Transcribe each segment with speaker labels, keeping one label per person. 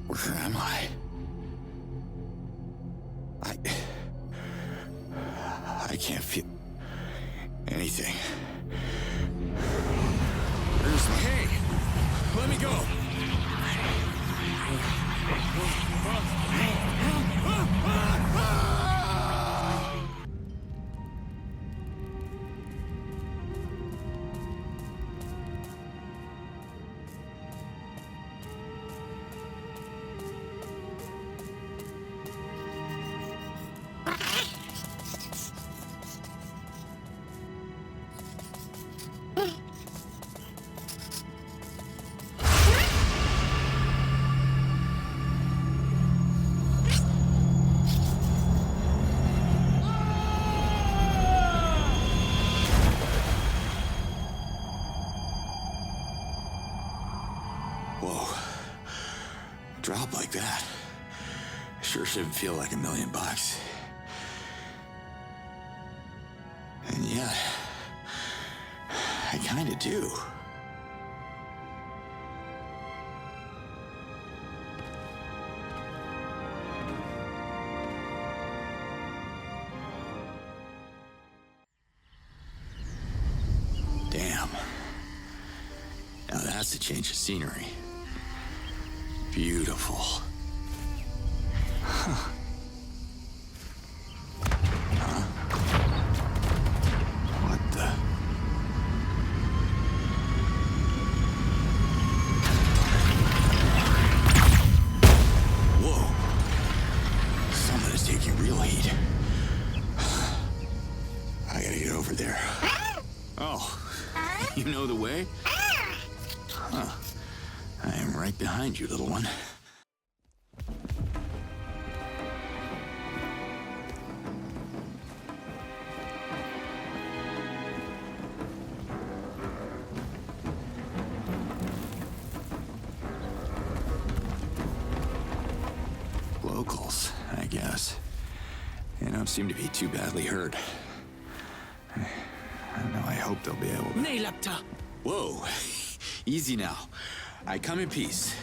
Speaker 1: Where am I? I can't feel anything. Where's my... Hey! Let me go! Whoa. A drop like that sure shouldn't feel like $1 million. And yet, I kinda do. Damn. Now that's a change of scenery. Beautiful. Huh. What the? Whoa. Someone is taking real heat. I gotta get over there. Oh, you know the way? Huh. I am right behind you, little one. Locals, I guess. They don't seem to be too badly hurt. I hope they'll be able to... Whoa! Easy now. I come in peace.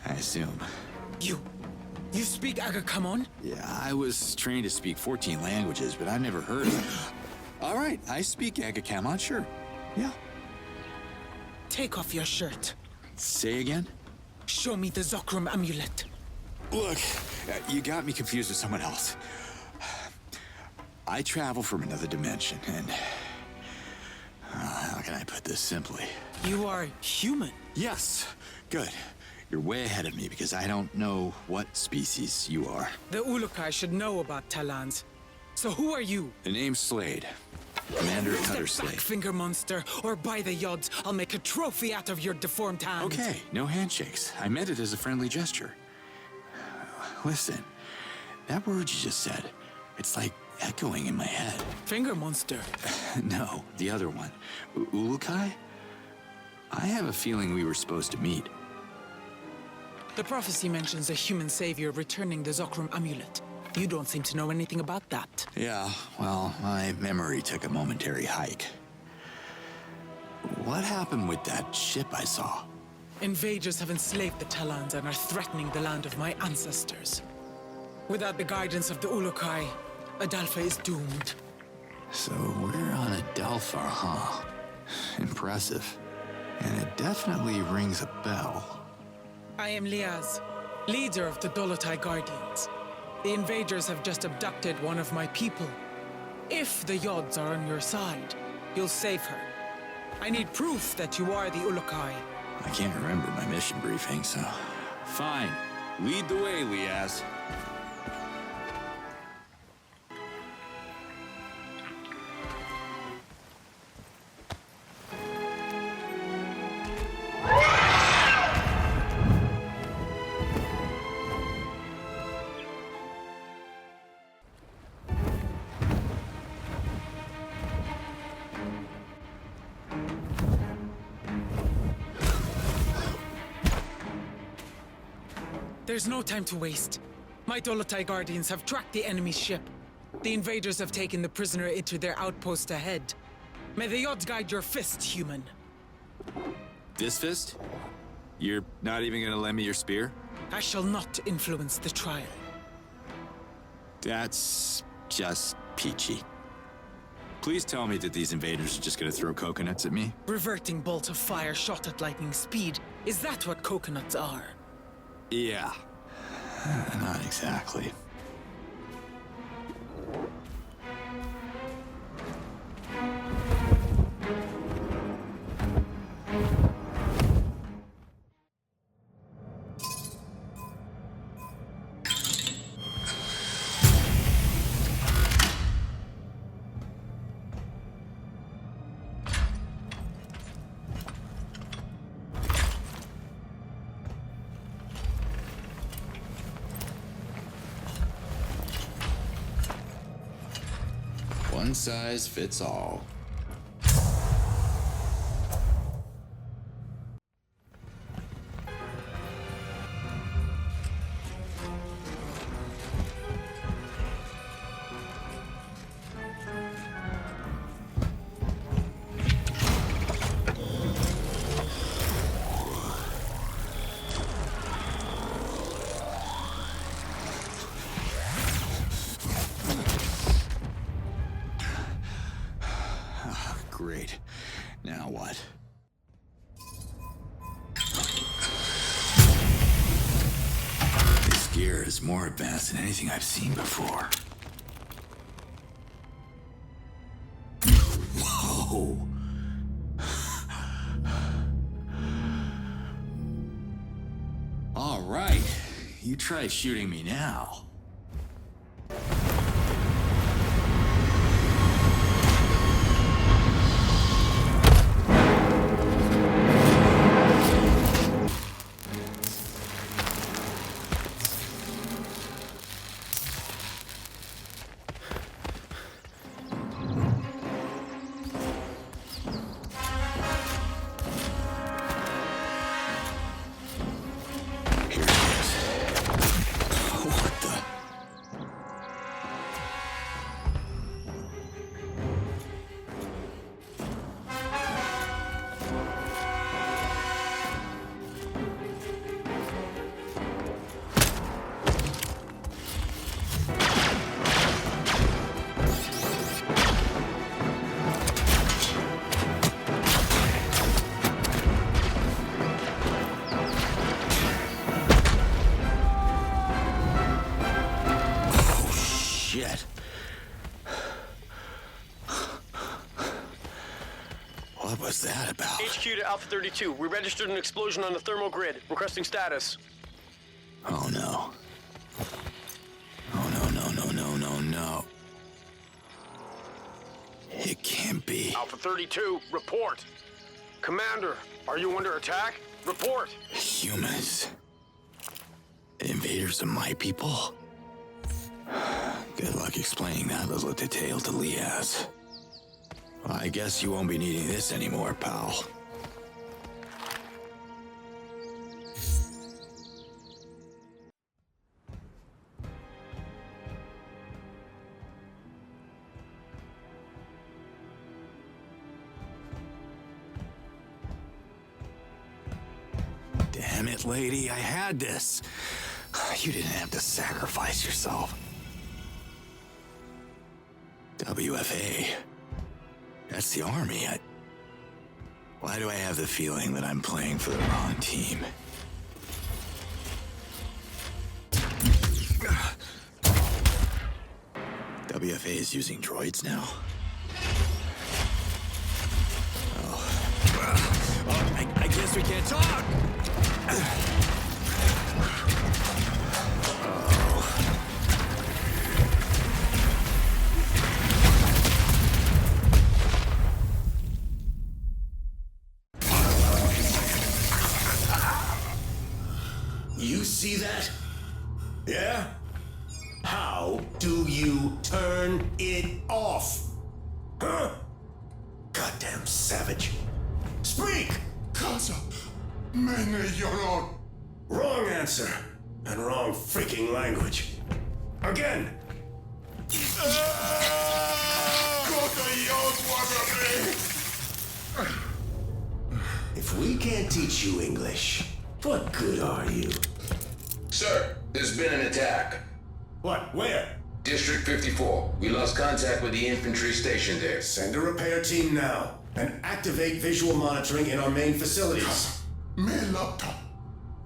Speaker 1: I assume.
Speaker 2: You speak Agakamon?
Speaker 1: Yeah, I was trained to speak 14 languages, but I never heard of it. All right, I speak Agakamon, sure. Yeah.
Speaker 2: Take off your shirt.
Speaker 1: Say again?
Speaker 2: Show me the Zokrum amulet.
Speaker 1: Look, you got me confused with someone else. I travel from another dimension, and... how can I put this simply?
Speaker 2: You are human.
Speaker 1: Yes. Good. You're way ahead of me because I don't know what species you are.
Speaker 2: The Ulukai should know about Talans. So who are you?
Speaker 1: The name's Slade. Commander of Cutter
Speaker 2: Step back,
Speaker 1: Slade.
Speaker 2: finger monster, or by the yods, I'll make a trophy out of your deformed hand.
Speaker 1: Okay, no handshakes. I meant it as a friendly gesture. Listen, that word you just said, it's like echoing in my head.
Speaker 2: Finger monster.
Speaker 1: No, the other one. Ulukai? I have a feeling we were supposed to meet.
Speaker 2: The prophecy mentions a human savior returning the Zokrum amulet. You don't seem to know anything about that.
Speaker 1: Yeah, well, my memory took a momentary hike. What happened with that ship I saw?
Speaker 2: Invaders have enslaved the Talans and are threatening the land of my ancestors. Without the guidance of the Ulukai, Adalfa is doomed.
Speaker 1: So we're on Adalfa, huh? Impressive. And it definitely rings a bell.
Speaker 2: I am Liaz, leader of the Dolotai Guardians. The invaders have just abducted one of my people. If the Yods are on your side, you'll save her. I need proof that you are the Ulukai.
Speaker 1: I can't remember my mission briefing, so... Fine. Lead the way, Liaz.
Speaker 2: There's no time to waste. My Dolotai Guardians have tracked the enemy's ship. The invaders have taken the prisoner into their outpost ahead. May the Yods guide your fist, human.
Speaker 1: This fist? You're not even gonna lend me your spear?
Speaker 2: I shall not influence the trial.
Speaker 1: That's just peachy. Please tell me that these invaders are just gonna throw coconuts at me.
Speaker 2: Reverting bolt of fire shot at lightning speed. Is that what coconuts are?
Speaker 1: Yeah. Not exactly. One size fits all. Great. Now what? This gear is more advanced than anything I've seen before. Whoa! All right. You try shooting me now. What was that about?
Speaker 3: HQ to Alpha 32. We registered an explosion on the thermal grid. Requesting status.
Speaker 1: Oh no. Oh no. It can't be.
Speaker 3: Alpha 32, report. Commander, are you under attack? Report.
Speaker 1: Humans. The invaders are my people? Good luck explaining that little detail to Liaz. Well, I guess you won't be needing this anymore, pal. Damn it, lady, I had this. You didn't have to sacrifice yourself. WFA. That's the army. Why do I have the feeling that I'm playing for the wrong team? WFA is using droids now? I guess we can't talk!
Speaker 4: You see that? Yeah? How do you turn it off? Huh? Goddamn savage. Speak!
Speaker 5: Casa, mene yoron.
Speaker 4: Wrong answer. And wrong freaking language. Again. If we can't teach you English, what good are you?
Speaker 6: Sir, there's been an attack.
Speaker 4: What? Where?
Speaker 6: District 54. We lost contact with the infantry stationed there.
Speaker 4: Send a repair team now. And activate visual monitoring in our main facilities.
Speaker 5: Me lapta.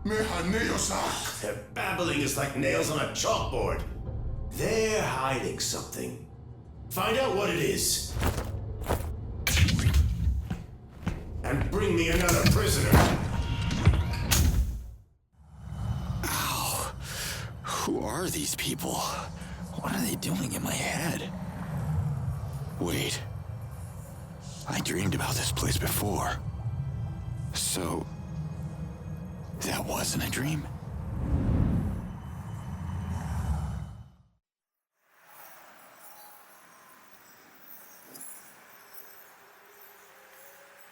Speaker 5: Me haneyosak.
Speaker 4: Their babbling is like nails on a chalkboard. They're hiding something. Find out what it is. And bring me another prisoner.
Speaker 1: Ow. Who are these people? What are they doing in my head? Wait. I dreamed about this place before. So... that wasn't a dream?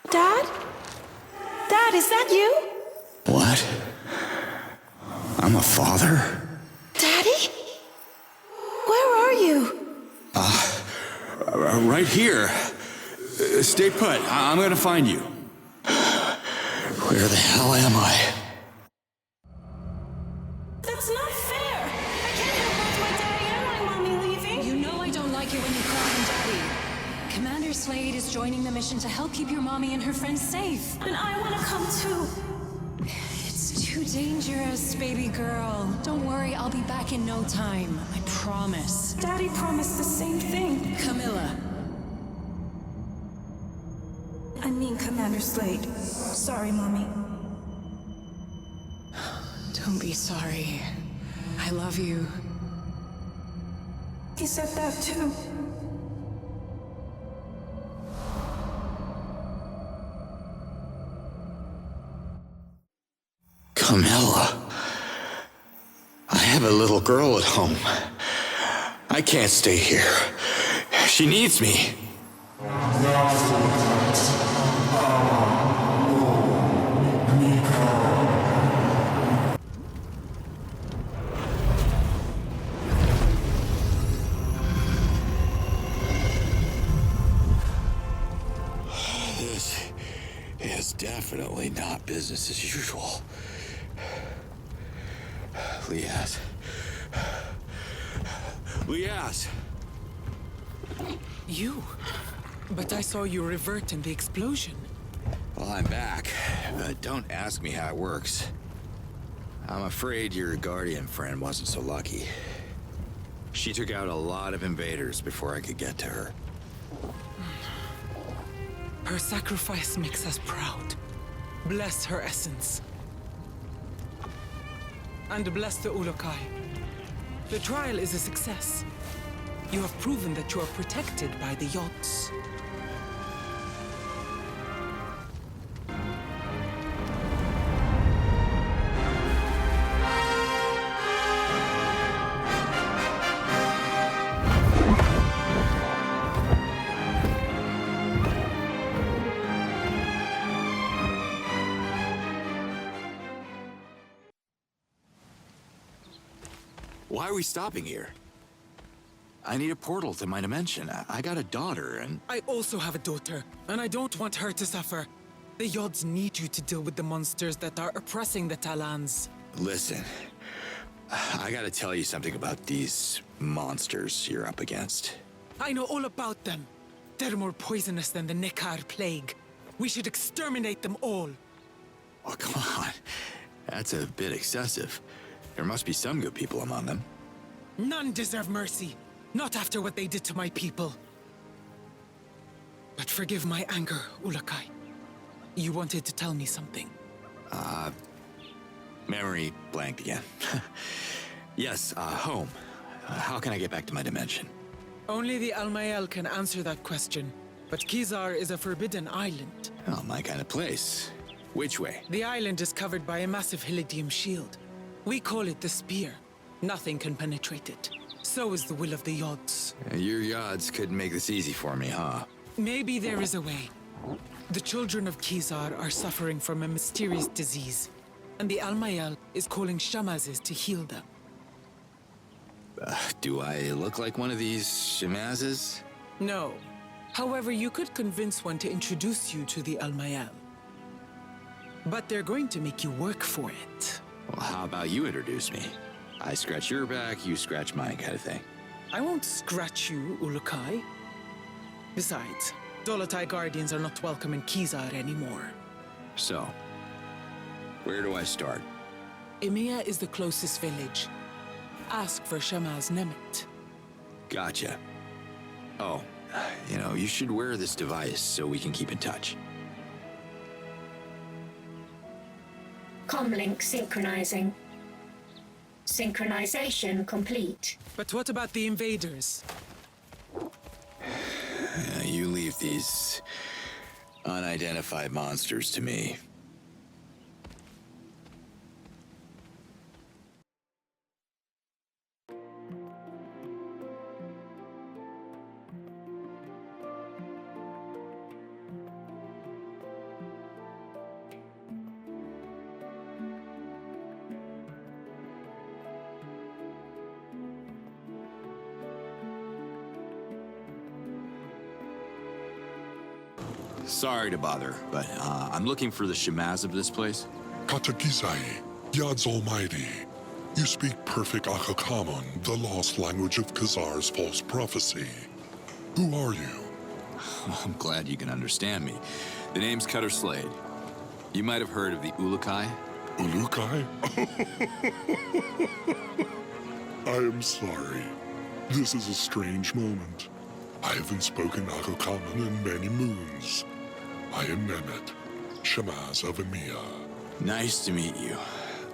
Speaker 7: Dad? Dad, is that you?
Speaker 1: What? I'm a father?
Speaker 7: Daddy? Where are you?
Speaker 1: Right here. Stay put. I'm gonna find you. Where the hell am I?
Speaker 7: That's not fair! I can't have both my daddy and my mommy leaving!
Speaker 8: You know I don't like it when you call him Daddy. Commander Slade is joining the mission to help keep your mommy and her friends safe.
Speaker 7: And I want to come too!
Speaker 8: It's too dangerous, baby girl. Don't worry, I'll be back in no time. I promise.
Speaker 7: Daddy promised the same thing.
Speaker 8: Camilla.
Speaker 7: I mean Commander Slade. Sorry, Mommy.
Speaker 8: Don't be sorry. I love you.
Speaker 7: He said that too.
Speaker 1: Camilla. I have a little girl at home. I can't stay here. She needs me. This is definitely not business as usual. Liaz. Liaz!
Speaker 2: You? But I saw you revert in the explosion.
Speaker 1: Well, I'm back, but don't ask me how it works. I'm afraid your guardian friend wasn't so lucky. She took out a lot of invaders before I could get to her.
Speaker 2: Her sacrifice makes us proud. Bless her essence. And bless the Ulukai. The trial is a success. You have proven that you are protected by the yachts.
Speaker 1: Why are we stopping here? I need a portal to my dimension. I got a daughter, and...
Speaker 2: I also have a daughter, and I don't want her to suffer. The Yods need you to deal with the monsters that are oppressing the Talans.
Speaker 1: Listen, I gotta tell you something about these monsters you're up against.
Speaker 2: I know all about them. They're more poisonous than the Nekar plague. We should exterminate them all.
Speaker 1: Oh, come on. That's a bit excessive. There must be some good people among them.
Speaker 2: None deserve mercy. Not after what they did to my people. But forgive my anger, Ulukai. You wanted to tell me something.
Speaker 1: Memory blanked again. Yes, home. How can I get back to my dimension?
Speaker 2: Only the Almael can answer that question. But Kizar is a forbidden island.
Speaker 1: Oh, my kind of place. Which way?
Speaker 2: The island is covered by a massive Helidium shield. We call it the Spear. Nothing can penetrate it. So is the will of the Yods.
Speaker 1: Your Yods couldn't make this easy for me, huh?
Speaker 2: Maybe there is a way. The children of Kizar are suffering from a mysterious disease, and the Almael is calling Shamazes to heal them.
Speaker 1: Do I look like one of these Shamazes?
Speaker 2: No. However, you could convince one to introduce you to the Almael. But they're going to make you work for it.
Speaker 1: Well, how about you introduce me? I scratch your back, you scratch mine kind of thing.
Speaker 2: I won't scratch you, Ulukai. Besides, Dolotai Guardians are not welcome in Kizar anymore.
Speaker 1: So, where do I start?
Speaker 2: Emiya is the closest village. Ask for Shamaz Nemet.
Speaker 1: Gotcha. Oh, you should wear this device so we can keep in touch.
Speaker 9: Comlink synchronizing. Synchronization complete.
Speaker 2: But what about the invaders?
Speaker 1: You leave these unidentified monsters to me. Sorry to bother, but I'm looking for the Shamaz of this place.
Speaker 5: Katakizai, Yad's Almighty. You speak perfect Akakamun, the lost language of Khazar's false prophecy. Who are you?
Speaker 1: I'm glad you can understand me. The name's Cutter Slade. You might have heard of the Ulukai.
Speaker 5: Ulukai? I am sorry. This is a strange moment. I haven't spoken Akakamun in many moons. I am Nemet, Shamaz of Emiya.
Speaker 1: Nice to meet you.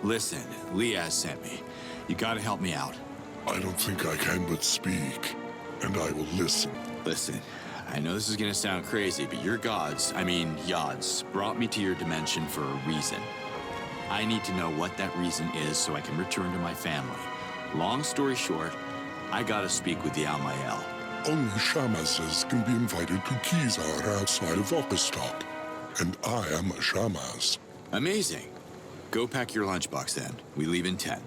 Speaker 1: Listen, Liaz sent me. You gotta help me out.
Speaker 5: I don't think I can but speak, and I will listen.
Speaker 1: Listen, I know this is gonna sound crazy, but your gods, Yods, brought me to your dimension for a reason. I need to know what that reason is so I can return to my family. Long story short, I gotta speak with the Almael.
Speaker 5: Only Shamazes can be invited to Kizar outside of Okastok, and I am a Shamaz.
Speaker 1: Amazing. Go pack your lunchbox then. We leave in 10.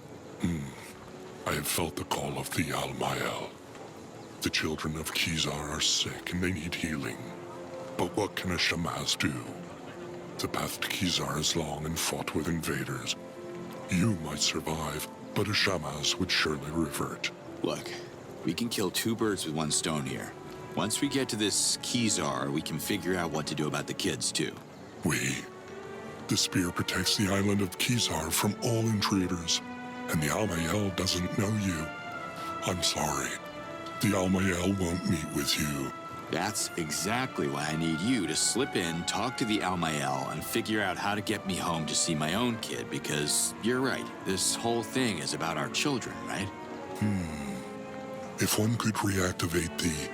Speaker 5: I have felt the call of the Almael. The children of Kizar are sick and they need healing. But what can a Shamaz do? The path to Kizar is long and fought with invaders. You might survive, but a Shamaz would surely revert.
Speaker 1: Look, we can kill 2 birds with 1 stone here. Once we get to this Kizar, we can figure out what to do about the kids, too.
Speaker 5: The spear protects the island of Kizar from all intruders, and the Almael doesn't know you. I'm sorry. The Almael won't meet with you.
Speaker 1: That's exactly why I need you to slip in, talk to the Almael, and figure out how to get me home to see my own kid, because you're right, this whole thing is about our children, right?
Speaker 5: If one could reactivate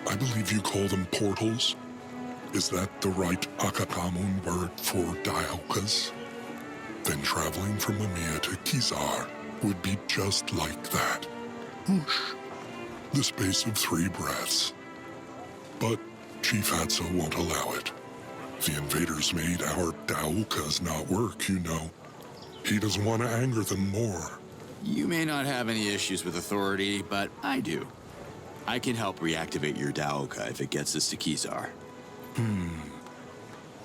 Speaker 5: I believe you call them portals? Is that the right Akakamun word for dialkas? Then traveling from Emiya to Kizar would be just like that. Whoosh. The space of 3 breaths. But Chief Hatso won't allow it. The invaders made our Daokas not work, you know. He doesn't want to anger them more.
Speaker 1: You may not have any issues with authority, but I do. I can help reactivate your Daoka if it gets us to Kizar.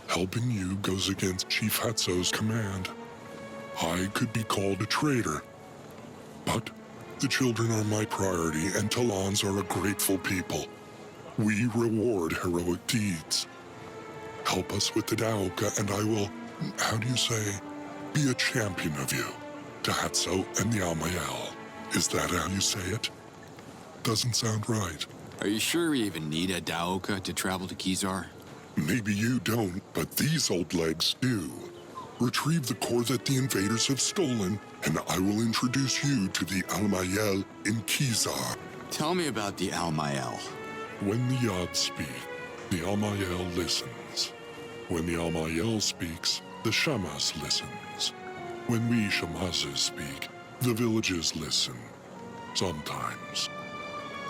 Speaker 5: Helping you goes against Chief Hatso's command. I could be called a traitor. But the children are my priority, and Talons are a grateful people. We reward heroic deeds. Help us with the Daoka, and I will, be a champion of you. To Hatso and the Almael. Is that how you say it? Doesn't sound right.
Speaker 1: Are you sure we even need a Daoka to travel to Kizar?
Speaker 5: Maybe you don't, but these old legs do. Retrieve the core that the invaders have stolen, and I will introduce you to the Almael in Kizar.
Speaker 1: Tell me about the Almael.
Speaker 5: When the Yad speak, the Almael listens. When the Almael speaks, the Shamaz listens. When we Shamazes speak, the villages listen. Sometimes.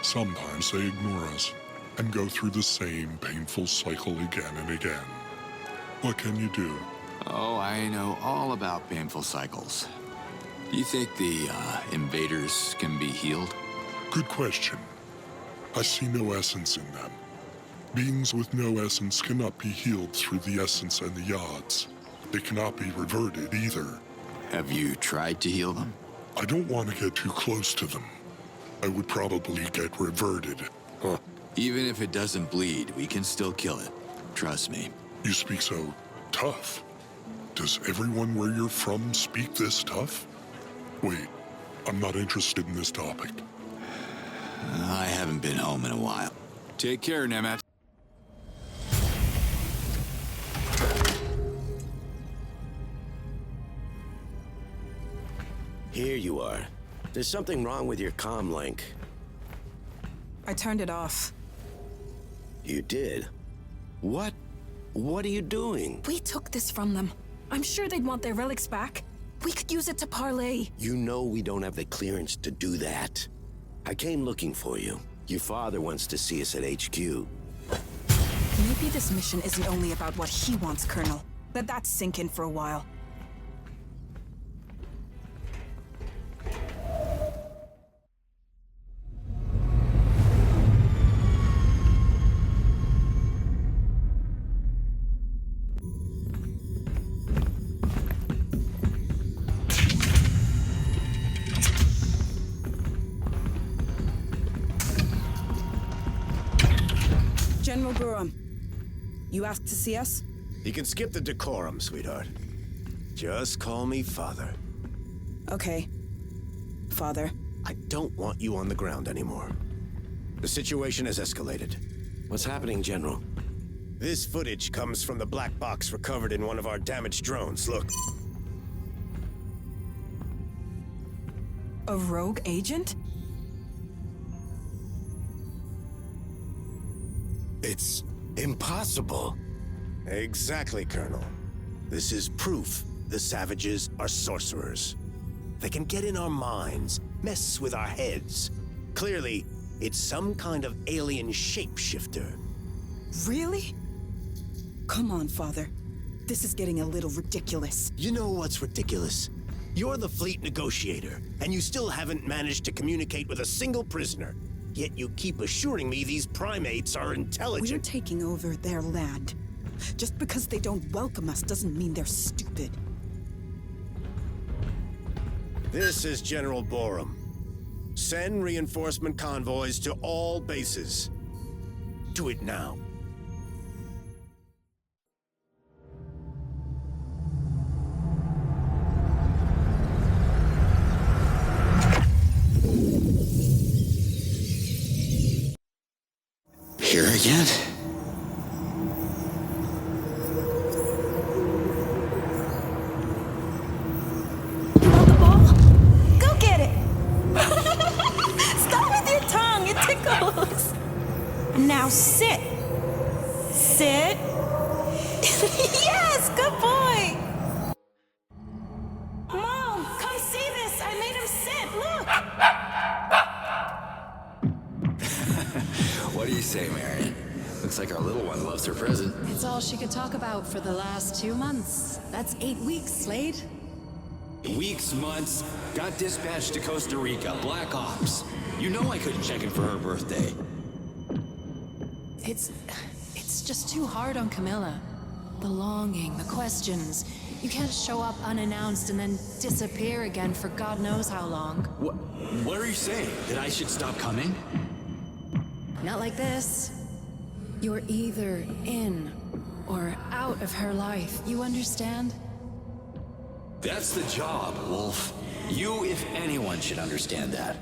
Speaker 5: Sometimes they ignore us and go through the same painful cycle again and again. What can you do?
Speaker 1: Oh, I know all about painful cycles. Do you think the invaders can be healed?
Speaker 5: Good question. I see no essence in them. Beings with no essence cannot be healed through the essence and the Yads. They cannot be reverted either.
Speaker 1: Have you tried to heal them?
Speaker 5: I don't want to get too close to them. I would probably get reverted. Huh.
Speaker 1: Even if it doesn't bleed, we can still kill it. Trust me.
Speaker 5: You speak so tough. Does everyone where you're from speak this tough? Wait, I'm not interested in this topic.
Speaker 1: I haven't been home in a while. Take care, Nemet.
Speaker 4: Here you are. There's something wrong with your comm link.
Speaker 10: I turned it off.
Speaker 4: You did? What? What are you doing?
Speaker 10: We took this from them. I'm sure they'd want their relics back. We could use it to parlay.
Speaker 4: You know we don't have the clearance to do that. I came looking for you. Your father wants to see us at HQ.
Speaker 10: Maybe this mission isn't only about what he wants, Colonel. Let that sink in for a while. General Burham, you asked to see us?
Speaker 4: You can skip the decorum, sweetheart. Just call me Father.
Speaker 10: Okay. Father.
Speaker 4: I don't want you on the ground anymore. The situation has escalated. What's happening, General? This footage comes from the black box recovered in one of our damaged drones. Look.
Speaker 10: A rogue agent?
Speaker 4: It's impossible. Exactly, Colonel. This is proof the Savages are sorcerers. They can get in our minds, mess with our heads. Clearly, it's some kind of alien shapeshifter.
Speaker 10: Really? Come on, Father. This is getting a little ridiculous.
Speaker 4: You know what's ridiculous? You're the fleet negotiator, and you still haven't managed to communicate with a single prisoner. Yet you keep assuring me these primates are intelligent.
Speaker 10: We're taking over their land. Just because they don't welcome us doesn't mean they're stupid.
Speaker 4: This is General Borum. Send reinforcement convoys to all bases. Do it now.
Speaker 1: Here again?
Speaker 7: You want the ball? Go get it! Stop with your tongue, it tickles! Now sit. Sit. Yes, good boy! Mom, come see this! I made him sit, look!
Speaker 1: What do you say, Marion? Looks like our little one loves her present.
Speaker 8: It's all she could talk about for the last 2 months. That's 8 weeks, Slade.
Speaker 1: Weeks, months, got dispatched to Costa Rica, Black Ops. You know I couldn't check in for her birthday.
Speaker 8: It's just too hard on Camilla. The longing, the questions. You can't show up unannounced and then disappear again for God knows how long.
Speaker 1: What are you saying? That I should stop coming?
Speaker 8: Not like this. You're either in or out of her life. You understand?
Speaker 1: That's the job, Wolf. You, if anyone, should understand that.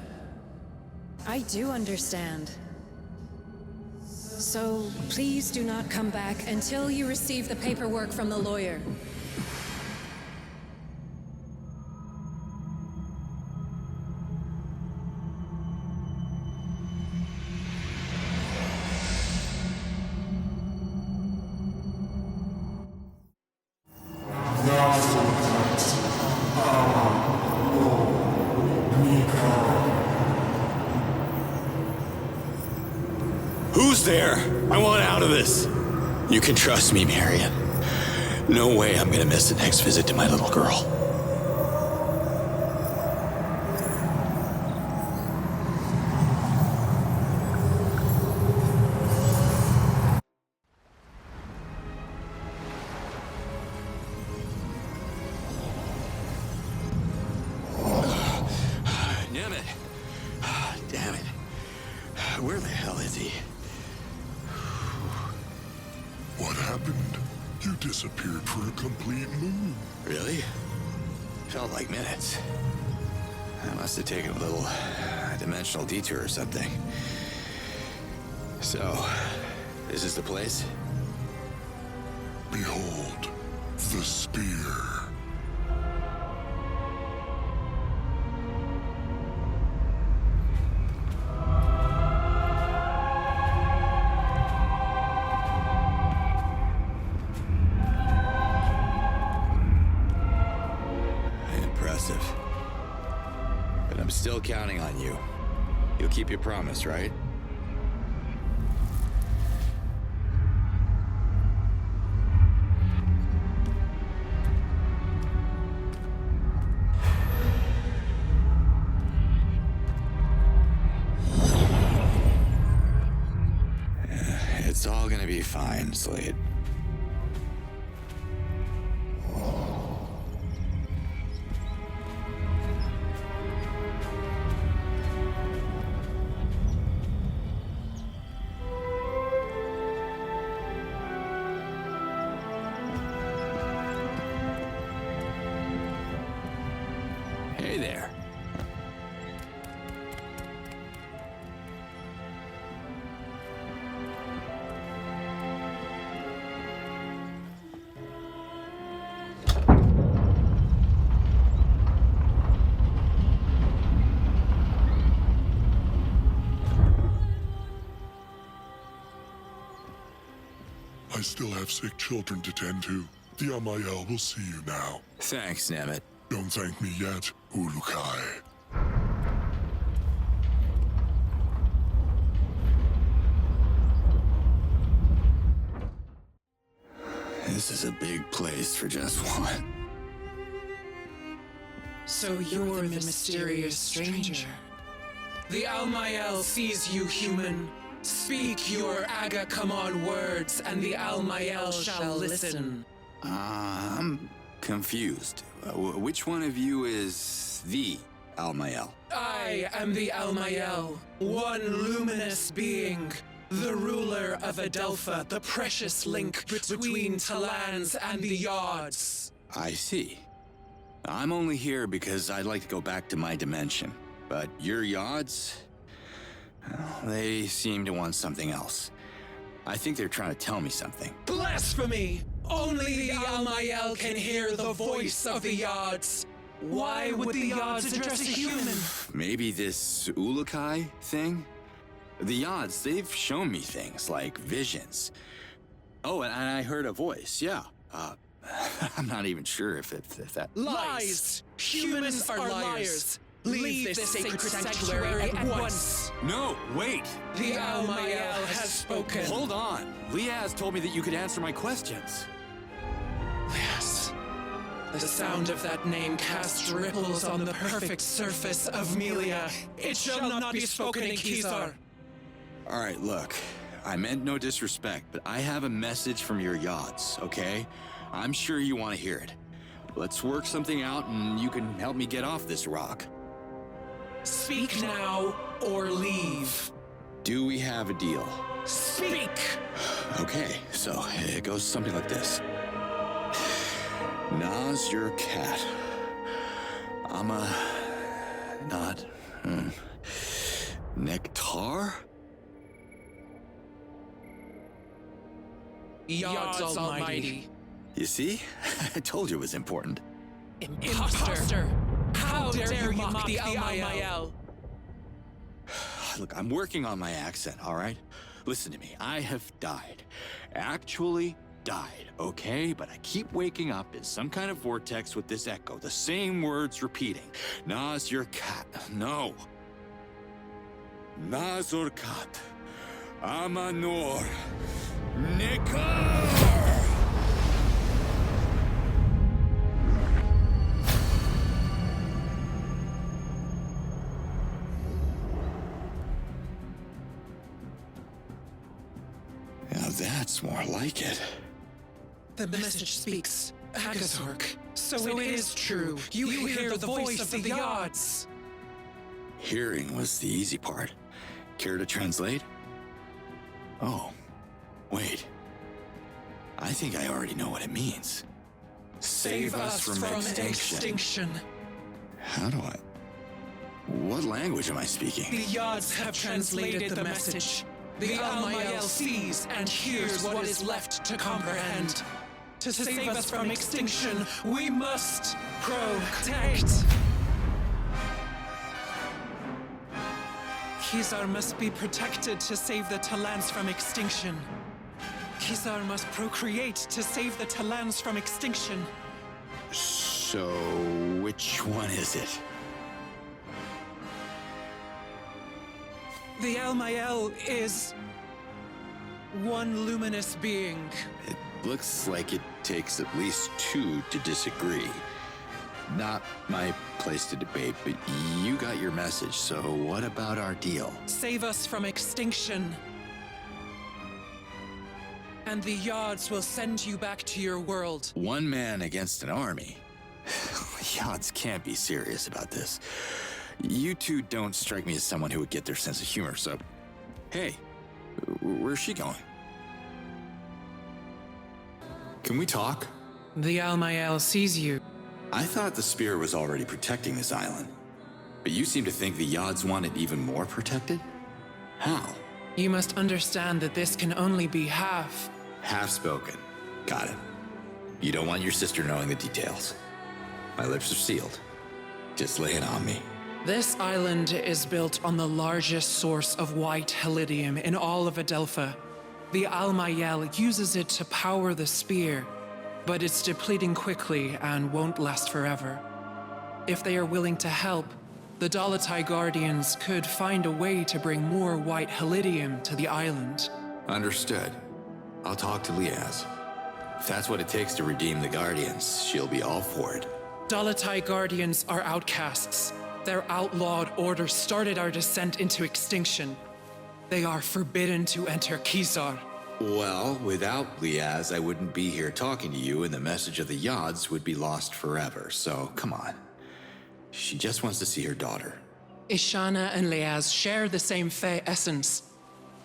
Speaker 8: I do understand. So please do not come back until you receive the paperwork from the lawyer.
Speaker 1: Who's there? I want out of this. You can trust me, Marion. No way I'm gonna miss the next visit to my little girl. easy.
Speaker 5: What happened? You disappeared for a complete moon.
Speaker 1: Really? Felt like minutes. I must have taken a little dimensional detour or something. So, this is the place?
Speaker 5: Behold, the spear.
Speaker 1: Impressive. But I'm still counting on you. You'll keep your promise, right? It's all gonna be fine, Slade. Hey there.
Speaker 5: I still have sick children to tend to. The Amael will see you now.
Speaker 1: Thanks, Nemeth.
Speaker 5: Don't thank me yet, Ulukai.
Speaker 1: This is a big place for just one.
Speaker 2: So you're the mysterious stranger. The Almael sees you, human. Speak your Aga come on words, and the Almael shall listen.
Speaker 1: I'm confused. Which one of you is the Almael?
Speaker 2: I am the Almael, one luminous being, the ruler of Adelpha, the precious link between Talans and the Yards.
Speaker 1: I see. I'm only here because I'd like to go back to my dimension. But your Yards? Well, they seem to want something else. I think they're trying to tell me something.
Speaker 2: Blasphemy! Only the Almael can hear the voice of the Yards. Why would the Yards address a human?
Speaker 1: Maybe this Ulukai thing? The Yards, they've shown me things like visions. Oh, and I heard a voice, yeah. I'm not even sure if that...
Speaker 2: Lies! Humans are liars! Leave this sacred sanctuary at once!
Speaker 1: No, wait!
Speaker 2: The Almael has spoken.
Speaker 1: Hold on! Liaz told me that you could answer my questions.
Speaker 2: Liaz. The sound of that name casts ripples on the perfect surface of Melia. It shall not be spoken in Kezar.
Speaker 1: Alright, look. I meant no disrespect, but I have a message from your Yards, okay? I'm sure you want to hear it. Let's work something out and you can help me get off this rock.
Speaker 2: Speak now, or leave.
Speaker 1: Do we have a deal?
Speaker 2: Speak!
Speaker 1: Okay, so it goes something like this. Na's your cat. I'm a... not... Nectar?
Speaker 2: Yards Almighty.
Speaker 1: You see? I told you it was important.
Speaker 2: Imposter! How dare you mock the Almael?
Speaker 1: Look, I'm working on my accent, all right? Listen to me. I have died. Actually died, okay? But I keep waking up in some kind of vortex with this echo. The same words repeating. Na's your cat. No. Nazor kat. Amanor. Nikar! Now that's more like it.
Speaker 2: The message speaks. Agazork. So it is true. You hear the voice of the Yards.
Speaker 1: Hearing was the easy part. Care to translate? Oh, wait. I think I already know what it means.
Speaker 2: Save us from extinction.
Speaker 1: How do I... What language am I speaking?
Speaker 2: The Yods have translated the message. The Almael sees and hears what is left to comprehend. To save us from extinction, we must protect. Kizar must be protected to save the Talans from extinction. Kizar must procreate to save the Talans from extinction.
Speaker 1: So, which one is it?
Speaker 2: The Almael is one luminous being.
Speaker 1: It looks like it takes at least two to disagree. Not my place to debate, but you got your message, so what about our deal?
Speaker 2: Save us from extinction. And the Yods will send you back to your world.
Speaker 1: One man against an army? Yods can't be serious about this. You two don't strike me as someone who would get their sense of humor, so... Hey, where's she going? Can we talk?
Speaker 2: The Almael sees you.
Speaker 1: I thought the spear was already protecting this island. But you seem to think the Yods want it even more protected? How?
Speaker 2: You must understand that this can only be half.
Speaker 1: Half-spoken. Got it. You don't want your sister knowing the details. My lips are sealed. Just lay it on me.
Speaker 2: This island is built on the largest source of white helidium in all of Adelpha. The Almael uses it to power the spear, but it's depleting quickly and won't last forever. If they are willing to help, the Dolotai Guardians could find a way to bring more white helidium to the island.
Speaker 1: Understood. I'll talk to Liaz. If that's what it takes to redeem the Guardians, she'll be all for it.
Speaker 2: Dolotai Guardians are outcasts. Their outlawed order started our descent into extinction. They are forbidden to enter Kizar.
Speaker 1: Well, without Liaz, I wouldn't be here talking to you, and the message of the Yods would be lost forever, so come on. She just wants to see her daughter.
Speaker 2: Ishana and Liaz share the same Fey essence,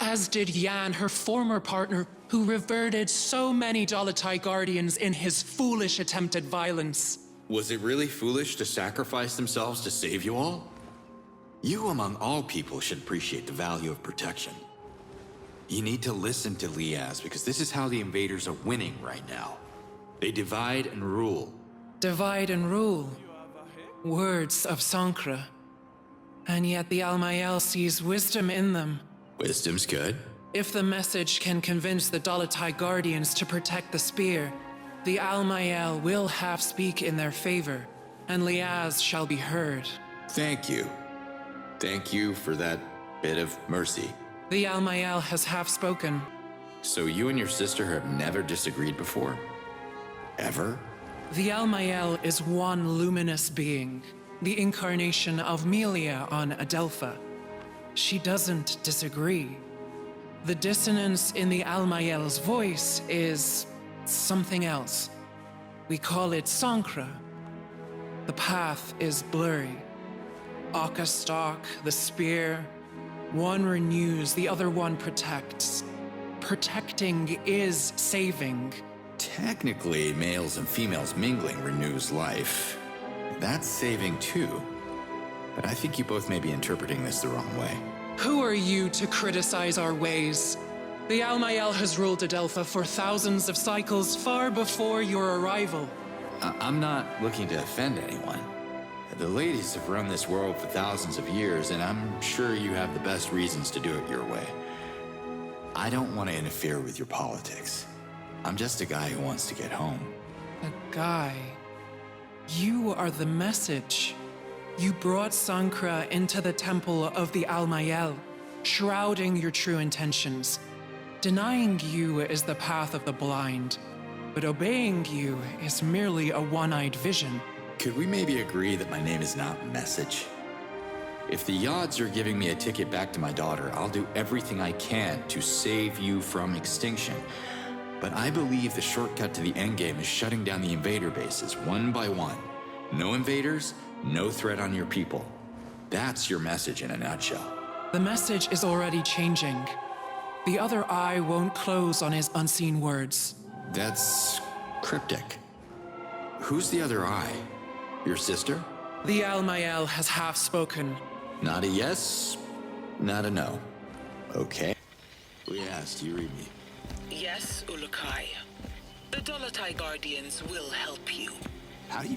Speaker 2: as did Yan, her former partner, who reverted so many Dolotai Guardians in his foolish attempt at violence.
Speaker 1: Was it really foolish to sacrifice themselves to save you all? You, among all people, should appreciate the value of protection. You need to listen to Liaz, because this is how the invaders are winning right now. They divide and rule.
Speaker 2: Divide and rule. Words of Sankra. And yet the Almael sees wisdom in them.
Speaker 1: Wisdom's good.
Speaker 2: If the message can convince the Dolotai Guardians to protect the spear, the Almael will half speak in their favor, and Liaz shall be heard.
Speaker 1: Thank you. Thank you for that bit of mercy.
Speaker 2: The Almael has half spoken.
Speaker 1: So you and your sister have never disagreed before? Ever?
Speaker 2: The Almael is one luminous being, the incarnation of Melia on Adelpha. She doesn't disagree. The dissonance in the Almael's voice is something else. We call it Sankra. The path is blurry. Aka stalk, the spear. One renews, the other one protects. Protecting is saving.
Speaker 1: Technically, males and females mingling renews life. That's saving too. But I think you both may be interpreting this the wrong way.
Speaker 2: Who are you to criticize our ways? The Almael has ruled Adelpha for thousands of cycles far before your arrival.
Speaker 1: I'm not looking to offend anyone. The ladies have run this world for thousands of years, and I'm sure you have the best reasons to do it your way. I don't want to interfere with your politics. I'm just a guy who wants to get home.
Speaker 2: A guy? You are the message. You brought Sankra into the temple of the Almael, shrouding your true intentions. Denying you is the path of the blind, but obeying you is merely a one-eyed vision.
Speaker 1: Could we maybe agree that my name is not Message? If the Yods are giving me a ticket back to my daughter, I'll do everything I can to save you from extinction. But I believe the shortcut to the endgame is shutting down the invader bases, one by one. No invaders, no threat on your people. That's your message in a nutshell.
Speaker 2: The message is already changing. The other eye won't close on his unseen words.
Speaker 1: That's cryptic. Who's the other eye? Your sister?
Speaker 2: The Almael has half spoken.
Speaker 1: Not a yes, not a no. Okay. We asked, you read me.
Speaker 2: Yes, Ulukai. The Dolotai Guardians will help you.
Speaker 1: How do you...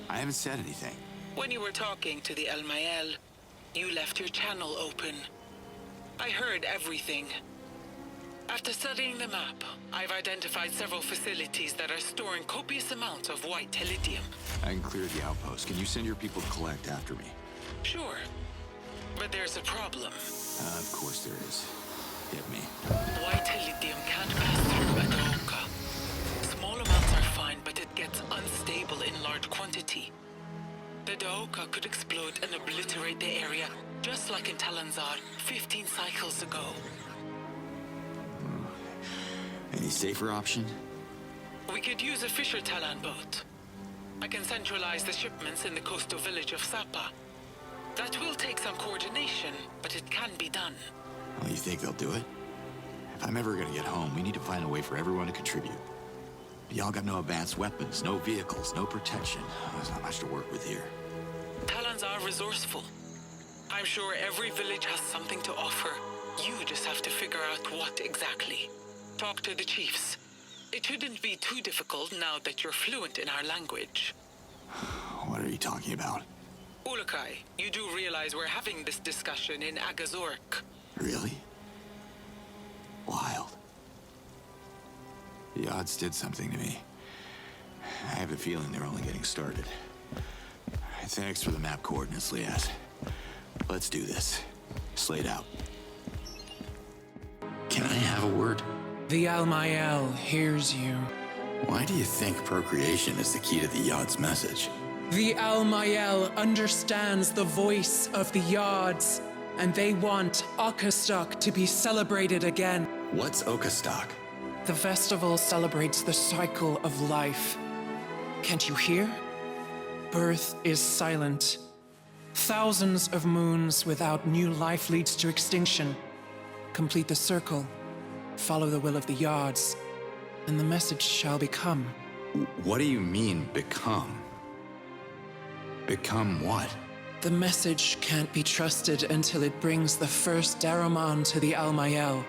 Speaker 1: I haven't said anything.
Speaker 2: When you were talking to the Almael, you left your channel open. I heard everything. After studying the map, I've identified several facilities that are storing copious amounts of white Telidium.
Speaker 1: I can clear the outpost. Can you send your people to collect after me?
Speaker 2: Sure. But there's a problem.
Speaker 1: Of course there is. Hit me.
Speaker 2: White Telidium can't pass through a Daoka. Small amounts are fine, but it gets unstable in large quantity. The Daoka could explode and obliterate the area, just like in Talanzar 15 cycles ago.
Speaker 1: Any safer option?
Speaker 2: We could use a Fisher Talon boat. I can centralize the shipments in the coastal village of Sapa. That will take some coordination, but it can be done.
Speaker 1: Well, you think they'll do it? If I'm ever gonna get home, we need to find a way for everyone to contribute. Y'all got no advanced weapons, no vehicles, no protection. There's not much to work with here.
Speaker 2: Talons are resourceful. I'm sure every village has something to offer. You just have to figure out what exactly. Talk to the chiefs. It shouldn't be too difficult now that you're fluent in our language.
Speaker 1: What are you talking about?
Speaker 2: Ulukai, you do realize we're having this discussion in Agazork.
Speaker 1: Really? Wild. The odds did something to me. I have a feeling they're only getting started. Thanks for the map coordinates, Liaz. Let's do this. Slate out. Can I have a word?
Speaker 2: The Almael hears you.
Speaker 1: Why do you think procreation is the key to the Yod's message?
Speaker 2: The Almael understands the voice of the Yods, and they want Okastok to be celebrated again.
Speaker 1: What's Okastok?
Speaker 2: The festival celebrates the cycle of life. Can't you hear? Birth is silent. Thousands of moons without new life leads to extinction. Complete the circle. Follow the will of the Yods, and the message shall become.
Speaker 1: What do you mean, become? Become what?
Speaker 2: The message can't be trusted until it brings the first Daramon to the Almael.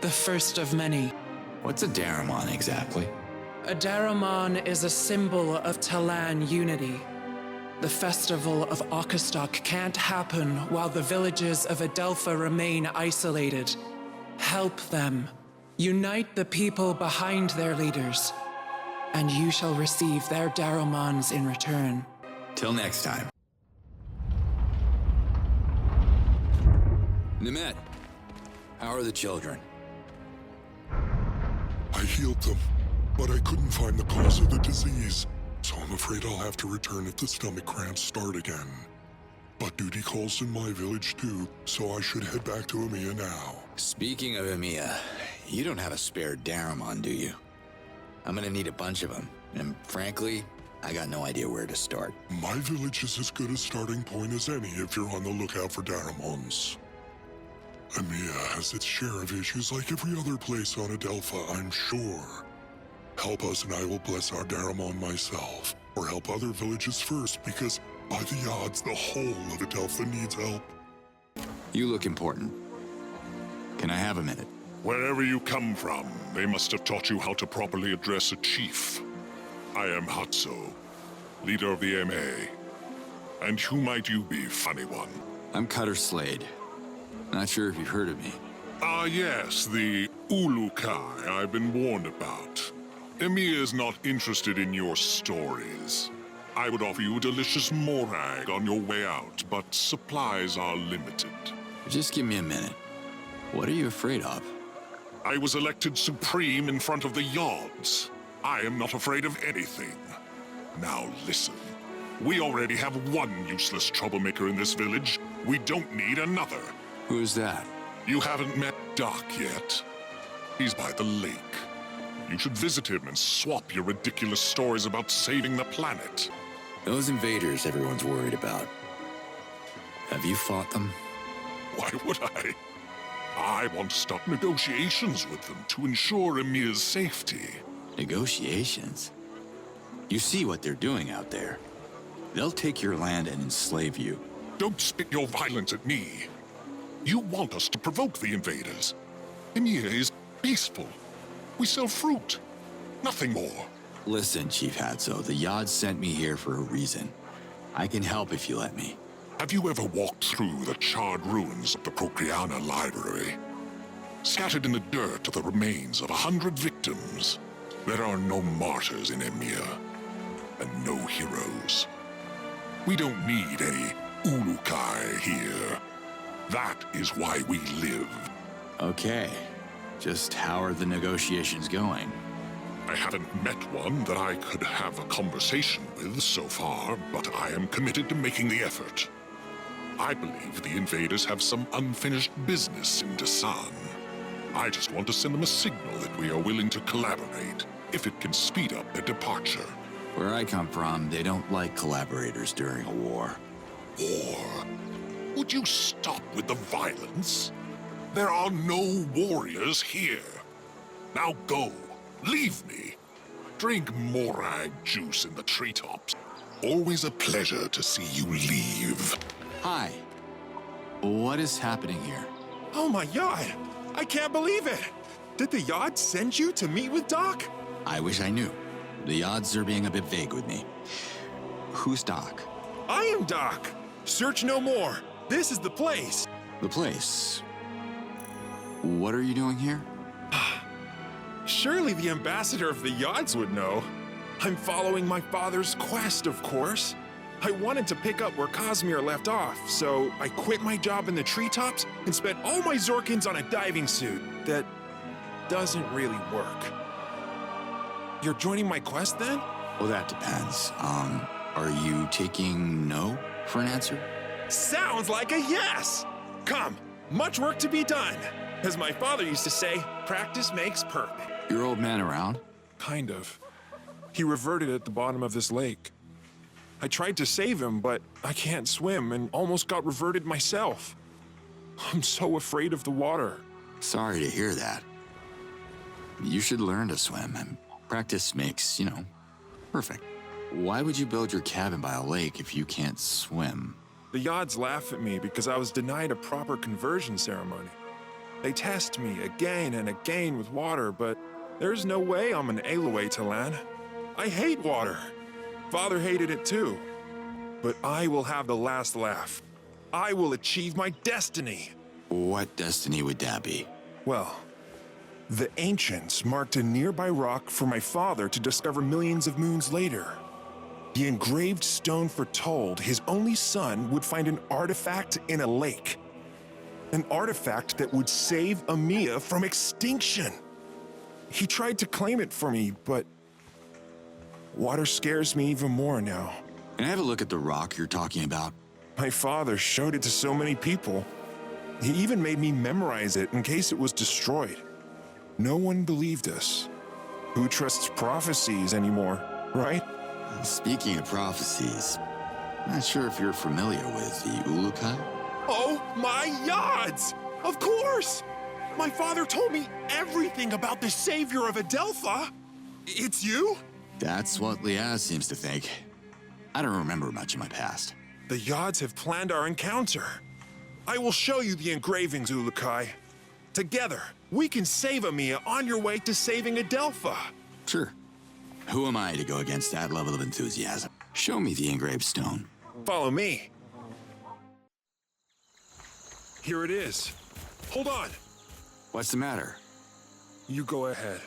Speaker 2: The first of many.
Speaker 1: What's a Daramon exactly?
Speaker 2: A Daramon is a symbol of Talan unity. The festival of Okastok can't happen while the villages of Adelpha remain isolated. Help them. Unite the people behind their leaders, and you shall receive their Daramons in return.
Speaker 1: Till next time. Nemet, how are the children?
Speaker 5: I healed them, but I couldn't find the cause of the disease, so I'm afraid I'll have to return if the stomach cramps start again. But duty calls in my village too, so I should head back to Emiya now.
Speaker 1: Speaking of Emiya, you don't have a spare Daramon, do you? I'm gonna need a bunch of them, and frankly, I got no idea where to start.
Speaker 5: My village is as good a starting point as any if you're on the lookout for Daramons. Emiya has its share of issues like every other place on Adelpha, I'm sure. Help us and I will bless our Daramon myself, or help other villages first, because by the odds, the whole of Adelpha needs help.
Speaker 1: You look important. Can I have a minute?
Speaker 5: Wherever you come from, they must have taught you how to properly address a chief. I am Hatso, leader of the MA. And who might you be, funny one?
Speaker 1: I'm Cutter Slade. Not sure if you've heard of me.
Speaker 5: Ah yes, the Ulukai I've been warned about. Emiya is not interested in your stories. I would offer you a delicious morag on your way out, but supplies are limited.
Speaker 1: Just give me a minute. What are you afraid of?
Speaker 5: I was elected supreme in front of the Yods. I am not afraid of anything. Now listen. We already have one useless troublemaker in this village. We don't need another.
Speaker 1: Who's that?
Speaker 5: You haven't met Doc yet. He's by the lake. You should visit him and swap your ridiculous stories about saving the planet.
Speaker 1: Those invaders everyone's worried about. Have you fought them?
Speaker 5: Why would I? I want to start negotiations with them to ensure Emir's safety.
Speaker 1: Negotiations? You see what they're doing out there. They'll take your land and enslave you.
Speaker 5: Don't spit your violence at me. You want us to provoke the invaders. Emir is peaceful. We sell fruit. Nothing more.
Speaker 1: Listen, Chief Hatso, the Yod sent me here for a reason. I can help if you let me.
Speaker 5: Have you ever walked through the charred ruins of the Procreana Library? Scattered in the dirt are the remains of 100 victims. There are no martyrs in Emir, and no heroes. We don't need any Ulukai here. That is why we live.
Speaker 1: Okay. Just how are the negotiations going?
Speaker 5: I haven't met one that I could have a conversation with so far, but I am committed to making the effort. I believe the invaders have some unfinished business in Dasan. I just want to send them a signal that we are willing to collaborate, if it can speed up their departure.
Speaker 1: Where I come from, they don't like collaborators during a war.
Speaker 5: War? Would you stop with the violence? There are no warriors here. Now go. Leave me. Drink morag juice in the treetops. Always a pleasure to see you leave.
Speaker 1: Hi. What is happening here?
Speaker 11: Oh my God! I can't believe it! Did the Yod send you to meet with Doc?
Speaker 1: I wish I knew. The odds are being a bit vague with me. Who's Doc?
Speaker 11: I am Doc! Search no more. This is the place.
Speaker 1: The place? What are you doing here?
Speaker 11: Surely the ambassador of the Yods would know. I'm following my father's quest, of course. I wanted to pick up where Cosmere left off, so I quit my job in the treetops and spent all my Zorkins on a diving suit that doesn't really work. You're joining my quest then?
Speaker 1: Well, that depends. Are you taking no for an answer?
Speaker 11: Sounds like a yes! Come, much work to be done. As my father used to say, practice makes perfect.
Speaker 1: Your old man around?
Speaker 11: Kind of. He reverted at the bottom of this lake. I tried to save him, but I can't swim and almost got reverted myself. I'm so afraid of the water.
Speaker 1: Sorry to hear that. You should learn to swim, and practice makes, perfect. Why would you build your cabin by a lake if you can't swim?
Speaker 11: The Yods laugh at me because I was denied a proper conversion ceremony. They test me again and again with water, but there's no way I'm an Aloe to land. I hate water. Father hated it too. But I will have the last laugh. I will achieve my destiny.
Speaker 1: What destiny would that be?
Speaker 11: Well, the ancients marked a nearby rock for my father to discover millions of moons later. The engraved stone foretold his only son would find an artifact in a lake. An artifact that would save Amia from extinction. He tried to claim it for me, but water scares me even more now.
Speaker 1: Can I have a look at the rock you're talking about?
Speaker 11: My father showed it to so many people. He even made me memorize it in case it was destroyed. No one believed us. Who trusts prophecies anymore, right?
Speaker 1: Speaking of prophecies, I'm not sure if you're familiar with the Ulukai?
Speaker 11: Oh my Yods! Of course! My father told me everything about the savior of Adelpha. It's you?
Speaker 1: That's what Liaz seems to think. I don't remember much of my past.
Speaker 11: The Yods have planned our encounter. I will show you the engravings, Ulukai. Together, we can save Amia on your way to saving Adelpha.
Speaker 1: Sure. Who am I to go against that level of enthusiasm? Show me the engraved stone.
Speaker 11: Follow me. Here it is. Hold on.
Speaker 1: What's the matter?
Speaker 11: You go ahead.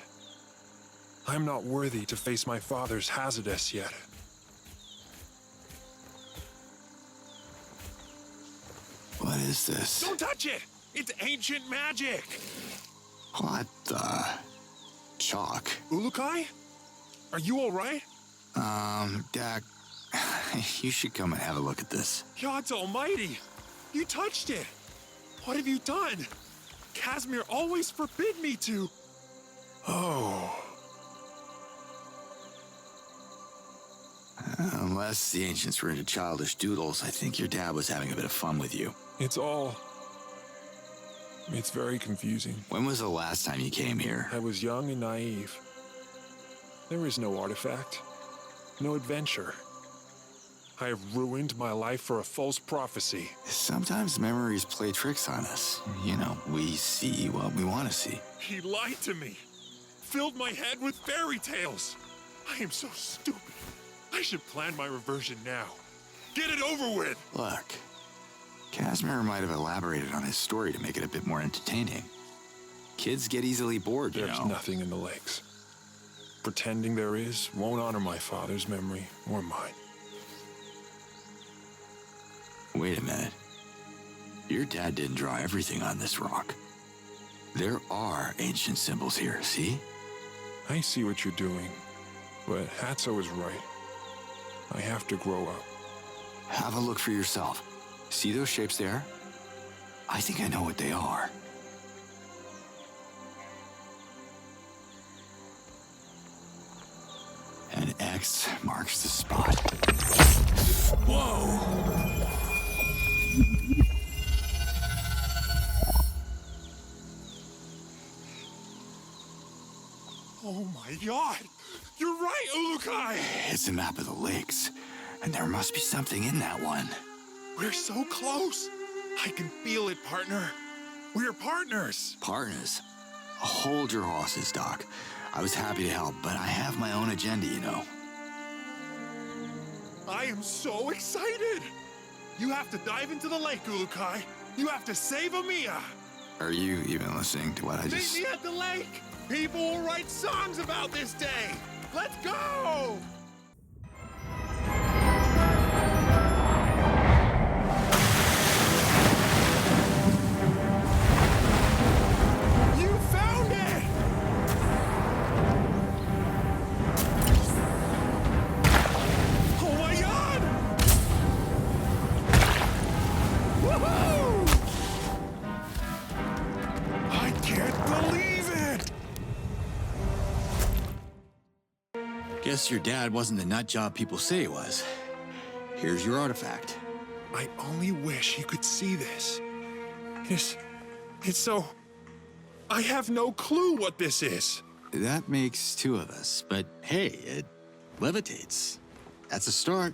Speaker 11: I'm not worthy to face my father's Hazardous yet.
Speaker 1: What is this?
Speaker 11: Don't touch it! It's ancient magic!
Speaker 1: What the? Chalk?
Speaker 11: Ulukai? Are you alright?
Speaker 1: Dak, you should come and have a look at this.
Speaker 11: God's almighty! You touched it! What have you done? Casimir always forbid me to... Oh...
Speaker 1: Unless the ancients were into childish doodles, I think your dad was having a bit of fun with you.
Speaker 11: It's all... It's very confusing.
Speaker 1: When was the last time you came here?
Speaker 11: I was young and naive. There is no artifact, no adventure. I have ruined my life for a false prophecy.
Speaker 1: Sometimes memories play tricks on us. You know, we see what we want to see.
Speaker 11: He lied to me, filled my head with fairy tales. I am so stupid. I should plan my reversion now. Get it over with!
Speaker 1: Look, Casimir might have elaborated on his story to make it a bit more entertaining. Kids get easily bored, you know.
Speaker 11: There's nothing in the lakes. Pretending there is won't honor my father's memory or mine.
Speaker 1: Wait a minute. Your dad didn't draw everything on this rock. There are ancient symbols here, see?
Speaker 11: I see what you're doing, but Hatso is right. I have to grow up.
Speaker 1: Have a look for yourself. See those shapes there? I think I know what they are. An X marks the spot. Whoa!
Speaker 11: Oh my god! You're right, Ulukai!
Speaker 1: It's a map of the lakes, and there must be something in that one.
Speaker 11: We're so close! I can feel it, partner. We're partners!
Speaker 1: Partners? Hold your horses, Doc. I was happy to help, but I have my own agenda, you know.
Speaker 11: I am so excited! You have to dive into the lake, Ulukai. You have to save Amiya!
Speaker 1: Are you even listening to what I just...
Speaker 11: Meet me at the lake! People will write songs about this day! Let's go! You found it! Oh my god! Woohoo! I can't believe it!
Speaker 1: Guess your dad wasn't the nut job people say he was. Here's your artifact.
Speaker 11: I only wish you could see this. It's so... I have no clue what this is.
Speaker 1: That makes two of us, but hey, it levitates. That's a start.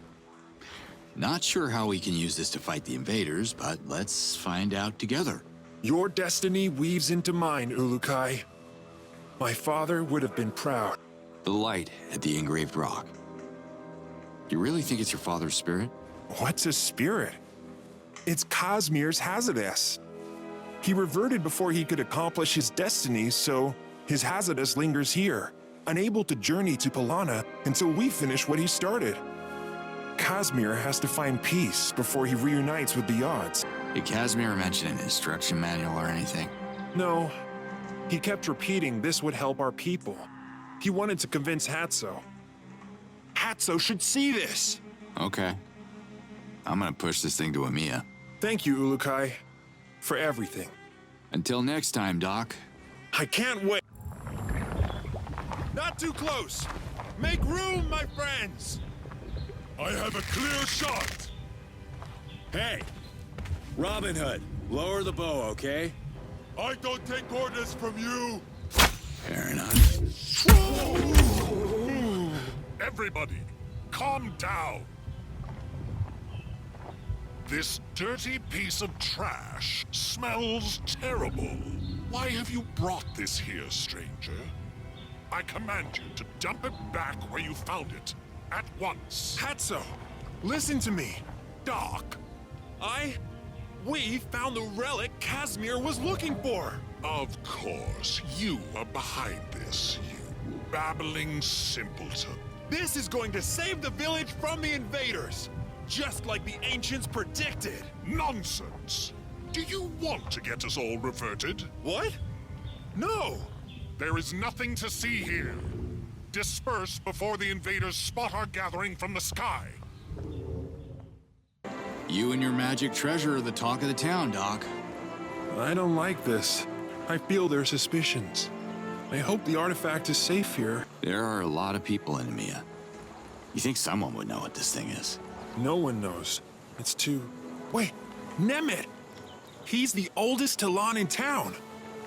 Speaker 1: Not sure how we can use this to fight the invaders, but let's find out together.
Speaker 11: Your destiny weaves into mine, Ulukai. My father would have been proud.
Speaker 1: The light at the engraved rock. You really think it's your father's spirit?
Speaker 11: What's a spirit? It's Cosmir's Hazardous. He reverted before he could accomplish his destiny, so his Hazardous lingers here, unable to journey to Palana until we finish what he started. Cosmir has to find peace before he reunites with the odds.
Speaker 1: Did Casimir mention an instruction manual or anything?
Speaker 11: No. He kept repeating this would help our people. He wanted to convince Hatso. Hatso should see this!
Speaker 1: Okay. I'm gonna push this thing to Amiya.
Speaker 11: Thank you, Ulukai, for everything.
Speaker 1: Until next time, Doc.
Speaker 11: I can't wait. Not too close! Make room, my friends!
Speaker 5: I have a clear shot!
Speaker 1: Hey! Robin Hood, lower the bow, okay?
Speaker 5: I don't take orders from you!
Speaker 1: Fair enough.
Speaker 5: Everybody, calm down. This dirty piece of trash smells terrible. Why have you brought this here, stranger? I command you to dump it back where you found it, at once.
Speaker 11: Hatso, listen to me.
Speaker 5: Doc,
Speaker 11: We found the relic Casimir was looking for.
Speaker 5: of course, you are behind this, you babbling simpleton.
Speaker 11: This is going to save the village from the invaders, just like the ancients predicted.
Speaker 5: Nonsense! Do you want to get us all reverted?
Speaker 11: What? No!
Speaker 5: There is nothing to see here. Disperse before the invaders spot our gathering from the sky.
Speaker 1: You and your magic treasure are the talk of the town, Doc.
Speaker 11: I don't like this. I feel their suspicions. I hope the artifact is safe here.
Speaker 1: There are a lot of people in Amiya. You think someone would know what this thing is?
Speaker 11: No one knows. It's too... Wait, Nemeth! He's the oldest Talon in town.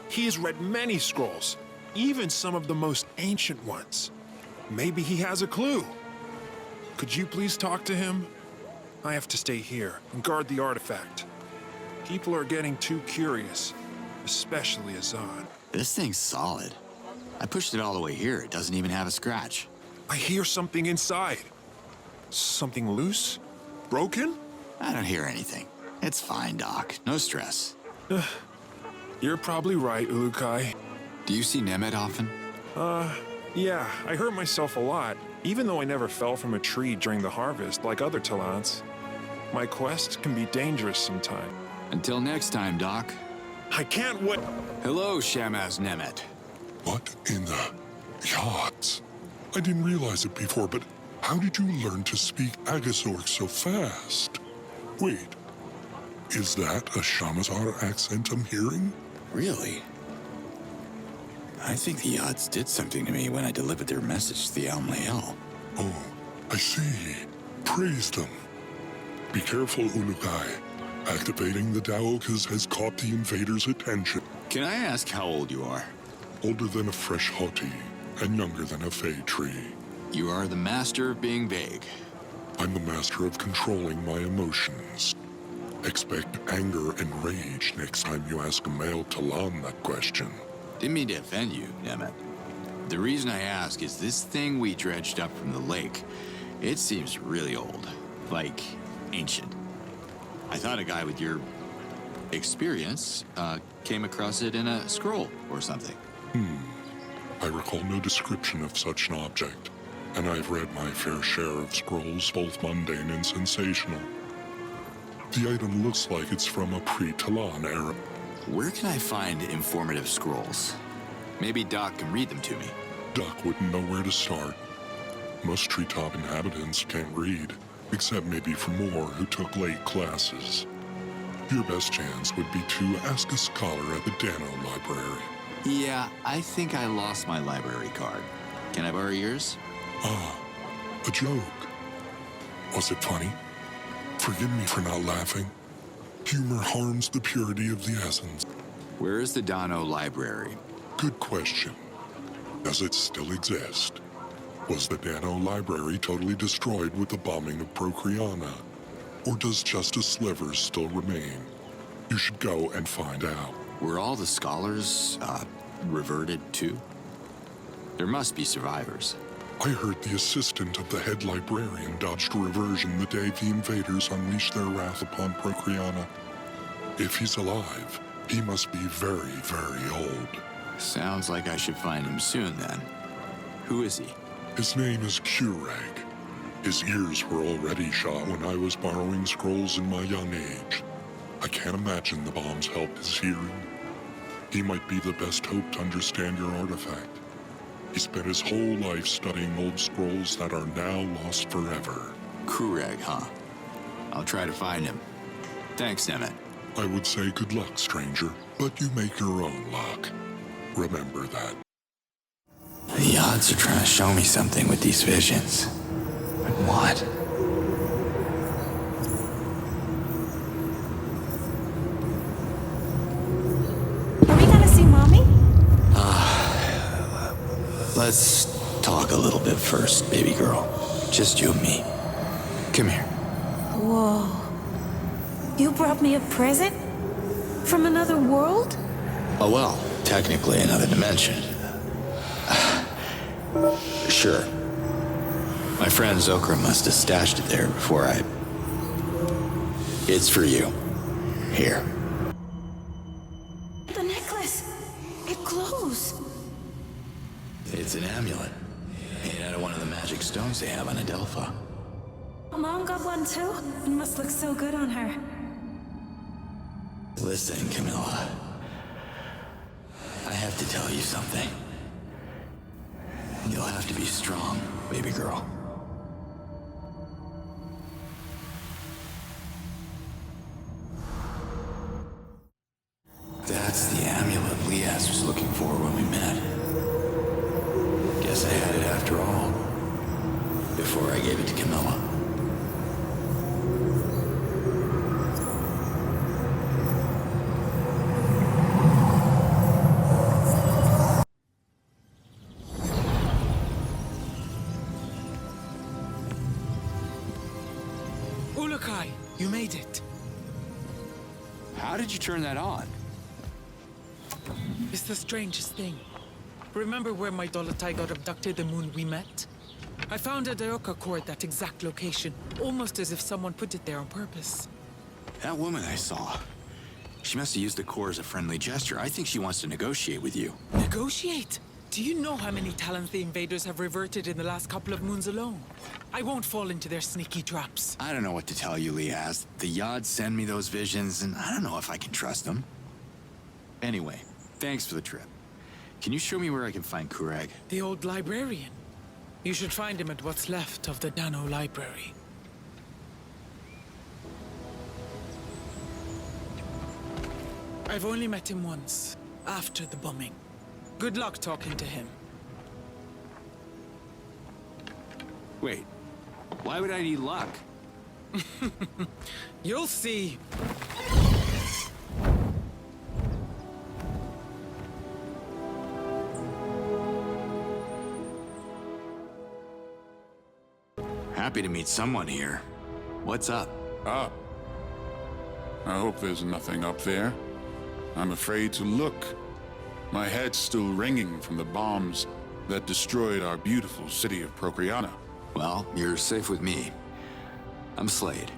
Speaker 11: He has read many scrolls, even some of the most ancient ones. Maybe he has a clue. Could you please talk to him? I have to stay here and guard the artifact. People are getting too curious, especially Azad.
Speaker 1: This thing's solid. I pushed it all the way here. It doesn't even have a scratch.
Speaker 11: I hear something inside. Something loose? Broken?
Speaker 1: I don't hear anything. It's fine, Doc. No stress.
Speaker 11: You're probably right, Ulukai.
Speaker 1: Do you see Nemet often?
Speaker 11: Yeah, I hurt myself a lot, even though I never fell from a tree during the harvest like other Talons. My quest can be dangerous sometimes.
Speaker 1: Until next time, Doc.
Speaker 11: I can't wait.
Speaker 1: Hello, Shamaz Nemet.
Speaker 5: What in the yachts? I didn't realize it before, but how did you learn to speak Agazork so fast? Wait, is that a Shamazar accent I'm hearing?
Speaker 1: Really? I think the yachts did something to me when I delivered their message to the Almael.
Speaker 5: Oh, I see. Praise them. Be careful, Ulukai. Activating the Daokas has caught the invaders' attention.
Speaker 1: Can I ask how old you are?
Speaker 5: Older than a fresh hoti, and younger than a fey tree.
Speaker 1: You are the master of being vague.
Speaker 5: I'm the master of controlling my emotions. Expect anger and rage next time you ask a male Talon that question.
Speaker 1: Didn't mean to offend you, Nemet. The reason I ask is this thing we dredged up from the lake, it seems really old. Like, ancient. I thought a guy with your experience came across it in a scroll or something.
Speaker 5: I recall no description of such an object, and I've read my fair share of scrolls, both mundane and sensational. The item looks like it's from a pre-Talon era.
Speaker 1: Where can I find informative scrolls? Maybe Doc can read them to me.
Speaker 5: Doc wouldn't know where to start. Most treetop inhabitants can't read, except maybe for more who took late classes. Your best chance would be to ask a scholar at the Dano Library.
Speaker 1: Yeah, I think I lost my library card. Can I borrow yours?
Speaker 5: Ah, a joke. Was it funny? Forgive me for not laughing. Humor harms the purity of the essence.
Speaker 1: Where is the Dano Library?
Speaker 5: Good question. Does it still exist? Was the Dano Library totally destroyed with the bombing of Procreana? Or does just a sliver still remain? You should go and find out.
Speaker 1: Were all the scholars, reverted too? There must be survivors.
Speaker 5: I heard the assistant of the head librarian dodged a reversion the day the invaders unleashed their wrath upon Procreana. If he's alive, he must be very, very old.
Speaker 1: Sounds like I should find him soon, then. Who is he?
Speaker 5: His name is Kureg. His ears were already shot when I was borrowing scrolls in my young age. I can't imagine the bombs helped his hearing. He might be the best hope to understand your artifact. He spent his whole life studying old scrolls that are now lost forever.
Speaker 1: Kureg, huh? I'll try to find him. Thanks, Nemet.
Speaker 5: I would say good luck, stranger, but you make your own luck. Remember that.
Speaker 1: The odds are trying to show me something with these visions. But what?
Speaker 7: Are we gonna see Mommy?
Speaker 1: Let's talk a little bit first, baby girl. Just you and me. Come here.
Speaker 7: Whoa. You brought me a present? From another world?
Speaker 1: Oh, well, technically another dimension. Sure. My friend Zokra must have stashed it there before I... It's for you. Here.
Speaker 7: The necklace. It glows.
Speaker 1: It's an amulet. Made out of one of the magic stones they have on Adelpha.
Speaker 7: Mom got one too? It must look so good on her.
Speaker 1: Listen, Camilla. I have to tell you something. You'll have to be strong, baby girl. That's the amulet Lias was looking for when we met. Guess I had it after all. Before I gave it to Camilla.
Speaker 2: made it.
Speaker 1: How did you turn that on?
Speaker 2: It's the strangest thing. Remember where my Dolotai got abducted the moon we met? I found a Dioka core at that exact location, almost as if someone put it there on purpose.
Speaker 1: That woman I saw. She must have used the core as a friendly gesture. I think she wants to negotiate with you.
Speaker 2: Negotiate? Do you know how many talents the invaders have reverted in the last couple of moons alone? I won't fall into their sneaky traps.
Speaker 1: I don't know what to tell you, Liaz. The Yods send me those visions, and I don't know if I can trust them. Anyway, thanks for the trip. Can you show me where I can find Kureg?
Speaker 2: The old librarian. You should find him at what's left of the Dano Library. I've only met him once, after the bombing. Good luck talking to him.
Speaker 1: Wait, why would I need luck?
Speaker 2: You'll see.
Speaker 1: Happy to meet someone here. What's up?
Speaker 12: Up? I hope there's nothing up there. I'm afraid to look. My head's still ringing from the bombs that destroyed our beautiful city of Procreana.
Speaker 1: Well, you're safe with me. I'm Slade.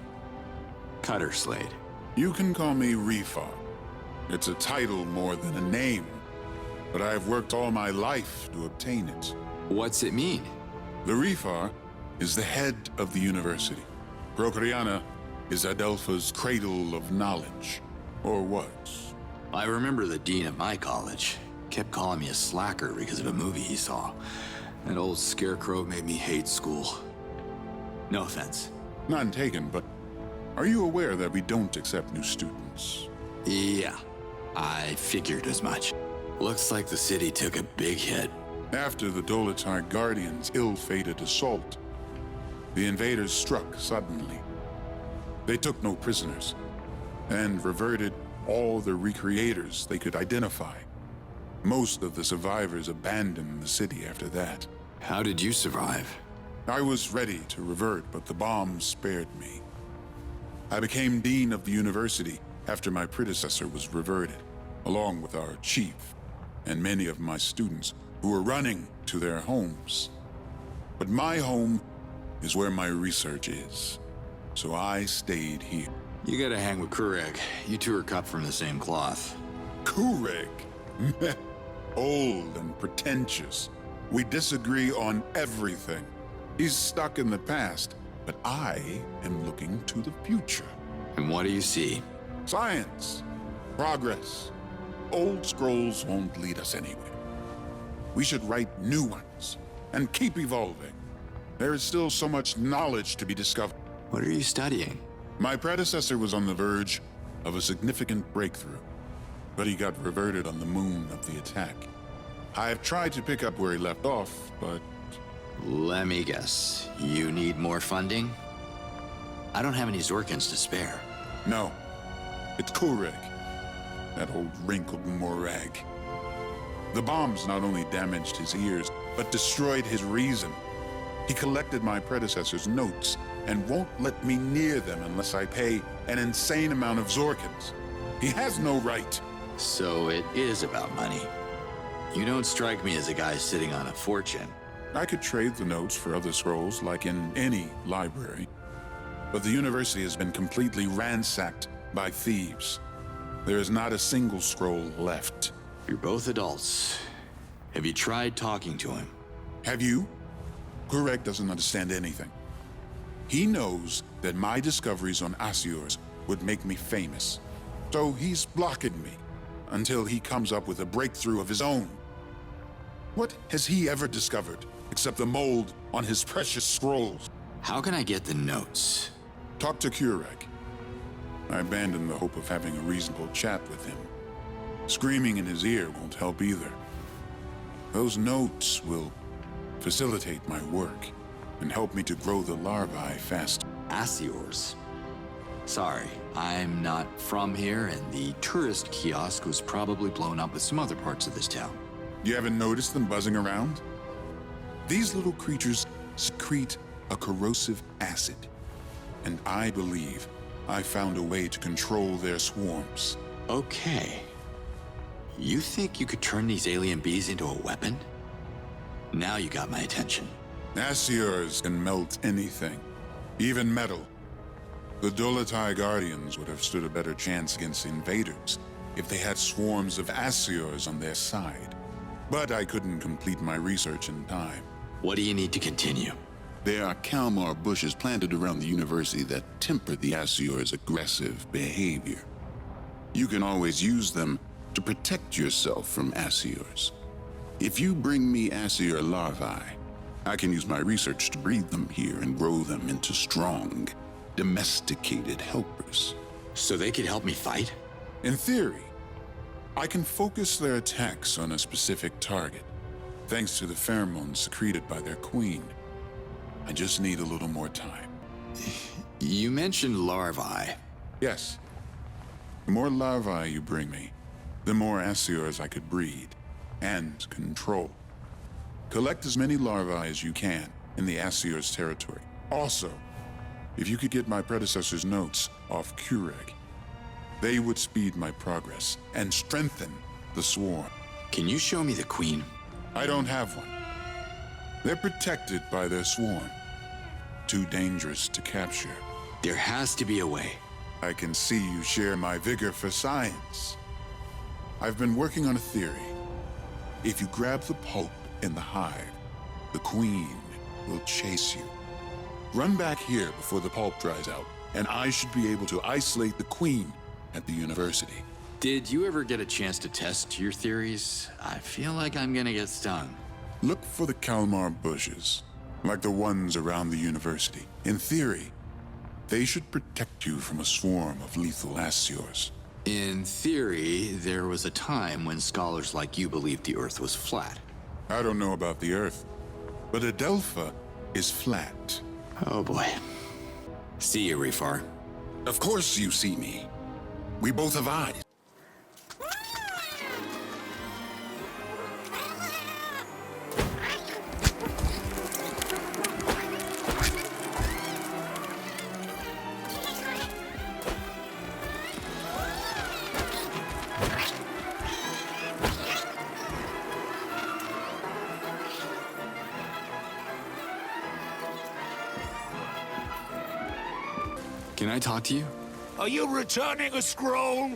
Speaker 1: Cutter Slade.
Speaker 12: You can call me Refar. It's a title more than a name, but I've worked all my life to obtain it.
Speaker 1: What's it mean?
Speaker 12: The Refar is the head of the university. Procreana is Adelpha's cradle of knowledge, or was.
Speaker 1: I remember the dean at my college kept calling me a slacker because of a movie he saw. That old scarecrow made me hate school. No offense.
Speaker 12: None taken, but are you aware that we don't accept new students?
Speaker 1: Yeah, I figured as much. Looks like the city took a big hit.
Speaker 12: After the Dolotai Guardians' ill-fated assault, the invaders struck suddenly. They took no prisoners, and reverted all the recreators they could identify. Most of the survivors abandoned the city after that.
Speaker 1: How did you survive?
Speaker 12: I was ready to revert, but the bombs spared me. I became dean of the university after my predecessor was reverted, along with our chief and many of my students who were running to their homes. But my home is where my research is, so I stayed here.
Speaker 1: You gotta hang with Kureg. You two are cut from the same cloth.
Speaker 12: Kureg? Old and pretentious. We disagree on everything. He's stuck in the past, but I am looking to the future.
Speaker 1: And what do you see?
Speaker 12: Science. Progress. Old scrolls won't lead us anywhere. We should write new ones and keep evolving. There is still so much knowledge to be discovered.
Speaker 1: What are you studying?
Speaker 12: My predecessor was on the verge of a significant breakthrough, but he got reverted on the moon of the attack. I have tried to pick up where he left off, but...
Speaker 1: Let me guess. You need more funding? I don't have any Zorkins to spare.
Speaker 12: No. It's Kureg. That old wrinkled morag. The bombs not only damaged his ears, but destroyed his reason. He collected my predecessor's notes and won't let me near them unless I pay an insane amount of Zorkins. He has no right.
Speaker 1: So it is about money. You don't strike me as a guy sitting on a fortune.
Speaker 12: I could trade the notes for other scrolls, like in any library. But the university has been completely ransacked by thieves. There is not a single scroll left.
Speaker 1: You're both adults. Have you tried talking to him?
Speaker 12: Have you? Kureg doesn't understand anything. He knows that my discoveries on Asiors would make me famous. So he's blocking me until he comes up with a breakthrough of his own. What has he ever discovered except the mold on his precious scrolls?
Speaker 1: How can I get the notes?
Speaker 12: Talk to Kureg. I abandoned the hope of having a reasonable chat with him. Screaming in his ear won't help either. Those notes will facilitate my work and help me to grow the larvae faster.
Speaker 1: Asiors? Sorry, I'm not from here, and the tourist kiosk was probably blown up with some other parts of this town.
Speaker 12: You haven't noticed them buzzing around? These little creatures secrete a corrosive acid, and I believe I found a way to control their swarms.
Speaker 1: Okay. You think you could turn these alien bees into a weapon? Now you got my attention.
Speaker 12: Assiors can melt anything, even metal. The Dolotai Guardians would have stood a better chance against invaders if they had swarms of Assiors on their side. But I couldn't complete my research in time.
Speaker 1: What do you need to continue?
Speaker 13: There are Kalmar bushes planted around the university that temper the Assior's aggressive behavior. You can always use them to protect yourself from Assiors. If you bring me Assior larvae, I can use my research to breed them here and grow them into strong, domesticated helpers.
Speaker 1: So they could help me fight?
Speaker 12: In theory, I can focus their attacks on a specific target, thanks to the pheromones secreted by their queen. I just need a little more time.
Speaker 1: You mentioned larvae.
Speaker 12: Yes. The more larvae you bring me, the more Assiors I could breed and control. Collect as many larvae as you can in the Assior's territory. Also, if you could get my predecessor's notes off Kureg, they would speed my progress and strengthen the swarm.
Speaker 1: Can you show me the queen?
Speaker 12: I don't have one. They're protected by their swarm. Too dangerous to capture.
Speaker 1: There has to be a way.
Speaker 12: I can see you share my vigor for science. I've been working on a theory. If you grab the pulp in the hive, the queen will chase you. Run back here before the pulp dries out, and I should be able to isolate the queen at the university.
Speaker 1: Did you ever get a chance to test your theories? I feel like I'm gonna get stung.
Speaker 12: Look for the Kalmar bushes, like the ones around the university. In theory, they should protect you from a swarm of lethal Assiors.
Speaker 1: In theory, there was a time when scholars like you believed the Earth was flat.
Speaker 12: I don't know about the Earth, but Adelpha is flat.
Speaker 1: Oh boy. See you, Refar.
Speaker 13: Of course you see me. We both have eyes.
Speaker 1: Can I talk to you?
Speaker 14: Are you returning a scroll?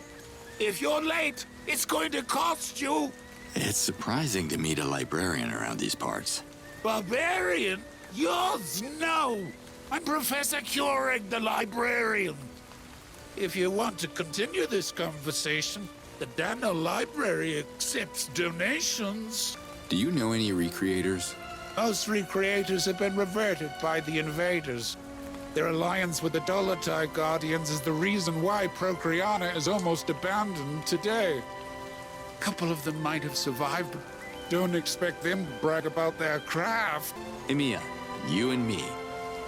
Speaker 14: If you're late, it's going to cost you.
Speaker 1: It's surprising to meet a librarian around these parts.
Speaker 14: Barbarian? Yours? No. I'm Professor Kureg, the librarian. If you want to continue this conversation, the Dano Library accepts donations.
Speaker 1: Do you know any recreators?
Speaker 14: Most recreators have been reverted by the invaders. Their alliance with the Dolotai Guardians is the reason why Procreana is almost abandoned today. A couple of them might have survived, but don't expect them to brag about their craft.
Speaker 1: Emiya, you and me.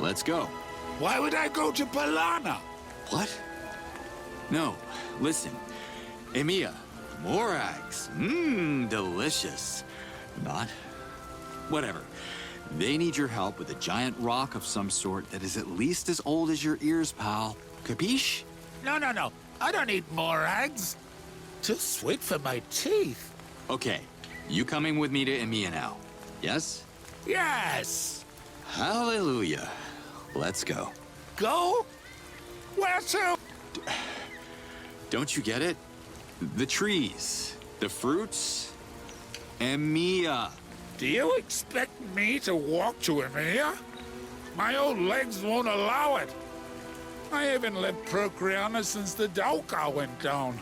Speaker 1: Let's go.
Speaker 14: Why would I go to Palana?
Speaker 1: What? No, listen. Emiya, Morags. Delicious. Not? Whatever. They need your help with a giant rock of some sort that is at least as old as your ears, pal. Capiche?
Speaker 14: No. I don't need more eggs. Too sweet for my teeth.
Speaker 1: Okay, you coming with me to Emiya now? Yes?
Speaker 14: Yes.
Speaker 1: Hallelujah. Let's go.
Speaker 14: Go? Where to?
Speaker 1: Don't you get it? The trees, the fruits, Emiya.
Speaker 14: Do you expect me to walk to Emiya? My old legs won't allow it. I haven't left Procreana since the Dauka went down.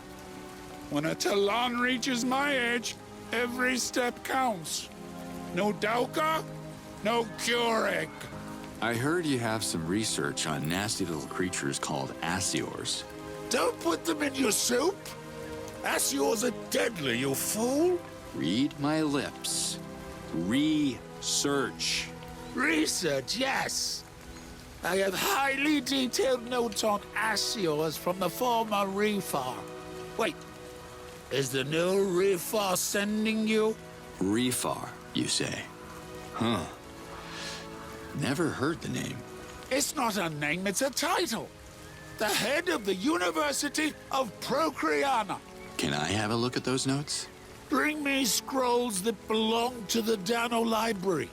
Speaker 14: When a Talon reaches my age, every step counts. No Dauka, no Kureg.
Speaker 1: I heard you have some research on nasty little creatures called Assiors.
Speaker 14: Don't put them in your soup. Assiors are deadly, you fool.
Speaker 1: Read my lips. Research.
Speaker 14: Research, yes. I have highly detailed notes on Assiors from the former Refar. Wait, is the new Refar sending you?
Speaker 1: Refar, you say? Huh. Never heard the name.
Speaker 14: It's not a name, it's a title. the head of the University of Procreana.
Speaker 1: Can I have a look at those notes?
Speaker 14: Bring me scrolls that belong to the Dano Library.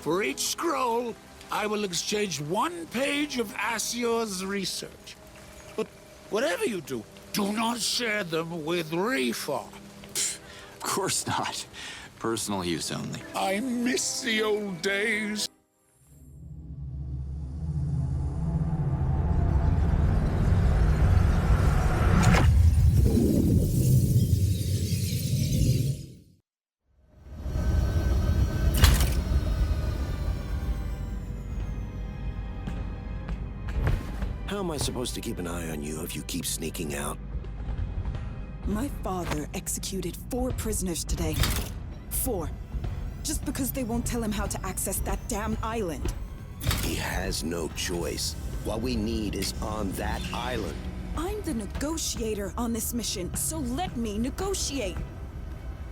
Speaker 14: For each scroll, I will exchange 1 page of Asior's research. But whatever you do, do not share them with Reefar.
Speaker 1: Of course not. Personal use only.
Speaker 14: I miss the old days.
Speaker 4: How am I supposed to keep an eye on you if you keep sneaking out?
Speaker 10: My father executed 4 prisoners today. 4. Just because they won't tell him how to access that damn island.
Speaker 4: He has no choice. What we need is on that island.
Speaker 10: I'm the negotiator on this mission, so let me negotiate.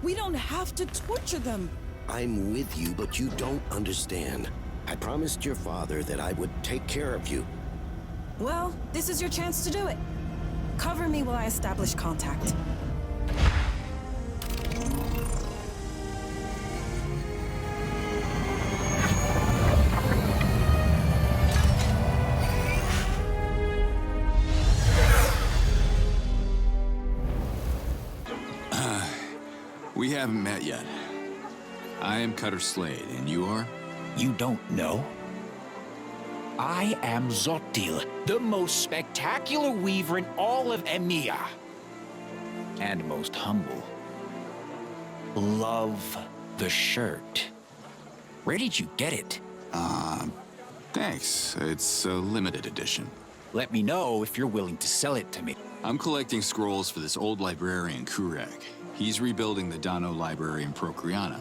Speaker 10: We don't have to torture them.
Speaker 4: I'm with you, but you don't understand. I promised your father that I would take care of you.
Speaker 10: Well, this is your chance to do it. Cover me while I establish contact.
Speaker 1: We haven't met yet. I am Cutter Slade, and you are?
Speaker 15: You don't know? I am Zotil, the most spectacular weaver in all of EMEA. And most humble. Love the shirt. Where did you get it?
Speaker 1: Thanks. It's a limited edition.
Speaker 15: Let me know if you're willing to sell it to me.
Speaker 1: I'm collecting scrolls for this old librarian, Kureg. He's rebuilding the Dano Library in Procreana.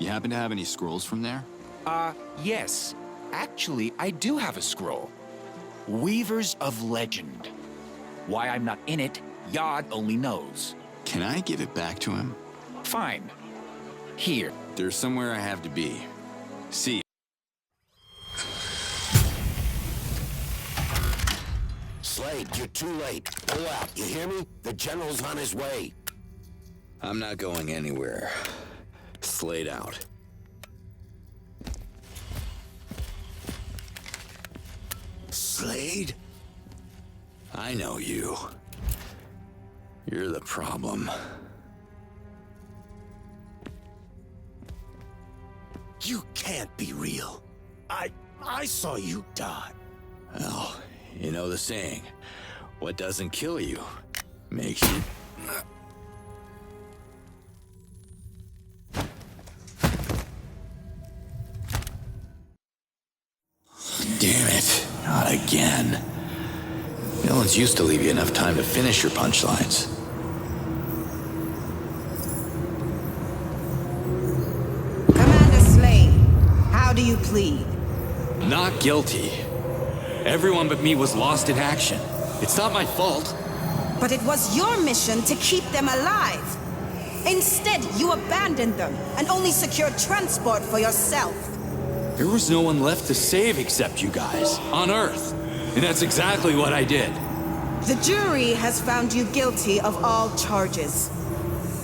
Speaker 1: You happen to have any scrolls from there?
Speaker 15: Yes. Actually, I do have a scroll. Weavers of Legend. Why I'm not in it, Yod only knows.
Speaker 1: Can I give it back to him?
Speaker 15: Fine. Here.
Speaker 1: There's somewhere I have to be. See ya.
Speaker 4: Slade, you're too late. Pull out, you hear me? The general's on his way.
Speaker 1: I'm not going anywhere. Slade out.
Speaker 4: Slade?
Speaker 1: I know you. You're the problem.
Speaker 4: You can't be real. I saw you die.
Speaker 1: Well, you know the saying, what doesn't kill you makes you... Damn it, not again. Villains used to leave you enough time to finish your punchlines.
Speaker 7: Commander Slade, how do you plead?
Speaker 1: Not guilty. Everyone but me was lost in action. It's not my fault.
Speaker 7: But it was your mission to keep them alive. Instead, you abandoned them and only secured transport for yourself.
Speaker 1: There was no one left to save except you guys, on Earth. And that's exactly what I did.
Speaker 7: The jury has found you guilty of all charges.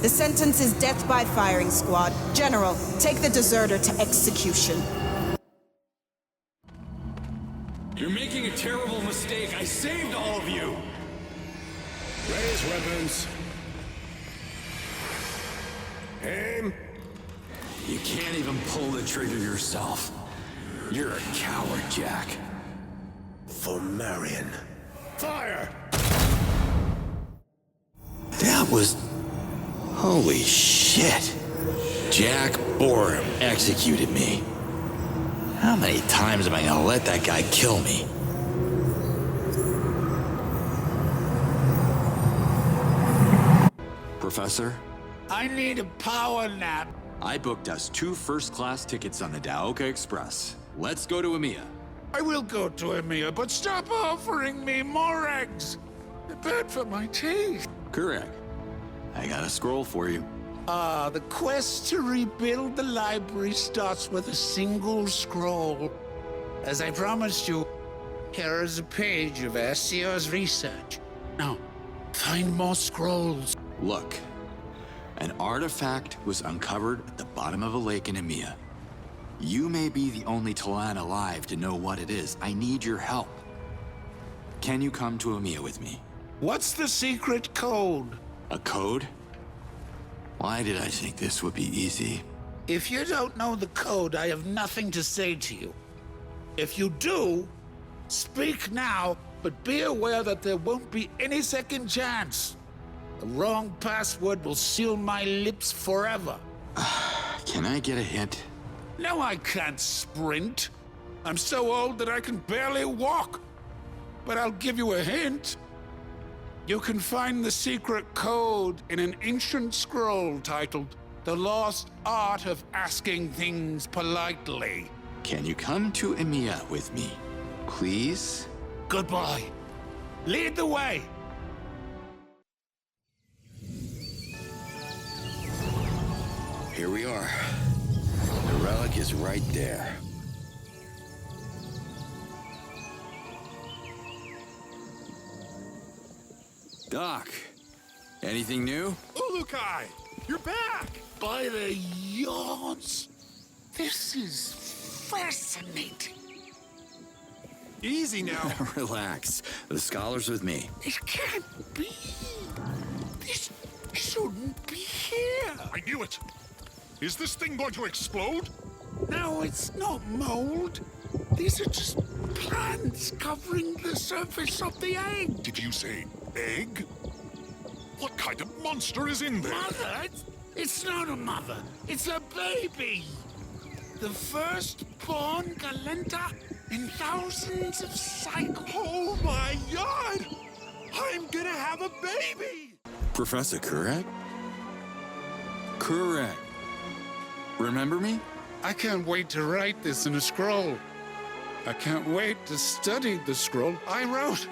Speaker 7: The sentence is death by firing squad. General, take the deserter to execution.
Speaker 1: You're making a terrible mistake. I saved all of you.
Speaker 4: Raise weapons. Aim.
Speaker 1: You can't even pull the trigger yourself. You're a coward, Jack.
Speaker 4: For Marion. Fire!
Speaker 1: That was... Holy shit. Jack Borum executed me. How many times am I gonna let that guy kill me? Professor?
Speaker 14: I need a power nap.
Speaker 1: I booked us 2 first-class tickets on the Daoka Express. Let's go to EMEA.
Speaker 14: I will go to EMEA, but stop offering me more eggs. They're bad for my teeth.
Speaker 1: Correct. I got a scroll for you.
Speaker 14: The quest to rebuild the library starts with a single scroll. As I promised you, Here is a page of Assio's research. Now, find more scrolls.
Speaker 1: Look, an artifact was uncovered at the bottom of a lake in EMEA. You may be the only Talan alive to know what it is. I need your help. Can you come to EMEA with me?
Speaker 14: What's the secret code?
Speaker 1: A code? Why did I think this would be easy?
Speaker 14: If you don't know the code, I have nothing to say to you. If you do, speak now, but be aware that there won't be any second chance. The wrong password will seal my lips forever.
Speaker 1: Can I get a hint?
Speaker 14: No, I can't sprint. I'm so old that I can barely walk. But I'll give you a hint. You can find the secret code in an ancient scroll titled The Lost Art of Asking Things Politely.
Speaker 1: Can you come to EMEA with me, please?
Speaker 14: Goodbye. Lead the way.
Speaker 1: Here we are. The relic is right there. Doc, anything new?
Speaker 11: Ulukai, you're back!
Speaker 14: By the yards. This is fascinating.
Speaker 11: Easy now.
Speaker 1: Relax. The scholar's with me.
Speaker 14: It can't be. This shouldn't be here.
Speaker 5: I knew it. Is this thing going to explode?
Speaker 14: No, it's not mold. These are just plants covering the surface of the egg.
Speaker 5: Did you say egg? What kind of monster is in there?
Speaker 14: Mother? It's not a mother. It's a baby. The first-born Galenta in thousands of cycles.
Speaker 11: Oh my God! I'm gonna have a baby!
Speaker 1: Professor Kurak? Kurak. Remember me?
Speaker 14: I can't wait to write this in a scroll. I can't wait to study the scroll I wrote.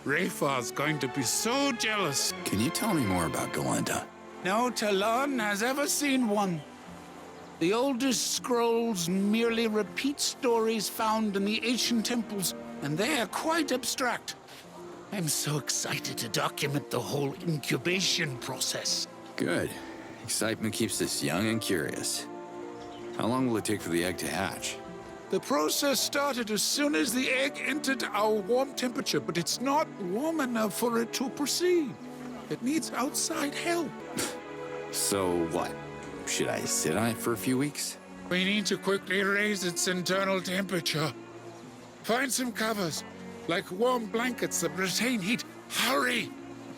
Speaker 14: Rayfar's going to be so jealous.
Speaker 1: Can you tell me more about Galenta?
Speaker 14: No Talon has ever seen one. The oldest scrolls merely repeat stories found in the ancient temples, and they are quite abstract. I'm so excited to document the whole incubation process.
Speaker 1: Good. Excitement keeps us young and curious. How long will it take for the egg to hatch?
Speaker 14: The process started as soon as the egg entered our warm temperature, but it's not warm enough for it to proceed. It needs outside help.
Speaker 1: So what? Should I sit on it for a few weeks?
Speaker 14: We need to quickly raise its internal temperature. Find some covers, like warm blankets that retain heat. Hurry,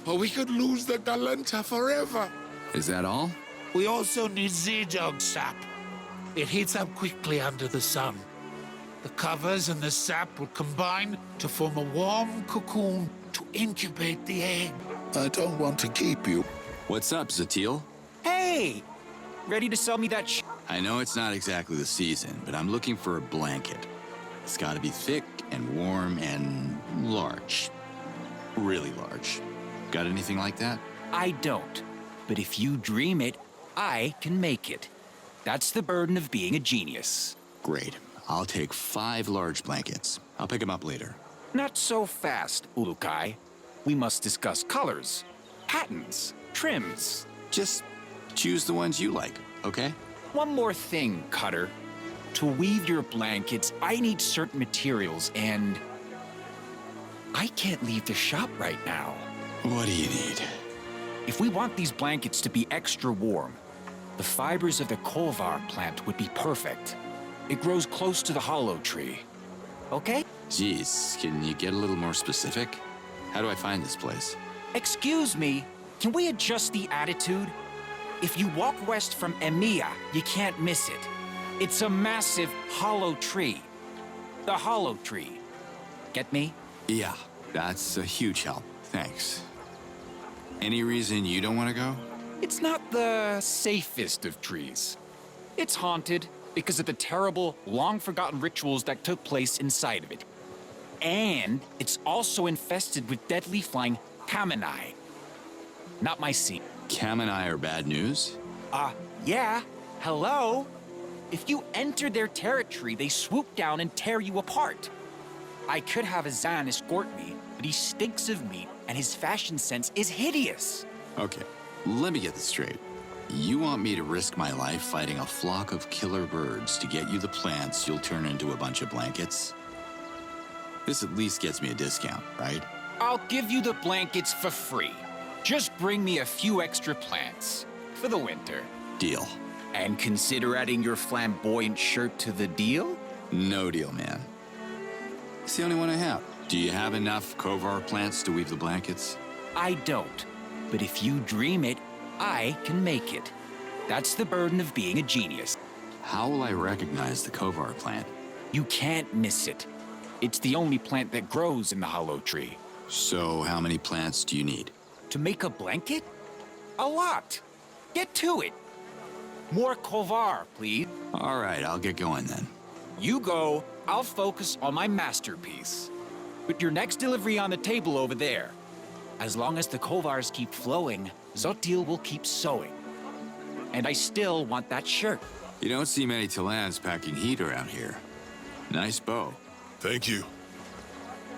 Speaker 14: or we could lose the Galenta forever.
Speaker 1: Is that all?
Speaker 14: We also need Z-Dog sap. It heats up quickly under the sun. The covers and the sap will combine to form a warm cocoon to incubate the egg. I don't want to keep you.
Speaker 1: What's up, Zatil?
Speaker 15: Hey! Ready to sell me that
Speaker 1: I know it's not exactly the season, but I'm looking for a blanket. It's gotta be thick and warm and large. Really large. Got anything like that?
Speaker 15: I don't. But if you dream it, I can make it. That's the burden of being a genius.
Speaker 1: Great. I'll take 5 large blankets. I'll pick them up later.
Speaker 15: Not so fast, Ulukai. We must discuss colors, patterns, trims.
Speaker 1: Just choose the ones you like, okay?
Speaker 15: One more thing, Cutter. To weave your blankets, I need certain materials, and I can't leave the shop right now.
Speaker 1: What do you need?
Speaker 15: If we want these blankets to be extra warm, the fibers of the Kolvar plant would be perfect. It grows close to the hollow tree. Okay?
Speaker 1: Jeez, can you get a little more specific? How do I find this place?
Speaker 15: Excuse me, can we adjust the attitude? If you walk west from EMEA, you can't miss it. It's a massive hollow tree. The hollow tree. Get me?
Speaker 1: Yeah, that's a huge help. Thanks. Any reason you don't want to go?
Speaker 15: It's not the safest of trees. It's haunted because of the terrible, long-forgotten rituals that took place inside of it. And it's also infested with deadly flying Kaminai. Not my scene.
Speaker 1: Kaminai are bad news?
Speaker 15: Yeah. Hello? If you enter their territory, they swoop down and tear you apart. I could have Azan escort me, but he stinks of meat and his fashion sense is hideous.
Speaker 1: Okay, let me get this straight. You want me to risk my life fighting a flock of killer birds to get you the plants you'll turn into a bunch of blankets? This at least gets me a discount, right?
Speaker 15: I'll give you the blankets for free. Just bring me a few extra plants for the winter.
Speaker 1: Deal.
Speaker 15: And consider adding your flamboyant shirt to the deal?
Speaker 1: No deal, man. It's the only one I have. Do you have enough Kovar plants to weave the blankets?
Speaker 15: I don't. But if you dream it, I can make it. That's the burden of being a genius.
Speaker 1: How will I recognize the Kovar plant?
Speaker 15: You can't miss it. It's the only plant that grows in the hollow tree.
Speaker 1: So how many plants do you need?
Speaker 15: To make a blanket? A lot. Get to it. More Kovar, please.
Speaker 1: All right, I'll get going then.
Speaker 15: You go, I'll focus on my masterpiece. Put your next delivery on the table over there. As long as the Kovars keep flowing, Zotil will keep sewing. And I still want that shirt.
Speaker 1: You don't see many Talans packing heat around here. Nice bow.
Speaker 5: Thank you.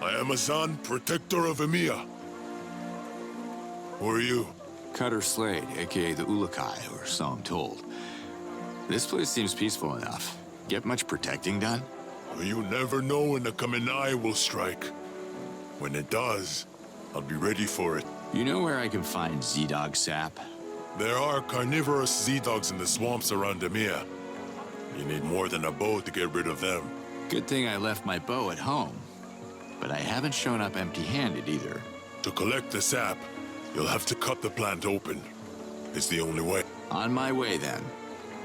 Speaker 5: I am Azan, protector of Emiya. Who are you?
Speaker 1: Cutter Slade, aka the Ulakai, or so I'm told. This place seems peaceful enough. Get much protecting done?
Speaker 5: You never know when the Kamenai will strike. When it does, I'll be ready for it.
Speaker 1: You know where I can find Z-Dog sap?
Speaker 5: There are carnivorous Z-Dogs in the swamps around Emiya. You need more than a bow to get rid of them.
Speaker 1: Good thing I left my bow at home. But I haven't shown up empty-handed either.
Speaker 5: To collect the sap, you'll have to cut the plant open. It's the only way.
Speaker 1: On my way, then.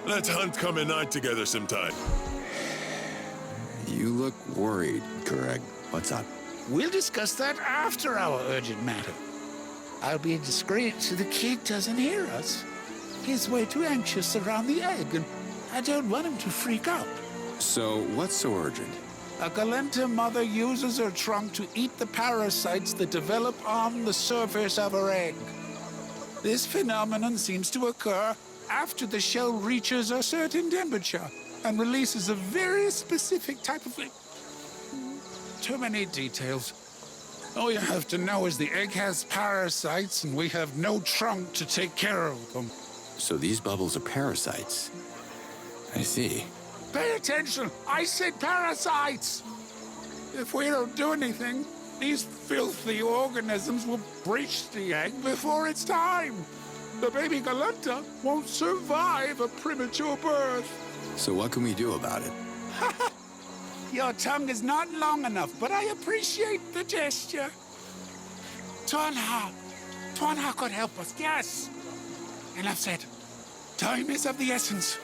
Speaker 5: Let's hunt Kamenai together sometime.
Speaker 1: You look worried, Greg. What's up?
Speaker 14: We'll discuss that after our urgent matter. I'll be discreet so the kid doesn't hear us. He's way too anxious around the egg, and I don't want him to freak out.
Speaker 1: So, what's so urgent?
Speaker 14: A Galenta mother uses her trunk to eat the parasites that develop on the surface of her egg. This phenomenon seems to occur after the shell reaches a certain temperature and releases a very specific type of... Too many details. All you have to know is the egg has parasites and we have no trunk to take care of them.
Speaker 1: So these bubbles are parasites. I see.
Speaker 14: Pay attention! I said parasites! If we don't do anything, these filthy organisms will breach the egg before it's time. The baby Galenta won't survive a premature birth.
Speaker 1: So what can we do about it?
Speaker 14: Your tongue is not long enough, but I appreciate the gesture. Tuanha could help us, yes. Enough said. Time is of the essence.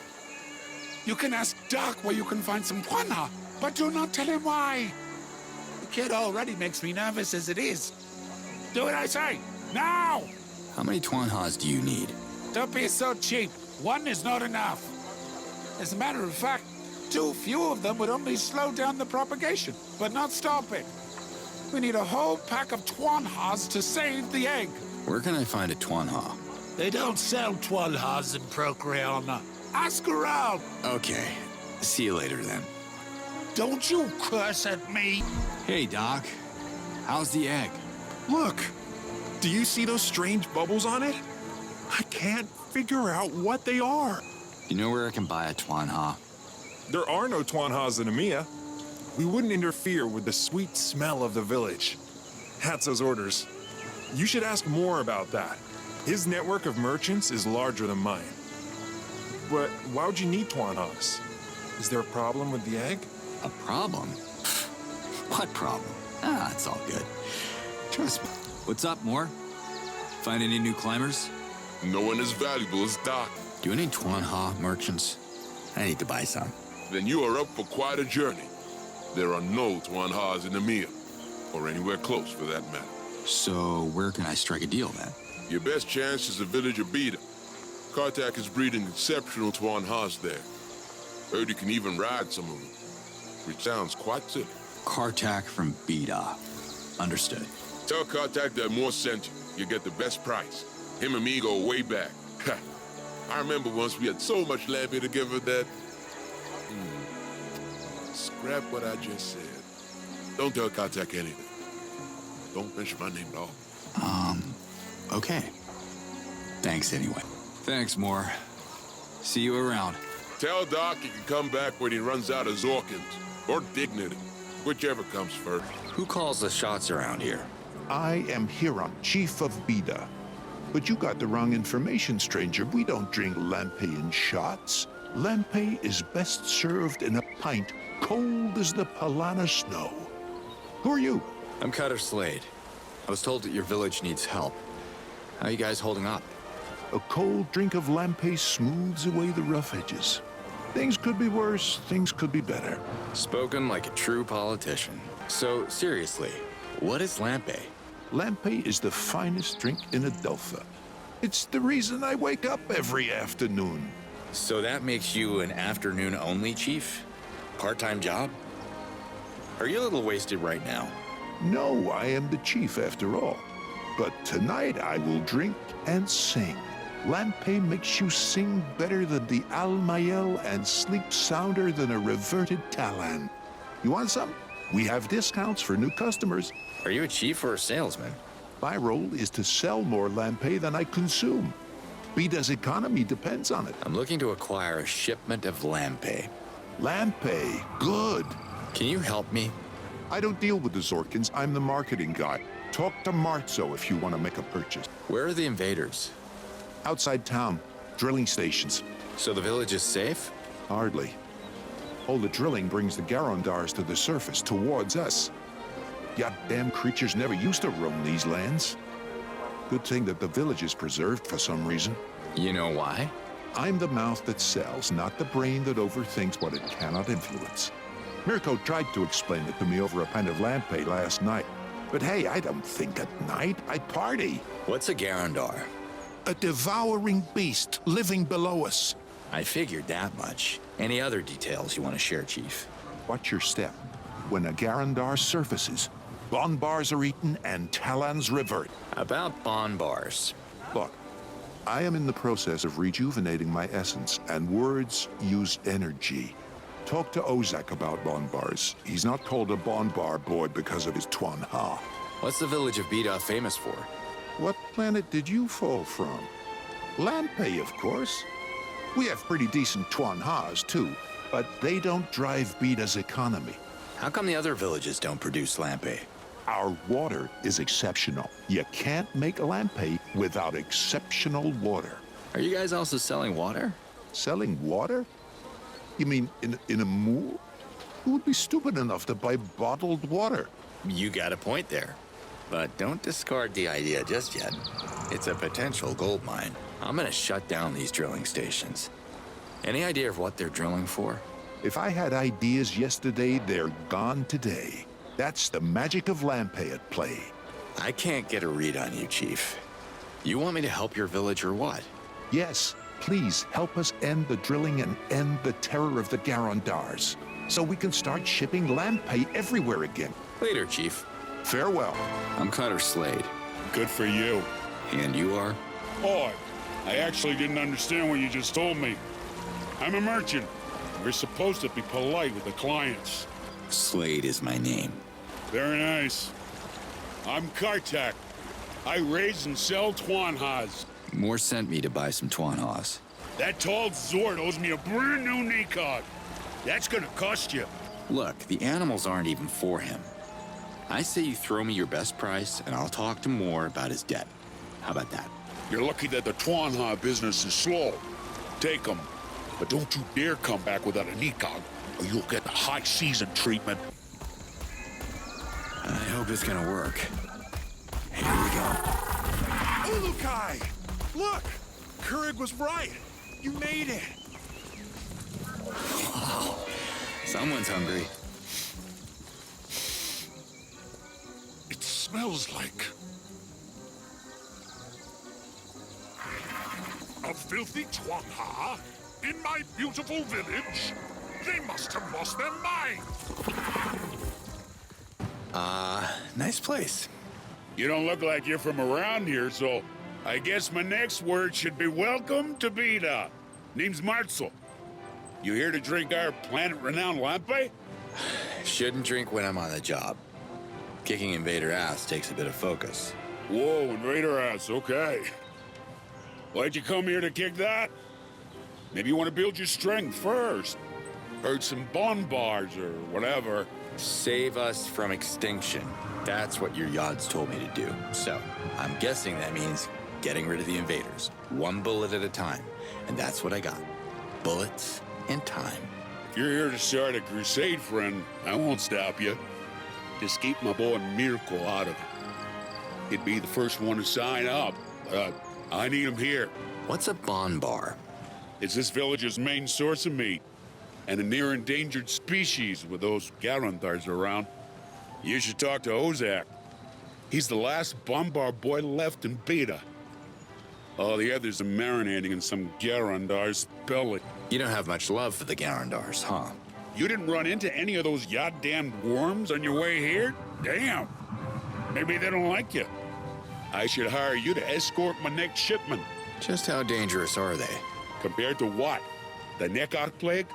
Speaker 14: You can ask Doc where you can find some Tuanha, but do not tell him why. The kid already makes me nervous as it is. Do what I say, now!
Speaker 1: How many Tuanhas do you need?
Speaker 14: Don't be so cheap. One is not enough. As a matter of fact, too few of them would only slow down the propagation, but not stop it. We need a whole pack of Tuanhas to save the egg.
Speaker 1: Where can I find a Tuanha?
Speaker 14: They don't sell Tuanhas in Procreana. Ask around.
Speaker 1: Okay. See you later, then.
Speaker 14: Don't you curse at me.
Speaker 1: Hey, Doc. How's the egg?
Speaker 11: Look. Do you see those strange bubbles on it? I can't figure out what they are.
Speaker 1: You know where I can buy a Tuanha?
Speaker 11: There are no Tuanhas in Emiya. We wouldn't interfere with the sweet smell of the village. Hatzo's orders. You should ask more about that. His network of merchants is larger than mine. But why would you need Tuanhas? Is there a problem with the egg?
Speaker 1: A problem? What problem? Ah, it's all good. Trust me. What's up, Moore? Find any new climbers?
Speaker 5: No one as valuable as Doc.
Speaker 1: Do any Tuanha merchants? I need to buy some.
Speaker 5: Then you are up for quite a journey. There are no Tuanhas in Emiya, or anywhere close for that matter.
Speaker 1: So where can I strike a deal, then?
Speaker 5: Your best chance is the village of Beta. Kartak is breeding exceptional Tuanhas there. Heard you can even ride some of them, which sounds quite silly.
Speaker 1: Kartak from Beta. Understood.
Speaker 5: Tell Kartak that Moore sent you. You get the best price. Him and me go way back. I remember once we had so much Lampy together that... Scrap what I just said. Don't tell Katek anything. Don't mention my name at all.
Speaker 1: Okay. Thanks anyway. Thanks, Moore. See you around.
Speaker 5: Tell Doc he can come back when he runs out of Zorkins. Or dignity. Whichever comes first.
Speaker 1: Who calls the shots around here?
Speaker 11: I am Hiram, Chief of Bida. But you got the wrong information, stranger. We don't drink lampe in shots. Lampe is best served in a pint, cold as the Palana snow. Who are you?
Speaker 1: I'm Cutter Slade. I was told that your village needs help. How you guys holding up?
Speaker 11: A cold drink of lampe smooths away the rough edges. Things could be worse, things could be better.
Speaker 1: Spoken like a true politician. So, seriously, what is lampe?
Speaker 11: Lampe is the finest drink in Adelpha. It's the reason I wake up every afternoon.
Speaker 1: So that makes you an afternoon-only chief? Part-time job? Are you a little wasted right now?
Speaker 11: No, I am the chief after all. But tonight I will drink and sing. Lampe makes you sing better than the Almayel and sleep sounder than a reverted Talan. You want some? We have discounts for new customers.
Speaker 1: Are you a chief or a salesman?
Speaker 11: My role is to sell more lampe than I consume. Bida's economy depends on it.
Speaker 1: I'm looking to acquire a shipment of lampe.
Speaker 11: Lampe, good.
Speaker 1: Can you help me?
Speaker 11: I don't deal with the Zorkins. I'm the marketing guy. Talk to Marzo if you want to make a purchase.
Speaker 1: Where are the invaders?
Speaker 11: Outside town. Drilling stations.
Speaker 1: So the village is safe?
Speaker 11: Hardly. All the drilling brings the Garondars to the surface, towards us. Goddamn creatures never used to roam these lands. Good thing that the village is preserved for some reason.
Speaker 1: You know why?
Speaker 11: I'm the mouth that sells, not the brain that overthinks what it cannot influence. Mirko tried to explain it to me over a pint of lampe last night. But hey, I don't think at night, I party.
Speaker 1: What's a Garondar?
Speaker 11: A devouring beast living below us.
Speaker 1: I figured that much. Any other details you want to share, Chief?
Speaker 11: Watch your step. When a Garondar surfaces, Bonbars are eaten and Talans revert.
Speaker 1: About Bonbars.
Speaker 11: Look, I am in the process of rejuvenating my essence, and words use energy. Talk to Ozak about Bonbars. He's not called a Bonbar boy because of his Tuan Ha.
Speaker 1: What's the village of Bida famous for?
Speaker 11: What planet did you fall from? Lampe, of course. We have pretty decent Tuan Ha's, too, but they don't drive Bida's economy.
Speaker 1: How come the other villages don't produce lampe?
Speaker 11: Our water is exceptional. You can't make lampe without exceptional water.
Speaker 1: Are you guys also selling water?
Speaker 11: Selling water? You mean in a moor? Who would be stupid enough to buy bottled water?
Speaker 1: You got a point there. But don't discard the idea just yet. It's a potential gold mine. I'm gonna shut down these drilling stations. Any idea of what they're drilling for?
Speaker 11: If I had ideas yesterday, they're gone today. That's the magic of lampe at play.
Speaker 1: I can't get a read on you, Chief. You want me to help your village or what?
Speaker 11: Yes, please help us end the drilling and end the terror of the Garondars, so we can start shipping lampe everywhere again.
Speaker 1: Later, Chief.
Speaker 11: Farewell.
Speaker 1: I'm Cutter Slade.
Speaker 14: Good for you.
Speaker 1: And you are?
Speaker 14: Boy, I actually didn't understand what you just told me. I'm a merchant. We're supposed to be polite with the clients.
Speaker 1: Slade is my name.
Speaker 14: Very nice. I'm Kartak. I raise and sell Tuanhas.
Speaker 1: Moore sent me to buy some Tuanhas.
Speaker 14: That tall Zord owes me a brand new Nikon. That's gonna cost you.
Speaker 1: Look, the animals aren't even for him. I say you throw me your best price, and I'll talk to Moore about his debt. How about that?
Speaker 14: You're lucky that the Tuanha business is slow. Take them. But don't you dare come back without a Nikon, or you'll get the high season treatment.
Speaker 1: I hope it's gonna work. Here we go.
Speaker 11: Ulukai! Look! Kurig was right. You made it.
Speaker 1: Wow. Someone's hungry.
Speaker 14: It smells like a filthy Tuanha in my beautiful village. They must have lost their mind.
Speaker 1: Nice place.
Speaker 14: You don't look like you're from around here, so I guess my next word should be welcome to Bida. Name's Martzel. You here to drink our planet-renowned lampe?
Speaker 1: Shouldn't drink when I'm on the job. Kicking invader ass takes a bit of focus.
Speaker 14: Whoa, invader ass, okay. Why'd you come here to kick that? Maybe you want to build your strength first. Herd some bonbars or whatever.
Speaker 1: Save us from extinction. That's what your Yods told me to do. So, I'm guessing that means getting rid of the invaders. One bullet at a time. And that's what I got. Bullets and time.
Speaker 14: If you're here to start a crusade, friend, I won't stop you. Just keep my boy Mirko out of it. He'd be the first one to sign up. I need him here.
Speaker 1: What's a bonbar?
Speaker 14: It's this village's main source of meat. And a near endangered species with those Garandars around. You should talk to Ozak. He's the last bonbar boy left in Beta. All the others are marinating in some Garandar's belly.
Speaker 1: You don't have much love for the Garandars, huh?
Speaker 14: You didn't run into any of those goddamn worms on your way here? Damn. Maybe they don't like you. I should hire you to escort my next shipment.
Speaker 1: Just how dangerous are they?
Speaker 14: Compared to what? The Nekok plague?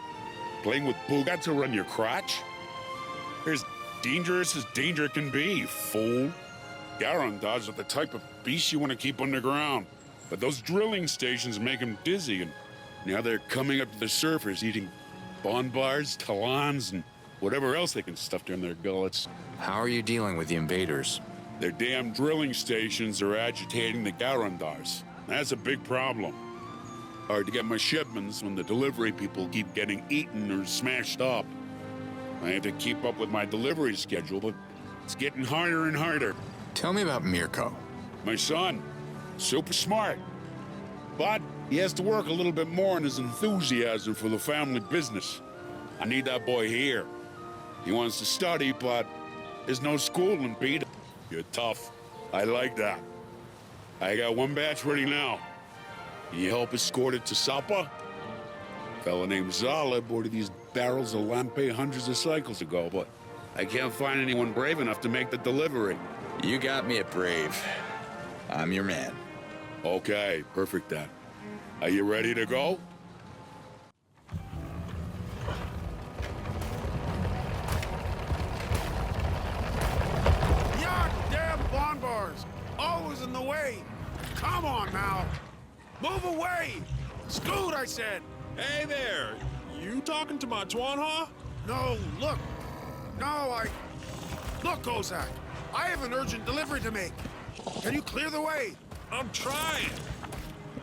Speaker 14: Playing with Booga to run your crotch? They're as dangerous as danger can be, fool. Garandars are the type of beast you want to keep underground. But those drilling stations make them dizzy, and now they're coming up to the surface eating bonbars, talons, and whatever else they can stuff down their gullets.
Speaker 1: How are you dealing with the invaders?
Speaker 14: Their damn drilling stations are agitating the Garandars. That's a big problem. Hard to get my shipments when the delivery people keep getting eaten or smashed up. I have to keep up with my delivery schedule, but it's getting harder and harder.
Speaker 1: Tell me about Mirko.
Speaker 14: My son. Super smart. But he has to work a little bit more on his enthusiasm for the family business. I need that boy here. He wants to study, but there's no school in Beta. You're tough. I like that. I got one batch ready now. Can you help escort it to Sapa? A fella named Zala boarded these barrels of lampe hundreds of cycles ago, but I can't find anyone brave enough to make the delivery.
Speaker 1: You got me at brave. I'm your man.
Speaker 14: Okay, perfect then. Are you ready to go?
Speaker 3: Damn bonbars! Always in the way! Come on now! Move away! Scoot, I said!
Speaker 16: Hey there! You talking to my Tuan, huh?
Speaker 3: No, look! Look, Ozak! I have an urgent delivery to make! Can you clear the way?
Speaker 16: I'm trying!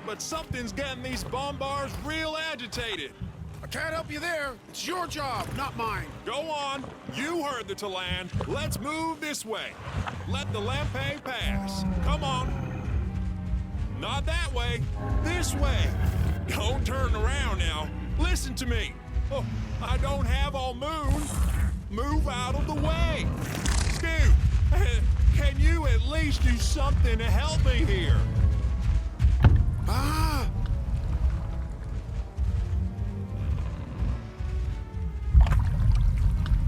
Speaker 16: But something's getting these bombars real agitated!
Speaker 3: I can't help you there. It's your job, not mine.
Speaker 16: Go on. You heard the Talan. Let's move this way. Let the Lampe pass. Come on. Not that way. This way. Don't turn around now. Listen to me. Oh, I don't have all moon. Move out of the way. Scoot, can you at least do something to help me here?
Speaker 3: Ah!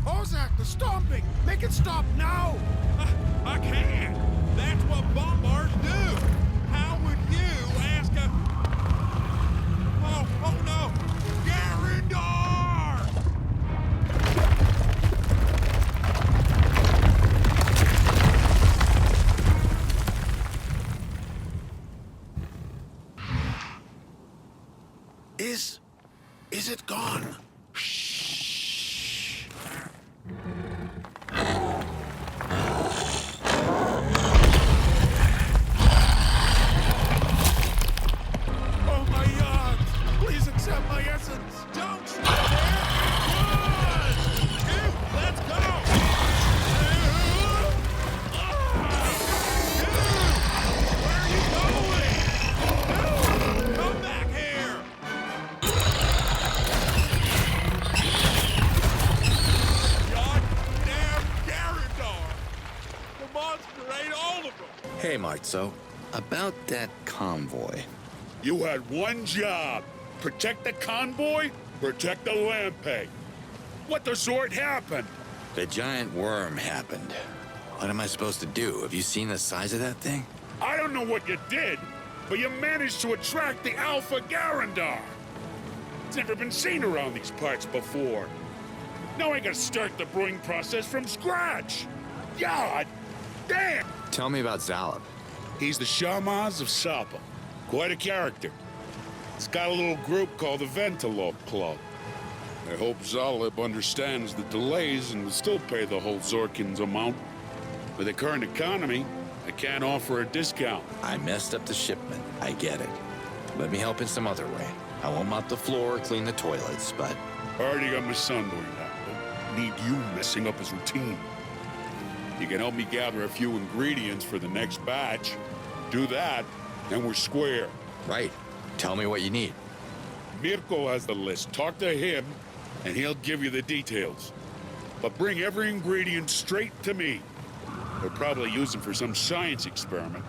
Speaker 3: Ozak, the stomping! Make it stop now!
Speaker 16: I can't! That's what bombars do! How would you ask a... Oh no! Garandar!
Speaker 3: Is it gone? Oh my God! Please accept my essence!
Speaker 16: Don't stay there! Run! Dude, let's go! Where are you going? Dude, come back here! Goddamn Garandar! The monster ate all of them!
Speaker 1: Hey, Marzo. About that convoy.
Speaker 14: You had one job. Protect the convoy, protect the Lampe. What the sort happened?
Speaker 1: The giant worm happened. What am I supposed to do? Have you seen the size of that thing?
Speaker 14: I don't know what you did, but you managed to attract the Alpha Garandar. It's never been seen around these parts before. Now I gotta start the brewing process from scratch. God damn!
Speaker 1: Tell me about Zalab.
Speaker 14: He's the Shamaz of Sapa. Quite a character. He's got a little group called the Ventalope Club. I hope Zalab understands the delays and will still pay the whole Zorkin's amount. With the current economy, I can't offer a discount.
Speaker 1: I messed up the shipment. I get it. Let me help in some other way. I won't mop the floor or clean the toilets, but...
Speaker 14: Already got my son doing that. Don't need you messing up his routine. You can help me gather a few ingredients for the next batch. Do that, and we're square.
Speaker 1: Right. Tell me what you need.
Speaker 14: Mirko has the list. Talk to him, and he'll give you the details. But bring every ingredient straight to me. They'll probably use them for some science experiment.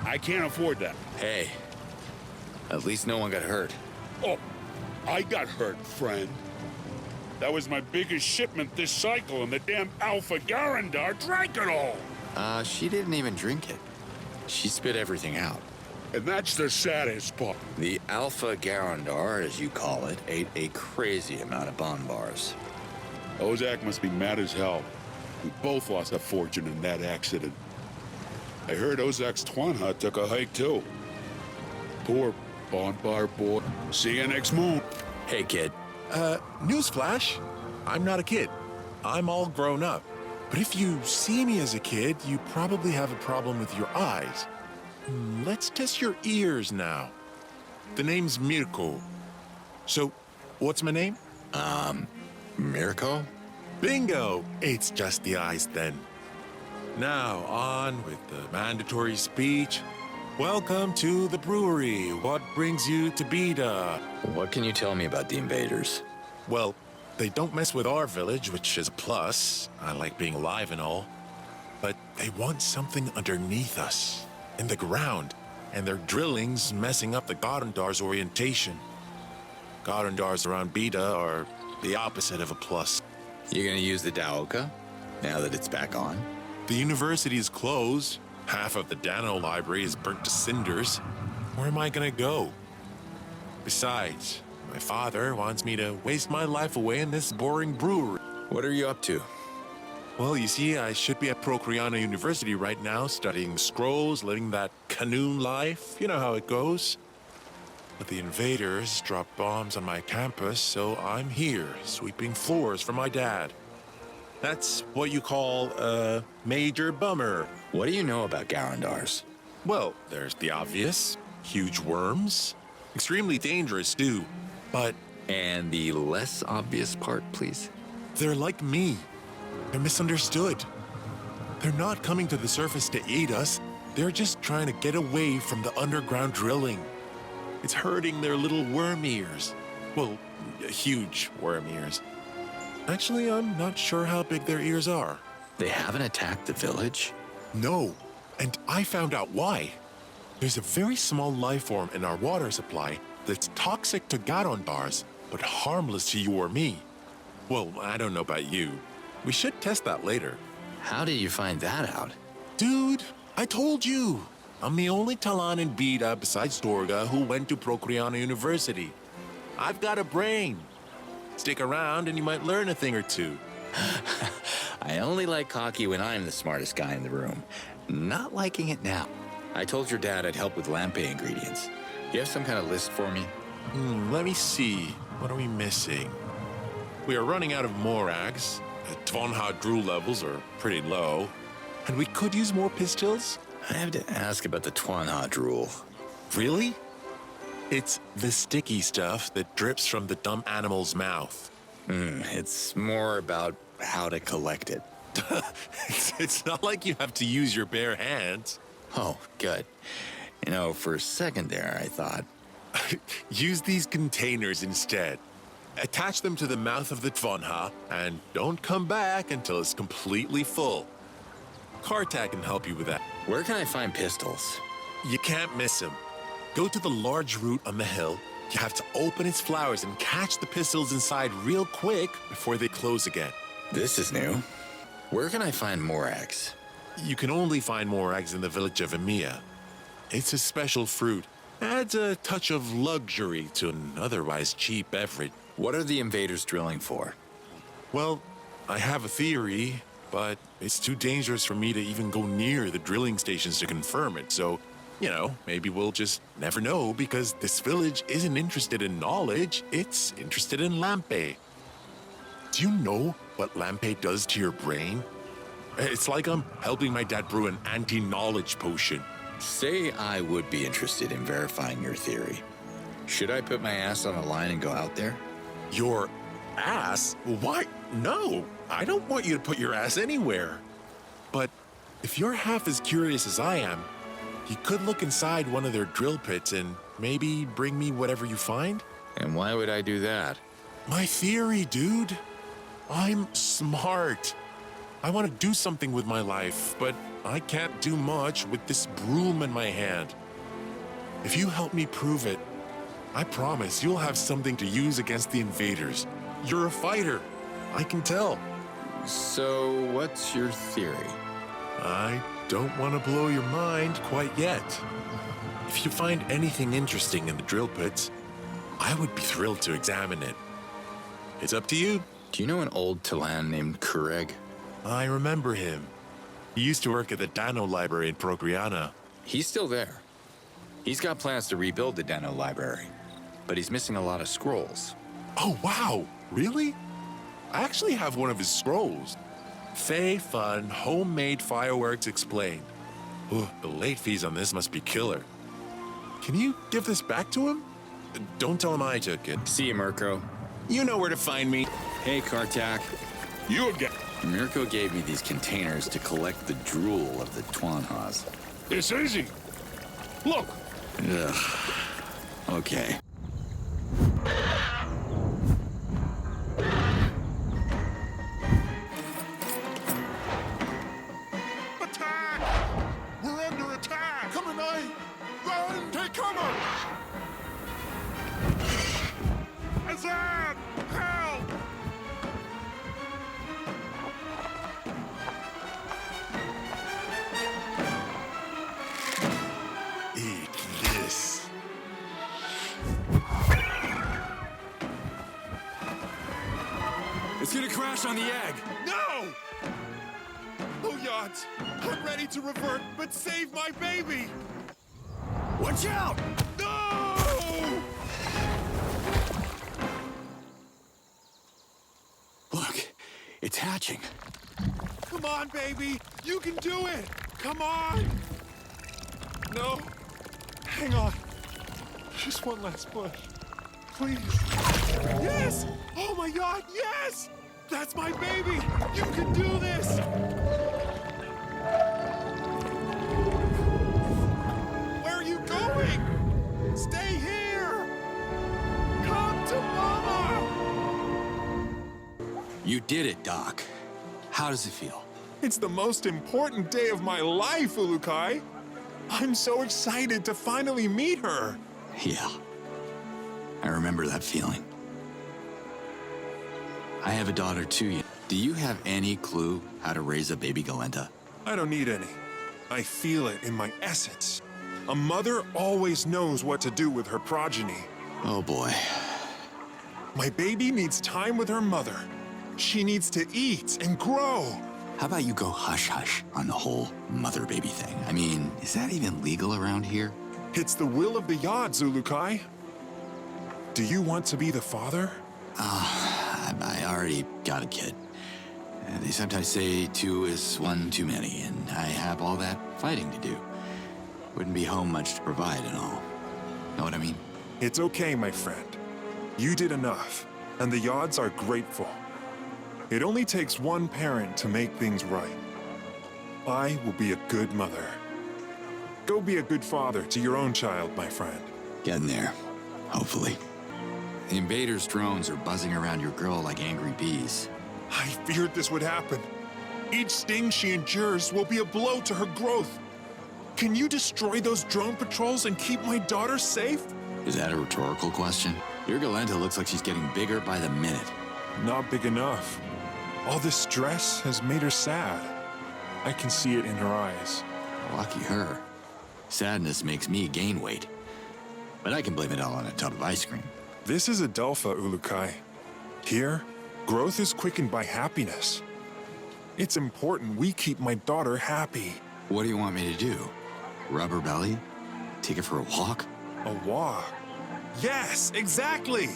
Speaker 14: I can't afford that.
Speaker 1: Hey, at least no one got hurt.
Speaker 14: Oh, I got hurt, friend. That was my biggest shipment this cycle, and the damn Alpha Garandar drank it all.
Speaker 1: She didn't even drink it. She spit everything out.
Speaker 14: And that's the saddest part.
Speaker 1: The Alpha Garandar, as you call it, ate a crazy amount of bonbars.
Speaker 14: Ozak must be mad as hell. We both lost a fortune in that accident. I heard Ozak's Twanha took a hike too. Poor bonbar boy. See you next moon.
Speaker 1: Hey, kid.
Speaker 11: Newsflash. I'm not a kid. I'm all grown up. But if you see me as a kid, you probably have a problem with your eyes. Let's test your ears now. The name's Mirko. So, what's my name?
Speaker 1: Mirko?
Speaker 11: Bingo! It's just the eyes then. Now, on with the mandatory speech. Welcome to the brewery. What brings you to Beta?
Speaker 1: What can you tell me about the invaders?
Speaker 11: Well, they don't mess with our village, which is a plus. I like being alive and all. But they want something underneath us, in the ground, and their drilling's messing up the Garandar's orientation. Garandars around Beta are the opposite of a plus.
Speaker 1: You gonna use the Daoka, now that it's back on?
Speaker 11: The university is closed. Half of the Dano library is burnt to cinders. Where am I gonna go? Besides, my father wants me to waste my life away in this boring brewery.
Speaker 1: What are you up to?
Speaker 11: Well, you see, I should be at Procreana University right now, studying the scrolls, living that canoon life. You know how it goes. But the invaders dropped bombs on my campus, so I'm here, sweeping floors for my dad. That's what you call a major bummer.
Speaker 1: What do you know about Garandars?
Speaker 11: Well, there's the obvious. Huge worms. Extremely dangerous, too. But...
Speaker 1: And the less obvious part, please?
Speaker 11: They're like me. They're misunderstood. They're not coming to the surface to eat us. They're just trying to get away from the underground drilling. It's hurting their little worm ears. Well, huge worm ears. Actually, I'm not sure how big their ears are.
Speaker 1: They haven't attacked the village?
Speaker 11: No, and I found out why. There's a very small life form in our water supply that's toxic to Garandars, but harmless to you or me. Well, I don't know about you. We should test that later.
Speaker 1: How did you find that out?
Speaker 11: Dude, I told you. I'm the only Talan in Beta besides Dorga who went to Procreana University. I've got a brain. Stick around and you might learn a thing or two.
Speaker 1: I only like cocky when I'm the smartest guy in the room. Not liking it now. I told your dad I'd help with lampe ingredients. You have some kind of list for me?
Speaker 11: Let me see. What are we missing? We are running out of morags. Tvonha Drew levels are pretty low. And we could use more pistols.
Speaker 1: I have to ask about the Twanha drool.
Speaker 11: Really? It's the sticky stuff that drips from the dumb animal's mouth.
Speaker 1: It's more about how to collect it.
Speaker 11: It's not like you have to use your bare hands.
Speaker 1: Oh, good. You know, for a second there, I thought...
Speaker 11: Use these containers instead. Attach them to the mouth of the Tvonha, and don't come back until it's completely full. Kartak can help you with that.
Speaker 1: Where can I find pistols?
Speaker 11: You can't miss them. Go to the large root on the hill. You have to open its flowers and catch the pistols inside real quick before they close again.
Speaker 1: This is new. Where can I find morags?
Speaker 11: You can only find morags in the village of Emiya. It's a special fruit. Adds a touch of luxury to an otherwise cheap beverage.
Speaker 1: What are the invaders drilling for?
Speaker 11: Well, I have a theory. but it's too dangerous for me to even go near the drilling stations to confirm it, so, you know, maybe we'll just never know because this village isn't interested in knowledge, it's interested in Lampe. Do you know what Lampe does to your brain? It's like I'm helping my dad brew an anti-knowledge potion.
Speaker 1: Say I would be interested in verifying your theory. Should I put my ass on a line and go out there?
Speaker 11: Your ass? Why? No, I don't want you to put your ass anywhere. But if you're half as curious as I am, you could look inside one of their drill pits and maybe bring me whatever you find.
Speaker 1: And why would I do that?
Speaker 11: My theory, dude. I'm smart. I want to do something with my life, but I can't do much with this broom in my hand. If you help me prove it, I promise you'll have something to use against the invaders. You're a fighter. I can tell.
Speaker 1: So, what's your theory?
Speaker 11: I don't want to blow your mind quite yet. If you find anything interesting in the drill pits, I would be thrilled to examine it. It's up to you.
Speaker 1: Do you know an old Talan named Kureg?
Speaker 11: I remember him. He used to work at the Dano Library in Progriana.
Speaker 1: He's still there. He's got plans to rebuild the Dano Library, but he's missing a lot of scrolls.
Speaker 11: Oh, wow. Really? I actually have one of his scrolls. Fey Fun Homemade Fireworks Explained. Ooh, the late fees on this must be killer. Can you give this back to him? Don't tell him I took it.
Speaker 1: See you, Mirko.
Speaker 11: You know where to find me.
Speaker 1: Hey, Kartak.
Speaker 14: You again.
Speaker 1: Mirko gave me these containers to collect the drool of the Twanhas.
Speaker 14: It's easy. Look.
Speaker 1: Ugh. Okay.
Speaker 14: Attack! We're under attack! Come on, run! Take cover! Azad! Help!
Speaker 11: Eat this.
Speaker 16: It's gonna crash on the egg.
Speaker 14: No! Oh, Yacht, I'm ready to revert, but save my baby!
Speaker 16: Watch out!
Speaker 14: No!
Speaker 1: Look, it's hatching.
Speaker 14: Come on, baby! You can do it! Come on! No. Hang on. Just one last push. Please. Yes! Oh my God, yes! That's my baby! You can do this! Where are you going? Stay here! Come to Mama!
Speaker 1: You did it, Doc. How does it feel?
Speaker 11: It's the most important day of my life, Ulukai. I'm so excited to finally meet her.
Speaker 1: Yeah. I remember that feeling. I have a daughter too. Do you have any clue how to raise a baby Galenta?
Speaker 11: I don't need any. I feel it in my essence. A mother always knows what to do with her progeny.
Speaker 1: Oh boy.
Speaker 11: My baby needs time with her mother. She needs to eat and grow.
Speaker 1: How about you go hush-hush on the whole mother-baby thing? I mean, is that even legal around here?
Speaker 11: It's the will of the Yod, Zulukai. Do you want to be the father?
Speaker 1: I already got a kid. They sometimes say 2 is 1 too many, and I have all that fighting to do. Wouldn't be home much to provide and all. Know what I mean?
Speaker 11: It's okay, my friend. You did enough, and the Yods are grateful. It only takes one parent to make things right. I will be a good mother. Go be a good father to your own child, my friend.
Speaker 1: Getting there. Hopefully. The invaders' drones are buzzing around your girl like angry bees.
Speaker 11: I feared this would happen. Each sting she endures will be a blow to her growth. Can you destroy those drone patrols and keep my daughter safe?
Speaker 1: Is that a rhetorical question? Your Galenta looks like she's getting bigger by the minute.
Speaker 11: Not big enough. All this stress has made her sad. I can see it in her eyes.
Speaker 1: Lucky her. Sadness makes me gain weight. But I can blame it all on a tub of ice cream.
Speaker 11: This is Adelpha, Ulukai. Here, growth is quickened by happiness. It's important we keep my daughter happy.
Speaker 1: What do you want me to do? Rub her belly? Take her for a walk?
Speaker 11: A walk? Yes, exactly!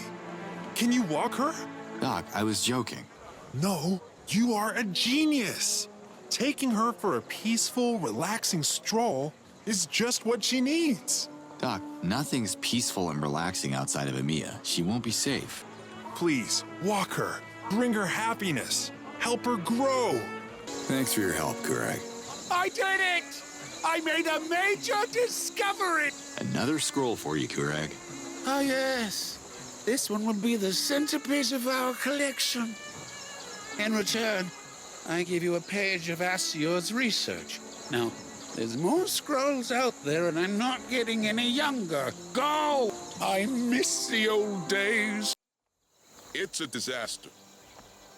Speaker 11: Can you walk her?
Speaker 1: Doc, I was joking.
Speaker 11: No, you are a genius! Taking her for a peaceful, relaxing stroll is just what she needs.
Speaker 1: Doc, nothing's peaceful and relaxing outside of Emiya. She won't be safe.
Speaker 11: Please, walk her. Bring her happiness. Help her grow.
Speaker 1: Thanks for your help, Kurag.
Speaker 14: I did it! I made a major discovery!
Speaker 1: Another scroll for you, Kurag.
Speaker 14: Ah, yes. This one will be the centerpiece of our collection. In return, I give you a page of Asior's research. Now, there's more scrolls out there, and I'm not getting any younger. Go! I miss the old days.
Speaker 5: It's a disaster.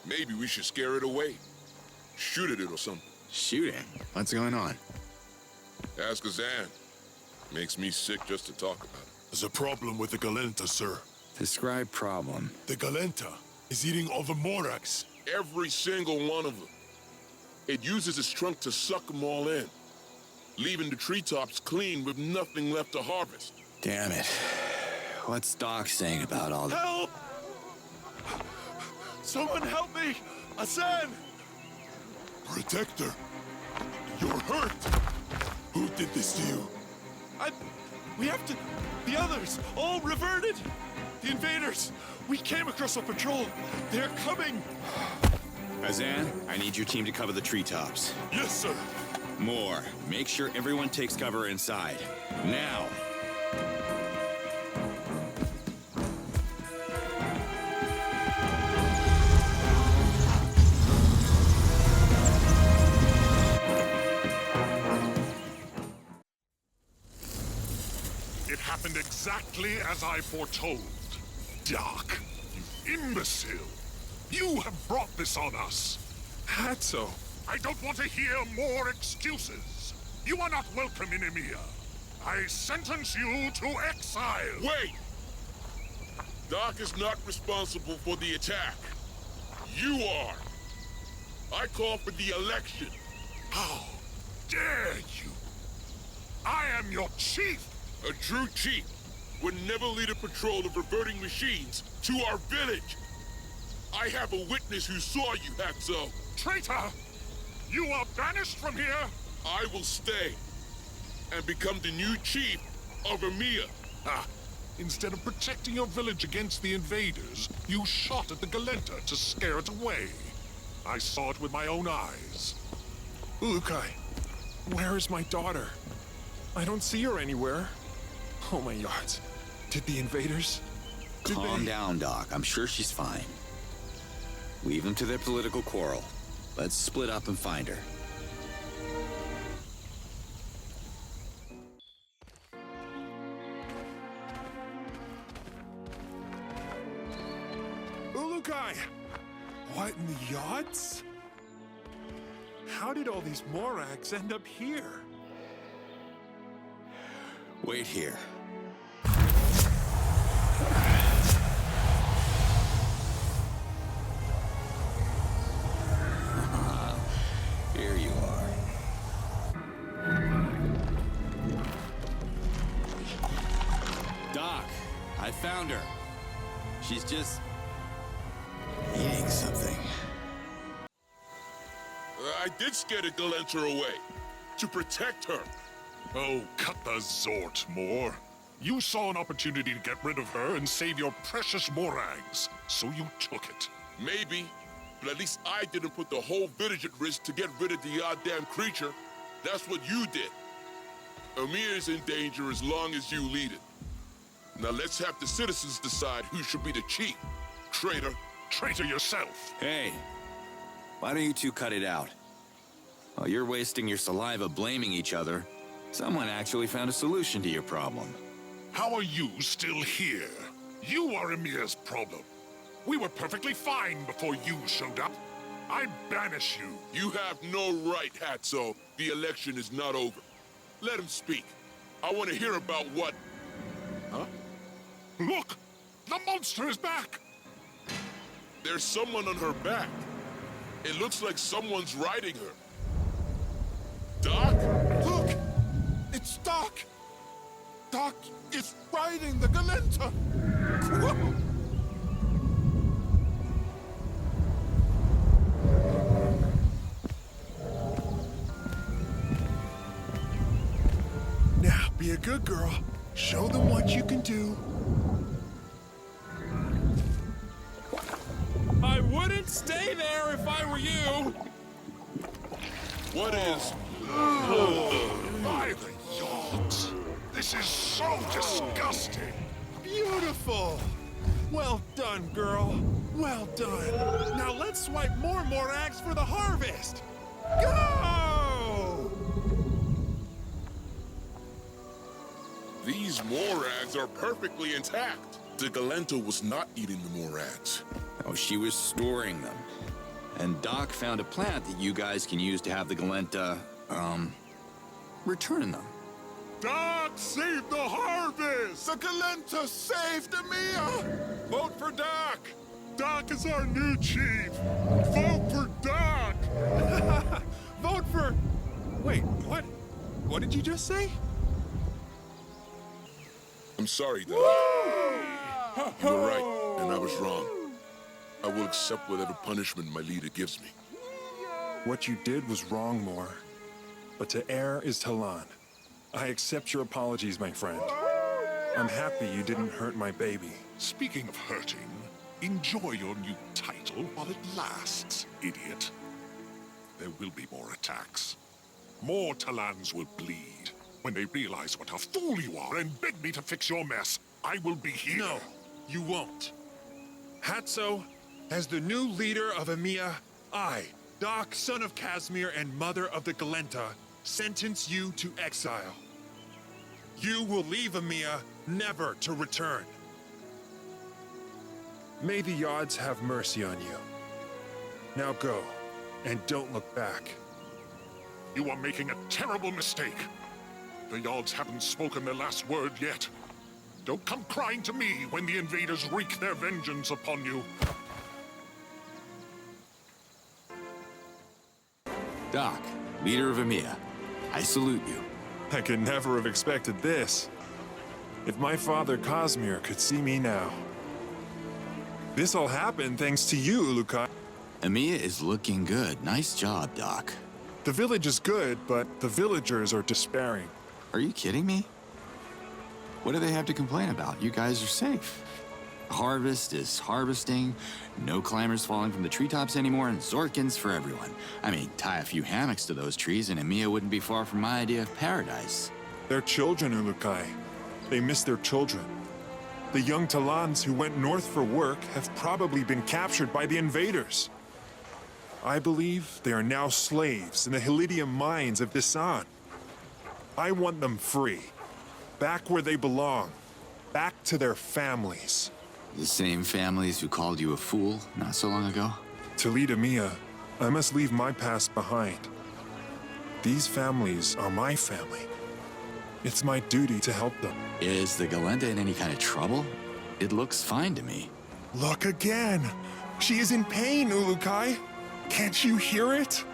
Speaker 5: Maybe we should scare it away. Shoot at it or something.
Speaker 1: Shooting? What's going on?
Speaker 5: Ask Azan. Makes me sick just to talk about it.
Speaker 17: There's a problem with the Galenta, sir.
Speaker 1: Describe problem.
Speaker 17: The Galenta is eating all the Morax.
Speaker 5: Every single one of them. It uses its trunk to suck them all in, leaving the treetops clean with nothing left to harvest.
Speaker 1: Damn it. What's Doc saying about all that?
Speaker 17: Help! Someone help me! Asan! Protector, you're hurt! Who did this to you? We have to... The others, all reverted! The invaders! We came across a patrol! They're coming!
Speaker 18: Azan, I need your team to cover the treetops.
Speaker 17: Yes, sir!
Speaker 18: More. Make sure everyone takes cover inside. Now!
Speaker 17: It happened exactly as I foretold. Doc, you imbecile! You have brought this on us!
Speaker 11: Hatso!
Speaker 17: I don't want to hear more excuses! You are not welcome in Emiya! I sentence you to exile!
Speaker 5: Wait! Doc is not responsible for the attack. You are! I call for the election.
Speaker 17: How dare you! I am your chief!
Speaker 5: A true chief would never lead a patrol of reverting machines to our village. I have a witness who saw you, Hatso.
Speaker 17: Traitor! You are banished from here!
Speaker 5: I will stay and become the new chief of Emiya.
Speaker 17: Ah, instead of protecting your village against the invaders, you shot at the Galenta to scare it away. I saw it with my own eyes.
Speaker 11: Ulukai, where is my daughter? I don't see her anywhere. Oh my yards. Did the invaders...
Speaker 1: Calm down, Doc. I'm sure she's fine. Leave them to their political quarrel. Let's split up and find her.
Speaker 11: Ulukai! What in the yachts? How did all these Morags end up here?
Speaker 1: Wait here. Here you are. Doc, I found her. She's just eating something.
Speaker 5: I did scare the Galenta away to protect her.
Speaker 17: Oh, cut the Zort, Moore. You saw an opportunity to get rid of her and save your precious Morags, so you took it.
Speaker 5: Maybe, but at least I didn't put the whole village at risk to get rid of the goddamn creature. That's what you did. Emiya is in danger as long as you lead it. Now let's have the citizens decide who should be the chief. Traitor.
Speaker 17: Traitor yourself.
Speaker 1: Hey, why don't you two cut it out? While you're wasting your saliva blaming each other, someone actually found a solution to your problem.
Speaker 17: How are you still here? You are Emiya's problem. We were perfectly fine before you showed up. I banish you.
Speaker 5: You have no right, Hatso. The election is not over. Let him speak. I want to hear about what... Huh?
Speaker 17: Look! The monster is back!
Speaker 5: There's someone on her back.
Speaker 17: It looks like someone's riding her. Doc?
Speaker 16: Look! It's Doc! Doc is riding the Galenta! Whoa! Now, be a good girl. Show them what you can do.
Speaker 17: I wouldn't stay there if I were you! What is...
Speaker 16: By the yacht! This is so disgusting! Beautiful! Well done, girl. Well done. Now let's swipe more morags for the harvest! Go!
Speaker 17: These morags are perfectly intact.
Speaker 5: The Galenta was not eating the morags.
Speaker 18: Oh, she was storing them. And Doc found a plant that you guys can use to have the Galenta, return them.
Speaker 16: Doc saved the harvest! The Galenta saved Emiya! Vote for Doc! Doc is our new chief! Vote for Doc! Vote for... Wait, what? What did you just say?
Speaker 17: I'm sorry, Doc. You were right, and I was wrong. I will accept whatever punishment my leader gives me.
Speaker 11: What you did was wrong, Moore. But to err is to learn. I accept your apologies, my friend. I'm happy you didn't hurt my baby.
Speaker 16: Speaking of hurting, enjoy your new title while it lasts, idiot. There will be more attacks. More Talans will bleed. When they realize what a fool you are and beg me to fix your mess, I will be here. No, you won't. Hatso, as the new leader of Emiya, I, Doc, son of Casimir and mother of the Galenta, sentence you to exile. You will leave Emiya, never to return. May the Yods have mercy on you. Now go, and don't look back. You are making a terrible mistake. The Yods haven't spoken their last word yet. Don't come crying to me when the invaders wreak their vengeance upon you.
Speaker 18: Doc, leader of Emiya, I salute you.
Speaker 11: I could never have expected this. If my father Casimir could see me now. This all happened thanks to you, Lukai.
Speaker 18: Emiya is looking good. Nice job, Doc.
Speaker 11: The village is good, but the villagers are despairing.
Speaker 18: Are you kidding me? What do they have to complain about? You guys are safe. Harvest is harvesting, no climbers falling from the treetops anymore, and Zorkins for everyone. I mean, tie a few hammocks to those trees and Emiya wouldn't be far from my idea of paradise.
Speaker 11: They're children, Ulukai. They miss their children. The young Talans who went north for work have probably been captured by the invaders. I believe they are now slaves in the Helidium mines of Disan. I want them free. Back where they belong. Back to their families.
Speaker 18: The same families who called you a fool not so long ago?
Speaker 11: To lead Emiya, I must leave my past behind. These families are my family. It's my duty to help them.
Speaker 18: Is the Galenta in any kind of trouble? It looks fine to me.
Speaker 11: Look again! She is in pain, Ulukai! Can't you hear it?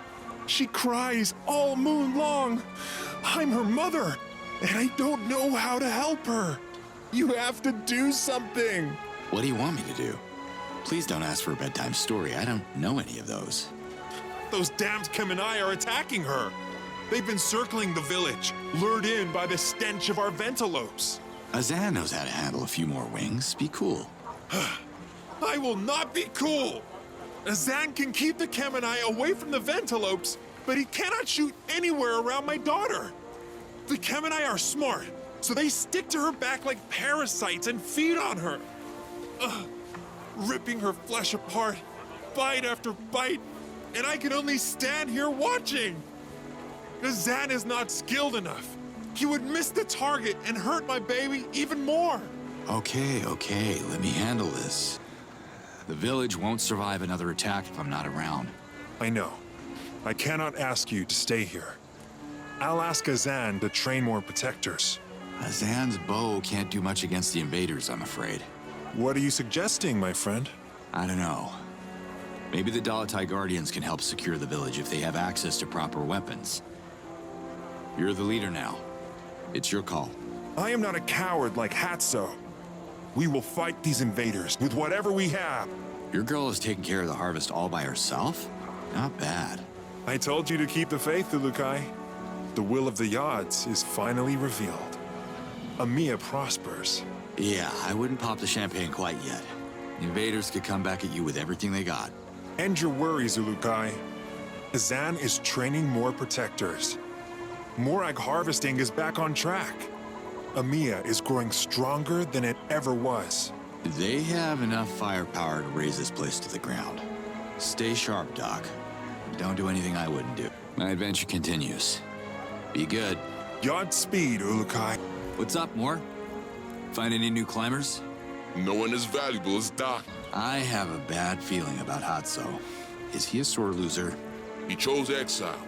Speaker 11: She cries all moon long. I'm her mother, and I don't know how to help her. You have to do something.
Speaker 18: What do you want me to do? Please don't ask for a bedtime story. I don't know any of those.
Speaker 11: Those damned Kemenai are attacking her. They've been circling the village, lured in by the stench of our ventilopes.
Speaker 18: Azan knows how to handle a few more wings. Be cool.
Speaker 11: I will not be cool. Azan can keep the Kemenai away from the ventilopes, but he cannot shoot anywhere around my daughter. The Kemenai are smart, so they stick to her back like parasites and feed on her. Ripping her flesh apart, bite after bite, and I can only stand here watching. Azan is not skilled enough. He would miss the target and hurt my baby even more.
Speaker 18: Okay, let me handle this. The village won't survive another attack if I'm not around.
Speaker 11: I know. I cannot ask you to stay here. I'll ask Azan to train more protectors.
Speaker 18: Azan's bow can't do much against the invaders, I'm afraid.
Speaker 11: What are you suggesting, my friend?
Speaker 18: I don't know. Maybe the Dalatai Guardians can help secure the village if they have access to proper weapons. You're the leader now. It's your call.
Speaker 11: I am not a coward like Hatso. We will fight these invaders with whatever we have.
Speaker 18: Your girl is taking care of the harvest all by herself? Not bad.
Speaker 11: I told you to keep the faith, Ulukai. The will of the Yods is finally revealed. Amiya prospers.
Speaker 18: Yeah, I wouldn't pop the champagne quite yet. The invaders could come back at you with everything they got.
Speaker 11: End your worries, Ulukai. Azan is training more protectors. Morag harvesting is back on track. Amiya is growing stronger than it ever was.
Speaker 18: They have enough firepower to raise this place to the ground. Stay sharp, Doc. Don't do anything I wouldn't do. My adventure continues. Be good.
Speaker 11: Godspeed, Ulukai.
Speaker 18: What's up, Moore? Find any new climbers?
Speaker 17: No one as valuable as Doc.
Speaker 18: I have a bad feeling about Hatso. Is he a sore loser?
Speaker 17: He chose exile,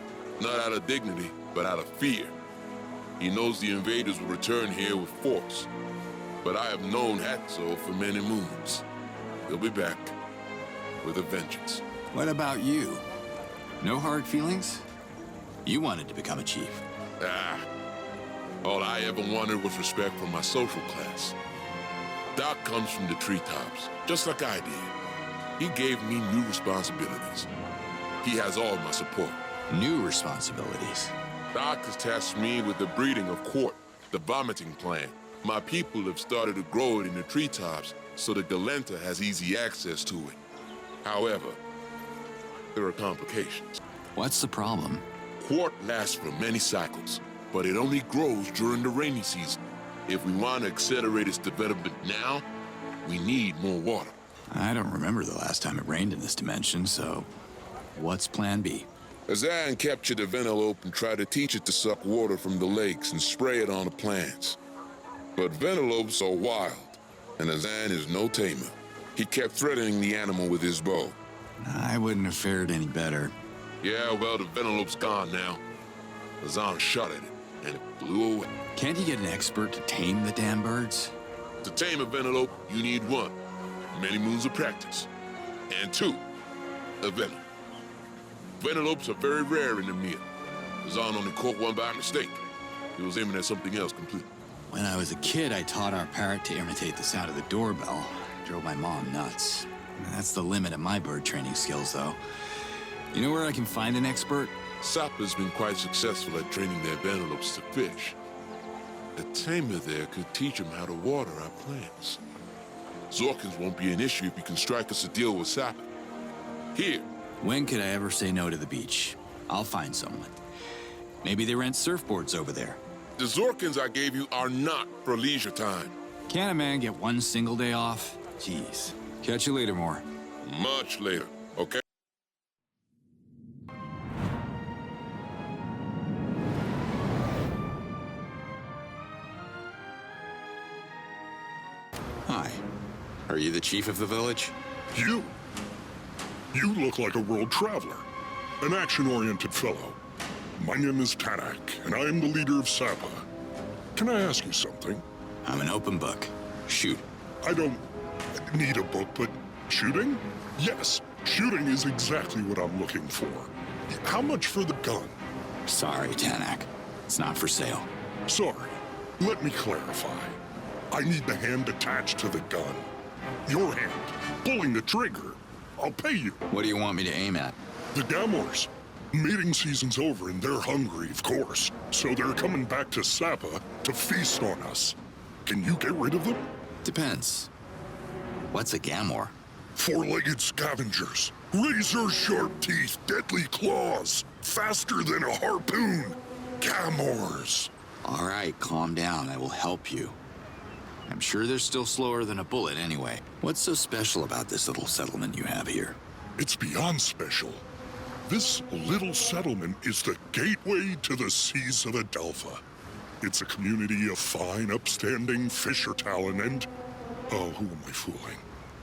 Speaker 17: not out of dignity, but out of fear. He knows the invaders will return here with force. But I have known Hatso for many moons. He'll be back with a vengeance.
Speaker 18: What about you? No hard feelings? You wanted to become a chief.
Speaker 17: All I ever wanted was respect from my social class. Doc comes from the treetops, just like I did. He gave me new responsibilities. He has all my support.
Speaker 18: New responsibilities?
Speaker 17: Doc has tasked me with the breeding of Quart, the vomiting plant. My people have started to grow it in the treetops so that Galenta has easy access to it. However, there are complications.
Speaker 18: What's the problem?
Speaker 17: Quart lasts for many cycles, but it only grows during the rainy season. If we want to accelerate its development now, we need more water.
Speaker 18: I don't remember the last time it rained in this dimension, so what's plan B?
Speaker 17: Azan captured a Venelope and tried to teach it to suck water from the lakes and spray it on the plants. But Venelopes are wild, and Azan is no tamer. He kept threatening the animal with his bow.
Speaker 18: I wouldn't have fared any better.
Speaker 17: Yeah, well, the Venelope's gone now. Azan shot at it, and it blew away.
Speaker 18: Can't you get an expert to tame the damn birds?
Speaker 17: To tame a Venelope, you need 1, many moons of practice, and 2, a venom. Venelopes are very rare in the Mia. Azan only caught one by mistake. He was aiming at something else completely.
Speaker 18: When I was a kid, I taught our parrot to imitate the sound of the doorbell. Drove my mom nuts. That's the limit of my bird training skills, though. You know where I can find an expert?
Speaker 17: Sappa's been quite successful at training their Venelopes to fish. A tamer there could teach them how to water our plants. Zorkins won't be an issue if you can strike us a deal with Sappa. Here.
Speaker 18: When could I ever say no to the beach? I'll find someone. Maybe they rent surfboards over there.
Speaker 17: The Zorkins I gave you are not for leisure time.
Speaker 18: Can't a man get one single day off? Jeez. Catch you later, Moore.
Speaker 17: Much later, okay?
Speaker 18: Hi. Are you the chief of the village?
Speaker 5: You? You look like a world traveler, an action-oriented fellow. My name is Tanak, and I am the leader of Sappa. Can I ask you something?
Speaker 18: I'm an open book. Shoot.
Speaker 5: I don't need a book, but shooting? Yes, shooting is exactly what I'm looking for. How much for the gun?
Speaker 18: Sorry, Tanak. It's not for sale.
Speaker 5: Sorry. Let me clarify. I need the hand attached to the gun. Your hand, pulling the trigger. I'll pay you.
Speaker 18: What do you want me to aim at?
Speaker 5: The Gamors. Mating season's over and they're hungry, of course. So they're coming back to Sappa to feast on us. Can you get rid of them?
Speaker 18: Depends. What's a Gamor?
Speaker 5: 4-legged scavengers. Razor-sharp teeth, deadly claws. Faster than a harpoon. Gamors.
Speaker 18: All right, calm down. I will help you. I'm sure they're still slower than a bullet anyway. What's so special about this little settlement you have here?
Speaker 5: It's beyond special. This little settlement is the gateway to the seas of Adelpha. It's a community of fine, upstanding fisher talent and... Oh, who am I fooling?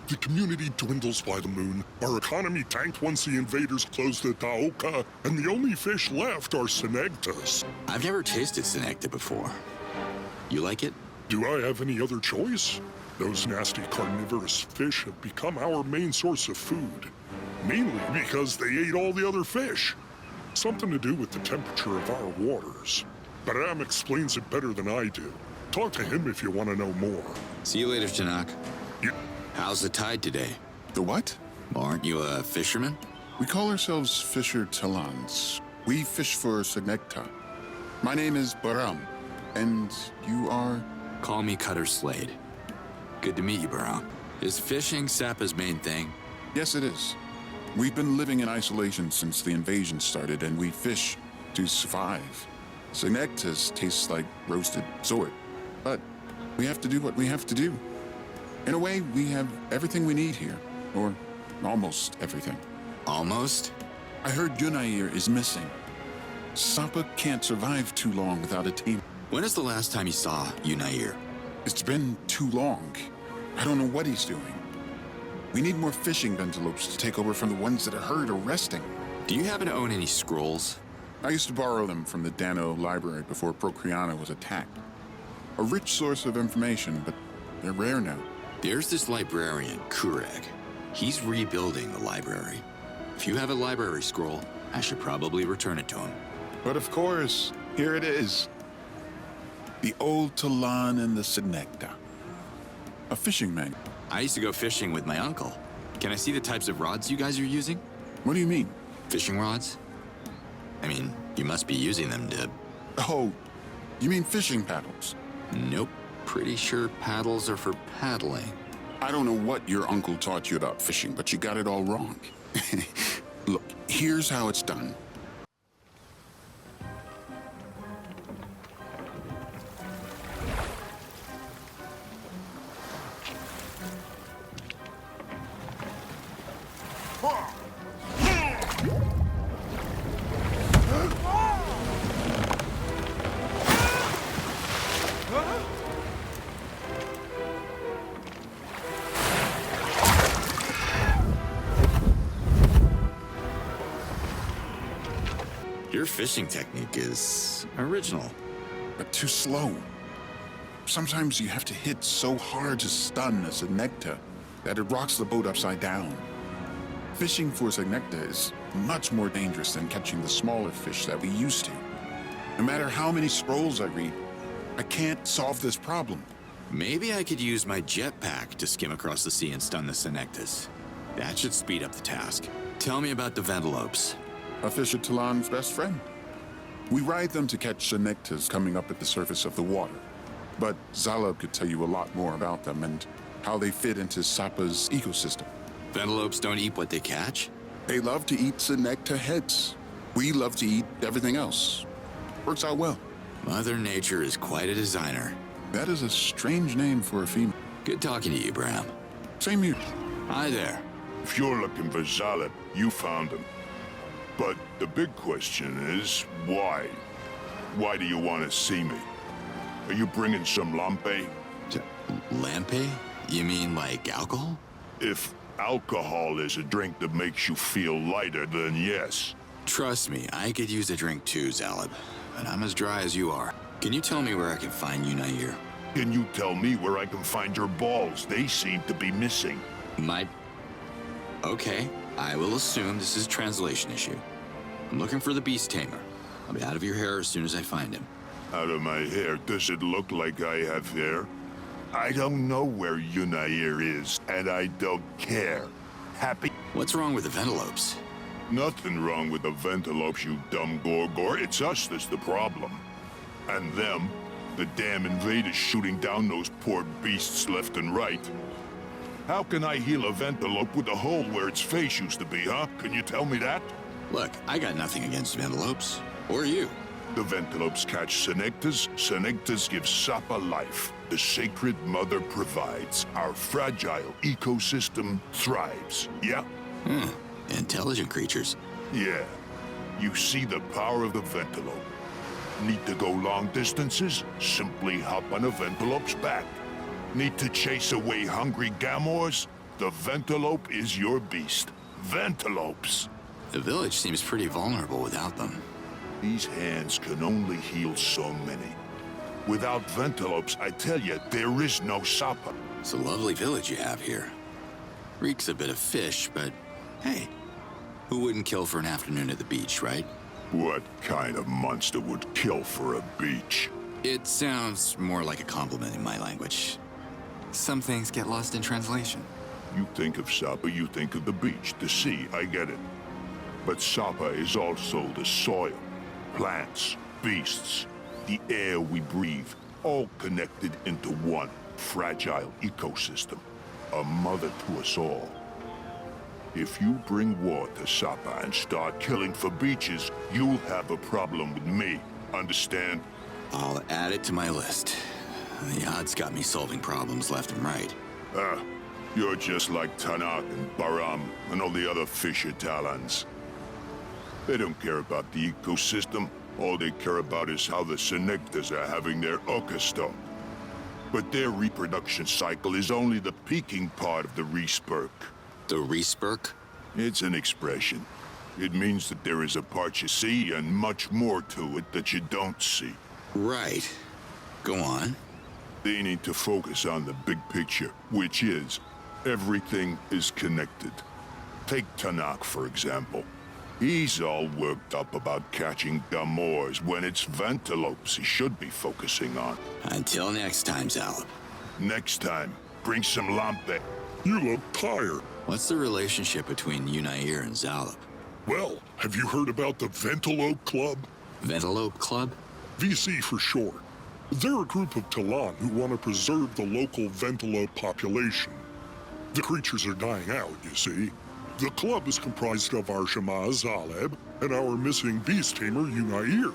Speaker 5: The community dwindles by the moon. Our economy tanked once the invaders closed the Daoka, and the only fish left are Senectas.
Speaker 18: I've never tasted Senecta before. You like it?
Speaker 5: Do I have any other choice? Those nasty carnivorous fish have become our main source of food. Mainly because they ate all the other fish. Something to do with the temperature of our waters. Baram explains it better than I do. Talk to him if you want to know more.
Speaker 18: See you later, Tanakh.
Speaker 5: Yeah.
Speaker 18: How's the tide today?
Speaker 12: The what?
Speaker 18: Aren't you a fisherman?
Speaker 12: We call ourselves Fisher Talans. We fish for Senecta. My name is Baram, and you are?
Speaker 18: Call me Cutter Slade. Good to meet you, Baram. Is fishing Sappa's main thing?
Speaker 12: Yes, it is. We've been living in isolation since the invasion started, and we fish to survive. Senectas tastes like roasted sword, but we have to do what we have to do. In a way, we have everything we need here, or almost everything.
Speaker 18: Almost?
Speaker 12: I heard Yunair is missing. Sappa can't survive too long without a team.
Speaker 18: When is the last time you saw Yunair?
Speaker 12: It's been too long. I don't know what he's doing. We need more fishing ventilopes to take over from the ones that are hurt or resting.
Speaker 18: Do you happen to own any scrolls?
Speaker 12: I used to borrow them from the Dano library before Procreana was attacked. A rich source of information, but they're rare now.
Speaker 18: There's this librarian, Kureg. He's rebuilding the library. If you have a library scroll, I should probably return it to him.
Speaker 12: But of course, here it is. The Old Talan and the Senecta. A fishing manual.
Speaker 18: I used to go fishing with my uncle. Can I see the types of rods you guys are using?
Speaker 12: What do you mean?
Speaker 18: Fishing rods? I mean, you must be using them to...
Speaker 12: Oh, you mean fishing paddles?
Speaker 18: Nope. Pretty sure paddles are for paddling.
Speaker 12: I don't know what your uncle taught you about fishing, but you got it all wrong. Look, here's how it's done.
Speaker 18: Your fishing technique is original.
Speaker 12: But too slow. Sometimes you have to hit so hard to stun a Senecta that it rocks the boat upside down. Fishing for Senecta is much more dangerous than catching the smaller fish that we used to. No matter how many scrolls I read, I can't solve this problem.
Speaker 18: Maybe I could use my jetpack to skim across the sea and stun the Senectas. That should speed up the task. Tell me about the Ventilopes.
Speaker 12: A Fisher Talan's best friend. We ride them to catch Senectas coming up at the surface of the water. But Zalab could tell you a lot more about them and how they fit into Sappa's ecosystem.
Speaker 18: Ventilopes don't eat what they catch?
Speaker 12: They love to eat Senecta heads. We love to eat everything else. Works out well.
Speaker 18: Mother Nature is quite a designer.
Speaker 12: That is a strange name for a female.
Speaker 18: Good talking to you, Bram.
Speaker 12: Same here.
Speaker 18: Hi there.
Speaker 17: If you're looking for Zalab, you found him. But the big question is, why? Why do you want to see me? Are you bringing some lampe?
Speaker 18: Lampe? You mean like alcohol?
Speaker 17: If alcohol is a drink that makes you feel lighter, then yes.
Speaker 18: Trust me, I could use a drink too, Zalab. But I'm as dry as you are. Can you tell me where I can find Yunair?
Speaker 17: Can you tell me where I can find your balls? They seem to be missing.
Speaker 18: Okay, I will assume this is a translation issue. I'm looking for the Beast Tamer. I'll be out of your hair as soon as I find him.
Speaker 17: Out of my hair? Does it look like I have hair? I don't know where Yunair is, and I don't care. Happy?
Speaker 18: What's wrong with the Ventilopes?
Speaker 17: Nothing wrong with the Ventilopes, you dumb Gorgor. It's us that's the problem. And them, the damn invaders shooting down those poor beasts left and right. How can I heal a Ventilope with a hole where its face used to be, huh? Can you tell me that?
Speaker 18: Look, I got nothing against Ventilopes. Or you.
Speaker 17: The Ventilopes catch Senectas. Senectas give Sappa life. The Sacred Mother provides. Our fragile ecosystem thrives. Yeah?
Speaker 18: Intelligent creatures.
Speaker 17: Yeah. You see the power of the Ventilope. Need to go long distances? Simply hop on a Ventilope's back. Need to chase away hungry Gamors? The Ventilope is your beast. Ventilopes!
Speaker 18: The village seems pretty vulnerable without them.
Speaker 17: These hands can only heal so many. Without Ventilopes, I tell you, there is no Sappa.
Speaker 18: It's a lovely village you have here. Reeks a bit of fish, but hey, Who wouldn't kill for an afternoon at the beach, right?
Speaker 17: What kind of monster would kill for a beach?
Speaker 18: It sounds more like a compliment in my language. Some things get lost in translation.
Speaker 17: You think of Sapa, you think of the beach, the sea, I get it. But Sapa is also the soil, plants, beasts, the air we breathe, all connected into one fragile ecosystem, a mother to us all. If you bring war to Sapa and start killing for beaches, you'll have a problem with me, understand?
Speaker 18: I'll add it to my list. The odds got me solving problems left and right.
Speaker 17: You're just like Tanak and Baram and all the other Fisher Talons. They don't care about the ecosystem. All they care about is how the Senectas are having their Outcast. But their reproduction cycle is only the peaking part of the respurk.
Speaker 18: The respurk?
Speaker 17: It's an expression. It means that there is a part you see and much more to it that you don't see.
Speaker 18: Right. Go on.
Speaker 17: They need to focus on the big picture, which is everything is connected. Take Tanak, for example. He's all worked up about catching Gamors when it's Ventilopes he should be focusing on.
Speaker 18: Until next time, Zalab.
Speaker 17: Next time, bring some lampe.
Speaker 5: You look tired.
Speaker 18: What's the relationship between Yunair and Zalab?
Speaker 5: Well, have you heard about the Ventilope Club?
Speaker 18: Ventilope Club?
Speaker 5: VC for short. They're a group of Talon who want to preserve the local Ventilope population. The creatures are dying out, you see. The club is comprised of our Shamaz Zaleb and our missing beast tamer Yunair.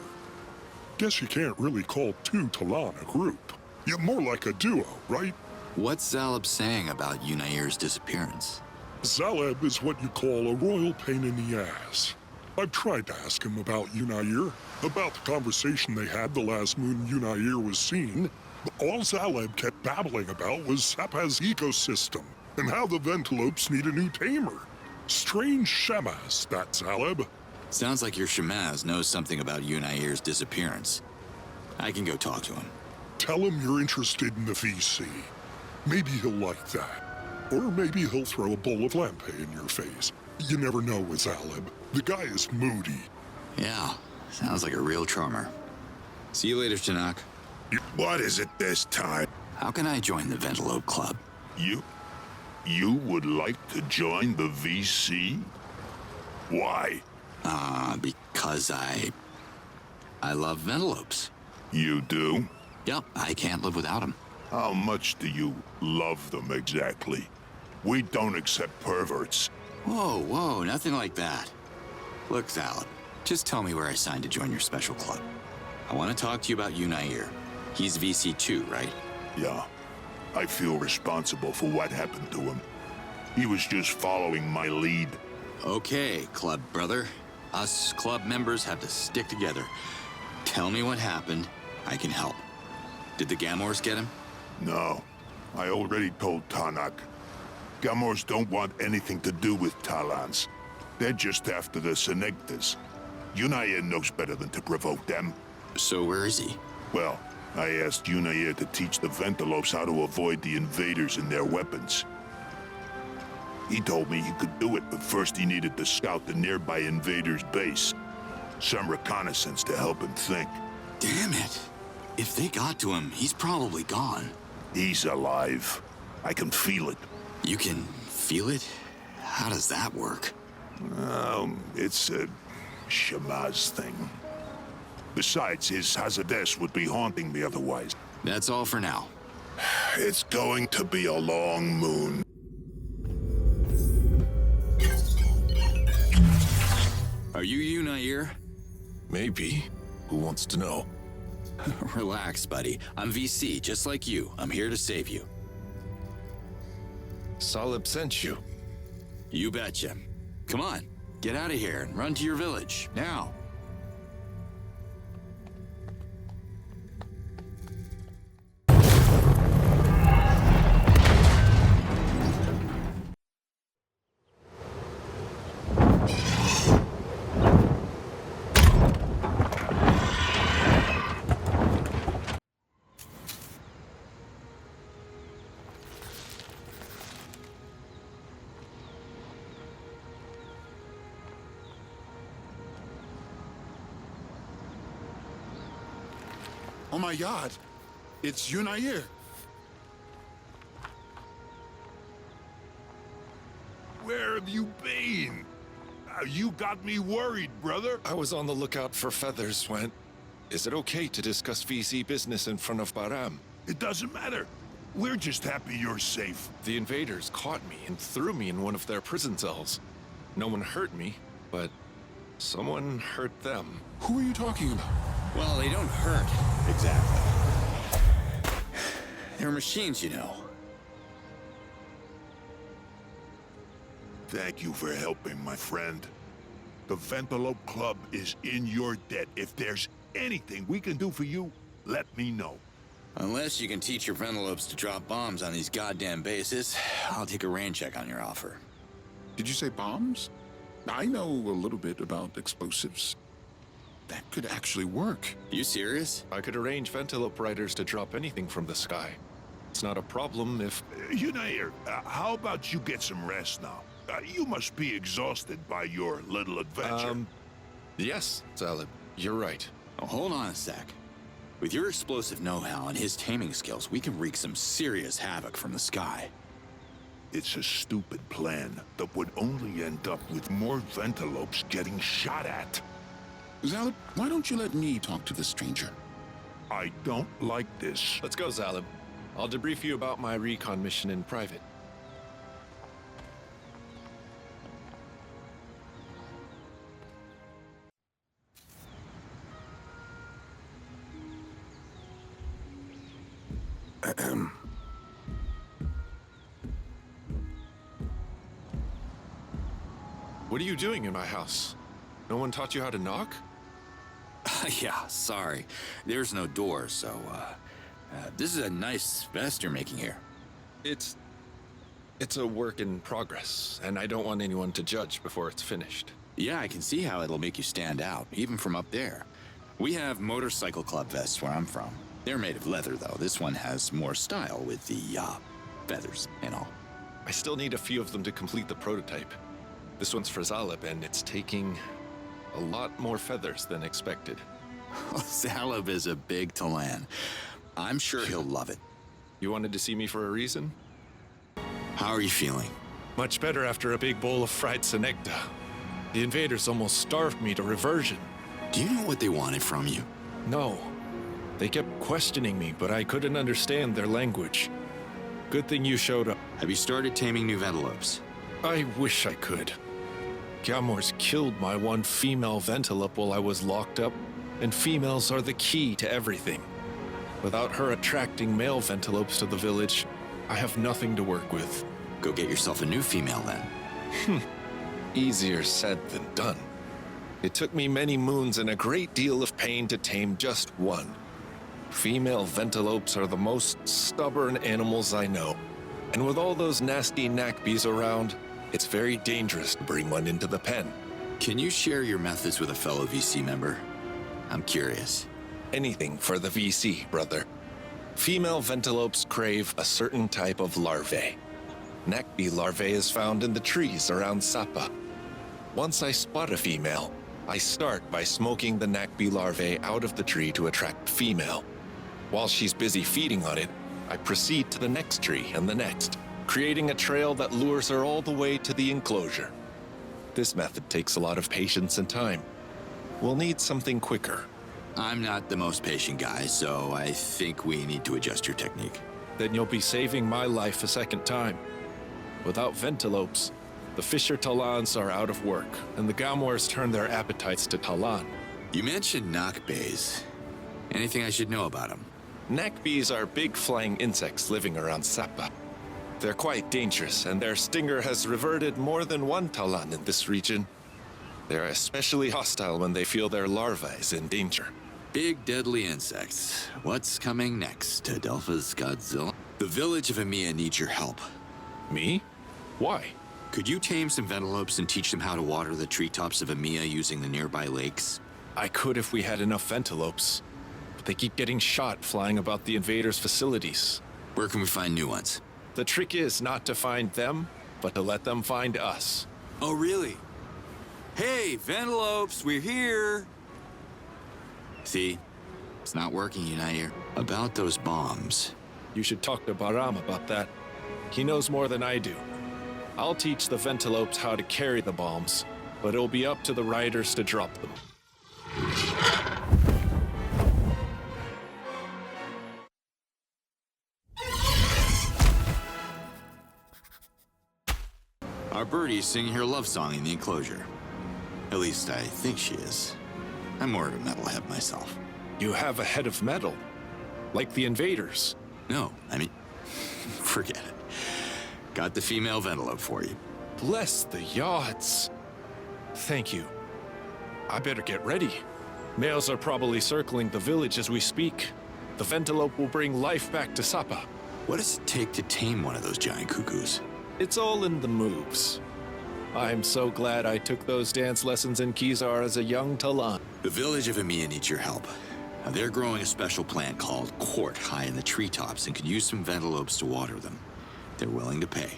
Speaker 5: Guess you can't really call two Talon a group. You're more like a duo, right?
Speaker 18: What's Zaleb saying about Yunair's disappearance?
Speaker 5: Zaleb is what you call a royal pain in the ass. I've tried to ask him about Yunair, about the conversation they had the last moon Yunair was seen, but all Zaleb kept babbling about was Sapa's ecosystem, and how the Ventilopes need a new tamer. Strange Shemaz, that Zaleb.
Speaker 18: Sounds like your Shamaz knows something about Yunair's disappearance. I can go talk to him.
Speaker 5: Tell him you're interested in the VC. Maybe he'll like that. Or maybe he'll throw a bowl of lampe in your face. You never know with Zaleb. The guy is moody.
Speaker 18: Yeah, sounds like a real charmer. See you later, Tanak.
Speaker 17: What is it this time?
Speaker 18: How can I join the Ventilope Club?
Speaker 17: You would like to join the VC? Why?
Speaker 18: Because I love Ventilopes.
Speaker 17: You do?
Speaker 18: Yep, I can't live without them.
Speaker 17: How much do you love them exactly? We don't accept perverts.
Speaker 18: Whoa, nothing like that. Look, Zaleb, just tell me where I signed to join your special club. I want to talk to you about Yunair. He's VC2, right?
Speaker 17: Yeah. I feel responsible for what happened to him. He was just following my lead.
Speaker 18: Okay, club brother. Us club members have to stick together. Tell me what happened. I can help. Did the Gamors get him?
Speaker 17: No. I already told Tanak. Gamors don't want anything to do with Talons. They're just after the Senectas. Yunair knows better than to provoke them.
Speaker 18: So where is he?
Speaker 17: Well, I asked Yunair to teach the Ventilopes how to avoid the invaders and their weapons. He told me he could do it, but first he needed to scout the nearby invaders' base. Some reconnaissance to help him think.
Speaker 18: Damn it. If they got to him, he's probably gone.
Speaker 17: He's alive. I can feel it.
Speaker 18: You can feel it? How does that work?
Speaker 17: It's a Shamaz thing. Besides, his Hazades would be haunting me otherwise.
Speaker 18: That's all for now.
Speaker 17: It's going to be a long moon.
Speaker 18: Are you Yunair?
Speaker 17: Maybe. Who wants to know?
Speaker 18: Relax, buddy. I'm VC, just like you. I'm here to save you.
Speaker 19: Zaleb sent you.
Speaker 18: You betcha. Come on, get out of here and run to your village, now.
Speaker 12: Oh my God, it's Yunair.
Speaker 17: Where have you been? You got me worried, brother.
Speaker 16: I was on the lookout for feathers when... Is it okay to discuss VC business in front of Baram?
Speaker 17: It doesn't matter. We're just happy you're safe.
Speaker 16: The invaders caught me and threw me in one of their prison cells. No one hurt me, but someone hurt them.
Speaker 12: Who are you talking about?
Speaker 18: Well, they don't hurt. Exactly. They're machines, you know.
Speaker 17: Thank you for helping, my friend. The Ventalope Club is in your debt. If there's anything we can do for you, let me know.
Speaker 18: Unless you can teach your Ventalopes to drop bombs on these goddamn bases, I'll take a rain check on your offer.
Speaker 12: Did you say bombs? I know a little bit about explosives. That could actually work.
Speaker 18: You serious?
Speaker 16: I could arrange Ventalope riders to drop anything from the sky. It's not a problem if...
Speaker 17: Yunair, how about you get some rest now? You must be exhausted by your little adventure.
Speaker 16: Yes, Zalib, you're right.
Speaker 18: Oh, hold on a sec. With your explosive know-how and his taming skills, we can wreak some serious havoc from the sky.
Speaker 17: It's a stupid plan that would only end up with more Ventalopes getting shot at.
Speaker 12: Zalib, why don't you let me talk to the stranger?
Speaker 17: I don't like this.
Speaker 16: Let's go, Zalib. I'll debrief you about my recon mission in private. What are you doing in my house? No one taught you how to knock?
Speaker 18: Yeah, sorry. There's no door, so, this is a nice vest you're making here.
Speaker 16: It's a work in progress, and I don't want anyone to judge before it's finished.
Speaker 18: Yeah, I can see how it'll make you stand out, even from up there. We have motorcycle club vests where I'm from. They're made of leather, though. This one has more style with the, feathers and all.
Speaker 16: I still need a few of them to complete the prototype. This one's for Zalib, and it's taking a lot more feathers than expected.
Speaker 18: Zalib is a big Talan. I'm sure he'll love it.
Speaker 16: You wanted to see me for a reason?
Speaker 18: How are you feeling?
Speaker 16: Much better after a big bowl of fried senecta. The invaders almost starved me to reversion.
Speaker 18: Do you know what they wanted from you?
Speaker 16: No. They kept questioning me, but I couldn't understand their language. Good thing you showed up.
Speaker 18: Have you started taming new Ventalopes?
Speaker 16: I wish I could. Gamors killed my one female Ventalope while I was locked up, and females are the key to everything. Without her attracting male Ventalopes to the village, I have nothing to work with.
Speaker 18: Go get yourself a new female, then.
Speaker 16: Easier said than done. It took me many moons and a great deal of pain to tame just one. Female Ventalopes are the most stubborn animals I know. And with all those nasty Nakbis around, it's very dangerous to bring one into the pen.
Speaker 18: Can you share your methods with a fellow VC member? I'm curious.
Speaker 16: Anything for the VC, brother. Female Ventalopes crave a certain type of larvae. Nakbi larvae is found in the trees around Sapa. Once I spot a female, I start by smoking the Nakbi larvae out of the tree to attract female. While she's busy feeding on it, I proceed to the next tree and the next, creating a trail that lures her all the way to the enclosure. This method takes a lot of patience and time. We'll need something quicker.
Speaker 18: I'm not the most patient guy, so I think we need to adjust your technique.
Speaker 16: Then you'll be saving my life a second time. Without Ventalopes, the Fisher Talans are out of work, and the Gamors turn their appetites to Talan.
Speaker 18: You mentioned Nakbes. Anything I should know about them?
Speaker 16: Nakbis are big flying insects living around Sapa. They're quite dangerous, and their stinger has reverted more than one Talan in this region. They're especially hostile when they feel their larvae is in danger.
Speaker 18: Big deadly insects. What's coming next? Adelpha's Godzilla? The village of Emiya needs your help.
Speaker 16: Me? Why?
Speaker 18: Could you tame some Ventalopes and teach them how to water the treetops of Emiya using the nearby lakes?
Speaker 16: I could if we had enough Ventalopes. But they keep getting shot flying about the invaders' facilities.
Speaker 18: Where can we find new ones?
Speaker 16: The trick is not to find them, but to let them find us.
Speaker 18: Oh, really? Hey, Ventalopes, we're here! See? It's not working, Unair. About those bombs.
Speaker 16: You should talk to Baram about that. He knows more than I do. I'll teach the Ventilopes how to carry the bombs, but it'll be up to the riders to drop them.
Speaker 18: Our birdie's singing her love song in the enclosure. At least I think she is. I'm more of a metalhead myself.
Speaker 16: You have a head of metal, like the invaders.
Speaker 18: No, I mean, forget it. Got the female Ventilope for you.
Speaker 16: Bless the Yods. Thank you. I better get ready. Males are probably circling the village as we speak. The Ventilope will bring life back to Sapa.
Speaker 18: What does it take to tame one of those giant cuckoos?
Speaker 16: It's all in the moves. I'm so glad I took those dance lessons in Kizar as a young Talan.
Speaker 18: The village of Emiya needs your help. Now, they're growing a special plant called Quart high in the treetops and could use some Ventilopes to water them. They're willing to pay.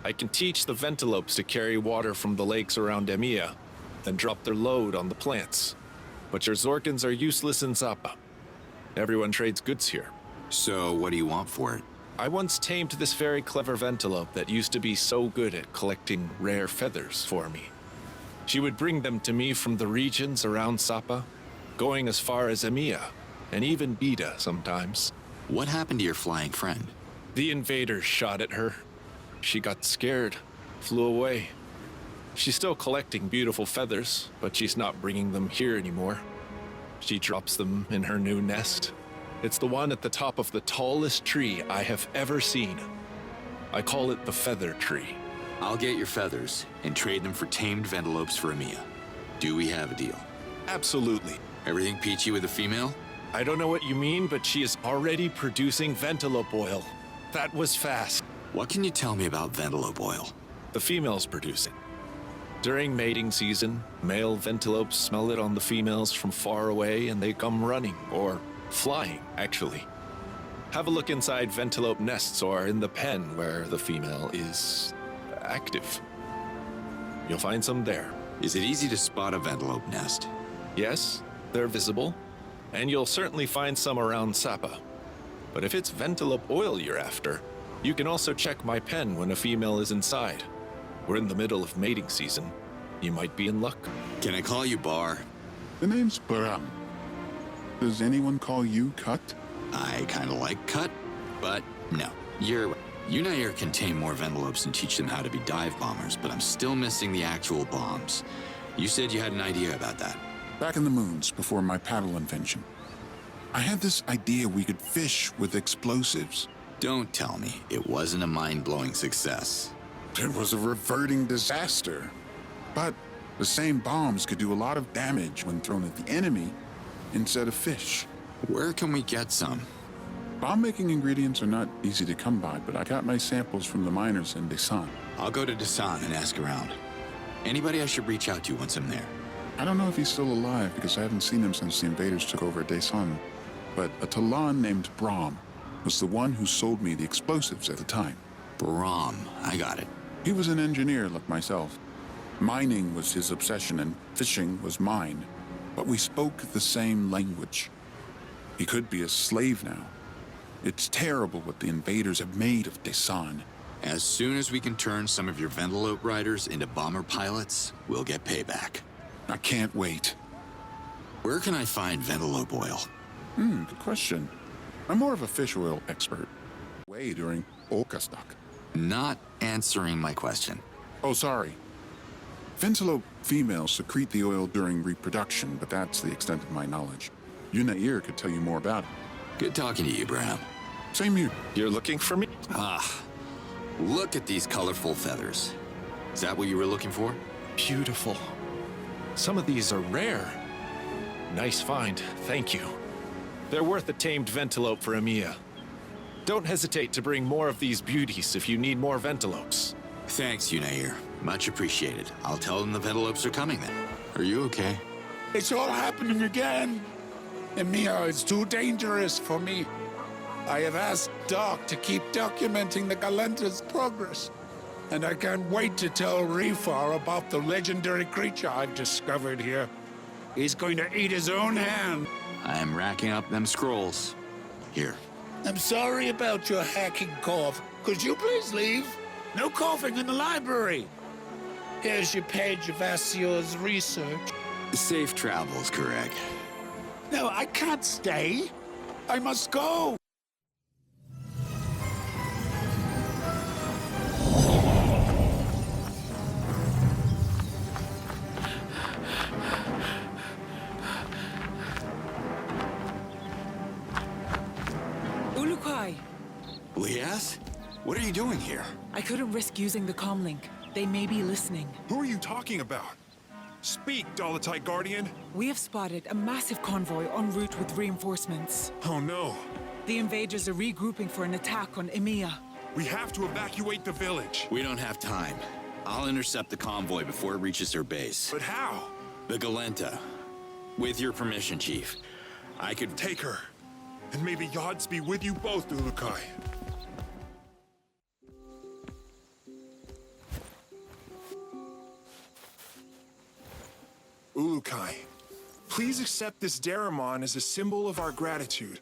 Speaker 16: I can teach the Ventilopes to carry water from the lakes around Emiya, then drop their load on the plants. But your Zorkins are useless in Zappa. Everyone trades goods here.
Speaker 18: So what do you want for it?
Speaker 16: I once tamed this very clever Ventilope that used to be so good at collecting rare feathers for me. She would bring them to me from the regions around Sapa, going as far as Emiya, and even Bida sometimes.
Speaker 18: What happened to your flying friend?
Speaker 16: The invaders shot at her. She got scared, flew away. She's still collecting beautiful feathers, but she's not bringing them here anymore. She drops them in her new nest. It's the one at the top of the tallest tree I have ever seen. I call it the Feather Tree.
Speaker 18: I'll get your feathers and trade them for tamed Ventilopes for Emiya. Do we have a deal?
Speaker 16: Absolutely.
Speaker 18: Everything peachy with the female?
Speaker 16: I don't know what you mean, but she is already producing Ventilope oil. That was fast.
Speaker 18: What can you tell me about Ventilope oil?
Speaker 16: The female's producing. During mating season, male Ventilopes smell it on the females from far away and they come running, or flying, actually. Have a look inside Ventilope nests or in the pen where the female is active. You'll find some there.
Speaker 18: Is it easy to spot a Ventilope nest?
Speaker 16: Yes, they're visible, and you'll certainly find some around Sapa. But if it's Ventilope oil you're after, you can also check my pen when a female is inside. We're in the middle of mating season. You might be in luck.
Speaker 18: Can I call you Bar?
Speaker 12: The name's Baram. Does anyone call you Cut?
Speaker 18: I kind of like Cut, but no. Unair can tame more Ventilopes and teach them how to be dive bombers, but I'm still missing the actual bombs. You said you had an idea about that.
Speaker 12: Back in the moons, before my paddle invention, I had this idea we could fish with explosives.
Speaker 18: Don't tell me it wasn't a mind-blowing success.
Speaker 12: It was a reverting disaster. But the same bombs could do a lot of damage when thrown at the enemy instead of fish.
Speaker 18: Where can we get some?
Speaker 12: Bomb-making ingredients are not easy to come by, but I got my samples from the miners in Desan.
Speaker 18: I'll go to Desan and ask around. Anybody I should reach out to once I'm there?
Speaker 12: I don't know if he's still alive because I haven't seen him since the invaders took over Desan. But a Talan named Brahm was the one who sold me the explosives at the time.
Speaker 18: Brahm, I got it.
Speaker 12: He was an engineer like myself. Mining was his obsession and fishing was mine. But we spoke the same language. He could be a slave now. It's terrible what the invaders have made of Desan.
Speaker 18: As soon as we can turn some of your Ventilope riders into bomber pilots, we'll get payback.
Speaker 12: I can't wait.
Speaker 18: Where can I find Ventilope oil?
Speaker 12: Good question. I'm more of a fish oil expert. Way during Outcast.
Speaker 18: Not answering my question.
Speaker 12: Oh, sorry. Ventilope females secrete the oil during reproduction, but that's the extent of my knowledge. Unair could tell you more about it.
Speaker 18: Good talking to you, Bram.
Speaker 12: Same here.
Speaker 16: You're looking for me?
Speaker 18: Look at these colorful feathers. Is that what you were looking for?
Speaker 16: Beautiful. Some of these are rare. Nice find, thank you. They're worth a tamed Ventilope for Emiya. Don't hesitate to bring more of these beauties if you need more Ventilopes.
Speaker 18: Thanks, Unair. Much appreciated. I'll tell them the Ventilopes are coming then. Are you okay?
Speaker 14: It's all happening again. Emiya is too dangerous for me. I have asked Doc to keep documenting the Galenta's progress. And I can't wait to tell Rifar about the legendary creature I've discovered here. He's going to eat his own hand.
Speaker 18: I'm racking up them scrolls. Here.
Speaker 14: I'm sorry about your hacking cough. Could you please leave? No coughing in the library. Here's your page of Asior's research.
Speaker 18: Safe travels, correct?
Speaker 14: No, I can't stay. I must go.
Speaker 2: Ulukai!
Speaker 18: Lias? What are you doing here?
Speaker 2: I couldn't risk using the comlink. They may be listening.
Speaker 11: Who are you talking about? Speak, Dolotai Guardian.
Speaker 2: We have spotted a massive convoy en route with reinforcements.
Speaker 11: Oh no.
Speaker 2: The invaders are regrouping for an attack on Emia.
Speaker 11: We have to evacuate the village.
Speaker 18: We don't have time. I'll intercept the convoy before it reaches their base.
Speaker 11: But how?
Speaker 18: The Galenta. With your permission, Chief. I could...
Speaker 11: Take her. And may the Yods be with you both, Ulukai. Ulukai, please accept this Daramon as a symbol of our gratitude.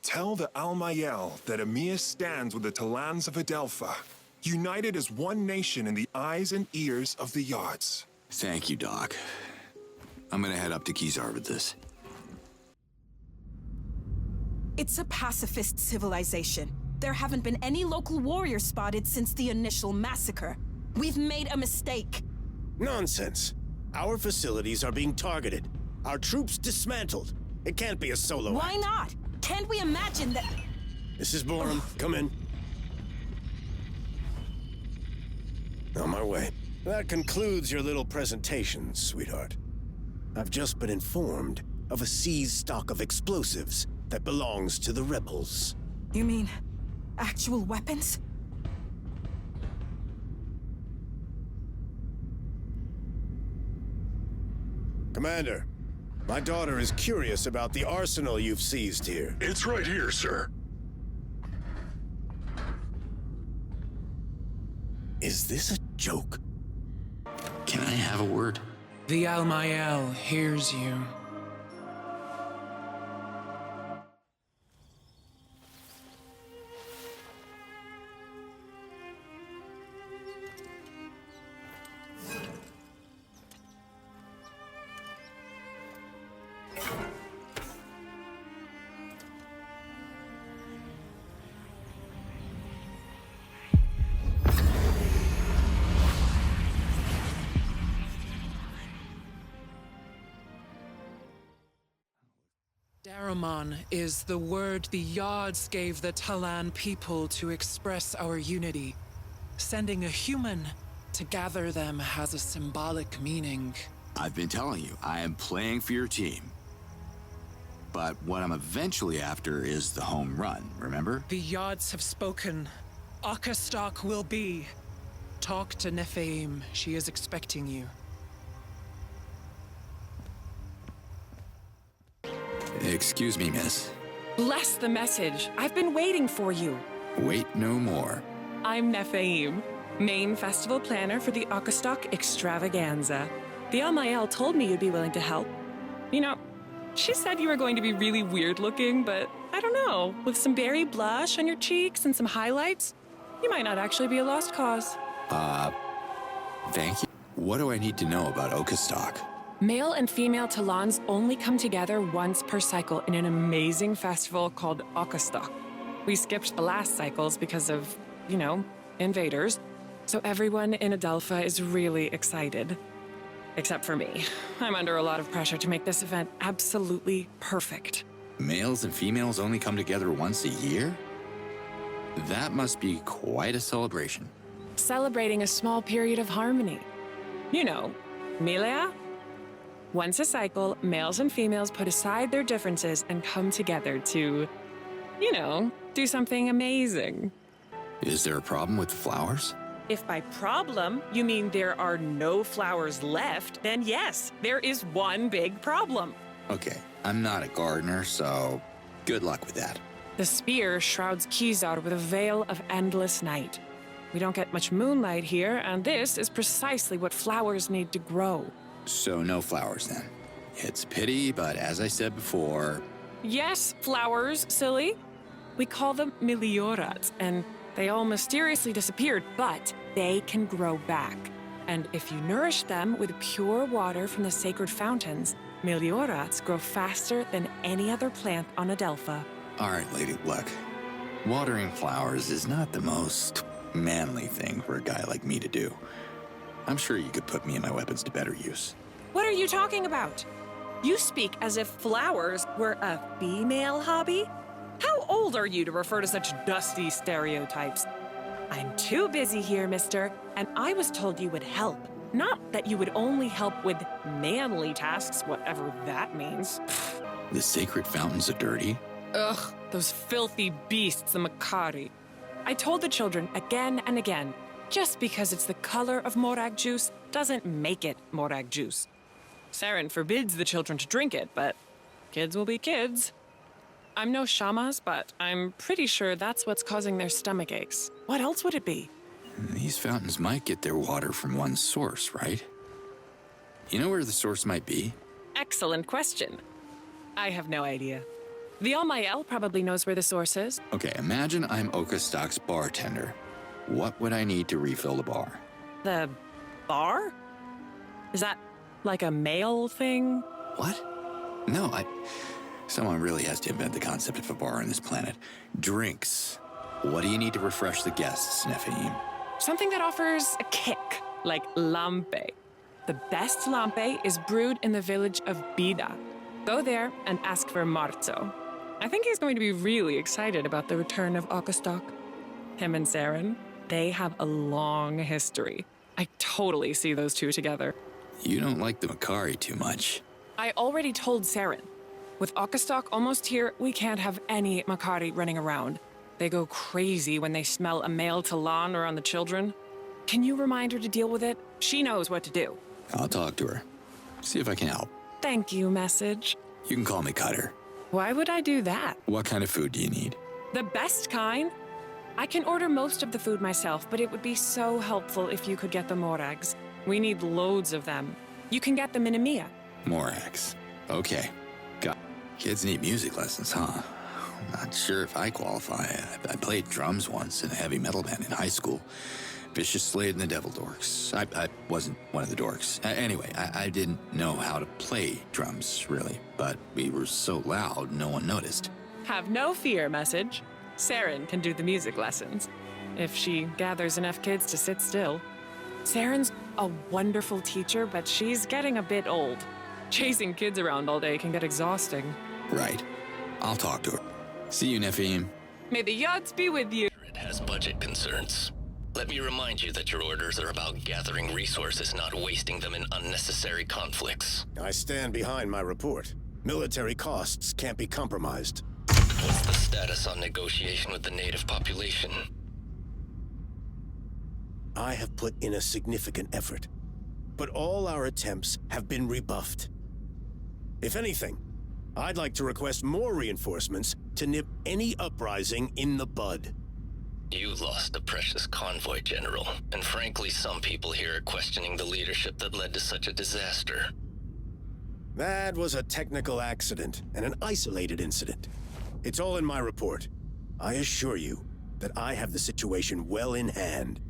Speaker 11: Tell the Almayel that Emiya stands with the Talans of Adelpha, united as one nation in the eyes and ears of the Yods.
Speaker 18: Thank you, Doc. I'm gonna head up to Kizar with this.
Speaker 7: It's a pacifist civilization. There haven't been any local warriors spotted since the initial massacre. We've made a mistake.
Speaker 4: Nonsense. Our facilities are being targeted. Our troops dismantled. It can't be a solo
Speaker 7: Why
Speaker 4: act.
Speaker 7: not? Can't we imagine that?
Speaker 4: Mrs. Borum, come in. On my way. That concludes your little presentation, sweetheart. I've just been informed of a seized stock of explosives that belongs to the rebels.
Speaker 7: You mean actual weapons?
Speaker 4: Commander, my daughter is curious about the arsenal you've seized here.
Speaker 5: It's right here, sir.
Speaker 4: Is this a joke?
Speaker 18: Can I have a word?
Speaker 2: The Almayel hears you. Daramon is the word the Yods gave the Talan people to express our unity. Sending a human to gather them has a symbolic meaning.
Speaker 18: I've been telling you, I am playing for your team. But what I'm eventually after is the home run, remember?
Speaker 2: The Yods have spoken. Outcast will be. Talk to Nephaim. She is expecting you.
Speaker 18: Excuse me, miss.
Speaker 19: Bless the message. I've been waiting for you.
Speaker 18: Wait no more.
Speaker 19: I'm Nephaim, main festival planner for the Outcast extravaganza. The Almayel told me you'd be willing to help. You know, she said you were going to be really weird looking, but I don't know. With some berry blush on your cheeks and some highlights, you might not actually be a lost cause.
Speaker 18: Thank you. What do I need to know about Outcast?
Speaker 19: Male and female Talans only come together once per cycle in an amazing festival called Outcast. We skipped the last cycles because of, you know, invaders. So everyone in Adelpha is really excited. Except for me. I'm under a lot of pressure to make this event absolutely perfect.
Speaker 18: Males and females only come together once a year? That must be quite a celebration.
Speaker 19: Celebrating a small period of harmony. You know, Milea? Once a cycle, males and females put aside their differences and come together to, you know, do something amazing.
Speaker 18: Is there a problem with the flowers?
Speaker 19: If by problem, you mean there are no flowers left, then yes, there is one big problem.
Speaker 18: Okay, I'm not a gardener, so good luck with that.
Speaker 19: The spear shrouds Kizar with a veil of endless night. We don't get much moonlight here, and this is precisely what flowers need to grow.
Speaker 18: So no flowers then. It's a pity, but as I said before...
Speaker 19: Yes, flowers, silly. We call them Meliorats, and they all mysteriously disappeared, but they can grow back. And if you nourish them with pure water from the sacred fountains, Meliorats grow faster than any other plant on Adelpha.
Speaker 18: All right, lady, look. Watering flowers is not the most manly thing for a guy like me to do. I'm sure you could put me and my weapons to better use.
Speaker 19: What are you talking about? You speak as if flowers were a female hobby? How old are you to refer to such dusty stereotypes? I'm too busy here, mister, and I was told you would help. Not that you would only help with manly tasks, whatever that means.
Speaker 18: The sacred fountains are dirty?
Speaker 19: Ugh, those filthy beasts, the Makari. I told the children again and again, just because it's the color of Morag juice doesn't make it Morag juice. Saren forbids the children to drink it, but kids will be kids. I'm no shamas, but I'm pretty sure that's what's causing their stomach aches. What else would it be?
Speaker 18: These fountains might get their water from one source, right? You know where the source might be?
Speaker 19: Excellent question. I have no idea. The Almael probably knows where the source is.
Speaker 18: Okay, imagine I'm Okastock's bartender. What would I need to refill the bar?
Speaker 19: The bar? Is that like a male thing?
Speaker 18: What? No, Someone really has to invent the concept of a bar on this planet. Drinks. What do you need to refresh the guests, Nephiim?
Speaker 19: Something that offers a kick, like lampe. The best lampe is brewed in the village of Bida. Go there and ask for Marzo. I think he's going to be really excited about the return of Okastock. Him and Saren, they have a long history. I totally see those two together.
Speaker 18: You don't like the Makari too much.
Speaker 19: I already told Saren. With Okastock almost here, we can't have any Makari running around. They go crazy when they smell a male Talon around the children. Can you remind her to deal with it? She knows what to do.
Speaker 18: I'll talk to her. See if I can help.
Speaker 19: Thank you, message.
Speaker 18: You can call me Cutter.
Speaker 19: Why would I do that?
Speaker 18: What kind of food do you need?
Speaker 19: The best kind? I can order most of the food myself, but it would be so helpful if you could get the Morags. We need loads of them. You can get them in EMEA.
Speaker 18: Morags. Okay. Got. Kids need music lessons, huh? Not sure if I qualify. I played drums once in a heavy metal band in high school. Vicious Slade and the Devil Dorks. I wasn't one of the dorks. Anyway, I didn't know how to play drums, really. But we were so loud, no one noticed.
Speaker 19: Have no fear, message. Saren can do the music lessons. If she gathers enough kids to sit still. Saren's a wonderful teacher, but she's getting a bit old. Chasing kids around all day can get exhausting.
Speaker 18: Right. I'll talk to her. See you, Nephiim.
Speaker 19: May the Yods be with you.
Speaker 20: It has budget concerns. Let me remind you that your orders are about gathering resources, not wasting them in unnecessary conflicts.
Speaker 4: I stand behind my report. Military costs can't be compromised.
Speaker 20: What's the status on negotiation with the native population?
Speaker 4: I have put in a significant effort, but all our attempts have been rebuffed. If anything, I'd like to request more reinforcements to nip any uprising in the bud.
Speaker 20: You lost a precious convoy, General, and frankly, some people here are questioning the leadership that led to such a disaster.
Speaker 4: That was a technical accident and an isolated incident. It's all in my report. I assure you that I have the situation well in hand.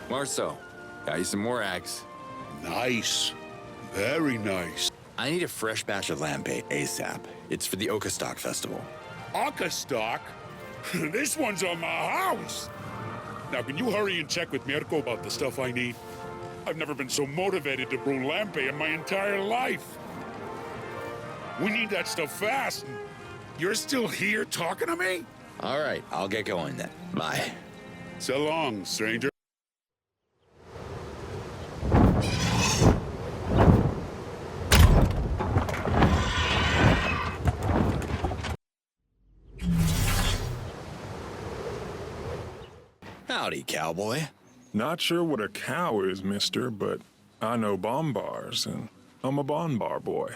Speaker 18: Marceau, got you some Morags.
Speaker 12: Nice. Very nice.
Speaker 18: I need a fresh batch of lampe ASAP. It's for the Okastock Festival.
Speaker 14: Okastock? This one's on my house. Now, can you hurry and check with Mirko about the stuff I need? I've never been so motivated to brew lampe in my entire life. We need that stuff fast. And you're still here talking to me?
Speaker 18: All right, I'll get going then. Bye.
Speaker 12: So long, stranger.
Speaker 18: Howdy, cowboy.
Speaker 11: Not sure what a cow is, mister, but I know bombars, and I'm a bonbar boy.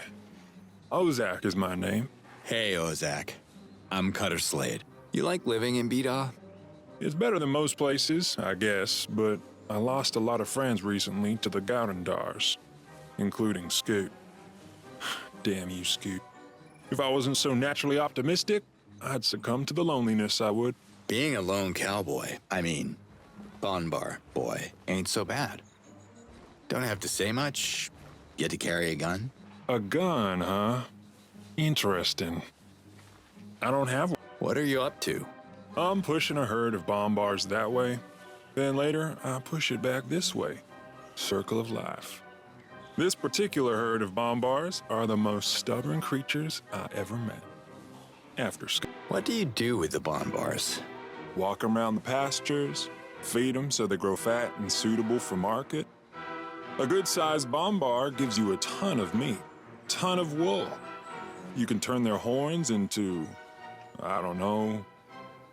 Speaker 11: Ozak is my name.
Speaker 18: Hey, Ozak. I'm Cutter Slade. You like living in Bida?
Speaker 11: It's better than most places, I guess, but I lost a lot of friends recently to the Gaurendars, including Scoot. Damn you, Scoot. If I wasn't so naturally optimistic, I'd succumb to the loneliness, I would.
Speaker 1: Being a lone cowboy, Bonbar boy, ain't so bad. Don't have to say much. Get to carry a gun.
Speaker 11: A gun, huh? Interesting. I don't have one.
Speaker 1: What are you up to?
Speaker 11: I'm pushing a herd of bombars that way. Then later, I push it back this way. Circle of life. This particular herd of bombars are the most stubborn creatures I ever met. After school.
Speaker 1: What do you do with the bombars?
Speaker 11: Walk around the pastures, feed them so they grow fat and suitable for market. A good-sized bombar gives you a ton of meat, ton of wool. You can turn their horns into, I don't know,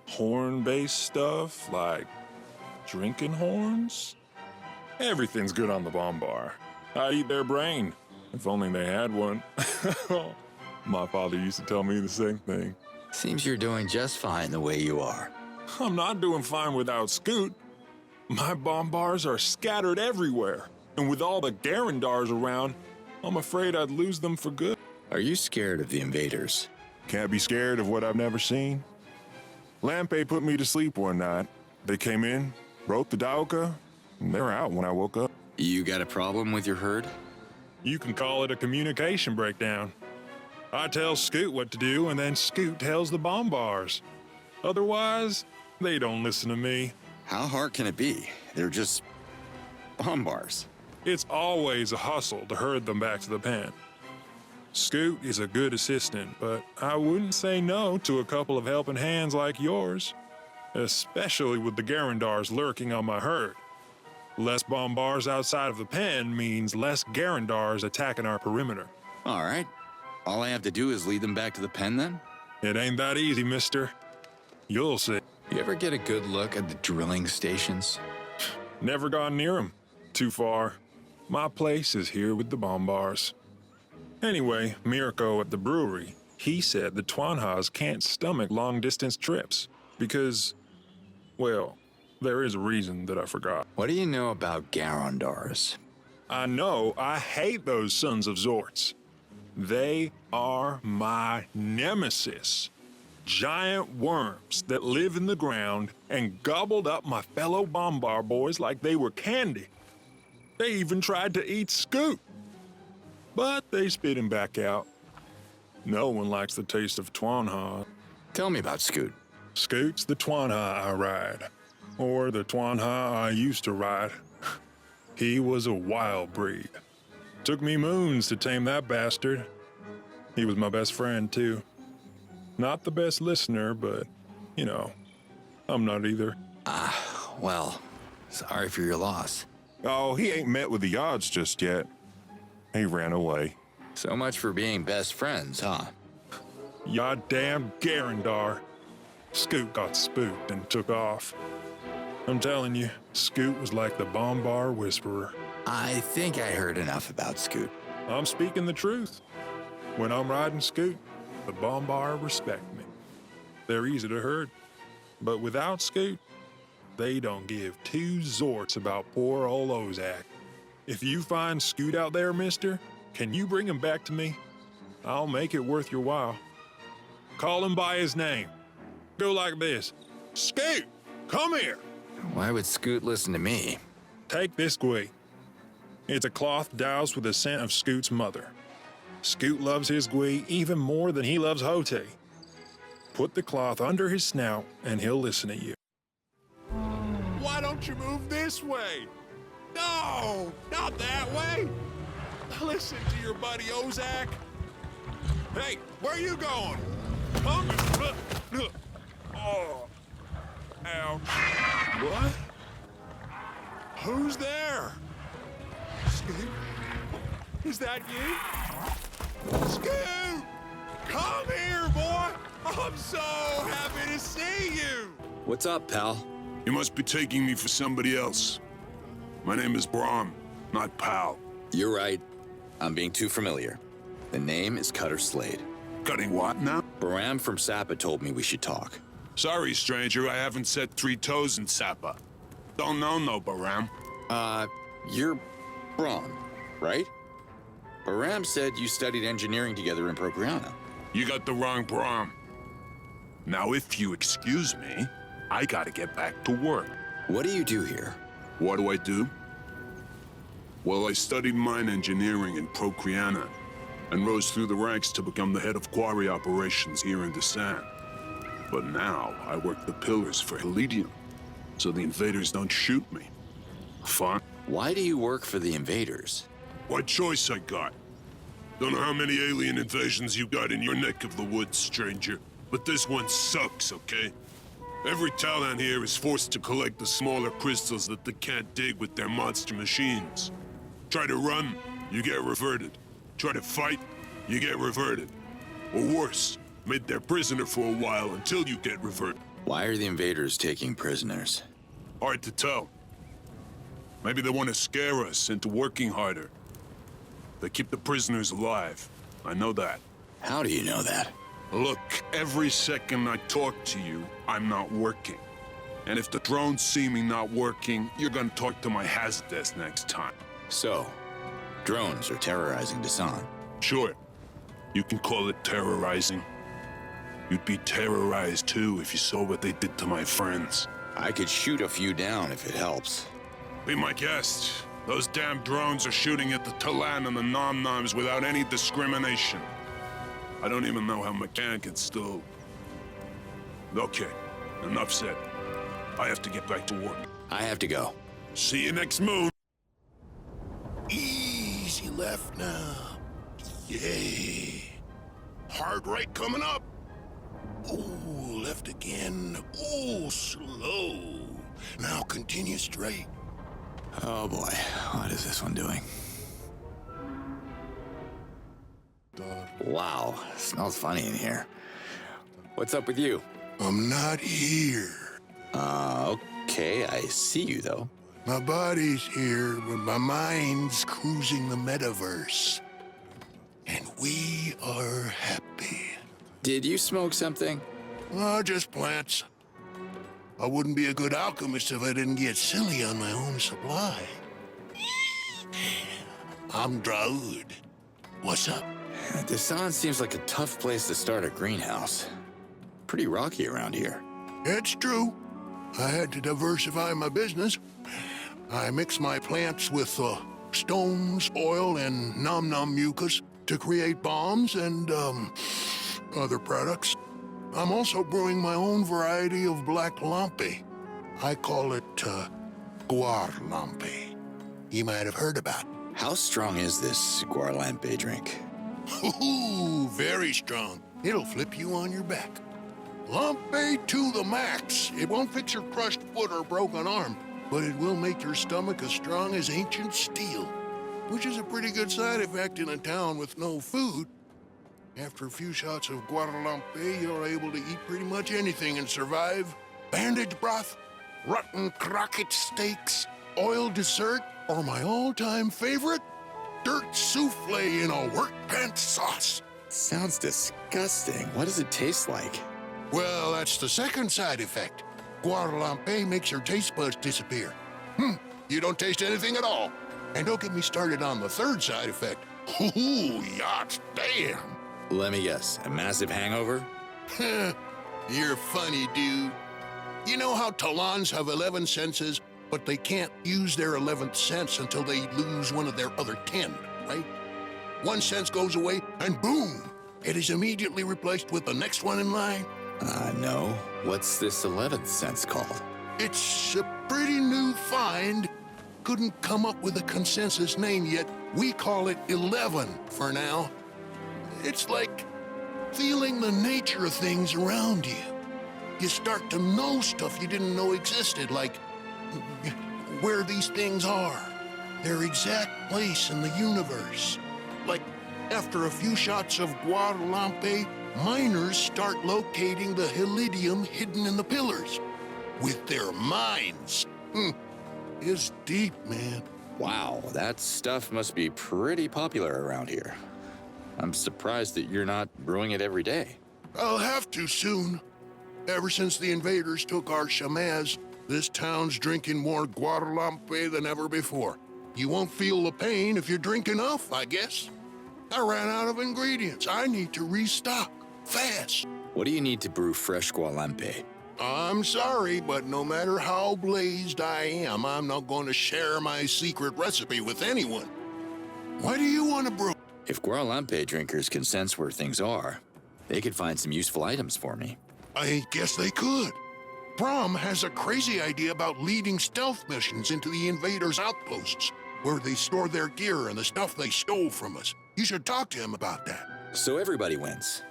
Speaker 11: horn-based stuff like drinking horns? Everything's good on the bombar. I'd eat their brain, if only they had one. My father used to tell me the same thing.
Speaker 1: Seems you're doing just fine the way you are.
Speaker 11: I'm not doing fine without Scoot. My bombars are scattered everywhere, and with all the Garandars around, I'm afraid I'd lose them for good.
Speaker 1: Are you scared of the invaders?
Speaker 11: Can't be scared of what I've never seen. Lampe put me to sleep one night. They came in, broke the Dauka, and they were out when I woke up.
Speaker 1: You got a problem with your herd?
Speaker 11: You can call it a communication breakdown. I tell Scoot what to do, and then Scoot tells the bombars. Otherwise, they don't listen to me.
Speaker 1: How hard can it be? They're just bombars.
Speaker 11: It's always a hustle to herd them back to the pen. Scoot is a good assistant, but I wouldn't say no to a couple of helping hands like yours, especially with the Garandars lurking on my herd. Less bombars outside of the pen means less Garandars attacking our perimeter.
Speaker 1: All right. All I have to do is lead them back to the pen then?
Speaker 11: It ain't that easy, mister. You'll see.
Speaker 1: You ever get a good look at the drilling stations?
Speaker 11: Never gone near them. Too far. My place is here with the bombars. Anyway, Mirko at the brewery, he said the Twanhas can't stomach long-distance trips because, well, there is a reason that I forgot.
Speaker 1: What do you know about Garandars?
Speaker 11: I know I hate those sons of Zorts. They are my nemesis. Giant worms that live in the ground and gobbled up my fellow Bombar boys like they were candy. They even tried to eat Scoot. But they spit him back out. No one likes the taste of Twanha.
Speaker 1: Tell me about Scoot.
Speaker 11: Scoot's the Twanha I ride. Or the Twanha I used to ride. He was a wild breed. Took me moons to tame that bastard. He was my best friend, too. Not the best listener, but, you know, I'm not either.
Speaker 1: Well, sorry for your loss.
Speaker 11: Oh, he ain't met with the odds just yet. He ran away.
Speaker 1: So much for being best friends, huh?
Speaker 11: Ya damn Garandar. Scoot got spooked and took off. I'm telling you, Scoot was like the Bombar Whisperer.
Speaker 1: I think I heard enough about Scoot.
Speaker 11: I'm speaking the truth. When I'm riding Scoot, the Bombar respect me. They're easy to herd. But without Scoot, they don't give two zorts about poor old Ozak. If you find Scoot out there, mister, can you bring him back to me? I'll make it worth your while. Call him by his name. Go like this. Scoot, come here.
Speaker 1: Why would Scoot listen to me?
Speaker 11: Take this gwee. It's a cloth doused with the scent of Scoot's mother. Scoot loves his gwee even more than he loves Hote. Put the cloth under his snout and he'll listen to you.
Speaker 16: Why don't you move this way? No, not that way. Listen to your buddy Ozak. Hey, where are you going? Come. Oh. Ouch. What? Who's there? Scoot? Is that you? Scoot! Come here, boy! I'm so happy to see you!
Speaker 1: What's up, pal?
Speaker 17: You must be taking me for somebody else. My name is Brahm, not Pal.
Speaker 1: You're right. I'm being too familiar. The name is Cutter Slade.
Speaker 17: Cutting what now?
Speaker 1: Baram from Sapa told me we should talk.
Speaker 17: Sorry, stranger, I haven't set 3 toes in Sapa. Don't know no Baram.
Speaker 1: You're Brahm, right?
Speaker 18: Baram said you studied engineering together in Procreana.
Speaker 17: You got the wrong Brom. Now, if you excuse me, I gotta get back to work.
Speaker 18: What do you do here?
Speaker 17: What do I do? Well, I studied mine engineering in Procreana and rose through the ranks to become the head of quarry operations here in Desan. But now, I work the pillars for Helidium, so the invaders don't shoot me. Fun?
Speaker 18: Why do you work for the invaders?
Speaker 17: What choice I got? Don't know how many alien invasions you got in your neck of the woods, stranger, but this one sucks, okay? Every Talon here is forced to collect the smaller crystals that they can't dig with their monster machines. Try to run, you get reverted. Try to fight, you get reverted. Or worse, made their prisoner for a while until you get reverted.
Speaker 18: Why are the invaders taking prisoners?
Speaker 17: Hard to tell. Maybe they want to scare us into working harder. They keep the prisoners alive. I know that.
Speaker 18: How do you know that?
Speaker 17: Look, every second I talk to you, I'm not working. And if the drones see me not working, you're gonna talk to my hazard desk next time.
Speaker 18: So, drones are terrorizing Desan.
Speaker 17: Sure. You can call it terrorizing. You'd be terrorized too if you saw what they did to my friends.
Speaker 18: I could shoot a few down if it helps.
Speaker 17: Be my guest. Those damn drones are shooting at the Talan and the Nom-Noms without any discrimination. I don't even know how McCann can still... Okay, enough said. I have to get back to work.
Speaker 18: I have to go.
Speaker 17: See you next moon.
Speaker 4: Easy left now. Yay. Hard right coming up. Ooh, left again. Ooh, slow. Now continue straight.
Speaker 1: Oh boy, what is this one doing?
Speaker 18: Wow, smells funny in here. What's up with you?
Speaker 4: I'm not here.
Speaker 18: Okay, I see you though.
Speaker 4: My body's here, but my mind's cruising the metaverse. And we are happy.
Speaker 18: Did you smoke something?
Speaker 4: Just plants. I wouldn't be a good alchemist if I didn't get silly on my own supply. I'm Draud. What's up?
Speaker 18: Desan seems like a tough place to start a greenhouse. Pretty rocky around here.
Speaker 4: It's true. I had to diversify my business. I mix my plants with stones, oil, and nom-nom mucus to create bombs and, other products. I'm also brewing my own variety of black lampe. I call it, guarlampe. You might have heard about it.
Speaker 18: How strong is this guarlampe drink?
Speaker 4: Ooh, very strong. It'll flip you on your back. Lampe to the max. It won't fix your crushed foot or broken arm, but it will make your stomach as strong as ancient steel, which is a pretty good side effect in a town with no food. After a few shots of guarlampe, you're able to eat pretty much anything and survive. Bandage broth, rotten croquette steaks, oil dessert, or my all-time favorite, dirt souffle in a work pant sauce.
Speaker 18: Sounds disgusting. What does it taste like?
Speaker 4: Well, that's the second side effect. Guarlampe makes your taste buds disappear. You don't taste anything at all. And don't get me started on the third side effect. Ooh, yachts, damn.
Speaker 18: Let me guess, a massive hangover?
Speaker 4: You're funny, dude. You know how Talans have 11 senses, but they can't use their 11th sense until they lose one of their other 10, right? One sense goes away, and boom! It is immediately replaced with the next one in line.
Speaker 18: No. What's this 11th sense called?
Speaker 4: It's a pretty new find. Couldn't come up with a consensus name yet. We call it 11 for now. It's like feeling the nature of things around you. You start to know stuff you didn't know existed, like where these things are, their exact place in the universe. Like after a few shots of guarlampe, miners start locating the Helidium hidden in the pillars with their minds. It's deep, man.
Speaker 18: Wow, that stuff must be pretty popular around here. I'm surprised that you're not brewing it every day.
Speaker 4: I'll have to soon. Ever since the invaders took our chamez, this town's drinking more guarlampe than ever before. You won't feel the pain if you drink enough, I guess.
Speaker 17: I ran out of ingredients. I need to restock. Fast.
Speaker 1: What do you need to brew fresh gualampe?
Speaker 17: I'm sorry, but no matter how blazed I am, I'm not going to share my secret recipe with anyone. What do you want to brew?
Speaker 1: If gualampe drinkers can sense where things are, they could find some useful items for me.
Speaker 17: I guess they could. Brom has a crazy idea about leading stealth missions into the invaders' outposts, where they store their gear and the stuff they stole from us. You should talk to him about that.
Speaker 1: So everybody wins.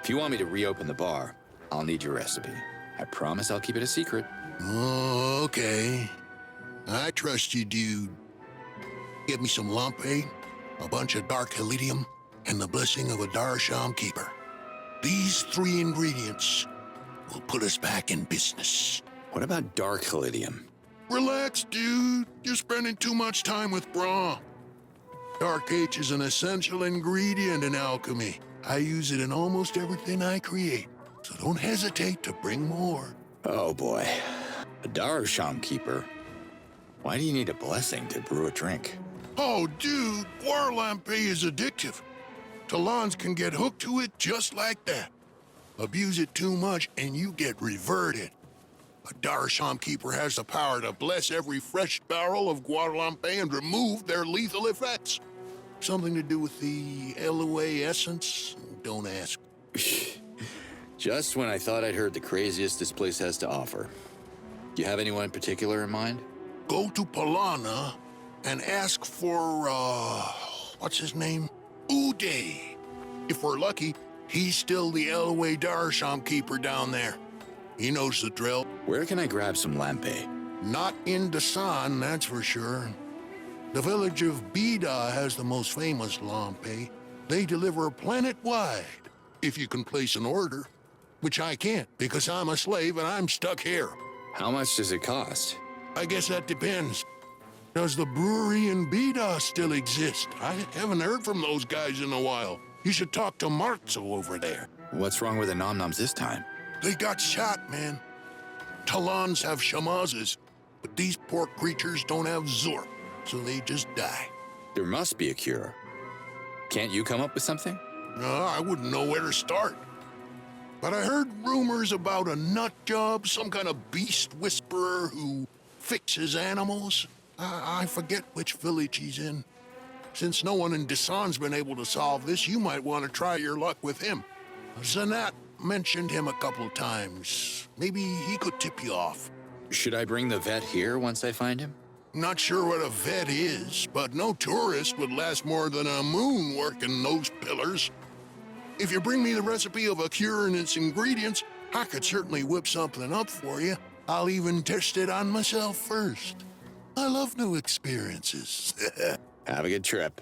Speaker 1: If you want me to reopen the bar, I'll need your recipe. I promise I'll keep it a secret.
Speaker 17: Oh, okay. I trust you, dude. Give me some lampe, a bunch of dark helidium, and the blessing of a Darsham keeper. These 3 ingredients will put us back in business.
Speaker 1: What about dark helidium?
Speaker 17: Relax, dude. You're spending too much time with Bra. Dark H is an essential ingredient in alchemy. I use it in almost everything I create, so don't hesitate to bring more.
Speaker 1: Oh boy. A Darsham keeper? Why do you need a blessing to brew a drink?
Speaker 17: Oh, dude, gualampe is addictive. Talons can get hooked to it just like that. Abuse it too much and you get reverted. A Darsham keeper has the power to bless every fresh barrel of gualampe and remove their lethal effects. Something to do with the LOA essence? Don't ask.
Speaker 1: Just when I thought I'd heard the craziest this place has to offer. Do you have anyone in particular in mind?
Speaker 17: Go to Polana and ask for, what's his name? Uday. If we're lucky, he's still the LOA Darsham keeper down there. He knows the drill.
Speaker 1: Where can I grab some lampe?
Speaker 17: Not in Dasan, that's for sure. The village of Bida has the most famous lampe. They deliver planet-wide, if you can place an order. Which I can't, because I'm a slave and I'm stuck here.
Speaker 1: How much does it cost?
Speaker 17: I guess that depends. Does the brewery in Bida still exist? I haven't heard from those guys in a while. You should talk to Marzo over there.
Speaker 1: What's wrong with the nom-noms this time?
Speaker 17: They got shot, man. Talons have shamazes, but these poor creatures don't have Zork, so they just die.
Speaker 1: There must be a cure. Can't you come up with something?
Speaker 17: I wouldn't know where to start. But I heard rumors about a nut job, some kind of beast whisperer who fixes animals. I forget which village he's in. Since no one in Dasan's been able to solve this, you might want to try your luck with him. Zanat mentioned him a couple times. Maybe he could tip you off.
Speaker 1: Should I bring the vet here once I find him?
Speaker 17: Not sure what a vet is, but no tourist would last more than a moon working those pillars. If you bring me the recipe of a cure and its ingredients, I could certainly whip something up for you. I'll even test it on myself first. I love new experiences.
Speaker 1: Have a good trip.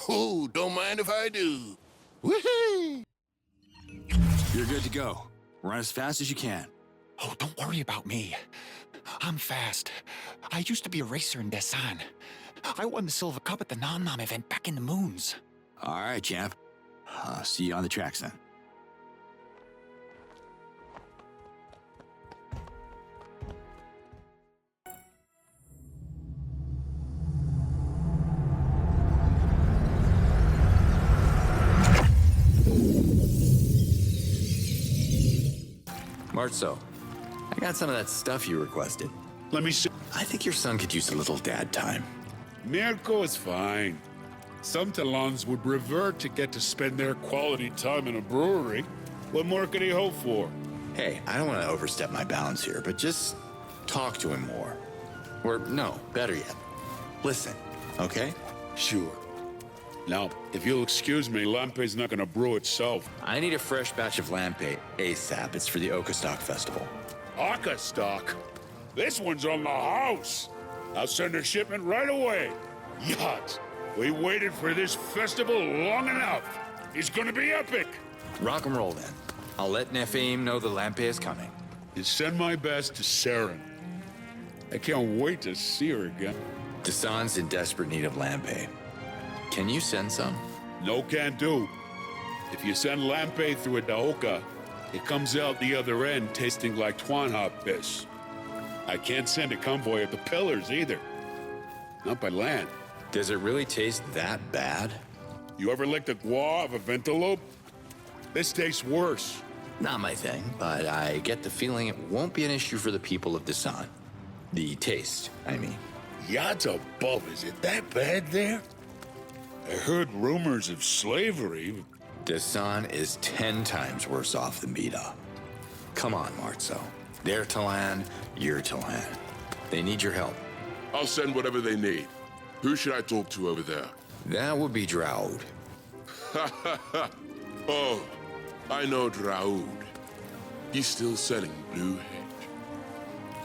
Speaker 17: Oh, don't mind if I do. Woohoo!
Speaker 18: You're good to go. Run as fast as you can.
Speaker 15: Oh, don't worry about me. I'm fast. I used to be a racer in Dasan. I won the Silver Cup at the Nom Nom event back in the moons.
Speaker 18: All right, champ. See you on the tracks then.
Speaker 1: Marzo, I got some of that stuff you requested.
Speaker 14: Let me see.
Speaker 1: I think your son could use a little dad time.
Speaker 14: Mirko is fine. Some Talons would revert to get to spend their quality time in a brewery. What more could he hope for?
Speaker 1: Hey, I don't want to overstep my bounds here, but just talk to him more. Or, no, better yet, listen, okay?
Speaker 14: Sure. Now, if you'll excuse me, Lampe's not gonna brew itself.
Speaker 1: I need a fresh batch of lampe ASAP. It's for the Outcast Festival.
Speaker 14: Outcast? This one's on the house. I'll send a shipment right away. Yacht. We waited for this festival long enough. It's gonna be epic.
Speaker 1: Rock and roll then. I'll let Nephilim know the lampe is coming.
Speaker 14: You send my best to Saren. I can't wait to see her again.
Speaker 1: Dasan's in desperate need of lampe. Can you send some?
Speaker 14: No can do. If you send lampe through a Daoka, it comes out the other end tasting like Twanha piss. I can't send a convoy of the pillars either. Not by land.
Speaker 1: Does it really taste that bad?
Speaker 3: You ever licked a guaw of a ventalope? This tastes worse.
Speaker 1: Not my thing, but I get the feeling it won't be an issue for the people of Dasan. The taste, I mean.
Speaker 3: Yachts above, is it that bad there? I heard rumors of slavery.
Speaker 1: Dasan is 10 times worse off than Beta. Come on, Marzo. They're Talan, you're Talan. They need your help.
Speaker 17: I'll send whatever they need. Who should I talk to over there?
Speaker 1: That would be Draud.
Speaker 17: Oh, I know Draud. He's still selling Blue Hedge.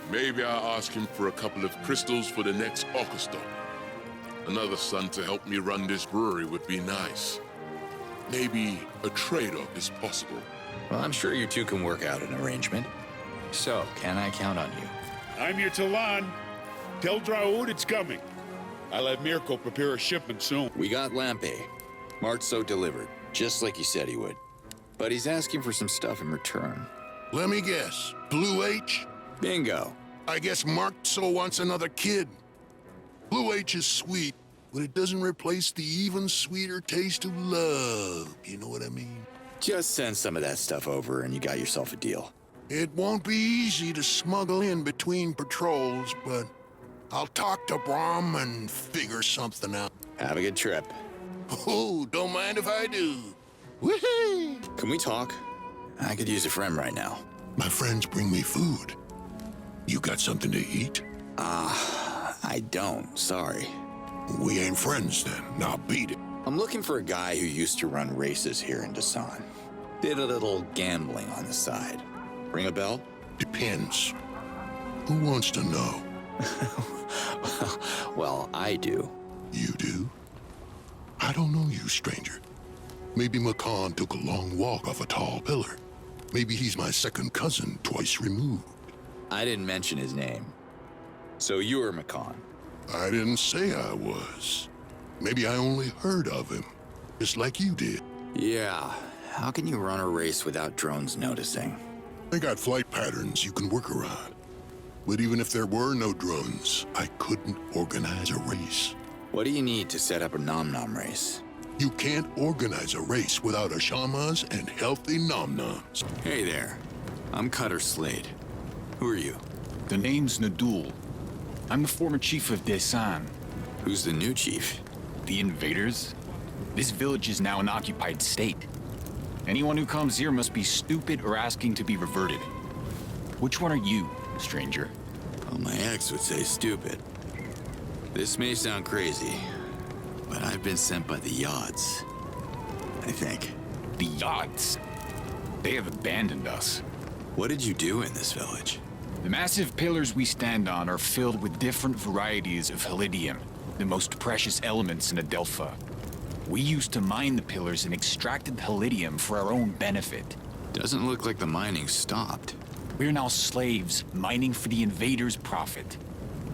Speaker 17: Maybe I'll ask him for a couple of crystals for the next Outcast. Another son to help me run this brewery would be nice. Maybe a trade-off is possible.
Speaker 1: Well, I'm sure you two can work out an arrangement. So, can I count on you?
Speaker 3: I'm your Talan. Tell Draud it's coming. I'll have Mirko prepare a shipment soon.
Speaker 1: We got Lampe. Marzo delivered, just like he said he would. But he's asking for some stuff in return.
Speaker 13: Let me guess. Blue H?
Speaker 1: Bingo.
Speaker 13: I guess Marzo wants another kid. Blue H is sweet, but it doesn't replace the even sweeter taste of love. You know what I mean?
Speaker 1: Just send some of that stuff over and you got yourself a deal.
Speaker 13: It won't be easy to smuggle in between patrols, but I'll talk to Brom and figure something out.
Speaker 1: Have a good trip.
Speaker 13: Oh, don't mind if I do. Woohoo!
Speaker 1: Can we talk? I could use a friend right now.
Speaker 13: My friends bring me food. You got something to eat?
Speaker 1: I don't, sorry.
Speaker 13: We ain't friends then. Now beat it.
Speaker 1: I'm looking for a guy who used to run races here in Dasan. Did a little gambling on the side. Ring a bell?
Speaker 13: Depends. Who wants to know?
Speaker 1: Well, I do.
Speaker 13: You do? I don't know you, stranger. Maybe Makan took a long walk off a tall pillar. Maybe he's my second cousin, twice removed.
Speaker 1: I didn't mention his name. So you're Makan.
Speaker 13: I didn't say I was. Maybe I only heard of him, just like you did.
Speaker 1: Yeah, how can you run a race without drones noticing?
Speaker 13: They got flight patterns you can work around. But even if there were no drones, I couldn't organize a race.
Speaker 1: What do you need to set up a nom-nom race?
Speaker 13: You can't organize a race without Ashamas and healthy nom-noms.
Speaker 1: Hey there, I'm Cutter Slade. Who are you?
Speaker 15: The name's Nadul. I'm the former chief of Dasan.
Speaker 1: Who's the new chief?
Speaker 15: The invaders? This village is now an occupied state. Anyone who comes here must be stupid or asking to be reverted. Which one are you, stranger?
Speaker 1: Well, my ex would say stupid. This may sound crazy, but I've been sent by the Yods. I think.
Speaker 15: The Yods? They have abandoned us.
Speaker 1: What did you do in this village?
Speaker 15: The massive pillars we stand on are filled with different varieties of Helidium, the most precious elements in Adelpha. We used to mine the pillars and extracted the Helidium for our own benefit.
Speaker 1: Doesn't look like the mining stopped.
Speaker 15: We're now slaves, mining for the invaders' profit.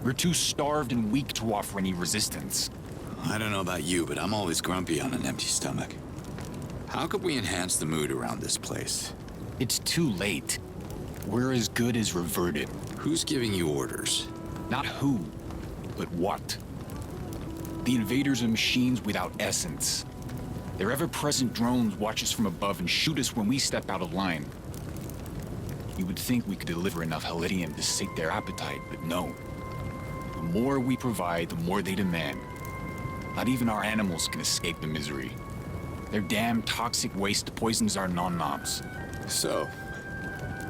Speaker 15: We're too starved and weak to offer any resistance.
Speaker 1: I don't know about you, but I'm always grumpy on an empty stomach. How could we enhance the mood around this place?
Speaker 15: It's too late. We're as good as reverted.
Speaker 1: Who's giving you orders?
Speaker 15: Not who, but what. The invaders are machines without essence. Their ever-present drones watch us from above and shoot us when we step out of line. You would think we could deliver enough Helidium to sate their appetite, but no. The more we provide, the more they demand. Not even our animals can escape the misery. Their damn toxic waste poisons our nom-noms.
Speaker 1: So,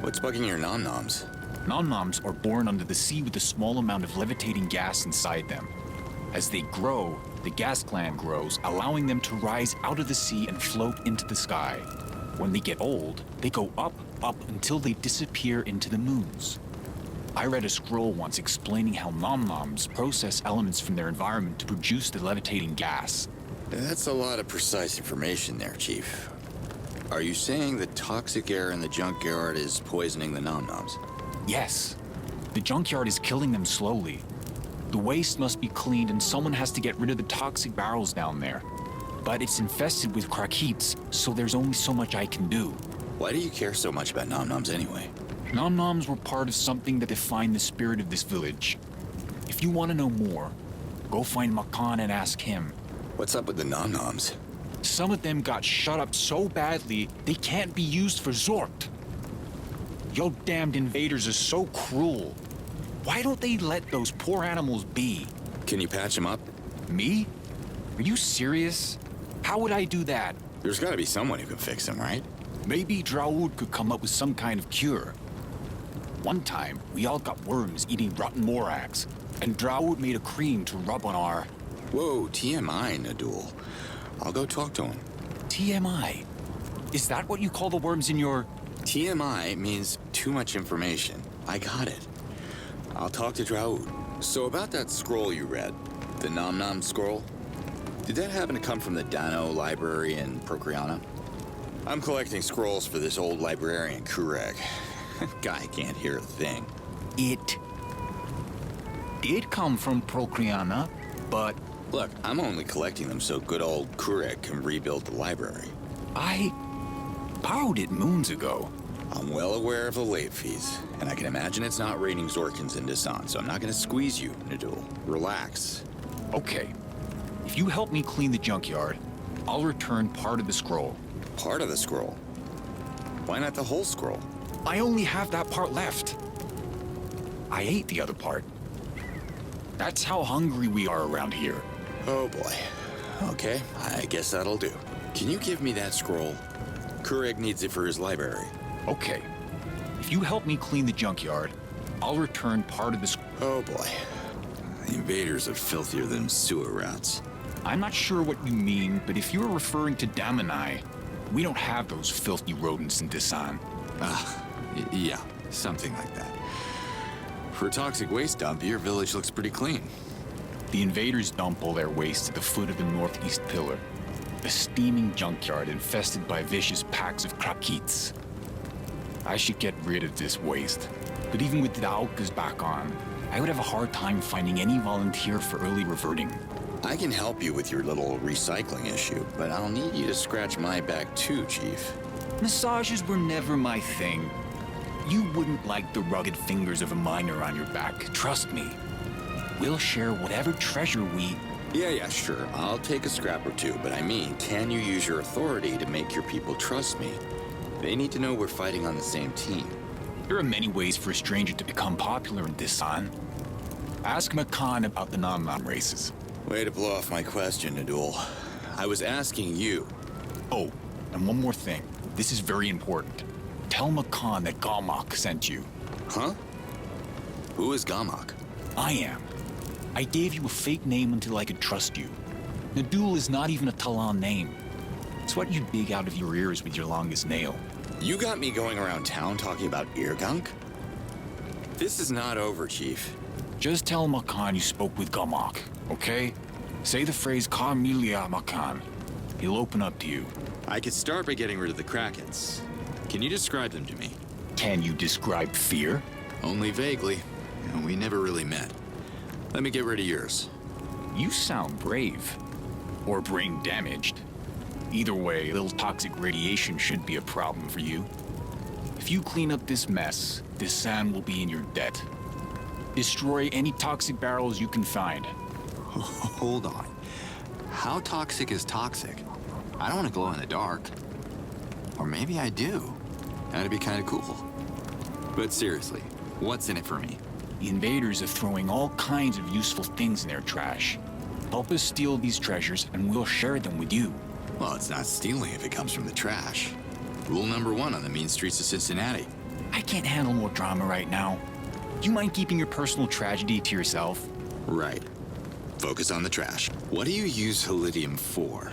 Speaker 1: what's bugging your nom-noms?
Speaker 15: Nom-noms are born under the sea with a small amount of levitating gas inside them. As they grow, the gas gland grows, allowing them to rise out of the sea and float into the sky. When they get old, they go up until they disappear into the moons. I read a scroll once explaining how nom-noms process elements from their environment to produce the levitating gas.
Speaker 1: That's a lot of precise information there, Chief. Are you saying the toxic air in the junkyard is poisoning the nom-noms?
Speaker 15: Yes. The junkyard is killing them slowly. The waste must be cleaned and someone has to get rid of the toxic barrels down there. But it's infested with Krakits, so there's only so much I can do.
Speaker 1: Why do you care so much about nom-noms anyway?
Speaker 15: Nom-noms were part of something that defined the spirit of this village. If you want to know more, go find Makan and ask him.
Speaker 1: What's up with the nom-noms?
Speaker 15: Some of them got shut up so badly, they can't be used for Zort. Yo damned invaders are so cruel. Why don't they let those poor animals be?
Speaker 1: Can you patch him up?
Speaker 15: Me? Are you serious? How would I do that?
Speaker 1: There's gotta be someone who can fix him, right?
Speaker 15: Maybe Draud could come up with some kind of cure. One time, we all got worms eating rotten morax, and Draud made a cream to rub on our...
Speaker 1: Whoa, TMI, Nadul. I'll go talk to him.
Speaker 15: TMI? Is that what you call the worms in your...
Speaker 1: TMI means too much information. I got it. I'll talk to Draud. So about that scroll you read, the Nom Nom scroll, did that happen to come from the Dano library in Procreana? I'm collecting scrolls for this old librarian, Kureg. Guy can't hear a thing.
Speaker 15: It did come from Procreana, but...
Speaker 1: Look, I'm only collecting them so good old Kureg can rebuild the library.
Speaker 15: I borrowed it moons ago.
Speaker 1: I'm well aware of the late fees, and I can imagine it's not raiding Zorkins in Desan, so I'm not gonna squeeze you, Nadul. Relax.
Speaker 15: Okay. If you help me clean the junkyard, I'll return part of the scroll.
Speaker 1: Part of the scroll? Why not the whole scroll?
Speaker 15: I only have that part left. I ate the other part. That's how hungry we are around here.
Speaker 1: Oh boy. Okay, I guess that'll do. Can you give me that scroll? Kureg needs it for his library.
Speaker 15: Okay. If you help me clean the junkyard, I'll return part of the scroll.
Speaker 1: Oh boy. The invaders are filthier than sewer rats.
Speaker 15: I'm not sure what you mean, but if you're referring to Damanai, we don't have those filthy rodents in Desan.
Speaker 1: Yeah, something like that. For a toxic waste dump, your village looks pretty clean.
Speaker 15: The invaders dump all their waste at the foot of the northeast pillar. A steaming junkyard infested by vicious packs of Krakits. I should get rid of this waste. But even with the Outcast back on, I would have a hard time finding any volunteer for early reverting.
Speaker 1: I can help you with your little recycling issue, but I'll need you to scratch my back too, Chief.
Speaker 15: Massages were never my thing. You wouldn't like the rugged fingers of a miner on your back, trust me. We'll share whatever treasure we...
Speaker 1: Yeah, sure. I'll take a scrap or two, but I mean, can you use your authority to make your people trust me? They need to know we're fighting on the same team.
Speaker 15: There are many ways for a stranger to become popular in Desan. Ask Makan about the Nom Nom races.
Speaker 1: Way to blow off my question, Nadul. I was asking you.
Speaker 15: Oh, and one more thing. This is very important. Tell Makan that Gamak sent you.
Speaker 1: Huh? Who is Gamak?
Speaker 15: I am. I gave you a fake name until I could trust you. Nadul is not even a Talan name. It's what you dig out of your ears with your longest nail.
Speaker 1: You got me going around town talking about eargunk? This is not over, Chief.
Speaker 15: Just tell Makan you spoke with Gamak, okay? Say the phrase Carmelia Makan. He'll open up to you.
Speaker 1: I could start by getting rid of the Krakens. Can you describe them to me?
Speaker 15: Can you describe fear?
Speaker 1: Only vaguely. We never really met. Let me get rid of yours.
Speaker 15: You sound brave. Or brain damaged. Either way, a little toxic radiation shouldn't be a problem for you. If you clean up this mess, Desan will be in your debt. Destroy any toxic barrels you can find.
Speaker 18: Hold on. How toxic is toxic? I don't want to glow in the dark. Or maybe I do. That'd be kind of cool. But seriously, what's in it for me?
Speaker 15: The invaders are throwing all kinds of useful things in their trash. Help us steal these treasures and we'll share them with you.
Speaker 1: Well, it's not stealing if it comes from the trash. Rule number 1 on the mean streets of Cincinnati.
Speaker 15: I can't handle more drama right now. Do you mind keeping your personal tragedy to yourself?
Speaker 1: Right. Focus on the trash. What do you use Helidium for?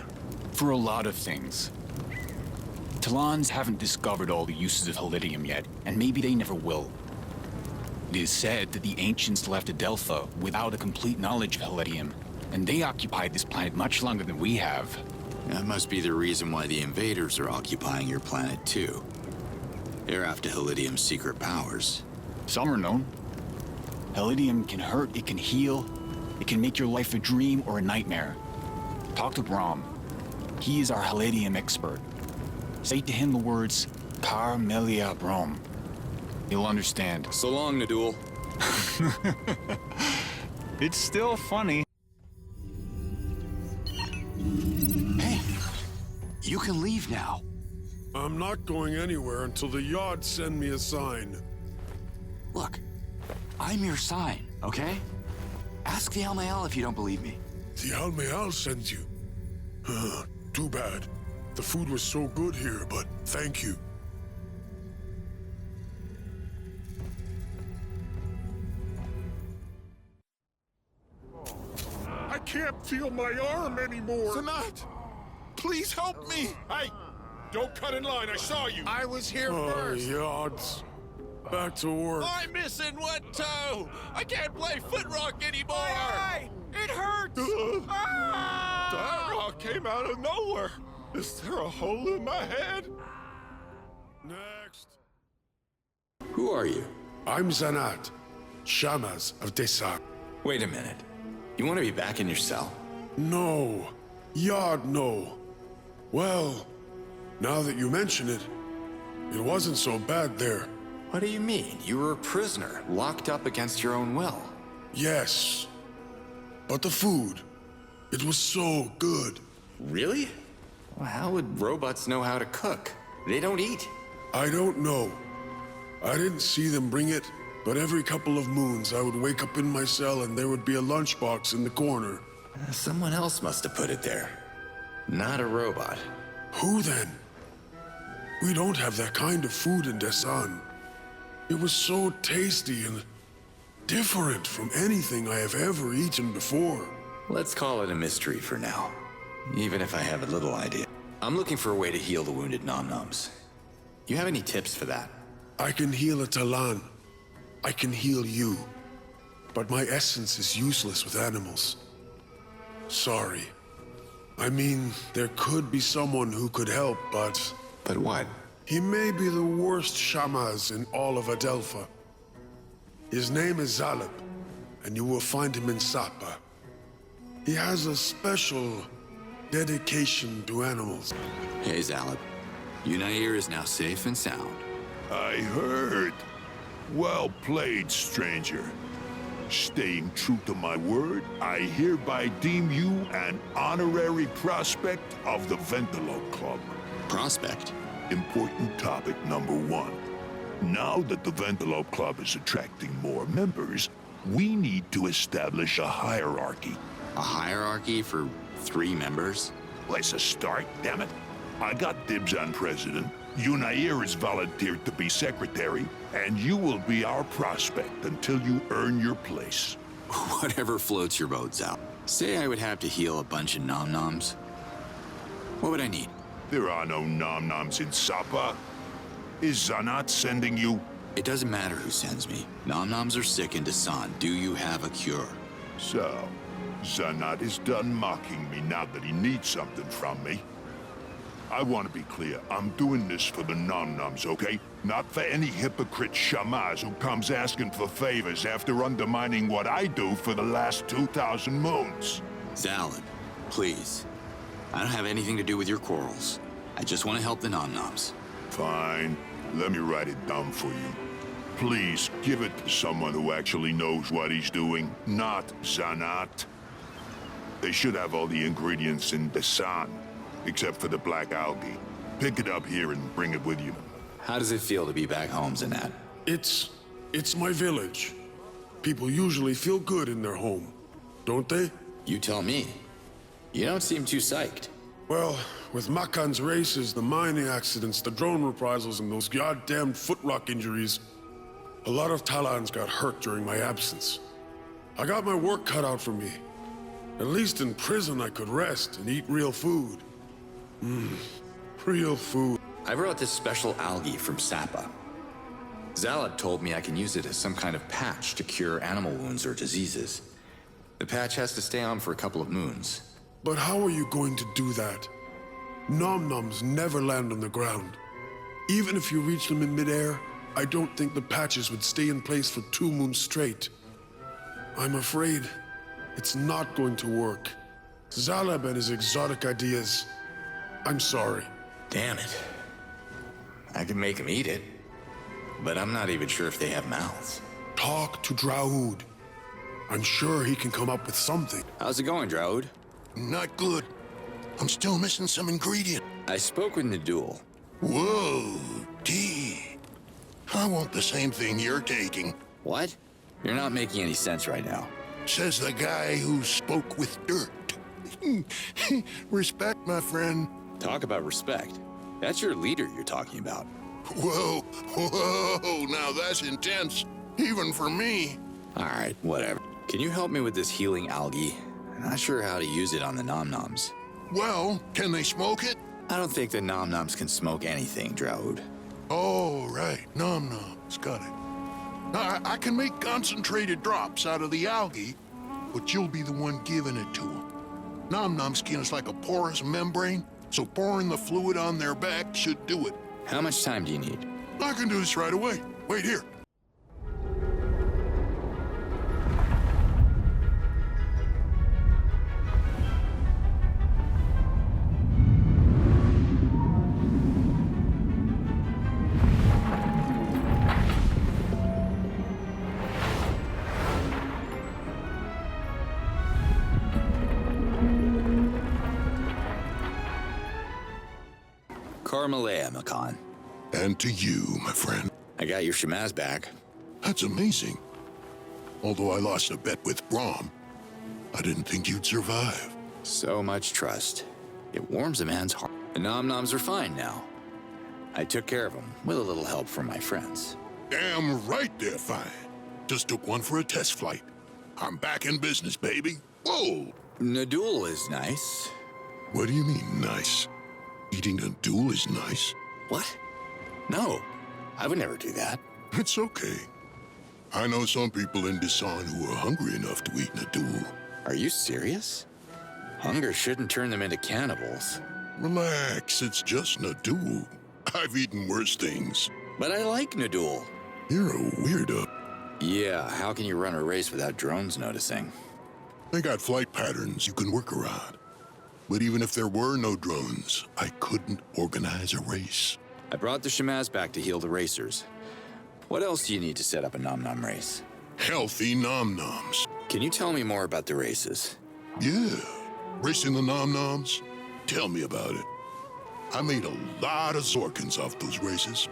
Speaker 15: For a lot of things. Talans haven't discovered all the uses of Helidium yet, and maybe they never will. It is said that the ancients left Adelpha without a complete knowledge of Helidium, and they occupied this planet much longer than we have.
Speaker 1: That must be the reason why the invaders are occupying your planet too. They're after Helidium's secret powers.
Speaker 15: Some are known. Helidium can hurt, it can heal, it can make your life a dream or a nightmare. Talk to Brahm. He is our Helidium expert. Say to him the words, Carmelia Brahm. He'll understand.
Speaker 1: So long, Nadul.
Speaker 15: It's still funny.
Speaker 18: Hey, You can leave now.
Speaker 17: I'm not going anywhere until the Yard send me a sign.
Speaker 18: Look, I'm your sign, okay? Ask the Almael if you don't believe me.
Speaker 17: The Almael sends you? Too bad. The food was so good here, but thank you.
Speaker 14: I can't feel my arm anymore.
Speaker 16: Sanat! Please help me! Hey! Don't cut in line, I saw you!
Speaker 3: I was here
Speaker 17: Oh,
Speaker 3: first.
Speaker 17: Yards. Back to work.
Speaker 16: I'm missing one toe! I can't play footrock anymore!
Speaker 14: Hey! It hurts!
Speaker 16: That rock came out of nowhere! Is there a hole in my head?
Speaker 17: Next.
Speaker 18: Who are you?
Speaker 17: I'm Zanat, Shamas of Desak.
Speaker 18: Wait a minute. You want to be back in your cell?
Speaker 17: No. Yard, no. Well, now that you mention it, it wasn't so bad there.
Speaker 18: What do you mean? You were a prisoner, locked up against your own will.
Speaker 17: Yes. But the food, it was so good.
Speaker 18: Really? Well, how would robots know how to cook? They don't eat.
Speaker 17: I don't know. I didn't see them bring it, but every couple of moons I would wake up in my cell and there would be a lunchbox in the corner.
Speaker 18: Someone else must have put it there. Not a robot.
Speaker 17: Who then? We don't have that kind of food in Desan. It was so tasty and different from anything I have ever eaten before.
Speaker 18: Let's call it a mystery for now. Even if I have a little idea. I'm looking for a way to heal the wounded nom-noms. You have any tips for that?
Speaker 17: I can heal a Talan. I can heal you. But my essence is useless with animals. Sorry. I mean, there could be someone who could help, but...
Speaker 18: But what?
Speaker 17: He may be the worst Shamas in all of Adelpha. His name is Zalib, and you will find him in Sapa. He has a special dedication to animals.
Speaker 18: Hey, Zalib. Unair is now safe and sound.
Speaker 21: I heard. Well played, stranger. Staying true to my word, I hereby deem you an honorary prospect of the Ventalope Club.
Speaker 18: Prospect?
Speaker 21: Important topic number one. Now that the Ventalope Club is attracting more members, we need to establish a hierarchy.
Speaker 18: A hierarchy for 3 members?
Speaker 21: Let's start, damn it. I got dibs on president. Unair has volunteered to be secretary, and you will be our prospect until you earn your place.
Speaker 18: Whatever floats your boat, Zal. Say I would have to heal a bunch of nom-noms. What would I need?
Speaker 21: There are no nom-noms in Sapa. Is Zanat sending you?
Speaker 18: It doesn't matter who sends me. Nom-noms are sick in Dasan. Do you have a cure?
Speaker 21: So, Zanat is done mocking me now that he needs something from me. I want to be clear. I'm doing this for the nom-noms, okay? Not for any hypocrite Shamaz who comes asking for favors after undermining what I do for the last 2,000 moons.
Speaker 18: Zalib, please. I don't have anything to do with your quarrels. I just want to help the nom-noms.
Speaker 21: Fine. Let me write it down for you. Please, give it to someone who actually knows what he's doing, not Zanat. They should have all the ingredients in Desan, except for the black algae. Pick it up here and bring it with you.
Speaker 18: How does it feel to be back home, Zanat?
Speaker 17: It's my village. People usually feel good in their home, don't they?
Speaker 18: You tell me. You don't seem too psyched.
Speaker 17: Well, with Makan's races, the mining accidents, the drone reprisals, and those goddamn footrock injuries, a lot of Talans got hurt during my absence. I got my work cut out for me. At least in prison I could rest and eat real food. Real food.
Speaker 18: I brought this special algae from Sapa. Zalib told me I can use it as some kind of patch to cure animal wounds or diseases. The patch has to stay on for a couple of moons.
Speaker 17: But how are you going to do that? Nom-noms never land on the ground. Even if you reach them in midair, I don't think the patches would stay in place for 2 moons straight. I'm afraid it's not going to work. Zalib and his exotic ideas. I'm sorry.
Speaker 18: Damn it. I can make them eat it, but I'm not even sure if they have mouths.
Speaker 17: Talk to Draud. I'm sure he can come up with something.
Speaker 18: How's it going, Draud?
Speaker 4: Not good. I'm still missing some ingredient.
Speaker 1: I spoke with Nadul.
Speaker 21: Whoa, D. I want the same thing you're taking.
Speaker 1: What? You're not making any sense right now.
Speaker 21: Says the guy who spoke with dirt. Respect, my friend.
Speaker 1: Talk about respect. That's your leader you're talking about.
Speaker 21: Whoa, whoa, now that's intense. Even for me.
Speaker 1: All right, whatever. Can you help me with this healing algae? I'm not sure how to use it on the Nom-Noms.
Speaker 21: Well, can they smoke it?
Speaker 1: I don't think the Nom-Noms can smoke anything, Draud.
Speaker 21: Oh, right. Nom-Noms. Got it. I can make concentrated drops out of the algae, but you'll be the one giving it to them. Nom-Nom skin is like a porous membrane, so pouring the fluid on their back should do it.
Speaker 1: How much time do you need?
Speaker 21: I can do this right away. Wait here.
Speaker 1: Carmelea, Makan.
Speaker 21: And to you, my friend.
Speaker 1: I got your Shemaz back.
Speaker 21: That's amazing. Although I lost a bet with Brahm, I didn't think you'd survive.
Speaker 1: So much trust. It warms a man's heart. The Nom-Noms are fine now. I took care of them, with a little help from my friends.
Speaker 21: Damn right they're fine. Just took one for a test flight. I'm back in business, baby. Whoa!
Speaker 1: Nadul is nice.
Speaker 21: What do you mean, nice? Eating Nadul is nice?
Speaker 1: What? No, I would never do that.
Speaker 21: It's okay. I know some people in Desan who are hungry enough to eat Nadul.
Speaker 1: Are you serious? Hunger shouldn't turn them into cannibals.
Speaker 21: Relax, it's just Nadul. I've eaten worse things.
Speaker 1: But I like Nadul.
Speaker 21: You're a weirdo.
Speaker 1: Yeah, how can you run a race without drones noticing?
Speaker 21: They got flight patterns you can work around. But even if there were no drones, I couldn't organize a race.
Speaker 1: I brought the Shemaz back to heal the racers. What else do you need to set up a Nom-Nom race?
Speaker 21: Healthy Nom-Noms.
Speaker 1: Can you tell me more about the races?
Speaker 21: Yeah. Racing the Nom-Noms? Tell me about it. I made a lot of Zorkins off those races.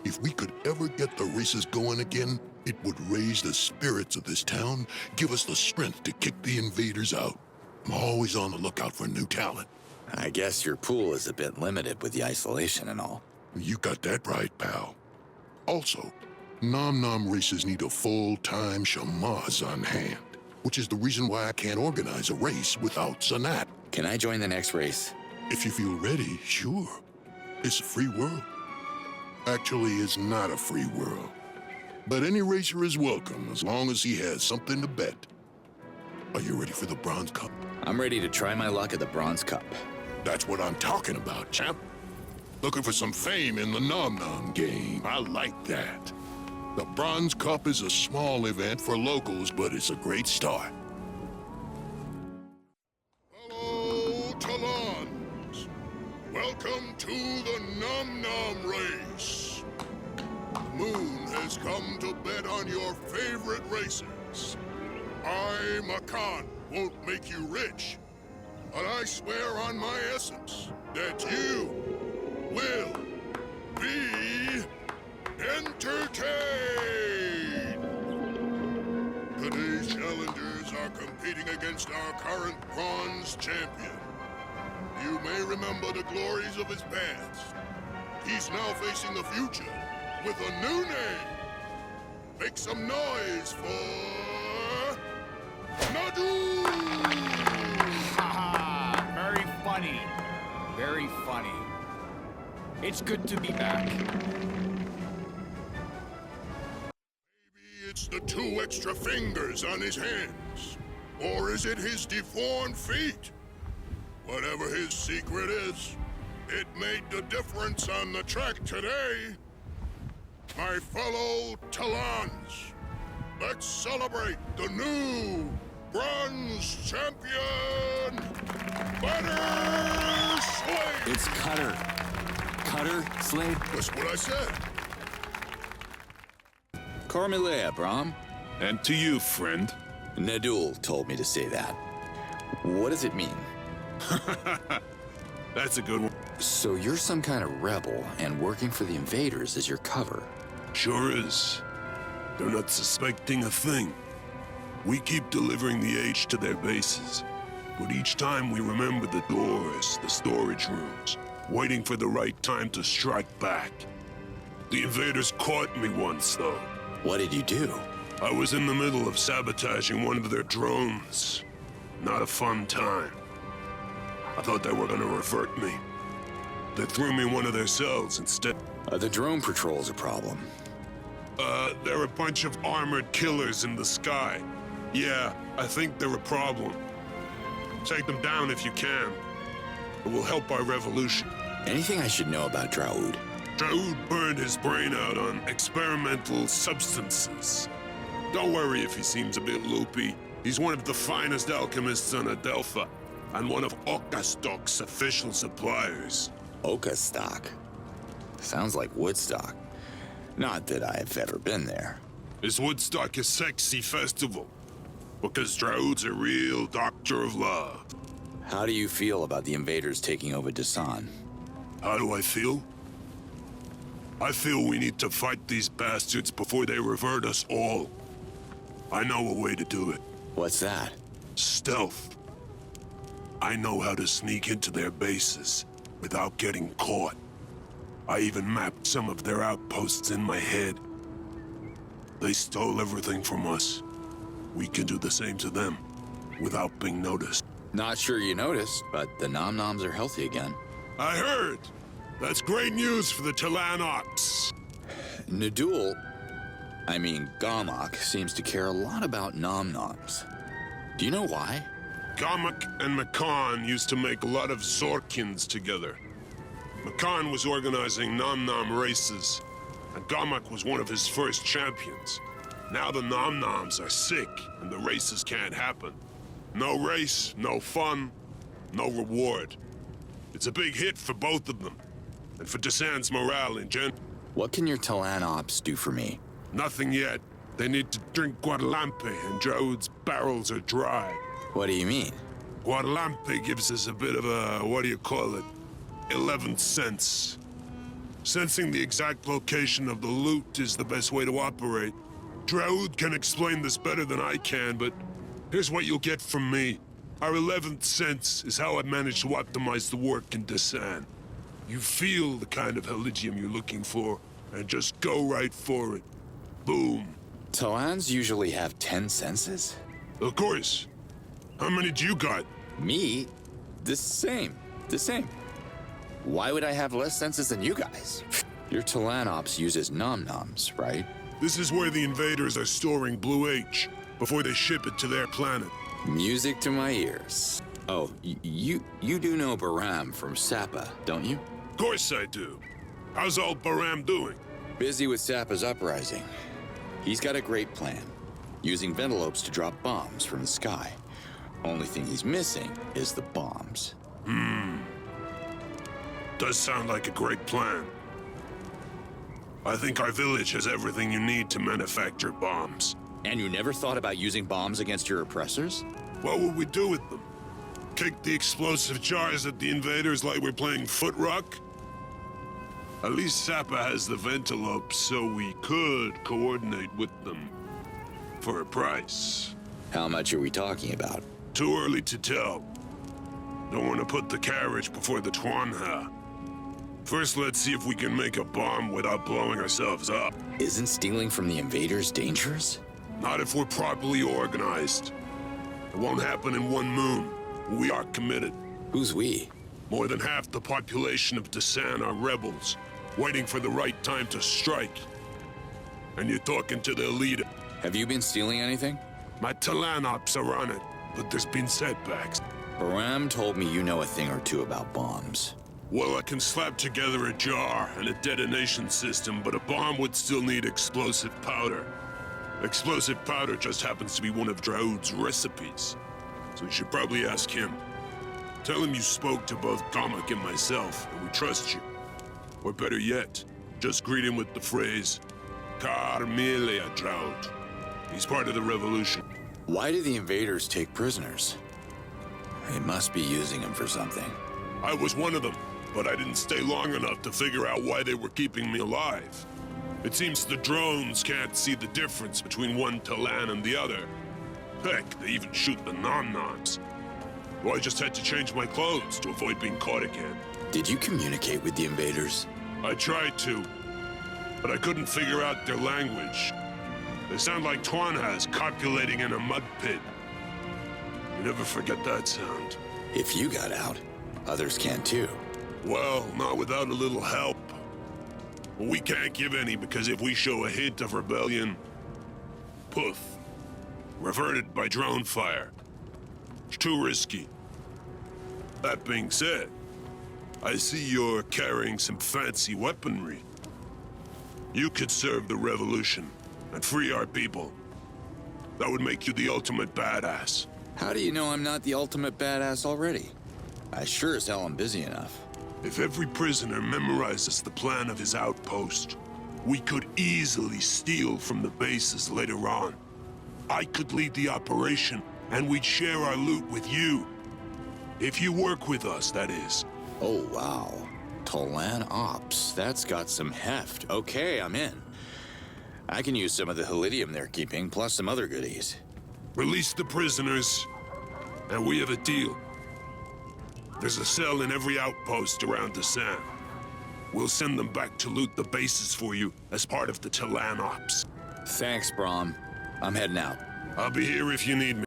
Speaker 21: If we could ever get the races going again, it would raise the spirits of this town, give us the strength to kick the invaders out. I'm always on the lookout for new talent.
Speaker 1: I guess your pool is a bit limited with the isolation and all.
Speaker 21: You got that right, pal. Also, Nom-Nom races need a full-time Shemaz on hand, which is the reason why I can't organize a race without Sanat.
Speaker 1: Can I join the next race?
Speaker 21: If you feel ready, sure. It's a free world. Actually, it's not a free world. But any racer is welcome as long as he has something to bet. Are you ready for the Bronze Cup?
Speaker 1: I'm ready to try my luck at the Bronze Cup.
Speaker 21: That's what I'm talking about, champ. Looking for some fame in the Nom-Nom game. I like that. The Bronze Cup is a small event for locals, but it's a great start. Hello, Talons. Welcome to the Nom-Nom race. The moon has come to bet on your favorite racers. I, Makan, won't make you rich, but I swear on my essence that you will be entertained. Today's challengers are competing against our current bronze champion. You may remember the glories of his past. He's now facing the future with a new name. Make some noise for Nadul!
Speaker 15: Haha, very funny. Very funny. It's good to be back.
Speaker 21: Maybe it's the 2 extra fingers on his hands. Or is it his deformed feet? Whatever his secret is, it made the difference on the track today. My fellow Talons, let's celebrate the new bronze champion, Cutter Slade!
Speaker 18: It's Cutter. Cutter Slade?
Speaker 21: That's what I said.
Speaker 1: Carmelea, Brahm.
Speaker 16: And to you, friend.
Speaker 1: Nadul told me to say that. What does it mean?
Speaker 17: That's a good one.
Speaker 18: So you're some kind of rebel, and working for the invaders is your cover.
Speaker 17: Sure is. They're not suspecting a thing. We keep delivering the H to their bases. But each time we remember the doors, the storage rooms, waiting for the right time to strike back. The invaders caught me once, though.
Speaker 18: What did you do?
Speaker 17: I was in the middle of sabotaging one of their drones. Not a fun time. I thought they were gonna revert me. They threw me in one of their cells instead.
Speaker 18: The drone patrol's a problem.
Speaker 17: They're a bunch of armored killers in the sky. Yeah, I think they're a problem. Take them down if you can. It will help our revolution.
Speaker 18: Anything I should know about Draud?
Speaker 17: Draud burned his brain out on experimental substances. Don't worry if he seems a bit loopy. He's one of the finest alchemists on Adelpha, and one of Okastok's official suppliers.
Speaker 18: Okastok? Sounds like Woodstock. Not that I've ever been there.
Speaker 17: Is Woodstock a sexy festival? Because Draud's a real doctor of love.
Speaker 18: How do you feel about the invaders taking over Dasan?
Speaker 17: How do I feel? I feel we need to fight these bastards before they revert us all. I know a way to do it.
Speaker 18: What's that?
Speaker 17: Stealth. I know how to sneak into their bases without getting caught. I even mapped some of their outposts in my head. They stole everything from us. We can do the same to them without being noticed.
Speaker 18: Not sure you noticed, but the Nom-Noms are healthy again.
Speaker 17: I heard. That's great news for the Talan Ops.
Speaker 18: Nadul, Gamak, seems to care a lot about Nom-Noms. Do you know why?
Speaker 17: Gamak and Makan used to make a lot of Zorkins together. Makan was organizing Nom-Nom races, and Gamak was one of his first champions. Now the Nom-Noms are sick, and the races can't happen. No race, no fun, no reward. It's a big hit for both of them, and for Dasan's morale in general.
Speaker 18: What can your Talan Ops do for me?
Speaker 17: Nothing yet. They need to drink Guadalampe, and Draud's barrels are dry.
Speaker 18: What do you mean?
Speaker 17: Guadalampe gives us a bit of a, 11th sense. Sensing the exact location of the loot is the best way to operate. Draud can explain this better than I can, but here's what you'll get from me. Our 11th sense is how I managed to optimize the work in Dasan. You feel the kind of Heligium you're looking for, and just go right for it. Boom.
Speaker 18: Talans usually have 10 senses?
Speaker 17: Of course. How many do you got?
Speaker 18: Me? The same. Why would I have less senses than you guys? Your Talan Ops uses Nom-Noms, right?
Speaker 17: This is where the invaders are storing Blue H before they ship it to their planet.
Speaker 18: Music to my ears. Oh, you do know Baram from Sapa, don't you?
Speaker 17: Of course I do. How's old Baram doing?
Speaker 18: Busy with Sapa's uprising. He's got a great plan. Using Ventilopes to drop bombs from the sky. Only thing he's missing is the bombs.
Speaker 17: Does sound like a great plan. I think our village has everything you need to manufacture bombs.
Speaker 18: And you never thought about using bombs against your oppressors?
Speaker 17: What would we do with them? Kick the explosive jars at the invaders like we're playing foot rock? At least Sapa has the Ventilopes, so we could coordinate with them. For a price.
Speaker 18: How much are we talking about?
Speaker 17: Too early to tell. Don't want to put the carriage before the Twanha. First, let's see if we can make a bomb without blowing ourselves up.
Speaker 18: Isn't stealing from the invaders dangerous?
Speaker 17: Not if we're properly organized. It won't happen in one moon. We are committed.
Speaker 18: Who's we?
Speaker 17: More than half the population of Dasan are rebels, waiting for the right time to strike. And you're talking to their leader.
Speaker 18: Have you been stealing anything?
Speaker 17: My Talan Ops are on it, but there's been setbacks.
Speaker 18: Baram told me you know a thing or two about bombs.
Speaker 17: Well, I can slap together a jar and a detonation system, but a bomb would still need explosive powder. Explosive powder just happens to be one of Draud's recipes, so you should probably ask him. Tell him you spoke to both Gamak and myself, and we trust you. Or better yet, just greet him with the phrase, Carmelia Draud. He's part of the revolution.
Speaker 18: Why do the invaders take prisoners? They must be using them for something.
Speaker 17: I was one of them, but I didn't stay long enough to figure out why they were keeping me alive. It seems the drones can't see the difference between one Talan and the other. Heck, they even shoot the nom-noms. So I just had to change my clothes to avoid being caught again.
Speaker 1: Did you communicate with the invaders?
Speaker 17: I tried to, but I couldn't figure out their language. They sound like Twanhas copulating in a mud pit. You never forget that sound.
Speaker 1: If you got out, others can too.
Speaker 17: Well, not without a little help. But we can't give any because if we show a hint of rebellion, poof, reverted by drone fire. It's too risky. That being said, I see you're carrying some fancy weaponry. You could serve the revolution and free our people. That would make you the ultimate badass.
Speaker 1: How do you know I'm not the ultimate badass already? I sure as hell am busy enough.
Speaker 17: If every prisoner memorizes the plan of his outpost, we could easily steal from the bases later on. I could lead the operation, and we'd share our loot with you. If you work with us, that is.
Speaker 1: Oh, wow. Talan Ops. That's got some heft. Okay, I'm in. I can use some of the Helidium they're keeping, plus some other goodies.
Speaker 17: Release the prisoners, and we have a deal. There's a cell in every outpost around the sand. We'll send them back to loot the bases for you as part of the Talan Ops.
Speaker 1: Thanks, Brom. I'm heading out.
Speaker 17: I'll be here if you need me.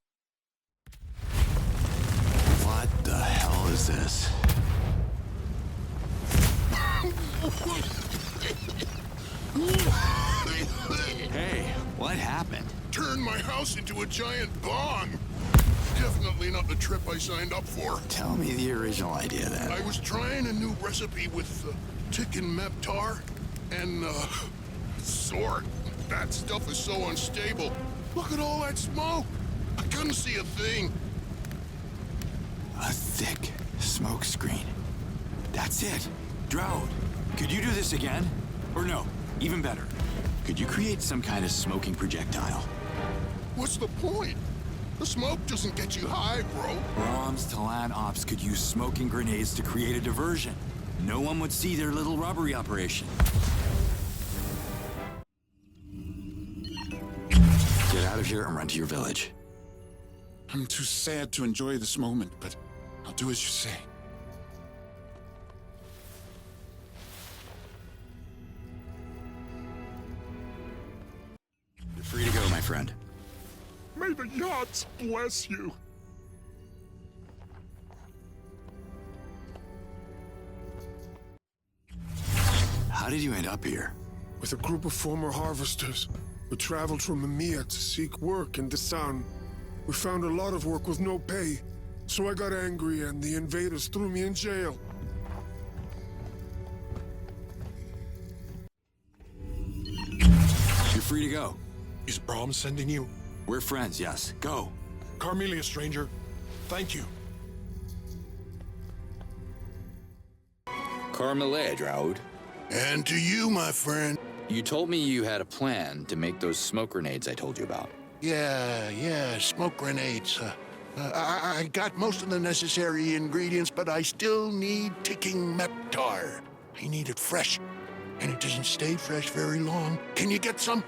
Speaker 1: What the hell is this? Hey, what happened?
Speaker 21: Turned my house into a giant bomb. Definitely not the trip I signed up for.
Speaker 1: Tell me the original idea then.
Speaker 21: I was trying a new recipe with chicken meptar and sword. That stuff is so unstable. Look at all that smoke. I couldn't see a thing.
Speaker 1: A thick smoke screen. That's it. Droud, could you do this again? Or no, even better. Could you create some kind of smoking projectile?
Speaker 21: What's the point? The smoke doesn't get you high, bro.
Speaker 1: Brom's Talan Ops could use smoking grenades to create a diversion. No one would see their little robbery operation. Get out of here and run to your village.
Speaker 12: I'm too sad to enjoy this moment, but I'll do as you say.
Speaker 1: You're free to go, my friend.
Speaker 17: May the yachts bless you.
Speaker 1: How did you end up here?
Speaker 6: With a group of former harvesters. We traveled from Mamiya to seek work in the town. We found a lot of work with no pay, so I got angry and the invaders threw me in jail.
Speaker 1: You're free to go.
Speaker 16: Is Brom sending you?
Speaker 1: We're friends, yes. Go.
Speaker 16: Carmelia, stranger. Thank you.
Speaker 1: Carmelia, Droud.
Speaker 21: And to you, my friend.
Speaker 1: You told me you had a plan to make those smoke grenades I told you about.
Speaker 21: Yeah, smoke grenades. I got most of the necessary ingredients, but I still need ticking meptar. I need it fresh, and it doesn't stay fresh very long. Can you get some?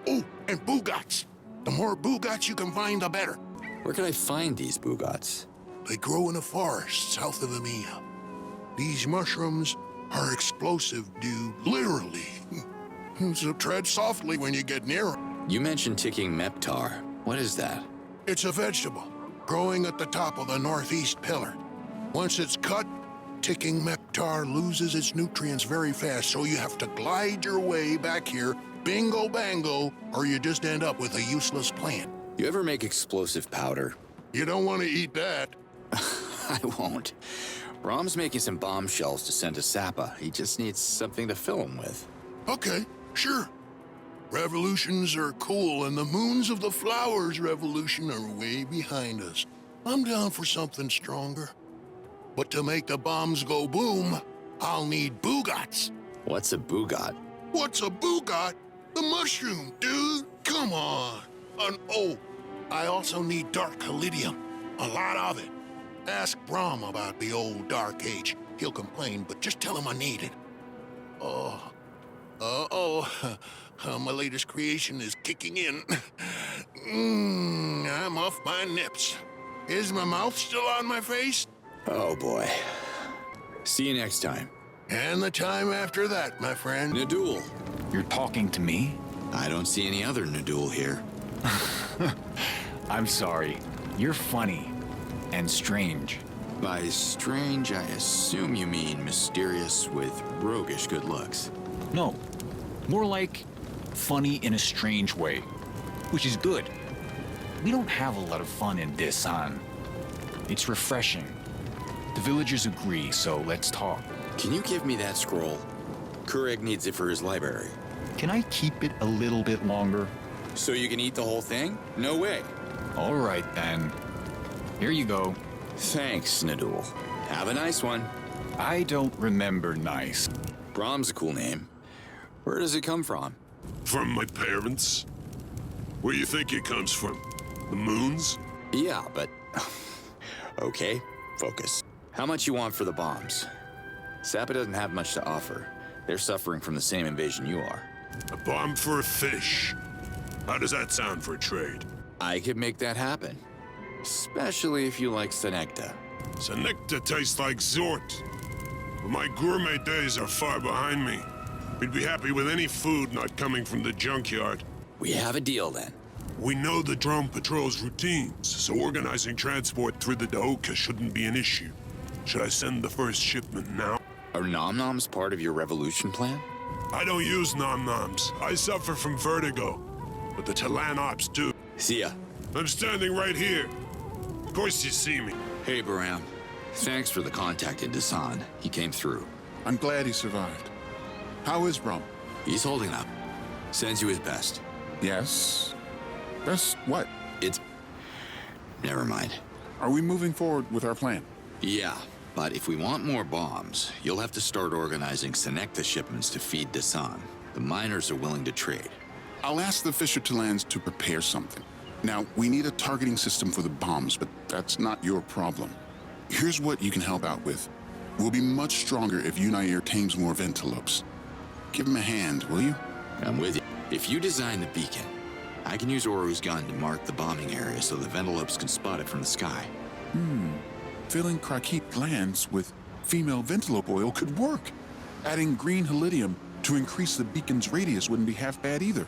Speaker 21: Oh, and boogats. The more boogats you can find, the better.
Speaker 1: Where can I find these boogats?
Speaker 21: They grow in a forest south of Mamiya. These mushrooms are explosive, dude. Literally. So tread softly when you get near them.
Speaker 1: You mentioned ticking meptar. What is that?
Speaker 21: It's a vegetable, growing at the top of the northeast pillar. Once it's cut, ticking meptar loses its nutrients very fast, so you have to glide your way back here, bingo bango, or you just end up with a useless plant.
Speaker 1: You ever make explosive powder?
Speaker 21: You don't want to eat that.
Speaker 1: I won't. Brom's making some bombshells to send to Sappa. He just needs something to fill them with.
Speaker 21: Okay, sure. Revolutions are cool, and the Moons of the Flowers revolution are way behind us. I'm down for something stronger. But to make the bombs go boom, I'll need boogats.
Speaker 1: What's a boogot?
Speaker 21: What's a boogot? The mushroom, dude. Come on. Oh, I also need dark Helidium. A lot of it. Ask Brahm about the old Dark Age. He'll complain, but just tell him I need it. My latest creation is kicking in. I'm off my nips. Is my mouth still on my face?
Speaker 1: Oh boy. See you next time.
Speaker 21: And the time after that, my friend.
Speaker 1: Nadul.
Speaker 15: You're talking to me?
Speaker 1: I don't see any other Nadul here.
Speaker 15: I'm sorry. You're funny. And strange.
Speaker 1: By strange, I assume you mean mysterious with roguish good looks.
Speaker 15: No. More like funny in a strange way. Which is good. We don't have a lot of fun in Desan. It's refreshing. The villagers agree, so let's talk.
Speaker 1: Can you give me that scroll? Kureg needs it for his library.
Speaker 15: Can I keep it a little bit longer?
Speaker 1: So you can eat the whole thing? No way.
Speaker 15: All right, then. Here you go.
Speaker 1: Thanks, Nadul. Have a nice one.
Speaker 15: I don't remember nice.
Speaker 1: Brahm's a cool name. Where does it come from?
Speaker 6: From my parents. Where do you think it comes from? The moons?
Speaker 1: Yeah, but... Okay, focus. How much you want for the bombs? Zappa doesn't have much to offer. They're suffering from the same invasion you are.
Speaker 6: A bomb for a fish. How does that sound for a trade?
Speaker 1: I could make that happen. Especially if you like Senecta.
Speaker 6: Senecta tastes like Zort. But my gourmet days are far behind me. We'd be happy with any food not coming from the junkyard.
Speaker 1: We have a deal then.
Speaker 6: We know the drone patrol's routines, so organizing transport through the Daoka shouldn't be an issue. Should I send the first shipment now?
Speaker 1: Are nom-noms part of your revolution plan?
Speaker 6: I don't use nom-noms. I suffer from vertigo. But the Talan ops do.
Speaker 1: See ya.
Speaker 6: I'm standing right here. Of course you see me.
Speaker 1: Hey, Baram. Thanks for the contact in Dasan. He came through.
Speaker 12: I'm glad he survived. How is Brahm?
Speaker 1: He's holding up. Sends you his best.
Speaker 12: Yes? Best what?
Speaker 1: It's... Never mind.
Speaker 12: Are we moving forward with our plan?
Speaker 1: Yeah, but if we want more bombs, you'll have to start organizing Senecta shipments to feed Dasan. The miners are willing to trade.
Speaker 12: I'll ask the Fisher Talans to prepare something. Now, we need a targeting system for the bombs, but that's not your problem. Here's what you can help out with. We'll be much stronger if Unair tames more Ventilopes. Give him a hand, will you?
Speaker 1: I'm with you. If you design the beacon, I can use Oru's gun to mark the bombing area so the Ventilopes can spot it from the sky.
Speaker 12: Filling Krakit glands with female Ventilope oil could work. Adding green helidium to increase the beacon's radius wouldn't be half bad either.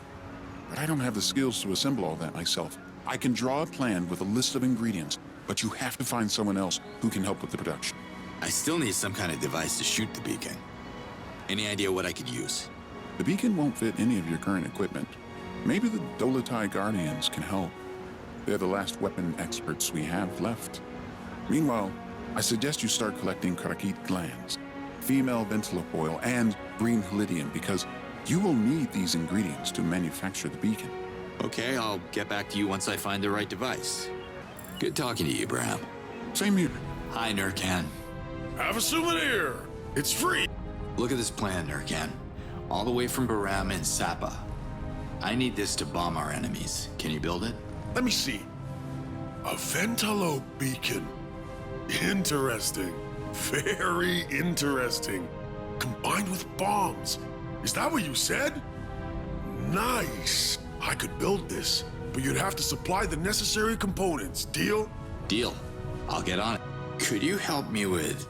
Speaker 12: But I don't have the skills to assemble all that myself. I can draw a plan with a list of ingredients, but you have to find someone else who can help with the production.
Speaker 1: I still need some kind of device to shoot the beacon. Any idea what I could use?
Speaker 12: The beacon won't fit any of your current equipment. Maybe the Dolotai Guardians can help. They're the last weapon experts we have left. Meanwhile, I suggest you start collecting Krakit glands, female Ventilope oil, and green helidium, because you will need these ingredients to manufacture the beacon.
Speaker 1: Okay, I'll get back to you once I find the right device. Good talking to you, Bram.
Speaker 12: Same here.
Speaker 1: Hi, Nurkan.
Speaker 6: Have a souvenir. It's free.
Speaker 1: Look at this plan, Nurkan. All the way from Baram and Sapa. I need this to bomb our enemies. Can you build it?
Speaker 6: Let me see. A Ventalo beacon. Interesting. Very interesting. Combined with bombs. Is that what you said? Nice. I could build this, but you'd have to supply the necessary components. Deal?
Speaker 1: Deal. I'll get on it. Could you help me with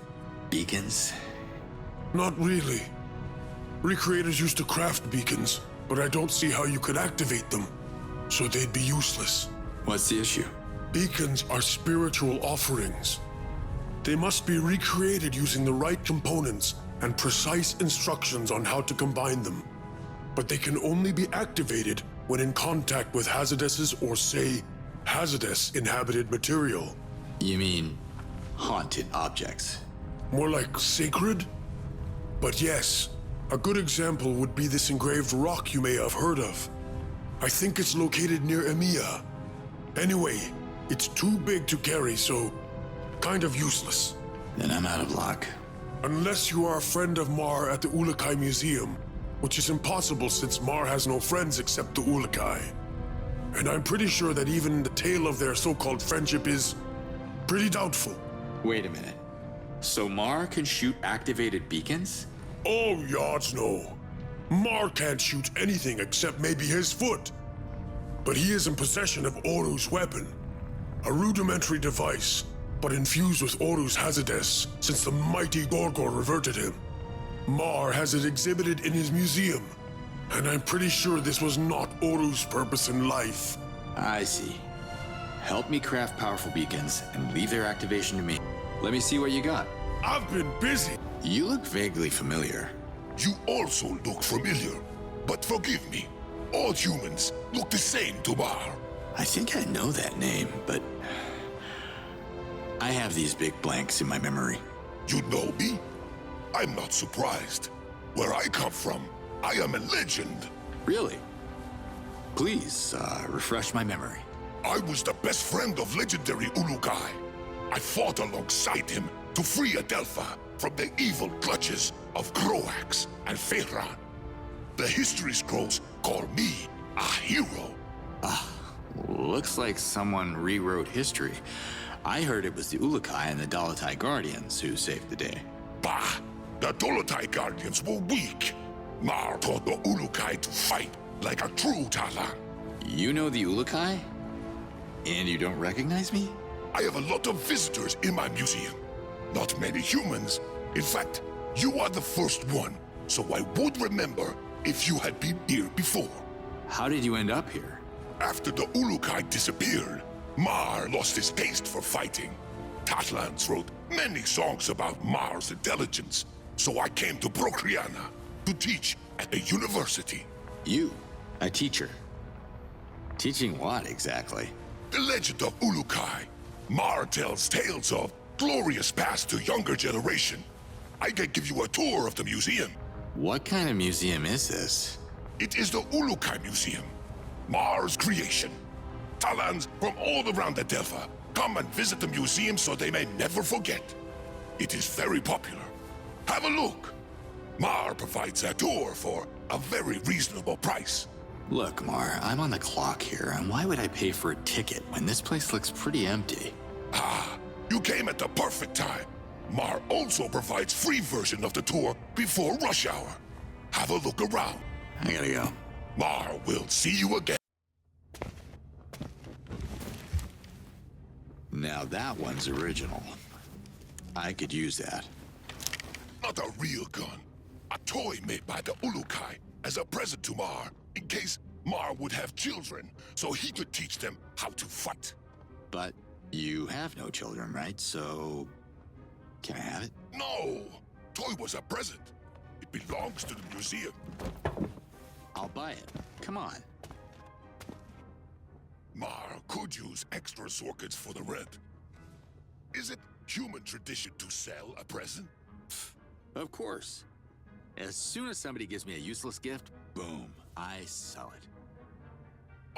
Speaker 1: beacons?
Speaker 6: Not really. Recreators used to craft beacons, but I don't see how you could activate them, so they'd be useless.
Speaker 1: What's the issue?
Speaker 6: Beacons are spiritual offerings. They must be recreated using the right components and precise instructions on how to combine them. But they can only be activated when in contact with hazardous or, say, hazardous inhabited material.
Speaker 1: You mean haunted objects?
Speaker 6: More like sacred? But yes, a good example would be this engraved rock you may have heard of. I think it's located near Emiya. Anyway, it's too big to carry, so kind of useless.
Speaker 1: Then I'm out of luck.
Speaker 6: Unless you are a friend of Mar at the Ulakai Museum, which is impossible since Mar has no friends except the Ulakai. And I'm pretty sure that even the tale of their so-called friendship is pretty doubtful.
Speaker 18: Wait a minute. So Mar can shoot activated beacons?
Speaker 6: Oh, yards no. Mar can't shoot anything except maybe his foot. But he is in possession of Oru's weapon. A rudimentary device, but infused with Oru's Hazades since the mighty Gorgor reverted him. Mar has it exhibited in his museum, and I'm pretty sure this was not Oru's purpose in life.
Speaker 18: I see. Help me craft powerful beacons and leave their activation to me. Let me see what you got.
Speaker 6: I've been busy.
Speaker 18: You look vaguely familiar.
Speaker 21: You also look familiar, but forgive me. All humans look the same to Mar.
Speaker 18: I think I know that name, but I have these big blanks in my memory.
Speaker 21: You know me? I'm not surprised. Where I come from, I am a legend.
Speaker 18: Really? Please, refresh my memory.
Speaker 21: I was the best friend of legendary Ulukai. I fought alongside him to free Adelpha from the evil clutches of Croax and Fehran. The history scrolls call me a hero.
Speaker 18: Looks like someone rewrote history. I heard it was the Ulukai and the Dalatai Guardians who saved the day.
Speaker 21: Bah! The Dolotai Guardians were weak. Mar taught the Ulukai to fight like a true Talan.
Speaker 18: You know the Ulukai? And you don't recognize me?
Speaker 21: I have a lot of visitors in my museum. Not many humans. In fact, you are the first one, so I would remember if you had been here before.
Speaker 18: How did you end up here?
Speaker 21: After the Ulukai disappeared, Mar lost his taste for fighting. Tatlans wrote many songs about Mar's intelligence, so I came to Procreana to teach at a university.
Speaker 18: You? A teacher? Teaching what, exactly?
Speaker 21: The legend of Ulukai. Mar tells tales of glorious past to younger generation. I can give you a tour of the museum.
Speaker 18: What kind of museum is this?
Speaker 21: It is the Ulukai Museum. Mar's creation. Talans from all around Adelpha come and visit the museum so they may never forget. It is very popular. Have a look. Mar provides a tour for a very reasonable price.
Speaker 18: Look, Mar, I'm on the clock here, and why would I pay for a ticket when this place looks pretty empty?
Speaker 21: Ah, you came at the perfect time. Mar also provides free version of the tour before rush hour. Have a look around.
Speaker 18: I gotta go.
Speaker 21: Mar will see you again.
Speaker 18: Now that one's original. I could use that.
Speaker 21: Not a real gun. A toy made by the Ulukai as a present to Mar, in case Mar would have children, so he could teach them how to fight.
Speaker 18: But you have no children, right? So can I have it?
Speaker 21: No! Toy was a present. It belongs to the museum.
Speaker 18: I'll buy it. Come on.
Speaker 21: Mar could use extra circuits for the rent. Is it human tradition to sell a present?
Speaker 18: Of course. As soon as somebody gives me a useless gift, boom, I sell it.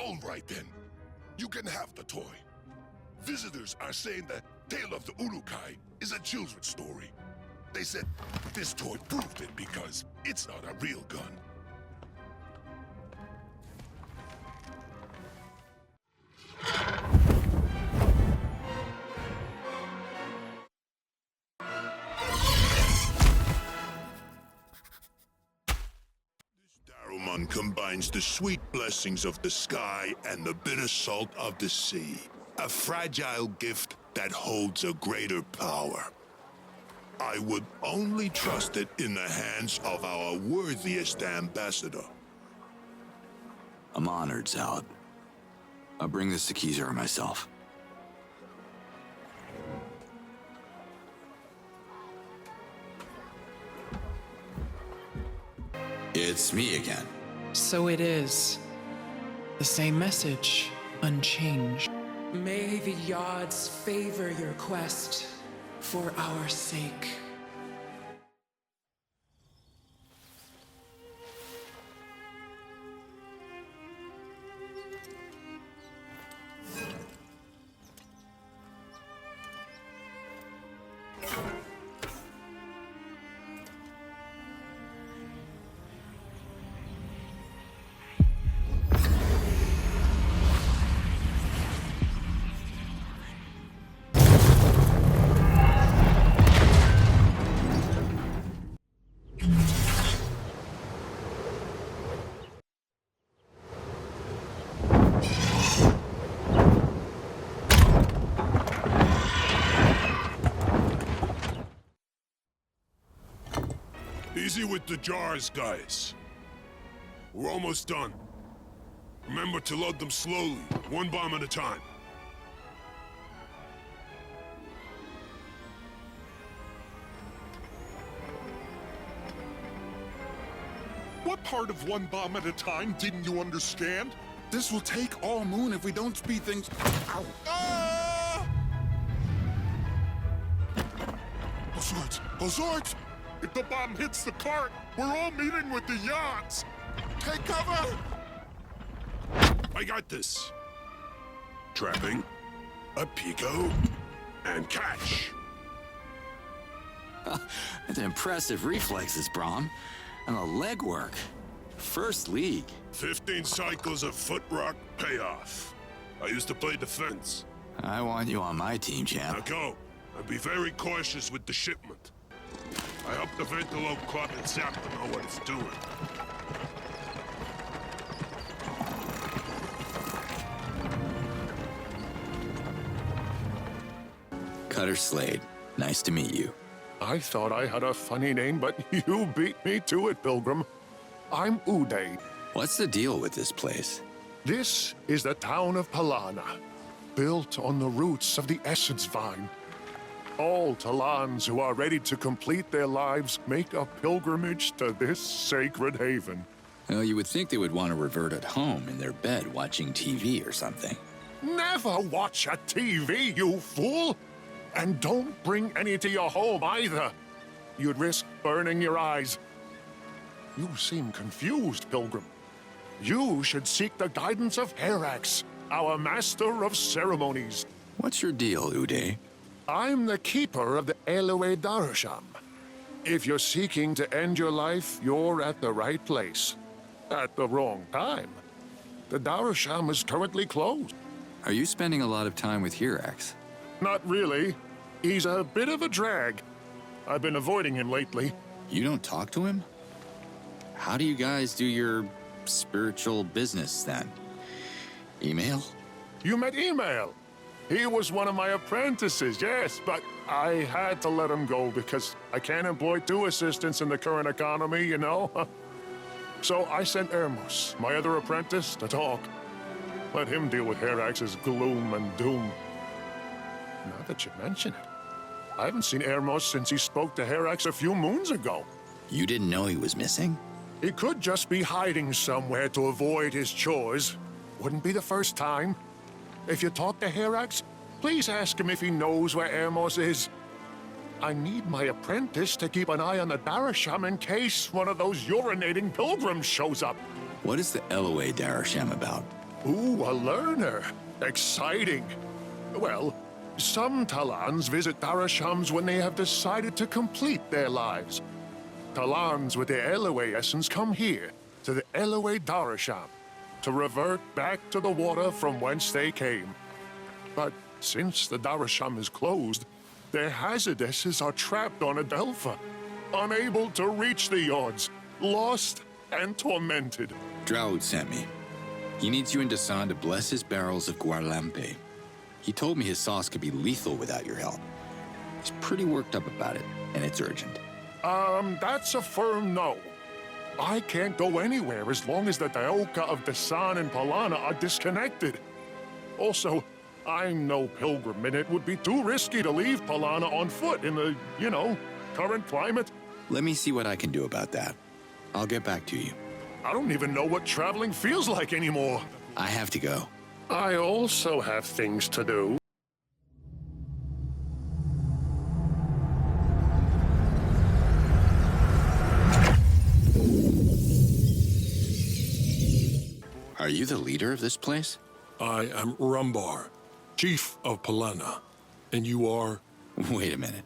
Speaker 21: All right then. You can have the toy. Visitors are saying the tale of the Ulukai is a children's story. They said this toy proved it because it's not a real gun. Daruman combines the sweet blessings of the sky and the bitter salt of the sea. A fragile gift that holds a greater power. I would only trust it in the hands of our worthiest ambassador.
Speaker 18: I'm honored, Zalad. I'll bring this to Kizar myself. It's me again.
Speaker 2: So it is. The same message, unchanged. May the Yods favor your quest for our sake.
Speaker 6: Easy with the jars, guys. We're almost done. Remember to load them slowly, one bomb at a time.
Speaker 5: What part of one bomb at a time didn't you understand?
Speaker 12: This will take all moon if we don't speed things. Ow.
Speaker 5: Ah! Hazards! If the bomb hits the cart, we're all meeting with the yachts!
Speaker 12: Take cover!
Speaker 6: I got this. Trapping, a pico, and catch.
Speaker 18: That's impressive reflexes, Brom. And the leg work. First league.
Speaker 6: 15 cycles of foot rock payoff. I used to play defense.
Speaker 18: I want you on my team,
Speaker 6: Now
Speaker 18: champ.
Speaker 6: go, and be very cautious with the shipment. I hope the Ventalo Club and Zappa know what it's doing.
Speaker 18: Cutter Slade. Nice to meet you.
Speaker 16: I thought I had a funny name, but you beat me to it, Pilgrim. I'm Uday.
Speaker 18: What's the deal with this place?
Speaker 16: This is the town of Palana, built on the roots of the Essence Vine. All Talans who are ready to complete their lives make a pilgrimage to this sacred haven.
Speaker 18: Well, you would think they would want to revert at home in their bed watching TV or something.
Speaker 16: Never watch a TV, you fool! And don't bring any to your home either. You'd risk burning your eyes. You seem confused, Pilgrim. You should seek the guidance of Herax, our master of ceremonies.
Speaker 18: What's your deal, Uday?
Speaker 16: I'm the keeper of the Eloe Darasham. If you're seeking to end your life, you're at the right place. At the wrong time. The Darasham is currently closed.
Speaker 18: Are you spending a lot of time with Herax?
Speaker 16: Not really. He's a bit of a drag. I've been avoiding him lately.
Speaker 18: You don't talk to him? How do you guys do your spiritual business then? Email?
Speaker 16: You met Email. He was one of my apprentices, yes, but I had to let him go because I can't employ 2 assistants in the current economy, you know? So I sent Hermos, my other apprentice, to talk. Let him deal with Herax's gloom and doom. Now that you mention it, I haven't seen Hermos since he spoke to Herax a few moons ago.
Speaker 18: You didn't know he was missing?
Speaker 16: He could just be hiding somewhere to avoid his chores. Wouldn't be the first time. If you talk to Herax, please ask him if he knows where Hermos is. I need my apprentice to keep an eye on the Darasham in case one of those urinating pilgrims shows up.
Speaker 18: What is the Eloe Darasham about?
Speaker 16: Ooh, a learner. Exciting. Well, some Talans visit Darashams when they have decided to complete their lives. Talans with the Eloe essence come here, to the Eloe Darasham, to revert back to the water from whence they came. But since the Darasham is closed, their Hazardesses are trapped on Adelpha, unable to reach the Yards, lost and tormented.
Speaker 18: Droud sent me. He needs you and Dasan to bless his barrels of Guarlampe. He told me his sauce could be lethal without your help. He's pretty worked up about it, and it's urgent.
Speaker 16: That's a firm no. I can't go anywhere as long as the Daoka of Dasan and Palana are disconnected. Also, I'm no pilgrim, and it would be too risky to leave Palana on foot in the, current climate.
Speaker 18: Let me see what I can do about that. I'll get back to you.
Speaker 16: I don't even know what traveling feels like anymore.
Speaker 18: I have to go.
Speaker 16: I also have things to do.
Speaker 18: Are you the leader of this place?
Speaker 6: I am Rumbar, chief of Palana. And you are?
Speaker 18: Wait a minute.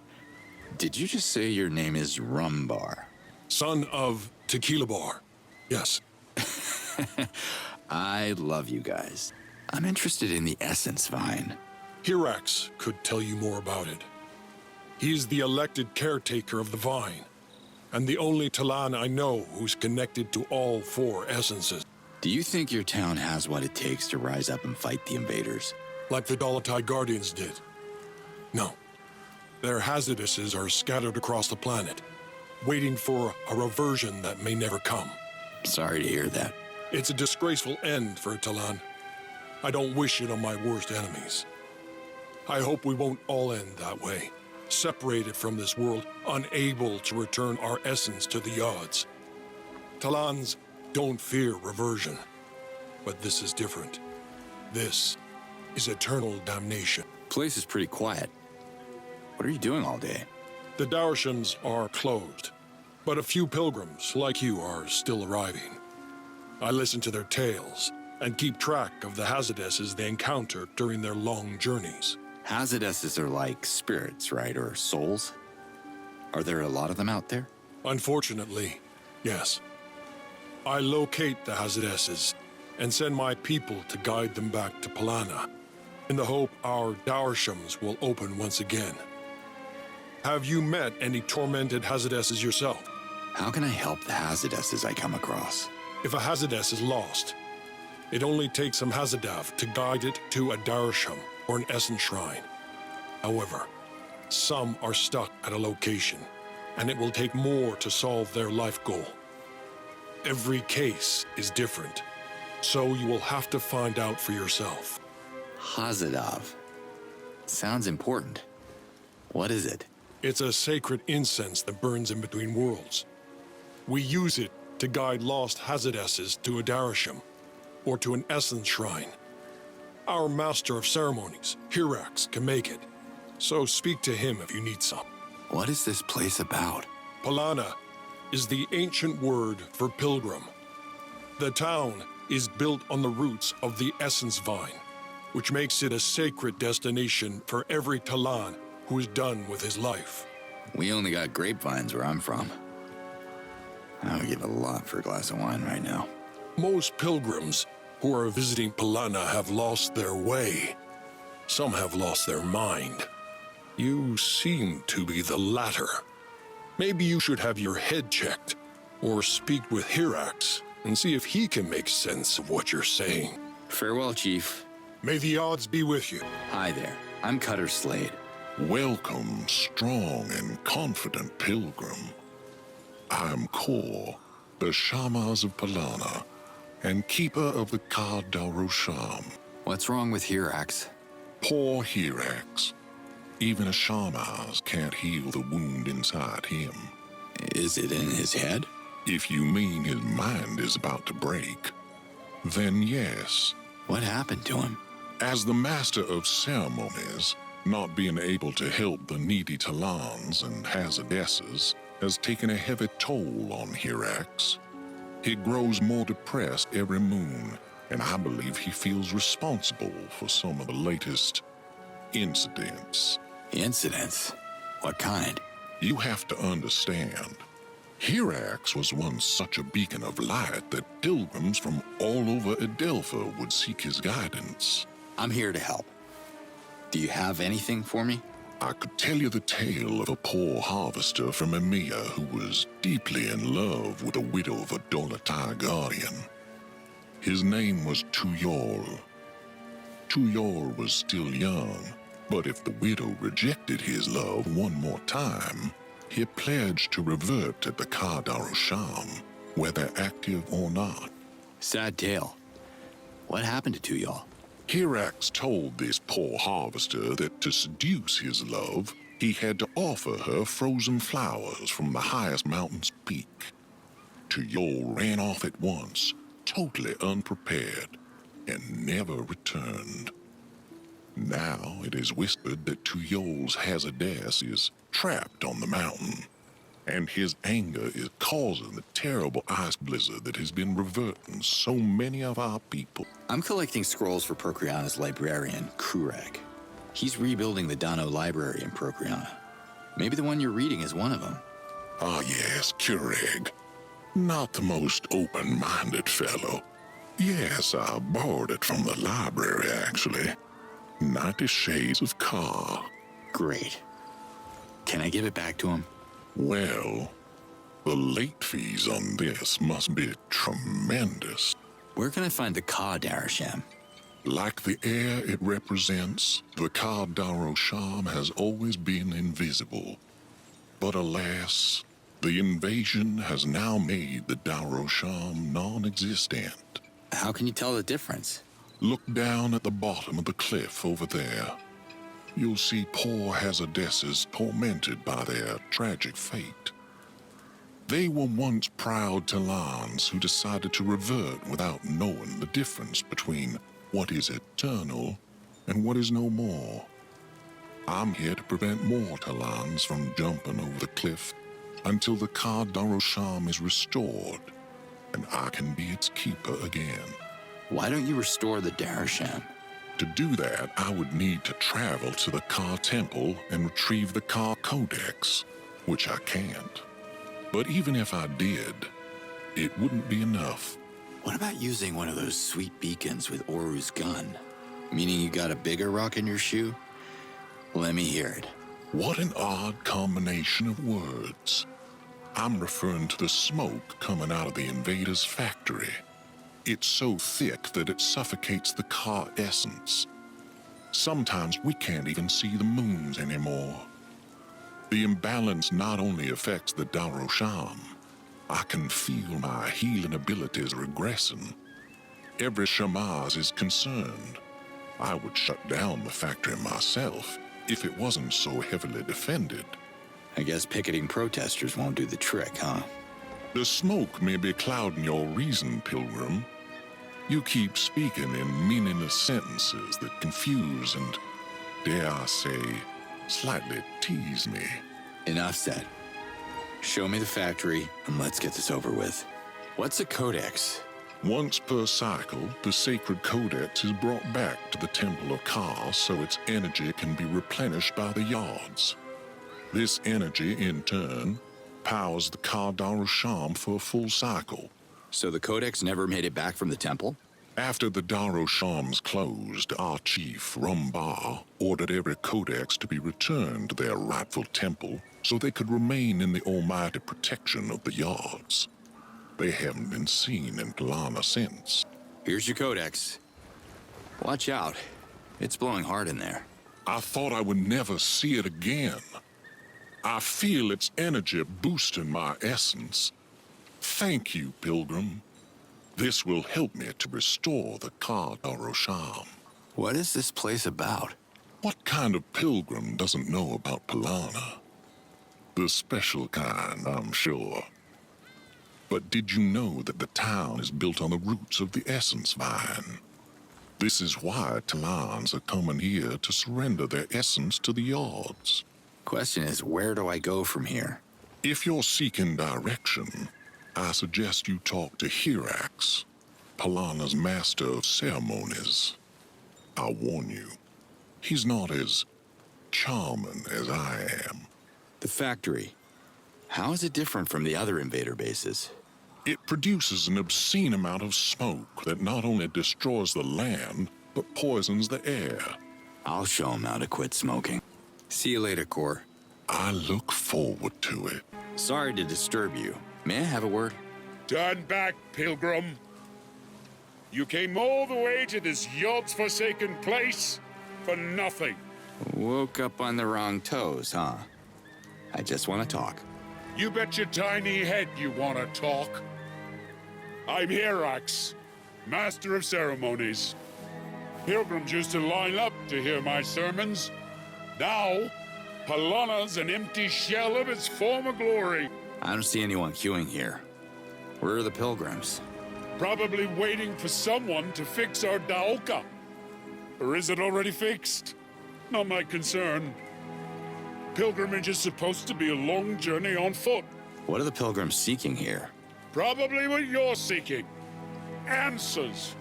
Speaker 18: Did you just say your name is Rumbar?
Speaker 6: Son of Tequila Bar. Yes.
Speaker 18: I love you guys. I'm interested in the Essence Vine.
Speaker 6: Herax could tell you more about it. He's the elected caretaker of the Vine, and the only Talan I know who's connected to all 4 essences.
Speaker 18: Do you think your town has what it takes to rise up and fight the invaders?
Speaker 6: Like the Dolotai Guardians did. No. Their Hazardesses are scattered across the planet.
Speaker 5: waiting for a reversion that may never come.
Speaker 18: Sorry to hear that.
Speaker 5: It's a disgraceful end for Talan. I don't wish it on my worst enemies. I hope we won't all end that way, separated from this world, unable to return our essence to the odds. Talans don't fear reversion, but this is different. This is eternal damnation.
Speaker 18: Place is pretty quiet. What are you doing all day?
Speaker 5: The Darshams are closed, but a few pilgrims like you are still arriving. I listen to their tales and keep track of the Hazadesses they encounter during their long journeys.
Speaker 18: Hazadesses are like spirits, right? Or souls? Are there a lot of them out there?
Speaker 5: Unfortunately, yes. I locate the Hazadesses and send my people to guide them back to Palana, in the hope our Darshams will open once again. Have you met any tormented Hazadesses yourself?
Speaker 18: How can I help the Hazadesses I come across?
Speaker 5: If a Hazadess is lost, it only takes some Hazadav to guide it to a Darsham or an Essence Shrine. However, some are stuck at a location, and it will take more to solve their life goal. Every case is different, so you will have to find out for yourself.
Speaker 18: Hazadav. Sounds important. What is it?
Speaker 5: It's a sacred incense that burns in between worlds. We use it to guide lost Hazadesses to a Darasham, or to an Essence Shrine. Our Master of Ceremonies, Hirax, can make it, so speak to him if you need some.
Speaker 18: What is this place about?
Speaker 5: Palana is the ancient word for pilgrim. The town is built on the roots of the Essence Vine, which makes it a sacred destination for every Talan who is done with his life.
Speaker 18: We only got grapevines where I'm from. I would give a lot for a glass of wine right now.
Speaker 5: Most pilgrims who are visiting Palana have lost their way. Some have lost their mind. You seem to be the latter. Maybe you should have your head checked, or speak with Hirax and see if he can make sense of what you're saying.
Speaker 18: Farewell, Chief.
Speaker 5: May the odds be with you.
Speaker 18: Hi there. I'm Cutter Slade.
Speaker 21: Welcome, strong and confident pilgrim. I'm Kor, the Shamas of Palana, and keeper of the Ka Darosham.
Speaker 18: What's wrong with Hirax?
Speaker 21: Poor Hirax. Even a Shamas can't heal the wound inside him.
Speaker 18: Is it in his head?
Speaker 21: If you mean his mind is about to break, then yes.
Speaker 18: What happened to him?
Speaker 21: As the Master of Ceremonies, not being able to help the needy Talans and Hazadesses has taken a heavy toll on Hirax. He grows more depressed every moon, and I believe he feels responsible for some of the latest incidents.
Speaker 18: Incidents? What kind?
Speaker 21: You have to understand, Hirax was once such a beacon of light that pilgrims from all over Adelpha would seek his guidance.
Speaker 18: I'm here to help. Do you have anything for me?
Speaker 21: I could tell you the tale of a poor harvester from Emia who was deeply in love with a widow of a Dolotai guardian. His name was Tuyol. Tuyol was still young, but if the widow rejected his love one more time, he pledged to revert to the Ka Darosham, whether active or not.
Speaker 18: Sad tale. What happened to Tuyol?
Speaker 21: Hirax told this poor harvester that to seduce his love, he had to offer her frozen flowers from the highest mountain's peak. Tuyol ran off at once, totally unprepared, and never returned. Now it is whispered that Tuyol's Hazadess is trapped on the mountain, and his anger is causing the terrible ice blizzard that has been reverting so many of our people.
Speaker 18: I'm collecting scrolls for Procreana's librarian, Kurag. He's rebuilding the Dano library in Procreana. Maybe the one you're reading is one of them.
Speaker 21: Ah yes, Kurag. Not the most open-minded fellow. Yes, I borrowed it from the library, actually. 90 Shades of Ka.
Speaker 18: Great. Can I give it back to him?
Speaker 21: Well, the late fees on this must be tremendous.
Speaker 18: Where can I find the Ka Darosham?
Speaker 21: Like the air it represents, the Ka Darosham has always been invisible. But alas,
Speaker 5: The invasion has now made the Darosham non-existent.
Speaker 18: How can you tell the difference?
Speaker 5: Look down at the bottom of the cliff over there. You'll see poor Hazardesses tormented by their tragic fate. They were once proud Talans who decided to revert without knowing the difference between what is eternal and what is no more. I'm here to prevent more Talans from jumping over the cliff until the Ka Darosham is restored, and I can be its keeper again.
Speaker 18: Why don't you restore the Darosham?
Speaker 5: To do that, I would need to travel to the Ka Temple and retrieve the Ka Codex, which I can't. But even if I did, it wouldn't be enough.
Speaker 18: What about using one of those sweet beacons with Oru's gun? Meaning you got a bigger rock in your shoe? Let me hear it.
Speaker 5: What an odd combination of words. I'm referring to the smoke coming out of the invader's factory. It's so thick that it suffocates the Ka essence. Sometimes we can't even see the moons anymore. The imbalance not only affects the Darosham, I can feel my healing abilities regressing. Every Shamaz is concerned. I would shut down the factory myself if it wasn't so heavily defended.
Speaker 18: I guess picketing protesters won't do the trick, huh?
Speaker 5: The smoke may be clouding your reason, Pilgrim. You keep speaking in meaningless sentences that confuse and, dare I say, slightly tease me.
Speaker 18: Enough said. Show me the factory, and let's get this over with. What's a codex?
Speaker 5: Once per cycle, the sacred codex is brought back to the Temple of Ka so its energy can be replenished by the yards. This energy, in turn, powers the Ka Darosham for a full cycle.
Speaker 18: So the codex never made it back from the temple?
Speaker 5: After the Daroshams closed, our chief, Rumbar, ordered every codex to be returned to their rightful temple so they could remain in the almighty protection of the yards. They haven't been seen in Palana since.
Speaker 18: Here's your codex. Watch out. It's blowing hard in there.
Speaker 5: I thought I would never see it again. I feel its energy boosting my essence. Thank you, Pilgrim. This will help me to restore the Ka Darosham.
Speaker 18: What is this place about?
Speaker 5: What kind of pilgrim doesn't know about Palana? The special kind, I'm sure. But did you know that the town is built on the roots of the essence vine? This is why Talans are coming here to surrender their essence to the yards.
Speaker 18: Question is, where do I go from here?
Speaker 5: If you're seeking direction, I suggest you talk to Hirax, Palana's master of ceremonies. I'll warn you, he's not as charming as I am.
Speaker 18: The factory. How is it different from the other invader bases?
Speaker 5: It produces an obscene amount of smoke that not only destroys the land, but poisons the air.
Speaker 18: I'll show him how to quit smoking. See you later, Cor.
Speaker 5: I look forward to it.
Speaker 18: Sorry to disturb you. May I have a word?
Speaker 14: Turn back, Pilgrim. You came all the way to this Yod's-forsaken place for nothing.
Speaker 18: Woke up on the wrong toes, huh? I just want to talk.
Speaker 14: You bet your tiny head you want to talk. I'm Hirax, Master of Ceremonies. Pilgrims used to line up to hear my sermons. Now, Palana's an empty shell of its former glory.
Speaker 18: I don't see anyone queuing here. Where are the pilgrims?
Speaker 14: Probably waiting for someone to fix our Daoka. Or is it already fixed? Not my concern. Pilgrimage is supposed to be a long journey on foot.
Speaker 18: What are the pilgrims seeking here?
Speaker 14: Probably what you're seeking. Answers.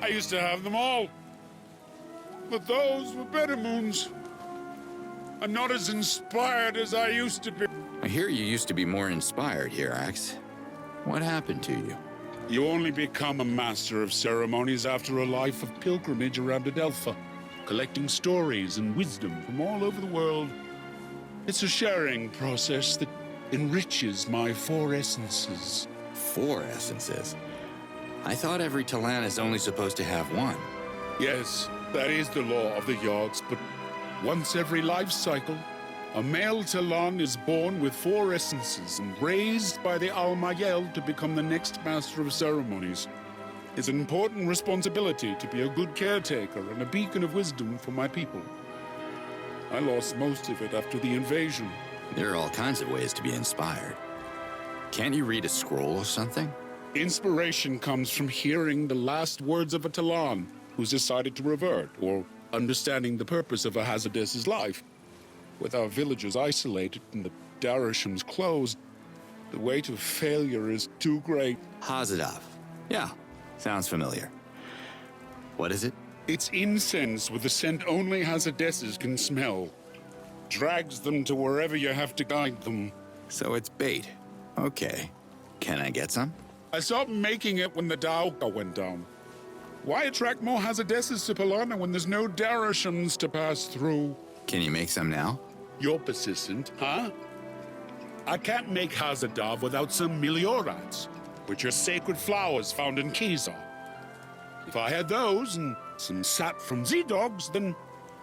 Speaker 14: I used to have them all. But those were better moons. I'm not as inspired as I used to be.
Speaker 18: I hear you used to be more inspired, Hirax. What happened to you?
Speaker 14: You only become a master of ceremonies after a life of pilgrimage around Adelpha, collecting stories and wisdom from all over the world. It's a sharing process that enriches my 4 essences.
Speaker 18: 4 essences? I thought every Talan is only supposed to have 1.
Speaker 14: Yes, that is the law of the yards, but once every life cycle, A male Talon is born with 4 essences and raised by the Almayel to become the next master of ceremonies. It's an important responsibility to be a good caretaker and a beacon of wisdom for my people. I lost most of it after the invasion.
Speaker 18: There are all kinds of ways to be inspired. Can't you read a scroll or something?
Speaker 14: Inspiration comes from hearing the last words of a Talon who's decided to revert, or understanding the purpose of a Hazardess's life. With our villagers isolated and the Darashams closed, the weight of failure is too great.
Speaker 18: Hazadav. Yeah, sounds familiar. What is it?
Speaker 14: It's incense with a scent only Hazardesses can smell. Drags them to wherever you have to guide them.
Speaker 18: So it's bait. Okay. Can I get some?
Speaker 14: I stopped making it when the Dauka went down. Why attract more Hazardesses to Polana when there's no Darashams to pass through?
Speaker 18: Can you make some now?
Speaker 14: You're persistent, huh? I can't make Hazadav without some Meliorites, which are sacred flowers found in Kizar. If I had those and some sap from Z-Dogs, then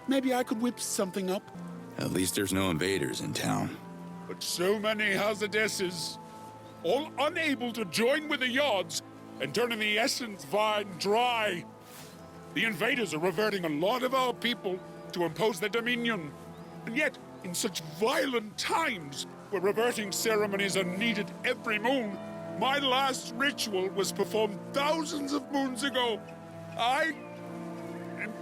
Speaker 14: maybe I could whip something up.
Speaker 18: At least there's no invaders in town.
Speaker 14: But so many Hazardesses, all unable to join with the Yods and turning the essence vine dry. The invaders are reverting a lot of our people to impose their dominion. And yet, in such violent times, where reverting ceremonies are needed every moon, my last ritual was performed thousands of moons ago. I am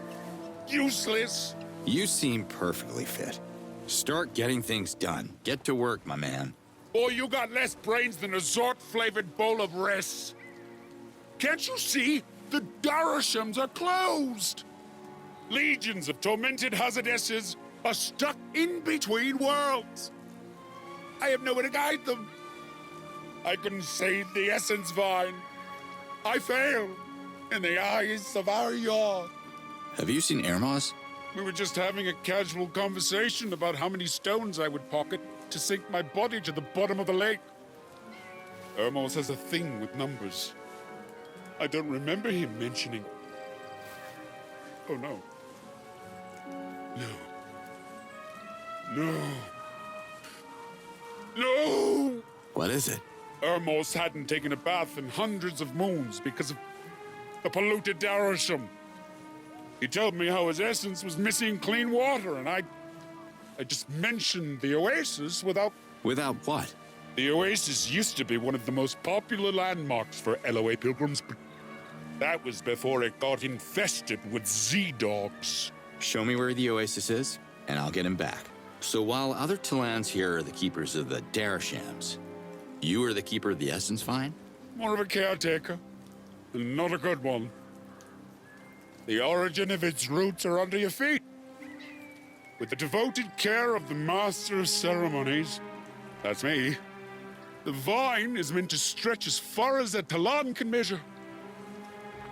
Speaker 14: useless.
Speaker 18: You seem perfectly fit. Start getting things done. Get to work, my man.
Speaker 14: Boy, you got less brains than a Zort-flavored bowl of res. Can't you see? The Darashams are closed. Legions of tormented Hazardesses are stuck in between worlds. I have nowhere to guide them. I couldn't save the Essence Vine. I failed in the eyes of our Yard.
Speaker 18: Have you seen Ermaz?
Speaker 14: We were just having a casual conversation about how many stones I would pocket to sink my body to the bottom of the lake. Ermaz has a thing with numbers. I don't remember him mentioning... Oh, no. No. No!
Speaker 18: What is it?
Speaker 14: Ermos hadn't taken a bath in hundreds of moons because of the polluted Darasham. He told me how his essence was missing clean water, and I just mentioned the oasis without...
Speaker 18: Without what?
Speaker 14: The oasis used to be one of the most popular landmarks for LOA pilgrims, but that was before it got infested with Z-Dogs.
Speaker 18: Show me where the oasis is, and I'll get him back. So while other Talans here are the keepers of the Darashams, you are the keeper of the Essence Vine?
Speaker 14: More of a caretaker, and not a good one. The origin of its roots are under your feet. With the devoted care of the Master of Ceremonies, that's me, the vine is meant to stretch as far as a Talan can measure.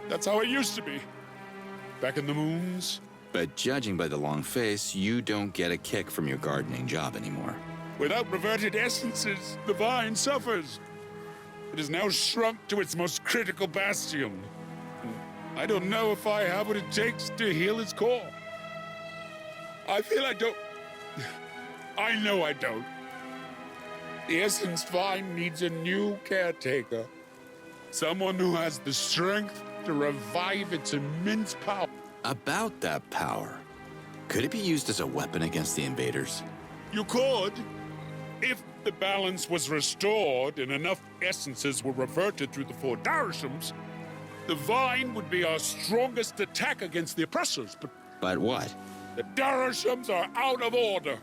Speaker 14: That's how it used to be, back in the moons.
Speaker 18: But judging by the long face, you don't get a kick from your gardening job anymore.
Speaker 14: Without reverted essences, the vine suffers. It is now shrunk to its most critical bastion. I don't know if I have what it takes to heal its core. I feel I don't... I know I don't. The Essence Vine needs a new caretaker. Someone who has the strength to revive its immense power.
Speaker 18: About that power, could it be used as a weapon against the invaders?
Speaker 14: You could, if the balance was restored and enough essences were reverted through the 4 Darashams. The Vine would be our strongest attack against the oppressors, but...
Speaker 18: But what?
Speaker 14: The Darashams are out of order.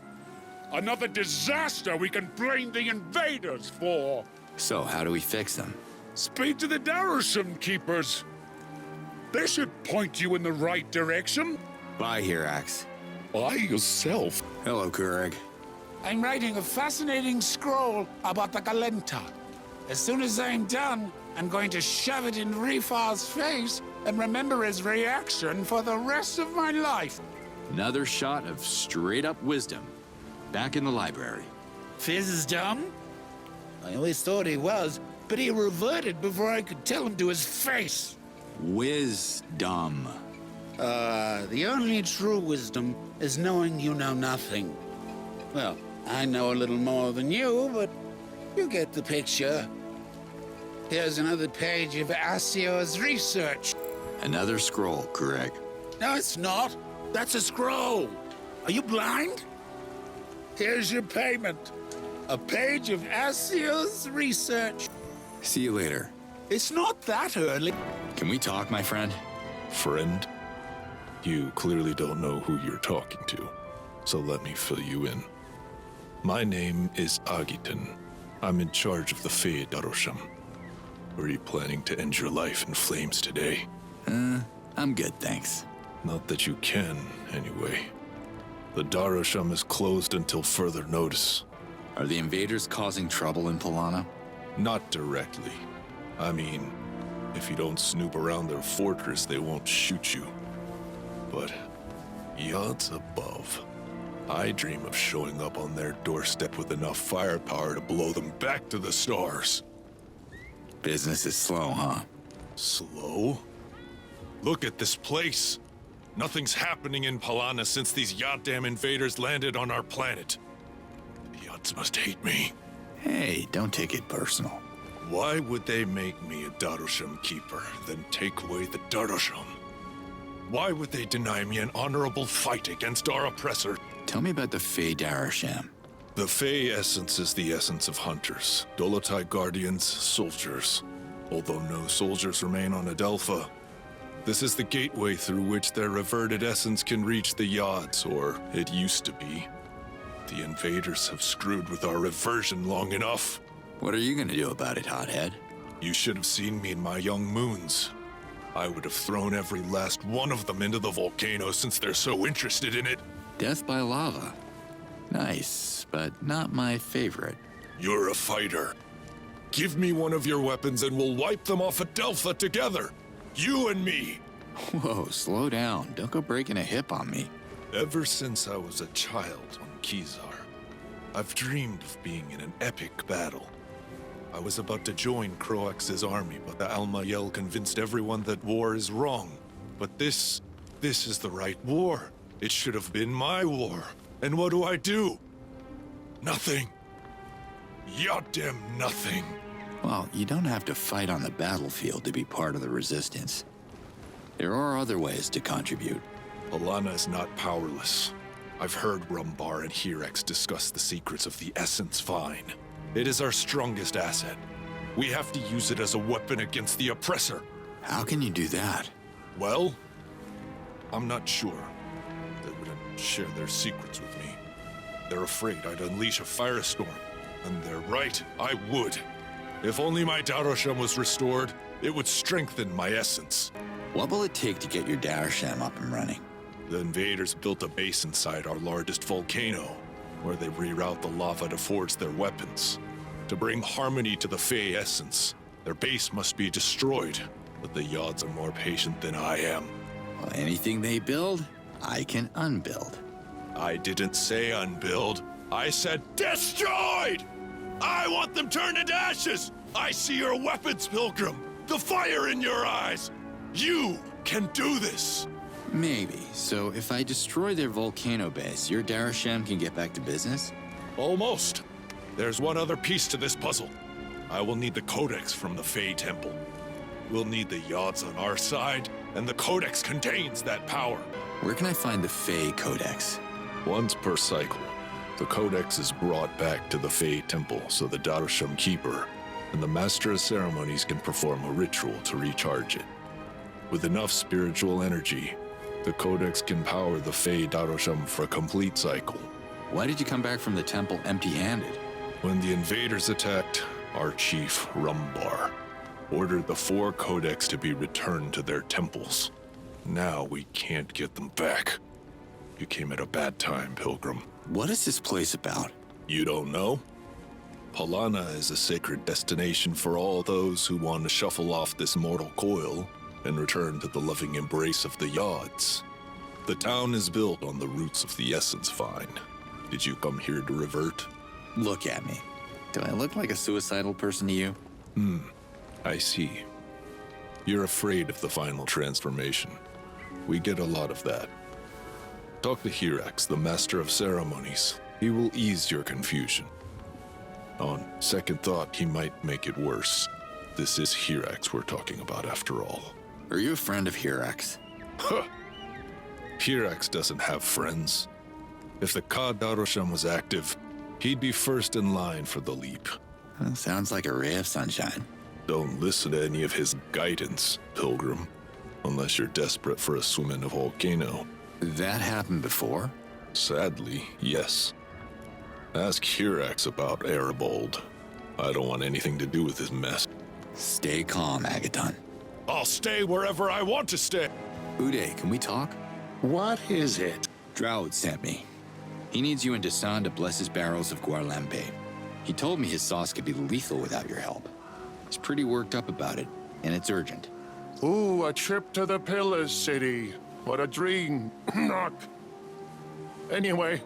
Speaker 14: Another disaster we can blame the invaders for.
Speaker 18: So how do we fix them?
Speaker 14: Speak to the Darasham Keepers. They should point you in the right direction.
Speaker 18: Bye, Hirax.
Speaker 14: By yourself.
Speaker 18: Hello, Kureg.
Speaker 14: I'm writing a fascinating scroll about the Galenta. As soon as I'm done, I'm going to shove it in Rifar's face and remember his reaction for the rest of my life.
Speaker 18: Another shot of straight-up wisdom. Back in the library.
Speaker 14: Fizz is dumb? I always thought he was, but he reverted before I could tell him to his face.
Speaker 18: Wisdom.
Speaker 14: The only true wisdom is knowing you know nothing. Well, I know a little more than you, but you get the picture. Here's another page of Asio's research.
Speaker 18: Another scroll, correct?
Speaker 14: No, it's not. That's a scroll. Are you blind? Here's your payment. A page of Asio's research.
Speaker 18: See you later.
Speaker 14: It's not that early.
Speaker 18: Can we talk, my friend?
Speaker 5: Friend? You clearly don't know who you're talking to, so let me fill you in. My name is Agiton. I'm in charge of the Fey Darosham. Were you planning to end your life in flames today?
Speaker 18: I'm good, thanks.
Speaker 5: Not that you can, anyway. The Darosham is closed until further notice.
Speaker 18: Are the invaders causing trouble in Polana?
Speaker 5: Not directly. I mean, if you don't snoop around their fortress, they won't shoot you. But Yod's above. I dream of showing up on their doorstep with enough firepower to blow them back to the stars.
Speaker 18: Business is slow, huh?
Speaker 5: Slow? Look at this place. Nothing's happening in Polana since these Yaddam invaders landed on our planet. The Yods must hate me.
Speaker 18: Hey, don't take it personal.
Speaker 5: Why would they make me a Darosham keeper, then take away the Darosham? Why would they deny me an honorable fight against our oppressor?
Speaker 18: Tell me about the Fey Darosham.
Speaker 5: The Fey essence is the essence of hunters, Dolotai guardians, soldiers. Although no soldiers remain on Adelpha, this is the gateway through which their reverted essence can reach the Yods, or it used to be. The invaders have screwed with our reversion long enough.
Speaker 18: What are you gonna do about it, hothead?
Speaker 5: You should have seen me in my young moons. I would have thrown every last one of them into the volcano since they're so interested in it.
Speaker 18: Death by lava. Nice, but not my favorite.
Speaker 5: You're a fighter. Give me one of your weapons and we'll wipe them off Adelpha together. You and me.
Speaker 18: Whoa, slow down. Don't go breaking a hip on me.
Speaker 5: Ever since I was a child on Kizar, I've dreamed of being in an epic battle. I was about to join Croax's army, but the Almayel convinced everyone that war is wrong. But this is the right war. It should have been my war. And what do? Nothing. Yaddam nothing.
Speaker 18: Well, you don't have to fight on the battlefield to be part of the resistance. There are other ways to contribute.
Speaker 5: Polana is not powerless. I've heard Rumbar and Hirex discuss the secrets of the Essence Vine. It is our strongest asset. We have to use it as a weapon against the oppressor.
Speaker 18: How can you do that?
Speaker 5: Well, I'm not sure. They wouldn't share their secrets with me. They're afraid I'd unleash a firestorm. And they're right, I would. If only my Darosham was restored, it would strengthen my essence.
Speaker 18: What will it take to get your Darosham up and running?
Speaker 5: The invaders built a base inside our largest volcano, where they reroute the lava to forge their weapons. To bring harmony to the Fey essence, their base must be destroyed. But the Yods are more patient than I am.
Speaker 18: Well, anything they build, I can unbuild.
Speaker 5: I didn't say unbuild. I said destroyed! I want them turned into ashes! I see your weapons, Pilgrim! The fire in your eyes! You can do this!
Speaker 18: Maybe. So if I destroy their volcano base, your Darosham can get back to business?
Speaker 5: Almost. There's one other piece to this puzzle. I will need the Codex from the Fey Temple. We'll need the Yods on our side, and the Codex contains that power.
Speaker 18: Where can I find the Fey Codex?
Speaker 5: Once per cycle, the Codex is brought back to the Fey Temple so the Darosham Keeper and the Master of Ceremonies can perform a ritual to recharge it. With enough spiritual energy, the Codex can power the Fey Darosham for a complete cycle.
Speaker 18: Why did you come back from the temple empty-handed?
Speaker 5: When the invaders attacked, our chief, Rumbar, ordered the 4 Codex to be returned to their temples. Now we can't get them back. You came at a bad time, Pilgrim.
Speaker 18: What is this place about?
Speaker 5: You don't know? Polana is a sacred destination for all those who want to shuffle off this mortal coil and return to the loving embrace of the Yods. The town is built on the roots of the Essence Vine. Did you come here to revert?
Speaker 18: Look at me. Do I look like a suicidal person to you?
Speaker 5: I see. You're afraid of the final transformation. We get a lot of that. Talk to Hirex, the Master of Ceremonies. He will ease your confusion. On second thought, he might make it worse. This is Hirax we're talking about, after all.
Speaker 18: Are you a friend of Hirax?
Speaker 5: Huh! Hirax doesn't have friends. If the Ka Darosham was active, he'd be first in line for the leap.
Speaker 18: Sounds like a ray of sunshine.
Speaker 5: Don't listen to any of his guidance, Pilgrim. Unless you're desperate for a swim in a volcano.
Speaker 18: That happened before?
Speaker 5: Sadly, yes. Ask Hirax about Arabold. I don't want anything to do with this mess.
Speaker 18: Stay calm, Agaton.
Speaker 16: I'll stay wherever I want to stay.
Speaker 18: Uday, can we talk?
Speaker 6: What is it?
Speaker 18: Droud sent me. He needs you and Dasan to bless his barrels of Guarlampe. He told me his sauce could be lethal without your help. He's pretty worked up about it, and it's urgent.
Speaker 11: Ooh, a trip to the Pillars City. What a dream. Knock. Anyway,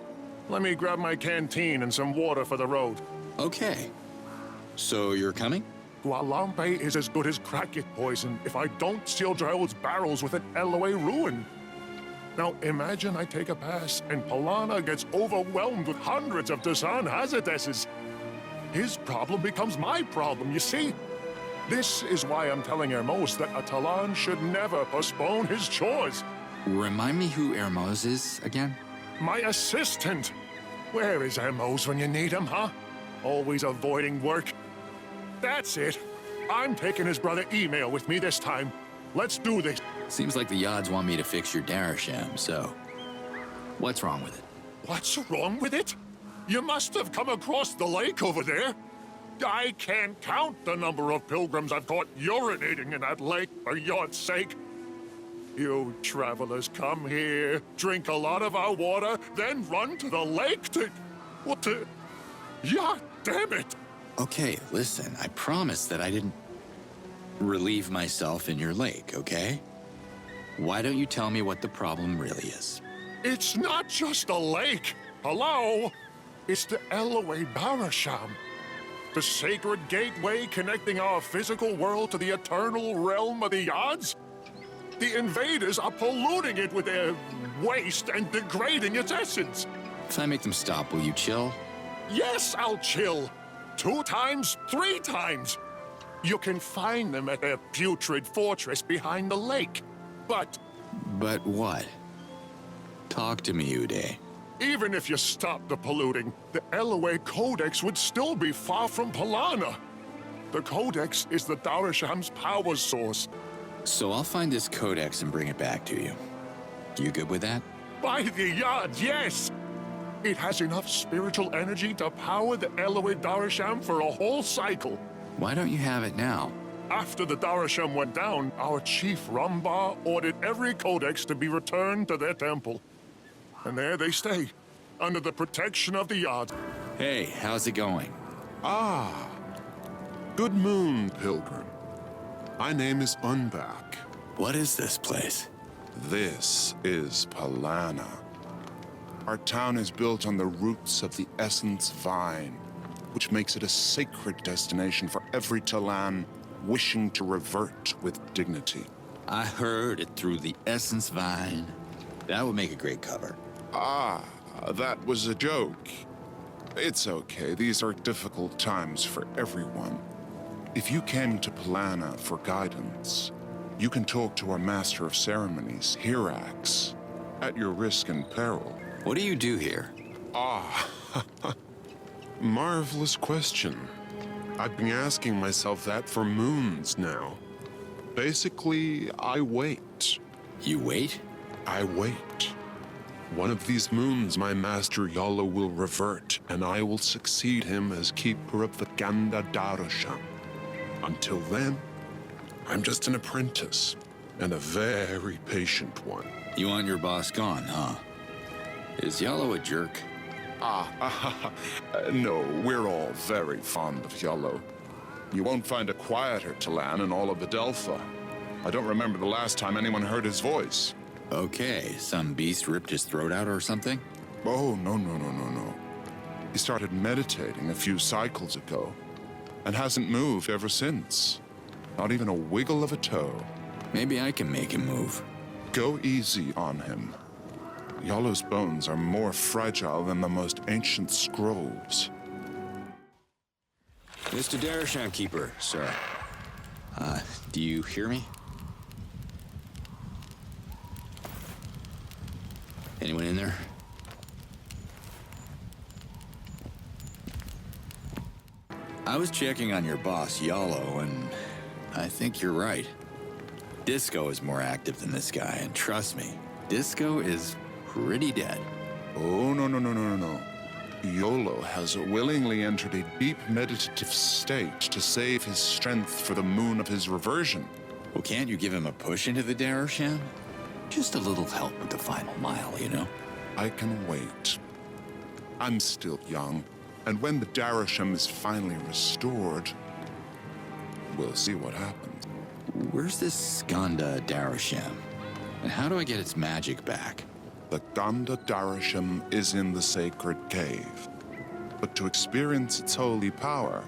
Speaker 11: let me grab my canteen and some water for the road.
Speaker 18: Okay. So you're coming?
Speaker 11: Guarlampe is as good as crackit poison if I don't seal Droud's barrels with an LOA ruin. Now imagine I take a pass and Polana gets overwhelmed with hundreds of Dasan Hazardesses. His problem becomes my problem, you see? This is why I'm telling Hermos that a Talon should never postpone his chores.
Speaker 18: Remind me who Hermos is again?
Speaker 11: My assistant. Where is Hermos when you need him, huh? Always avoiding work. That's it. I'm taking his brother email with me this time. Let's do this.
Speaker 18: Seems like the Yods want me to fix your Darasham, so... What's wrong with it?
Speaker 11: What's wrong with it? You must have come across the lake over there. I can't count the number of pilgrims I've caught urinating in that lake for your sake. You travelers come here, drink a lot of our water, then run to the lake to... What to... Yeah, damn it!
Speaker 18: Okay, listen, I promise that I didn't relieve myself in your lake, okay? Why don't you tell me what the problem really is?
Speaker 11: It's not just a lake. Hello? It's the LOA Barasham. The sacred gateway connecting our physical world to the eternal realm of the Yods. The invaders are polluting it with their waste and degrading its essence.
Speaker 18: If I make them stop, will you chill?
Speaker 11: Yes, I'll chill. 2 times, 3 times. You can find them at their putrid fortress behind the lake. But
Speaker 18: what? Talk to me, Uday.
Speaker 11: Even if you stopped the polluting, the LOA Codex would still be far from Polana. The Codex is the Darasham's power source.
Speaker 18: So I'll find this Codex and bring it back to you. You good with that?
Speaker 11: By the Yard, yes! It has enough spiritual energy to power the LOA Darasham for a whole cycle.
Speaker 18: Why don't you have it now?
Speaker 11: After the Darasham went down, our chief Rumbar ordered every Codex to be returned to their temple. And there they stay, under the protection of the Yard.
Speaker 18: Hey, how's it going?
Speaker 6: Ah. Good moon, Pilgrim. My name is Unback.
Speaker 18: What is this place?
Speaker 11: This is Polana. Our town is built on the roots of the Essence Vine, which makes it a sacred destination for every Talan wishing to revert with dignity.
Speaker 18: I heard it through the Essence Vine. That would make a great cover.
Speaker 11: Ah, that was a joke. It's okay. These are difficult times for everyone. If you came to Polana for guidance, you can talk to our Master of Ceremonies, Hirax, at your risk and peril.
Speaker 18: What do you do here?
Speaker 11: Ah, marvelous question. I've been asking myself that for moons now. Basically, I wait.
Speaker 18: You wait?
Speaker 11: I wait. One of these moons, my master Yala will revert, and I will succeed him as keeper of the Ganda Darosham. Until then, I'm just an apprentice, and a very patient one.
Speaker 18: You want your boss gone, huh? Is Yellow a jerk?
Speaker 11: No, we're all very fond of Yellow. You won't find a quieter Talan in all of Adelpha. I don't remember the last time anyone heard his voice.
Speaker 18: Okay, some beast ripped his throat out or something?
Speaker 11: Oh, no. He started meditating a few cycles ago, and hasn't moved ever since. Not even a wiggle of a toe.
Speaker 18: Maybe I can make him move.
Speaker 11: Go easy on him. Yolo's bones are more fragile than the most ancient scrolls.
Speaker 18: Mr. Darasham Keeper, sir. Do you hear me? Anyone in there? I was checking on your boss, Yolo, and I think you're right. Disco is more active than this guy, and trust me, Disco is pretty dead.
Speaker 11: Oh, no. Yolo has willingly entered a deep meditative state to save his strength for the moon of his reversion.
Speaker 18: Well, can't you give him a push into the Darasham? Just a little help with the final mile, you know?
Speaker 11: I can wait. I'm still young, and when the Darasham is finally restored, we'll see what happens.
Speaker 18: Where's this Ganda Darasham? And how do I get its magic back?
Speaker 11: The Ganda Darasham is in the sacred cave. But to experience its holy power,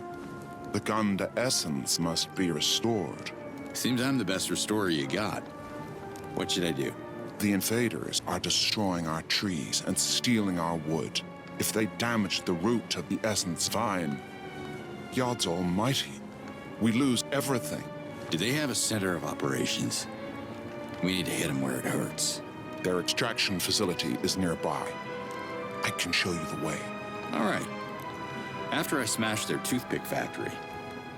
Speaker 11: the Ganda essence must be restored.
Speaker 18: Seems I'm the best restorer you got. What should I do?
Speaker 11: The invaders are destroying our trees and stealing our wood. If they damage the root of the essence vine, God's almighty, we lose everything.
Speaker 18: Do they have a center of operations? We need to hit them where it hurts.
Speaker 11: Their extraction facility is nearby. I can show you the way.
Speaker 18: All right. After I smash their toothpick factory,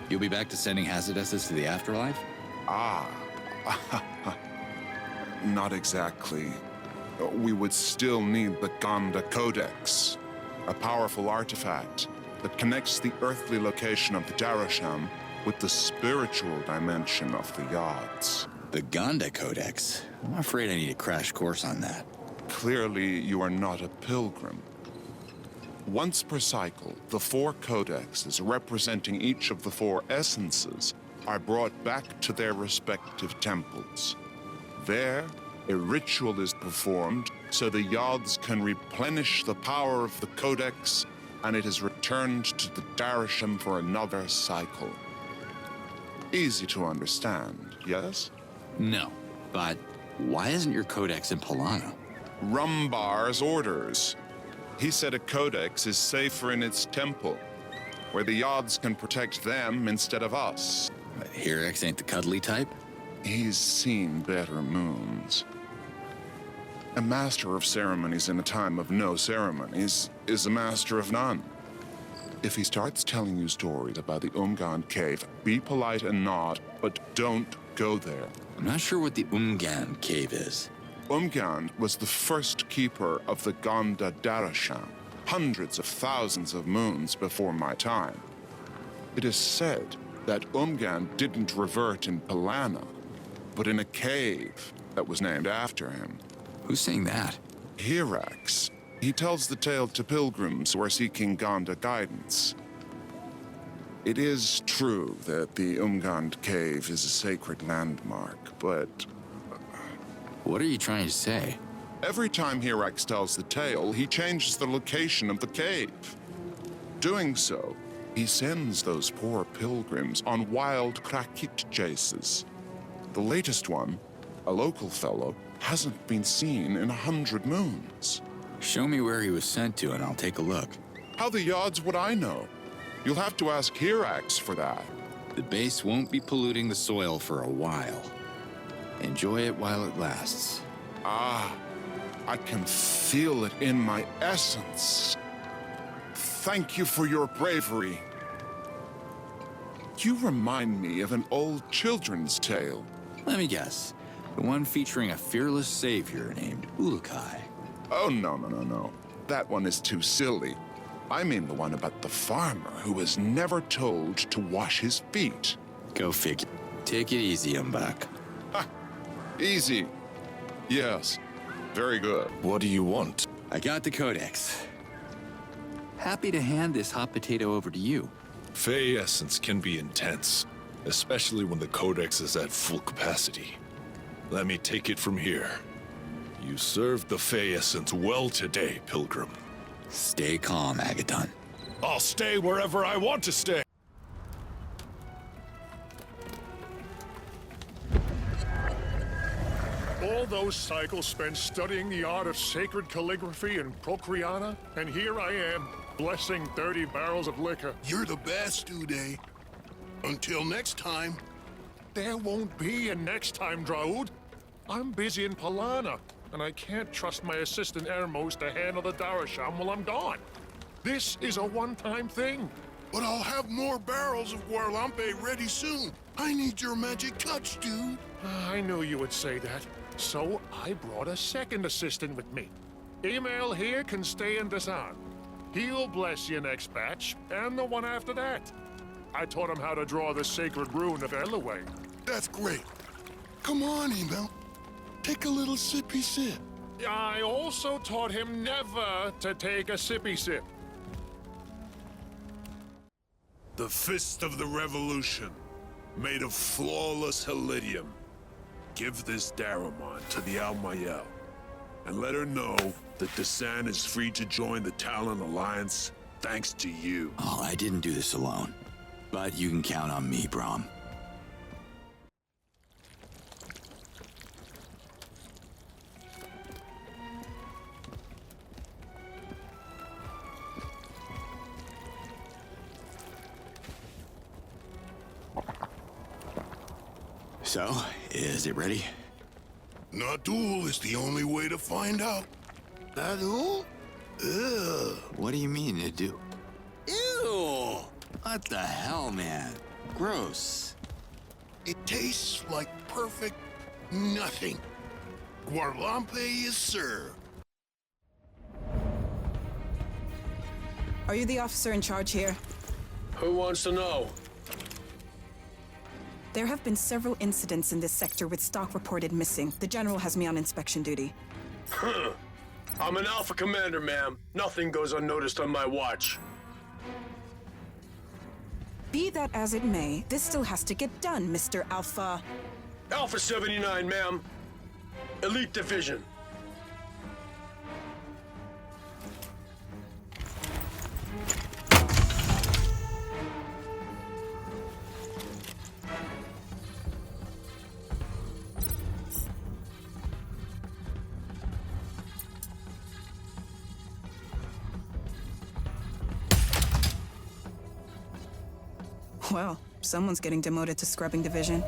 Speaker 18: you'll be back to sending hazarduses to the afterlife?
Speaker 11: Not exactly. We would still need the Ganda Codex, a powerful artifact that connects the earthly location of the Darasham with the spiritual dimension of the Yods.
Speaker 18: The Ganda Codex? I'm afraid I need a crash course on that.
Speaker 11: Clearly, you are not a pilgrim. Once per cycle, the 4 codexes representing each of the 4 essences are brought back to their respective temples. There, a ritual is performed so the Yods can replenish the power of the codex, and it is returned to the Darasham for another cycle. Easy to understand, yes?
Speaker 18: No, but why isn't your codex in Polana?
Speaker 11: Rumbar's orders. He said a codex is safer in its temple, where the Yods can protect them instead of us.
Speaker 18: But Hirex ain't the cuddly type?
Speaker 11: He's seen better moons. A master of ceremonies in a time of no ceremonies is a master of none. If he starts telling you stories about the Umgand cave, be polite and nod, but don't go there.
Speaker 18: I'm not sure what the Umgand cave is.
Speaker 11: Umgand was the first keeper of the Ganda Darasham, hundreds of thousands of moons before my time. It is said that Umgand didn't revert in Polana, but in a cave that was named after him.
Speaker 18: Who's saying that?
Speaker 11: Hirex. He tells the tale to pilgrims who are seeking Ganda guidance. It is true that the Umgand cave is a sacred landmark, but...
Speaker 18: What are you trying to say?
Speaker 11: Every time Hirex tells the tale, he changes the location of the cave. Doing so, he sends those poor pilgrims on wild Krakit chases. The latest one, a local fellow, hasn't been seen in 100 moons.
Speaker 18: Show me where he was sent to and I'll take a look.
Speaker 11: How the Yods would I know? You'll have to ask Hirex for that.
Speaker 18: The base won't be polluting the soil for a while. Enjoy it while it lasts.
Speaker 11: Ah, I can feel it in my essence. Thank you for your bravery. You remind me of an old children's tale.
Speaker 18: Let me guess. The one featuring a fearless savior named Ulukai.
Speaker 11: Oh, no. That one is too silly. I mean the one about the farmer who was never told to wash his feet.
Speaker 18: Go figure. Take it easy, Umbak.
Speaker 11: Ha! Easy. Yes. Very good.
Speaker 17: What do you want?
Speaker 18: I got the codex. Happy to hand this hot potato over to you.
Speaker 17: Fey essence can be intense, especially when the codex is at full capacity. Let me take it from here. You served the Fey essence well today, Pilgrim.
Speaker 18: Stay calm, Agathon.
Speaker 17: I'll stay wherever I want to stay.
Speaker 3: All
Speaker 5: those cycles spent studying the art of sacred calligraphy in Procreana, and here I am, blessing 30 barrels of liquor.
Speaker 21: You're the best, Uday. Until next time.
Speaker 5: There won't be a next time, Draud. I'm busy in Palana, and I can't trust my assistant Ermos to handle the Darasham while I'm gone. This is a one-time thing.
Speaker 21: But I'll have more barrels of Guarlampe ready soon. I need your magic touch, dude.
Speaker 5: I knew you would say that, so I brought a second assistant with me. Email here can stay in Desan. He'll bless your next batch, and the one after that. I taught him how to draw the sacred rune of Elway.
Speaker 21: That's great. Come on, Email. Take a little sippy sip.
Speaker 5: I also taught him never to take a sippy sip.
Speaker 6: The Fist of the Revolution, made of flawless Helidium. Give this Daramon to the Almayel, and let her know that Desan is free to join the Talon Alliance thanks to you.
Speaker 1: Oh, I didn't do this alone. But you can count on me, Brom. So, is it ready?
Speaker 21: Nadul is the only way to find out. Nadul? Ugh.
Speaker 1: What do you mean, Nadu? Ew! What the hell, man? Gross.
Speaker 21: It tastes like perfect nothing. Guarlampe is served.
Speaker 10: Are you the officer in charge here?
Speaker 9: Who wants to know?
Speaker 10: There have been several incidents in this sector with stock reported missing. The General has me on inspection duty.
Speaker 9: I'm an Alpha Commander, ma'am. Nothing goes unnoticed on my watch.
Speaker 10: Be that as it may, this still has to get done, Mr. Alpha.
Speaker 9: Alpha 79, ma'am. Elite Division.
Speaker 10: Well, someone's getting demoted to scrubbing division.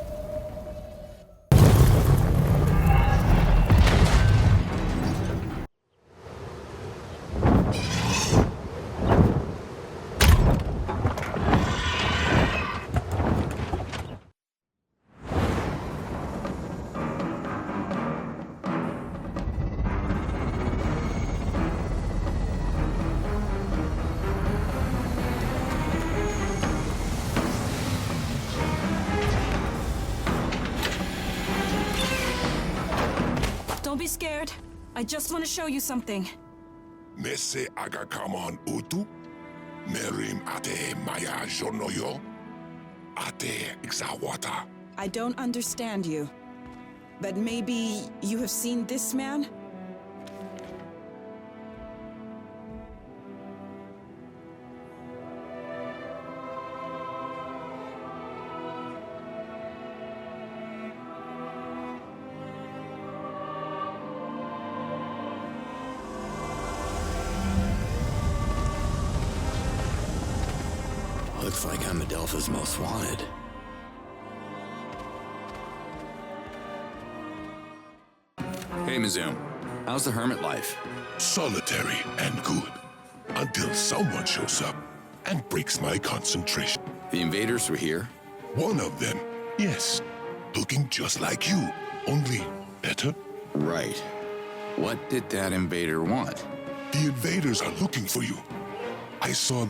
Speaker 10: Don't be scared. I just want to show you something.
Speaker 21: Mese agakamon utu. Merim ate maya jonoyo. Ate exawata.
Speaker 10: I don't understand you. But maybe you have seen this man?
Speaker 1: Looks like I'm Adelpha's most wanted. Hey, Mizoom. How's the hermit life?
Speaker 21: Solitary and good. Until someone shows up and breaks my concentration.
Speaker 1: The invaders were here?
Speaker 21: One of them, yes. Looking just like you, only better.
Speaker 1: Right. What did that invader want?
Speaker 21: The invaders are looking for you. I saw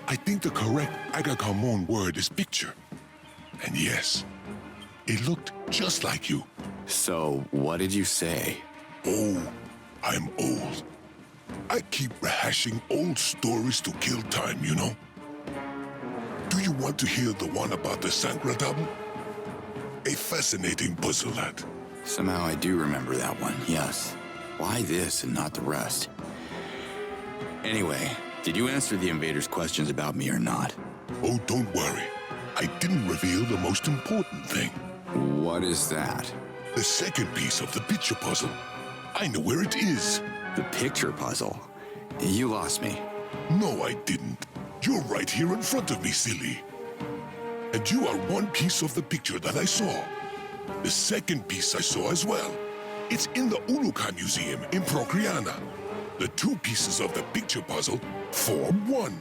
Speaker 21: I think the correct Agakamon word is picture. And yes, it looked just like you.
Speaker 1: So, what did you say?
Speaker 21: Oh, I'm old. I keep rehashing old stories to kill time, you know? Do you want to hear the one about the Sankradam? A fascinating puzzle, that.
Speaker 1: Somehow I do remember that one, yes. Why this and not the rest? Anyway, did you answer the invaders' questions about me or not?
Speaker 21: Oh, don't worry. I didn't reveal the most important thing.
Speaker 1: What is that?
Speaker 5: The second piece of the picture puzzle. I know where it is.
Speaker 18: The picture puzzle? You lost me.
Speaker 5: No, I didn't. You're right here in front of me, silly. And you are one piece of the picture that I saw. The second piece I saw as well. It's in the Unuka Museum in Procreana. The two pieces of the picture puzzle form one.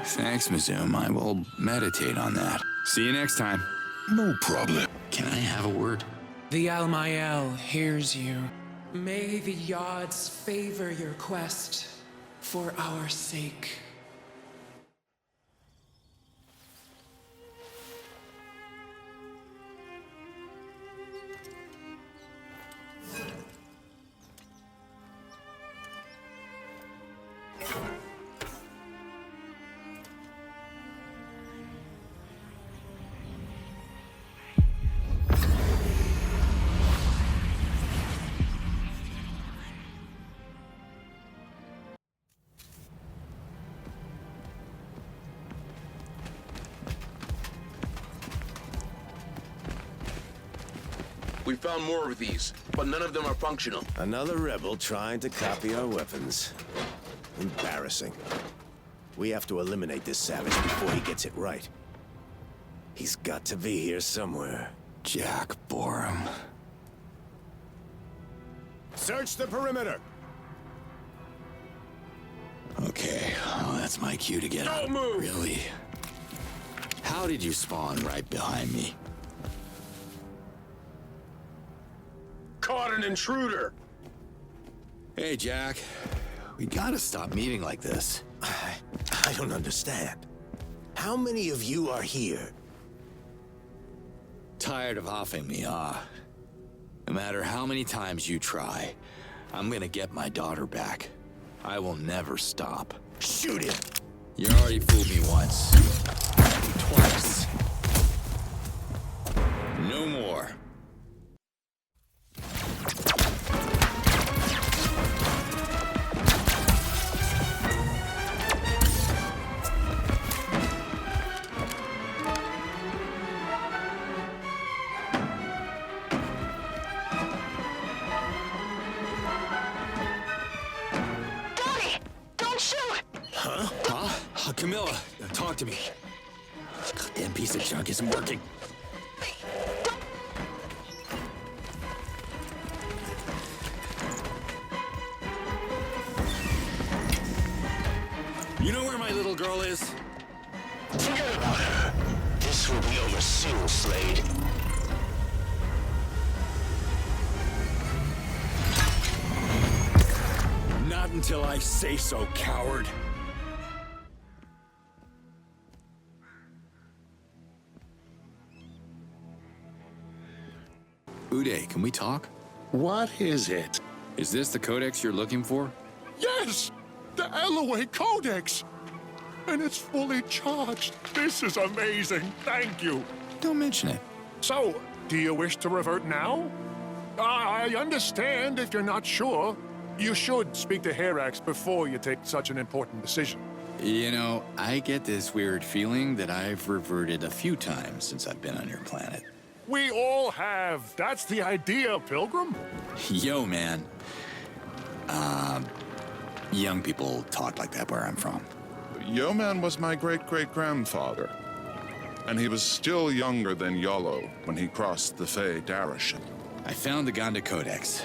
Speaker 18: Thanks, Mizum. I will meditate on that. See you next time.
Speaker 5: No problem.
Speaker 18: Can I have a word?
Speaker 2: The Almael hears you.
Speaker 8: May the Yods favor your quest for our sake.
Speaker 9: We found more of these, but none of them are functional.
Speaker 4: Another rebel trying to copy our weapons. Embarrassing. We have to eliminate this savage before he gets it right. He's got to be here somewhere.
Speaker 18: Jack Borum.
Speaker 4: Search the perimeter!
Speaker 18: Okay, oh, that's my cue to get
Speaker 9: Don't move!
Speaker 18: Really? How did you spawn right behind me?
Speaker 9: Caught an intruder!
Speaker 18: Hey, Jack. We gotta stop meeting like this.
Speaker 4: I don't understand. How many of you are here?
Speaker 18: Tired of huffing me, huh? No matter how many times you try, I'm gonna get my daughter back. I will never stop.
Speaker 4: Shoot him!
Speaker 18: You already fooled me once. Twice. No more. Camilla, talk to me. Goddamn piece of junk isn't working. You know where my little girl is?
Speaker 4: Forget about her. This will be over soon, Slade.
Speaker 18: Not until I say so, coward. Uday, can we talk?
Speaker 6: What is it?
Speaker 18: Is this the codex you're looking for?
Speaker 6: Yes! The Elway Codex! And it's fully charged. This is amazing. Thank you.
Speaker 18: Don't mention it.
Speaker 6: So, do you wish to revert now? I understand if you're not sure. You should speak to Herax before you take such an important decision.
Speaker 18: You know, I get this weird feeling that I've reverted a few times since I've been on your planet.
Speaker 6: We all have. That's the idea, Pilgrim.
Speaker 18: Yo, man. Young people talk like that where I'm from.
Speaker 12: Yo-Man was my great-great-grandfather. And he was still younger than Yolo when he crossed the Fey Darasham.
Speaker 18: I found the Ganda Codex.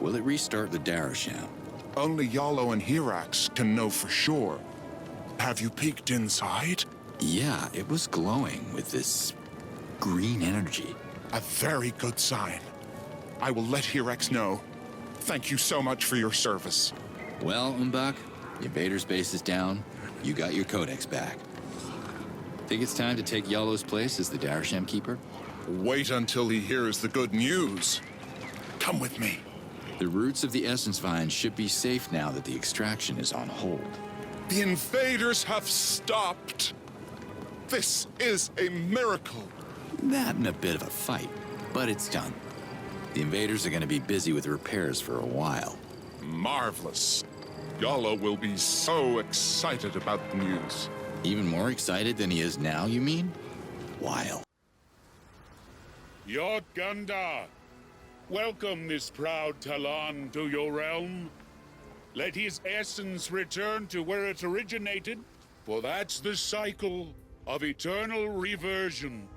Speaker 18: Will it restart the Darasham?
Speaker 11: Only Yolo and Herax can know for sure. Have you peeked inside?
Speaker 18: Yeah, it was glowing with this green energy.
Speaker 11: A very good sign. I will let Herax know. Thank you so much for your service.
Speaker 18: Well, Umbak, the invader's base is down. You got your codex back. Think it's time to take Yolo's place as the Darasham Keeper?
Speaker 11: Wait until he hears the good news. Come with me.
Speaker 18: The roots of the Essence Vine should be safe now that the extraction is on hold.
Speaker 11: The invaders have stopped. This is a miracle.
Speaker 18: That and a bit of a fight, but it's done. The invaders are going to be busy with repairs for a while.
Speaker 11: Marvelous. Yolo will be so excited about the news.
Speaker 18: Even more excited than he is now, you mean? Wild.
Speaker 14: Yod Ganda, welcome this proud Talon to your realm. Let his essence return to where it originated, for that's the cycle of eternal reversion.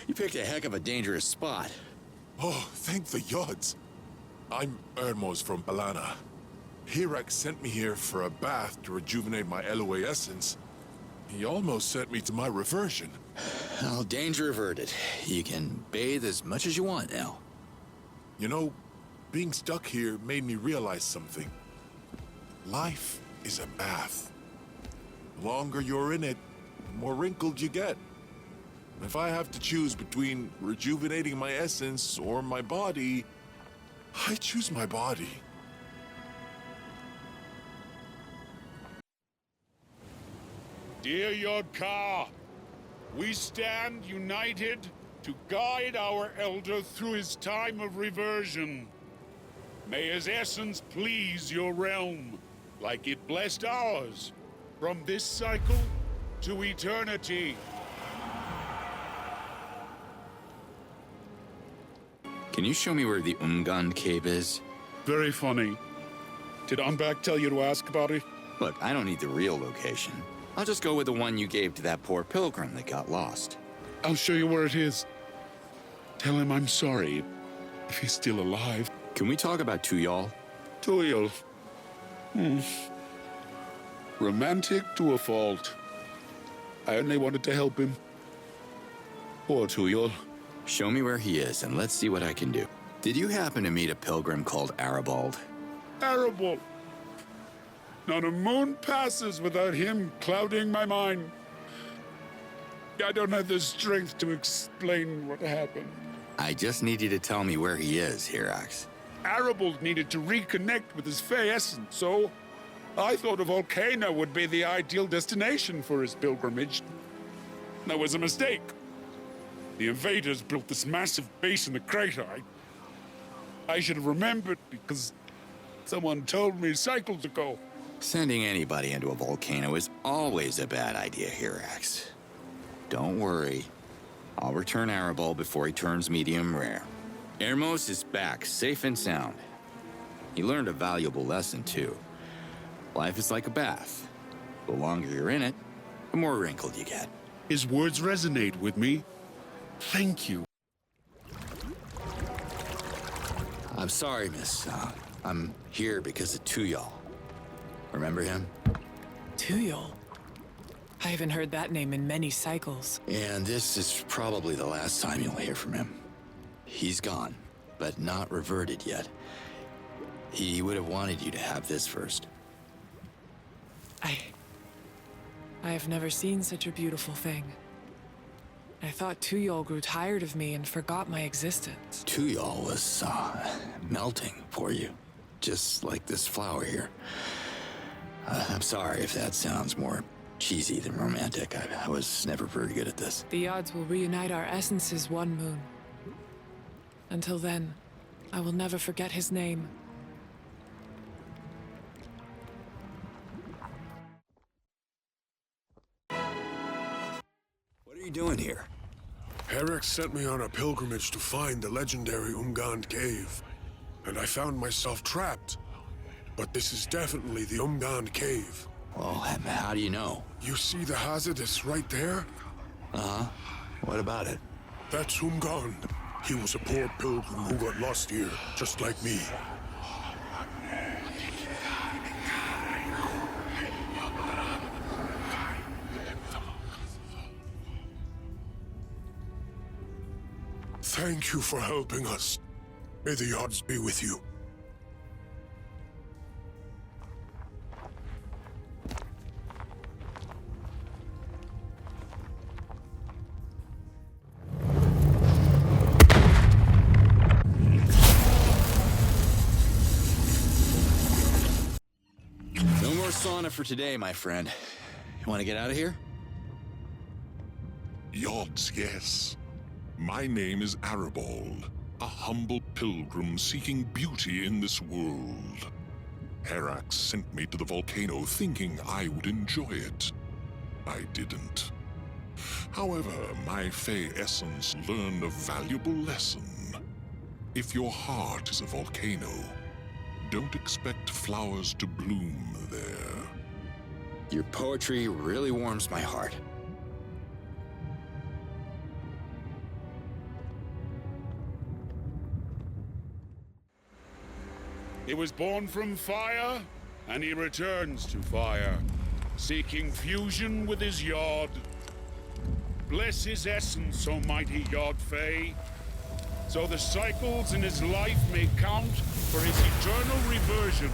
Speaker 1: You picked a heck of a dangerous spot.
Speaker 17: Oh, thank the Yods. I'm Ermos from Balana. Hirak sent me here for a bath to rejuvenate my Eloi essence. He almost sent me to my reversion.
Speaker 1: Well, danger averted. You can bathe as much as you want now.
Speaker 17: You know, being stuck here made me realize something. Life is a bath. The longer you're in it, the more wrinkled you get. If I have to choose between rejuvenating my essence or my body, I choose my body.
Speaker 14: Dear Yodka, we stand united to guide our elder through his time of reversion. May his essence please your realm, like it blessed ours, from this cycle to eternity.
Speaker 18: Can you show me where the Umgand cave is?
Speaker 14: Very funny. Did Unback tell you to ask about it?
Speaker 18: Look, I don't need the real location. I'll just go with the one you gave to that poor pilgrim that got lost.
Speaker 14: I'll show you where it is. Tell him I'm sorry, if he's still alive.
Speaker 18: Can we talk about Tuyal?
Speaker 14: Tuyal? Romantic to a fault. I only wanted to help him. Poor Tuyal.
Speaker 18: Show me where he is, and let's see what I can do. Did you happen to meet a pilgrim called Arabald?
Speaker 14: Arabald? Not a moon passes without him clouding my mind. I don't have the strength to explain what happened.
Speaker 18: I just need you to tell me where he is, Hirax.
Speaker 14: Arabald needed to reconnect with his Fey essence, so I thought a volcano would be the ideal destination for his pilgrimage. That was a mistake. The invaders built this massive base in the crater. I should have remembered because someone told me cycles ago.
Speaker 18: Sending anybody into a volcano is always a bad idea, Hirax. Don't worry. I'll return Arabal before he turns medium rare. Ermos is back, safe and sound. He learned a valuable lesson, too. Life is like a bath. The longer you're in it, the more wrinkled you get.
Speaker 14: His words resonate with me. Thank you.
Speaker 18: I'm sorry, miss. I'm here because of Tuyal. Remember him?
Speaker 19: Tuyal? I haven't heard that name in many cycles.
Speaker 1: And this is probably the last time you'll hear from him. He's gone, but not reverted yet. He would have wanted you to have this first.
Speaker 19: I have never seen such a beautiful thing. I thought Tuyal grew tired of me and forgot my existence.
Speaker 1: Tuyal was melting for you, just like this flower here. I'm sorry if that sounds more cheesy than romantic. I was never very good at this.
Speaker 19: The odds will reunite our essences one moon. Until then, I will never forget his name.
Speaker 1: What are you doing here?
Speaker 6: Herrick sent me on a pilgrimage to find the legendary Umgand cave. And I found myself trapped. But this is definitely the Umgand cave.
Speaker 1: Well, how do you know?
Speaker 6: You see the hazardous right there?
Speaker 1: Uh-huh. What about it?
Speaker 6: That's Umgand. He was a poor pilgrim who got lost here, just like me. Thank you for helping us. May the odds be with you.
Speaker 1: No more sauna for today, my friend. You want to get out of here?
Speaker 5: Yods, yes. My name is Arabald, a humble pilgrim seeking beauty in this world. Arax sent me to the volcano thinking I would enjoy it. I didn't. However, my Fey essence learned a valuable lesson. If your heart is a volcano, don't expect flowers to bloom there.
Speaker 18: Your poetry really warms my heart.
Speaker 14: He was born from fire, and he returns to fire, seeking fusion with his Yod. Bless his essence, O mighty Yod Fey, so the cycles in his life may count for his eternal reversion.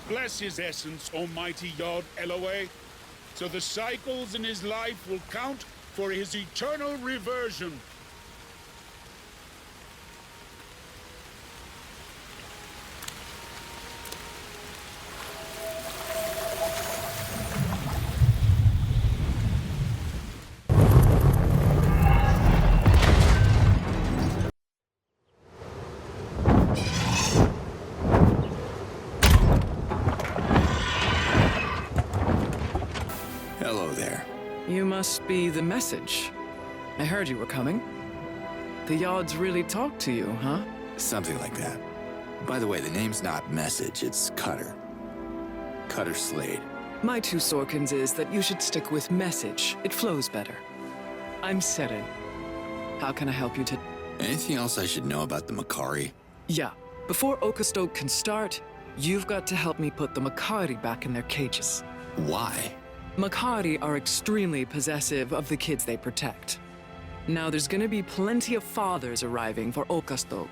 Speaker 14: Bless his essence, Almighty Yod Eloway, so the cycles in his life will count for his eternal reversion.
Speaker 1: Hello there.
Speaker 2: You must be the message. I heard you were coming. The Yods really talk to you, huh?
Speaker 1: Something like that. By the way, the name's not Message, it's Cutter. Cutter Slade.
Speaker 2: My two Sorkins is that you should stick with message. It flows better. I'm Seren. How can I help you to...
Speaker 1: Anything else I should know about the Makari?
Speaker 2: Yeah. Before Okastok can start, you've got to help me put the Makari back in their cages.
Speaker 1: Why?
Speaker 2: Makari are extremely possessive of the kids they protect. Now, there's gonna be plenty of fathers arriving for Okastok,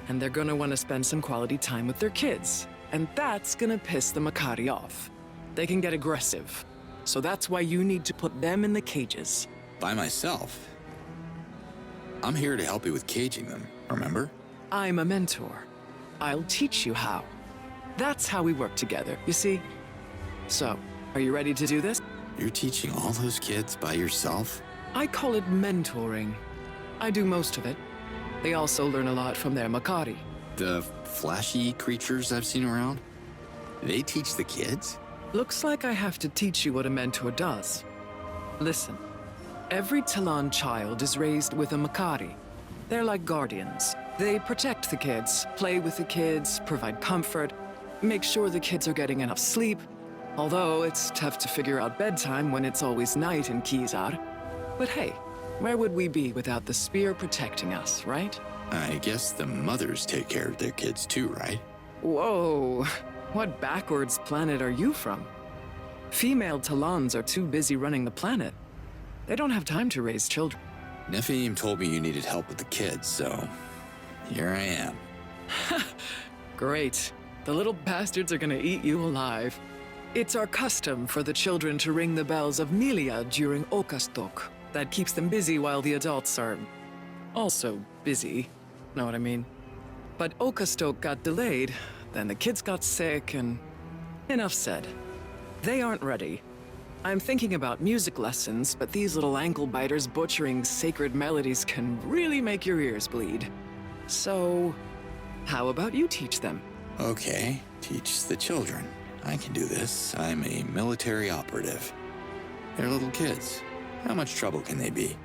Speaker 2: and they're gonna want to spend some quality time with their kids, and that's gonna piss the Makari off. They can get aggressive, so that's why you need to put them in the cages.
Speaker 1: By myself? I'm here to help you with caging them, remember?
Speaker 2: I'm a mentor. I'll teach you how. That's how we work together, you see? So, are you ready to do this?
Speaker 1: You're teaching all those kids by yourself?
Speaker 2: I call it mentoring. I do most of it. They also learn a lot from their Makari.
Speaker 1: The flashy creatures I've seen around? They teach the kids?
Speaker 2: Looks like I have to teach you what a mentor does. Listen, every Talon child is raised with a Makari. They're like guardians. They protect the kids, play with the kids, provide comfort, make sure the kids are getting enough sleep. Although it's tough to figure out bedtime when it's always night in Kizar. But hey, where would we be without the spear protecting us, right?
Speaker 1: I guess the mothers take care of their kids too, right?
Speaker 2: Whoa, what backwards planet are you from? Female Talons are too busy running the planet. They don't have time to raise children.
Speaker 1: Nephilim told me you needed help with the kids, so here I am.
Speaker 2: Great. The little bastards are gonna eat you alive. It's our custom for the children to ring the bells of Milia during Okastok. That keeps them busy while the adults are also busy. Know what I mean? But Okastok got delayed, then the kids got sick, and enough said. They aren't ready. I'm thinking about music lessons, but these little ankle biters butchering sacred melodies can really make your ears bleed. So, how about you teach them?
Speaker 1: Okay, teach the children. I can do this. I'm a military operative. They're little kids. How much trouble can they be?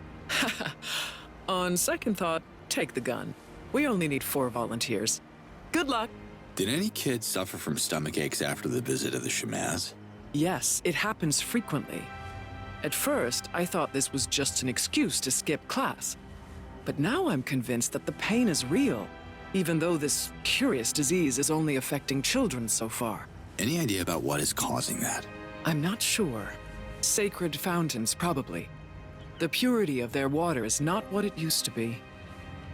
Speaker 2: On second thought, take the gun. We only need 4 volunteers. Good luck!
Speaker 1: Did any kids suffer from stomach aches after the visit of the Shamaz?
Speaker 2: Yes, it happens frequently. At first, I thought this was just an excuse to skip class. But now I'm convinced that the pain is real, even though this curious disease is only affecting children so far.
Speaker 1: Any idea about what is causing that?
Speaker 2: I'm not sure. Sacred fountains, probably. The purity of their water is not what it used to be.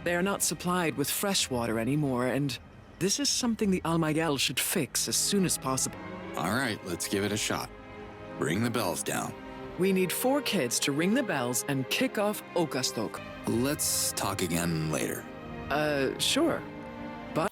Speaker 2: They are not supplied with fresh water anymore, and this is something the Almayel should fix as soon as possible.
Speaker 1: All right, let's give it a shot. Bring the bells down.
Speaker 2: We need 4 kids to ring the bells and kick off Okastok.
Speaker 1: Let's talk again later.
Speaker 2: Sure. But...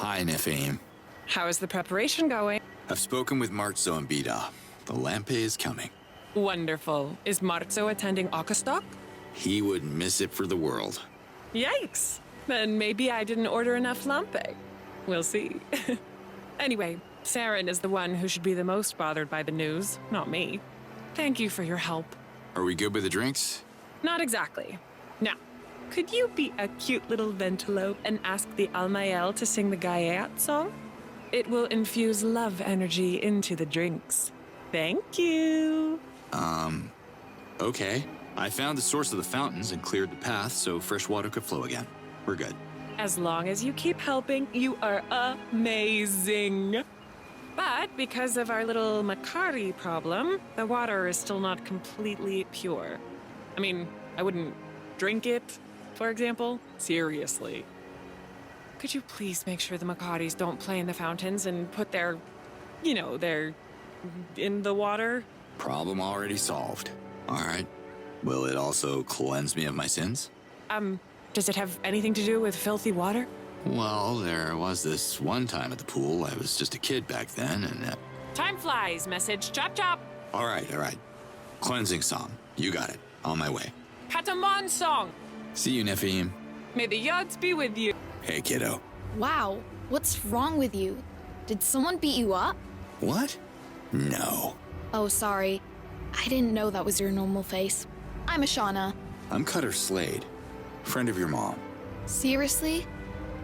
Speaker 18: Hi, Nephiim.
Speaker 19: How is the preparation going?
Speaker 18: I've spoken with Marzo and Bida. The lampe is coming.
Speaker 19: Wonderful. Is Marzo attending Outcast?
Speaker 18: He wouldn't miss it for the world.
Speaker 19: Yikes. Then maybe I didn't order enough lampe. We'll see. Anyway, Saren is the one who should be the most bothered by the news, not me. Thank you for your help.
Speaker 18: Are we good with the drinks?
Speaker 19: Not exactly. Now, could you be a cute little ventalope and ask the Almael to sing the Gaiat song? It will infuse love energy into the drinks. Thank you.
Speaker 18: Okay. I found the source of the fountains and cleared the path so fresh water could flow again. We're good.
Speaker 19: As long as you keep helping, you are amazing. But because of our little Makari problem, the water is still not completely pure. I mean, I wouldn't drink it, for example. Seriously. Could you please make sure the Makaris don't play in the fountains and put their, their in the water?
Speaker 18: Problem already solved. All right. Will it also cleanse me of my sins?
Speaker 19: Does it have anything to do with filthy water?
Speaker 18: Well, there was this one time at the pool. I was just a kid back then, and...
Speaker 19: Time flies, message. Chop chop.
Speaker 18: All right. Cleansing song. You got it. On my way.
Speaker 19: Katamon song.
Speaker 18: See you, Nephiim.
Speaker 19: May the Yods be with you.
Speaker 18: Hey, kiddo.
Speaker 7: Wow, what's wrong with you? Did someone beat you up?
Speaker 18: What? No.
Speaker 7: Oh, sorry. I didn't know that was your normal face. I'm Ashana.
Speaker 18: I'm Cutter Slade. Friend of your mom.
Speaker 7: Seriously?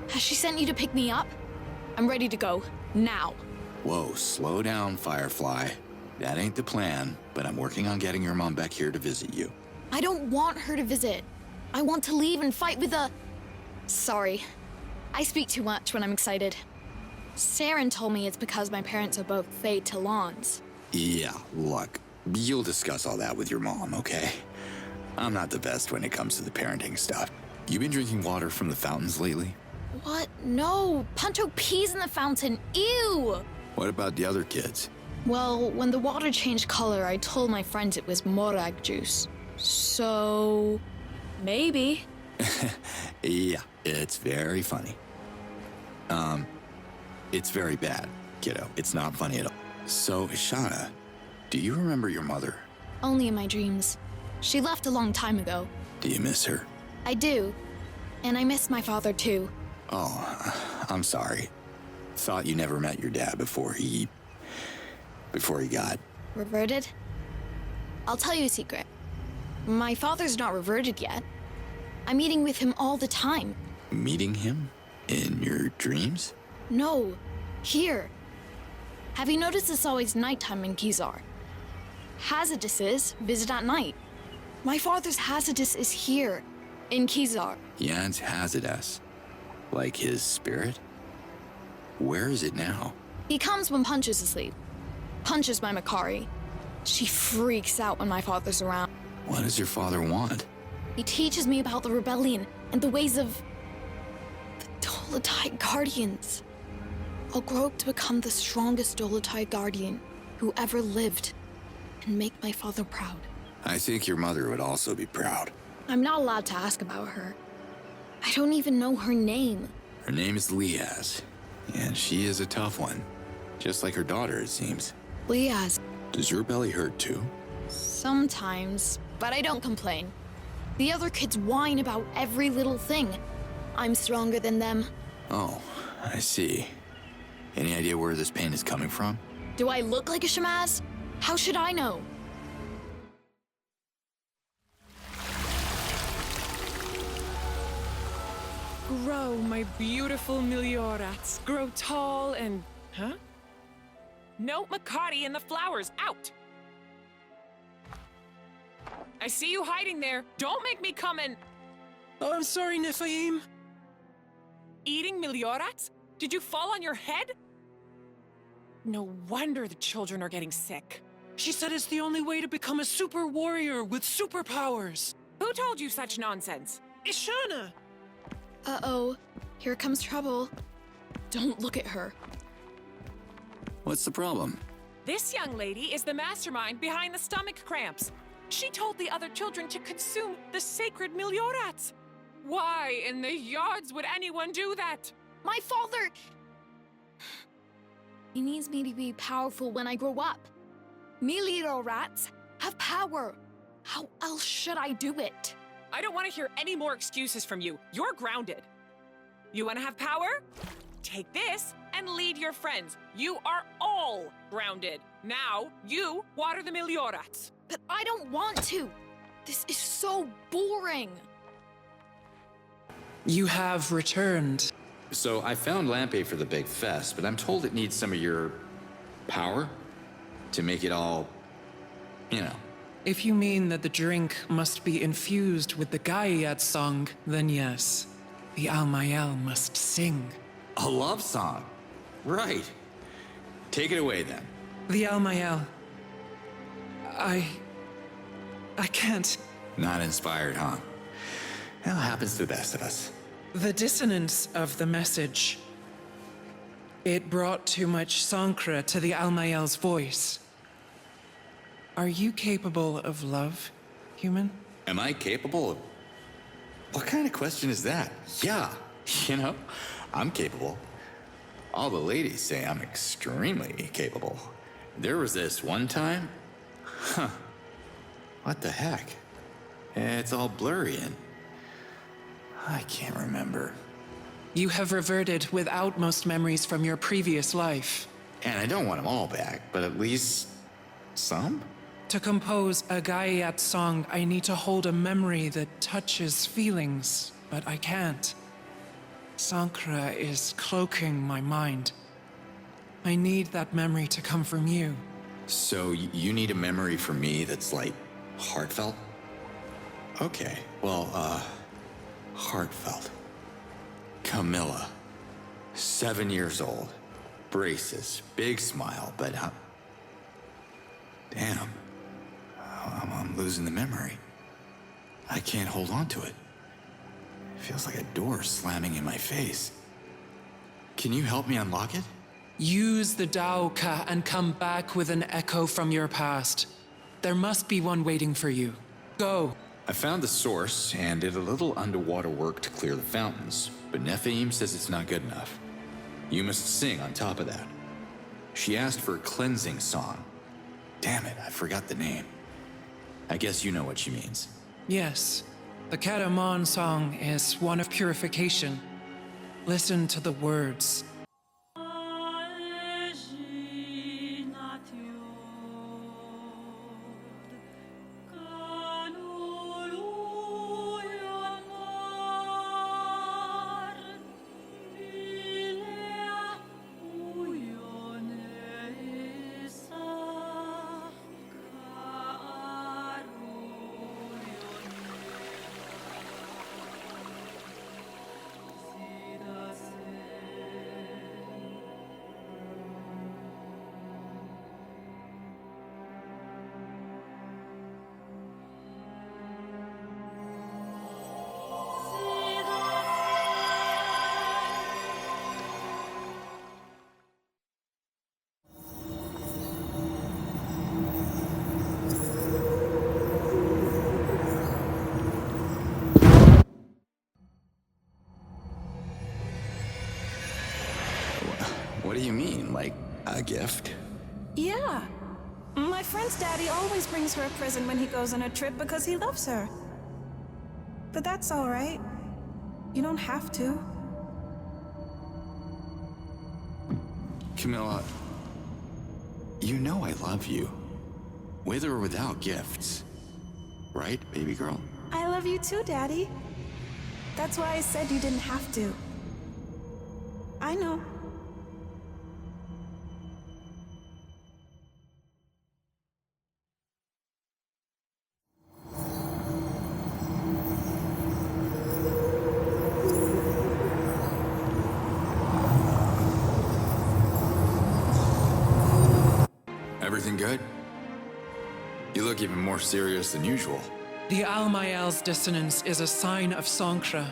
Speaker 7: Has she sent you to pick me up? I'm ready to go. Now.
Speaker 18: Whoa, slow down, Firefly. That ain't the plan, but I'm working on getting your mom back here to visit you.
Speaker 7: I don't want her to visit. I want to leave and fight with the... Sorry. I speak too much when I'm excited. Saren told me it's because my parents are both Fae Talons.
Speaker 18: Yeah, look. You'll discuss all that with your mom, okay? I'm not the best when it comes to the parenting stuff. You been drinking water from the fountains lately?
Speaker 7: What? No! Punto pees in the fountain! Ew!
Speaker 18: What about the other kids?
Speaker 7: Well, when the water changed color, I told my friends it was morag juice. So... maybe.
Speaker 18: Yeah, it's very funny. It's very bad, kiddo. It's not funny at all. So, Ishana, do you remember your mother?
Speaker 7: Only in my dreams. She left a long time ago.
Speaker 18: Do you miss her?
Speaker 7: I do. And I miss my father too.
Speaker 18: Oh, I'm sorry. Thought you never met your dad before he got...
Speaker 7: Reverted? I'll tell you a secret. My father's not reverted yet. I'm meeting with him all the time.
Speaker 18: Meeting him? In your dreams?
Speaker 7: No, here. Have you noticed it's always nighttime in Kizar? Hazardouses visit at night. My father's Hazardous is here, in Kizar.
Speaker 18: Jan's Hazardous. Like his spirit? Where is it now?
Speaker 7: He comes when Punch is asleep. Punch is my Makari. She freaks out when my father's around.
Speaker 18: What does your father want?
Speaker 7: He teaches me about the rebellion and the ways of... the Dolotai Guardians. I'll grow up to become the strongest Dolotai Guardian who ever lived and make my father proud.
Speaker 18: I think your mother would also be proud.
Speaker 7: I'm not allowed to ask about her. I don't even know her name.
Speaker 18: Her name is Liaz, and she is a tough one. Just like her daughter, it seems.
Speaker 7: Liaz.
Speaker 18: Does your belly hurt too?
Speaker 7: Sometimes, but I don't complain. The other kids whine about every little thing. I'm stronger than them.
Speaker 18: Oh, I see. Any idea where this pain is coming from?
Speaker 7: Do I look like a Shamaz? How should I know?
Speaker 19: Grow, my beautiful Miliorats. Grow tall and... Huh? No Makari and the flowers, out! I see you hiding there. Don't make me come and...
Speaker 22: Oh, I'm sorry, Nephiim.
Speaker 19: Eating Miliorats? Did you fall on your head? No wonder the children are getting sick.
Speaker 22: She said it's the only way to become a super warrior with superpowers.
Speaker 19: Who told you such nonsense?
Speaker 22: Ishana!
Speaker 7: Uh-oh. Here comes trouble. Don't look at her.
Speaker 18: What's the problem?
Speaker 19: This young lady is the mastermind behind the stomach cramps. She told the other children to consume the sacred Miliorats. Why in the yards would anyone do that?
Speaker 7: My father, He needs me to be powerful when I grow up. Me little rats have power. How else should I do it?
Speaker 19: I don't want to hear any more excuses from you. You're grounded. You want to have power? Take this and lead your friends. You are all grounded. Now, you water the Miliorats.
Speaker 7: But I don't want to. This is so boring.
Speaker 8: You have returned.
Speaker 18: So I found Lampe for the big fest, but I'm told it needs some of your power to make it all, you know.
Speaker 8: If you mean that the drink must be infused with the Gaiat song, then yes, the Almayel must sing.
Speaker 18: A love song? Right. Take it away then.
Speaker 8: The Almayel. I can't.
Speaker 18: Not inspired, huh? That happens to the best of us.
Speaker 8: The dissonance of the message. It brought too much Sankra to the Almayel's voice. Are you capable of love, human?
Speaker 18: Am I capable of... What kind of question is that? Yeah, you know, I'm capable. All the ladies say I'm extremely capable. There was this one time... Huh. What the heck? It's all blurry and... I can't remember.
Speaker 8: You have reverted without most memories from your previous life.
Speaker 18: And I don't want them all back, but at least... some?
Speaker 8: To compose a Gaiat song, I need to hold a memory that touches feelings, but I can't. Sankra is cloaking my mind. I need that memory to come from you.
Speaker 18: So you need a memory for me that's, like, heartfelt? Okay, well, heartfelt. Camilla. 7 years old. Braces. Big smile, but damn. I'm losing the memory. I can't hold on to it. It feels like a door slamming in my face. Can you help me unlock it?
Speaker 8: Use the Daoka and come back with an echo from your past. There must be one waiting for you. Go.
Speaker 18: I found the source and did a little underwater work to clear the fountains, but Nephilim says it's not good enough. You must sing on top of that. She asked for a cleansing song. Damn it, I forgot the name. I guess you know what she means.
Speaker 8: Yes. The Katamon song is one of purification. Listen to the words.
Speaker 18: What do you mean, like a gift?
Speaker 13: Yeah. My friend's daddy always brings her a present when he goes on a trip because he loves her. But that's all right. You don't have to.
Speaker 18: Camilla, you know I love you. With or without gifts. Right, baby girl?
Speaker 13: I love you too, Daddy. That's why I said you didn't have to. I know.
Speaker 18: Everything good? You look even more serious than usual.
Speaker 8: The Almayel's dissonance is a sign of Sankra.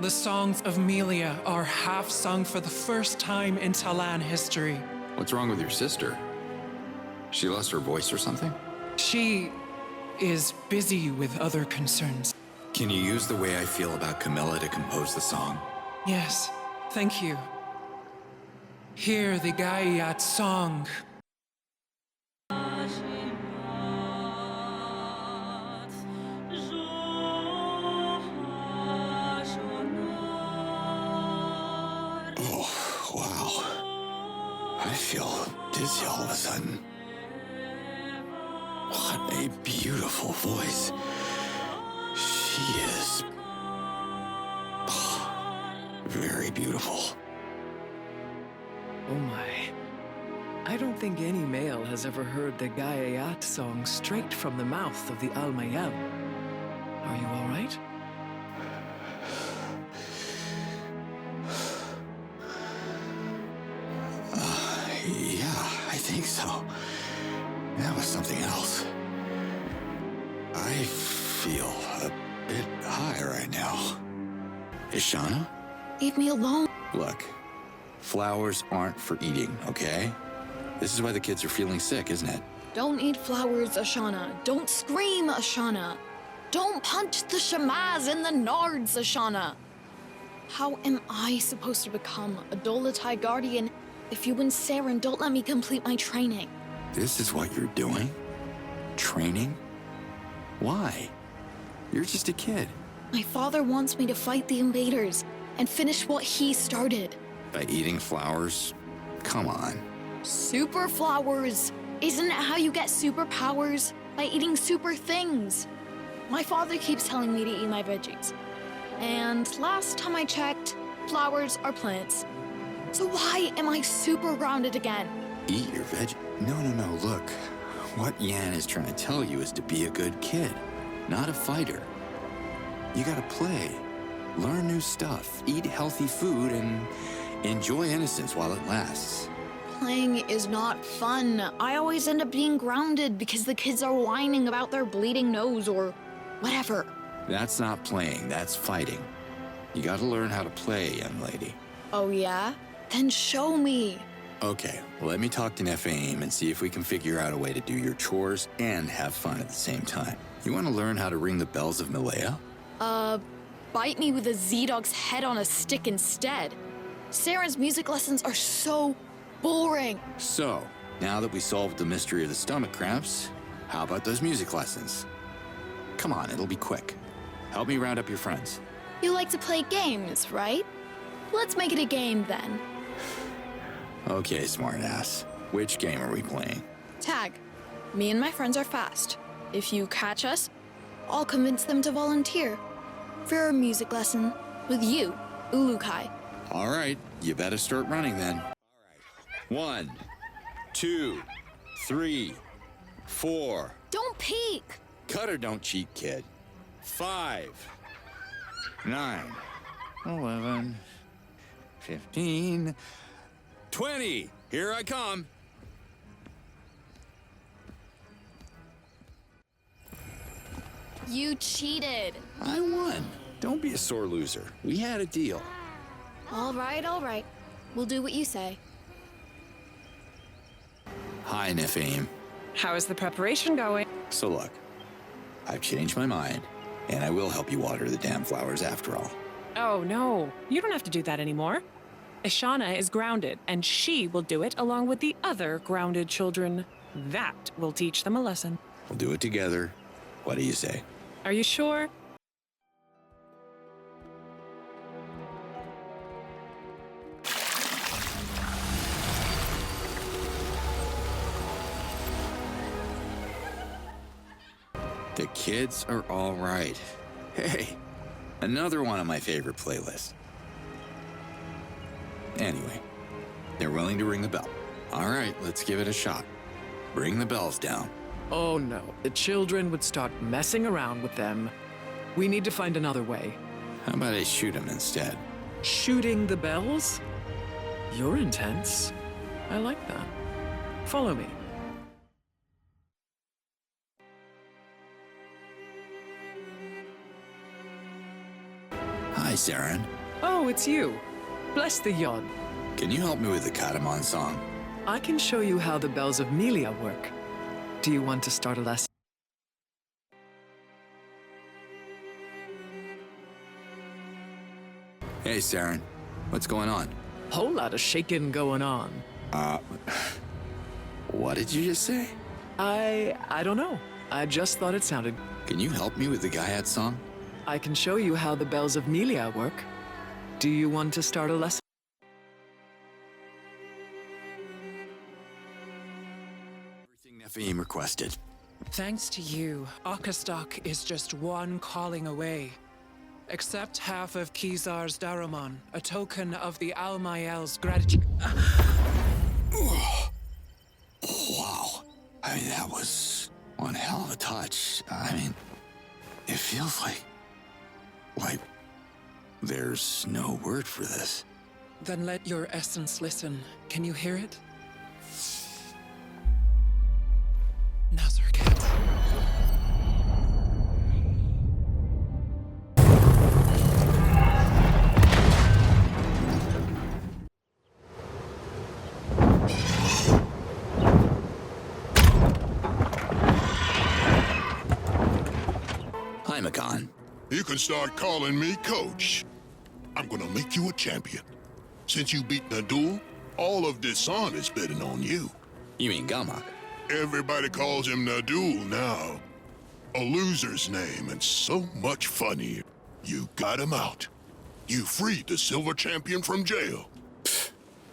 Speaker 8: The songs of Melia are half sung for the first time in Talan history.
Speaker 18: What's wrong with your sister? She lost her voice or something?
Speaker 8: She is busy with other concerns.
Speaker 18: Can you use the way I feel about Camilla to compose the song?
Speaker 8: Yes, thank you. Hear the Gaiat song.
Speaker 1: Oh, wow. I feel dizzy all of a sudden. What a beautiful voice. She is very beautiful.
Speaker 22: Oh my. I don't think any male has ever heard the Gaiat song straight from the mouth of the Almayel. Are you all right?
Speaker 1: Yeah, I think so. That was something else. I feel a bit high right now. Ishana?
Speaker 7: Leave me alone.
Speaker 1: Look, flowers aren't for eating, okay? This is why the kids are feeling sick, isn't it?
Speaker 7: Don't eat flowers, Ashana. Don't scream, Ashana. Don't punch the Shamaz and the Nards, Ashana. How am I supposed to become a Dolotai Guardian if you and Saren don't let me complete my training?
Speaker 1: This is what you're doing? Training? Why? You're just a kid.
Speaker 7: My father wants me to fight the invaders and finish what he started.
Speaker 1: By eating flowers? Come on.
Speaker 7: Super flowers! Isn't it how you get superpowers? By eating super things. My father keeps telling me to eat my veggies. And last time I checked, flowers are plants. So why am I super grounded again?
Speaker 1: Eat your veg? No, look. What Yan is trying to tell you is to be a good kid, not a fighter. You gotta play, learn new stuff, eat healthy food, and enjoy innocence while it lasts.
Speaker 7: Playing is not fun. I always end up being grounded because the kids are whining about their bleeding nose or whatever.
Speaker 1: That's not playing, that's fighting. You gotta learn how to play, young lady.
Speaker 7: Oh yeah? Then show me.
Speaker 1: Okay, let me talk to Nephilim and see if we can figure out a way to do your chores and have fun at the same time. You want to learn how to ring the bells of Milea?
Speaker 7: Bite me with a Z-Dog's head on a stick instead. Saren's music lessons are so boring.
Speaker 1: So, now that we solved the mystery of the stomach cramps, how about those music lessons? Come on, it'll be quick. Help me round up your friends.
Speaker 7: You like to play games, right? Let's make it a game then.
Speaker 1: Okay, smartass. Which game are we playing?
Speaker 7: Tag. Me and my friends are fast. If you catch us, I'll convince them to volunteer for a music lesson with you, Ulukai.
Speaker 1: All right, you better start running then. All right. 1, 2, 3, 4.
Speaker 7: Don't peek!
Speaker 1: Cut or don't cheat, kid. 5, 9, 11, 15, 20. Here I come.
Speaker 7: You cheated.
Speaker 1: I won. Don't be a sore loser. We had a deal.
Speaker 7: All right. We'll do what you say.
Speaker 1: Hi, Nephilim.
Speaker 19: How is the preparation going?
Speaker 1: So look, I've changed my mind, and I will help you water the damn flowers after all.
Speaker 19: Oh, no. You don't have to do that anymore. Ishana is grounded, and she will do it along with the other grounded children. That will teach them a lesson.
Speaker 1: We'll do it together. What do you say?
Speaker 19: Are you sure?
Speaker 1: The kids are all right. Hey, another one of my favorite playlists. Anyway, they're willing to ring the bell. All right, let's give it a shot. Bring the bells down.
Speaker 22: Oh no, the children would start messing around with them. We need to find another way.
Speaker 1: How about I shoot them instead?
Speaker 22: Shooting the bells? You're intense. I like that. Follow me.
Speaker 1: Hi, Saren.
Speaker 22: Oh, it's you. Bless the Yod.
Speaker 1: Can you help me with the Katamon song?
Speaker 22: I can show you how the bells of Melia work. Do you want to start a lesson?
Speaker 1: Hey, Saren. What's going on?
Speaker 22: Whole lot of shaking going on.
Speaker 1: What did you just say?
Speaker 22: I don't know. I just thought it sounded...
Speaker 1: Can you help me with the Gaiat song?
Speaker 22: I can show you how the bells of Melia work. Do you want to start a lesson?
Speaker 1: Everything Nephilim requested.
Speaker 8: Thanks to you, Akastok is just one calling away. Accept half of Kizar's Daramon, a token of the Almael's gratitude.
Speaker 1: Wow. I mean, that was one hell of a touch. I mean, it feels like there's no word for this.
Speaker 8: Then let your essence listen. Can you hear it? Nazarkat.
Speaker 1: Hi, Makan.
Speaker 21: You can start calling me Coach. I'm gonna make you a champion. Since you beat Nadul, all of Disan is betting on you.
Speaker 1: You mean Gamak?
Speaker 21: Everybody calls him Nadul now. A loser's name and so much funnier. You got him out. You freed the silver champion from jail.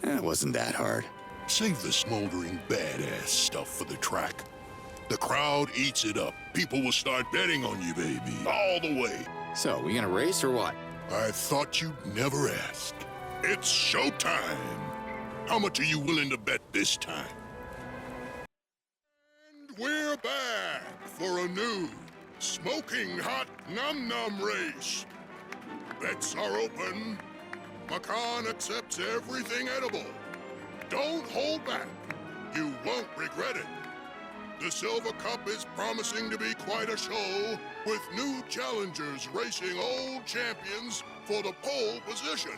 Speaker 1: It wasn't that hard.
Speaker 21: Save the smoldering badass stuff for the track. The crowd eats it up. People will start betting on you, baby, all the way.
Speaker 1: So, we gonna race or what?
Speaker 21: I thought you'd never ask. It's showtime. How much are you willing to bet this time? And we're back for a new, smoking hot num-num race. Bets are open. Makan accepts everything edible. Don't hold back. You won't regret it. The Silver Cup is promising to be quite a show, with new challengers racing old champions for the pole position.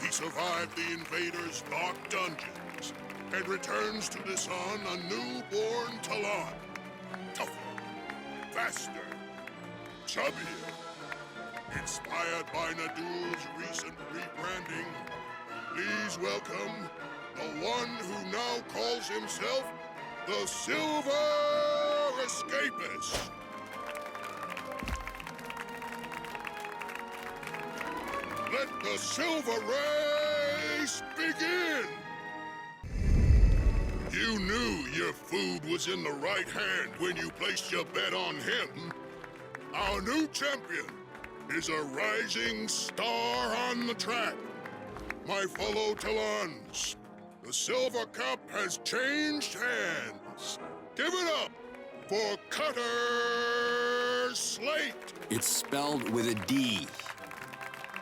Speaker 21: He survived the invaders' dark dungeons and returns to Disan a newborn Talon. Tougher, faster, chubbier. Inspired by Nadul's recent rebranding, please welcome the one who now calls himself the Silver Escapist. Let the silver race begin! You knew your food was in the right hand when you placed your bet on him. Our new champion is a rising star on the track. My fellow Talons, the Silver Cup has changed hands. Give it up for Cutter Slate.
Speaker 1: It's spelled with a D.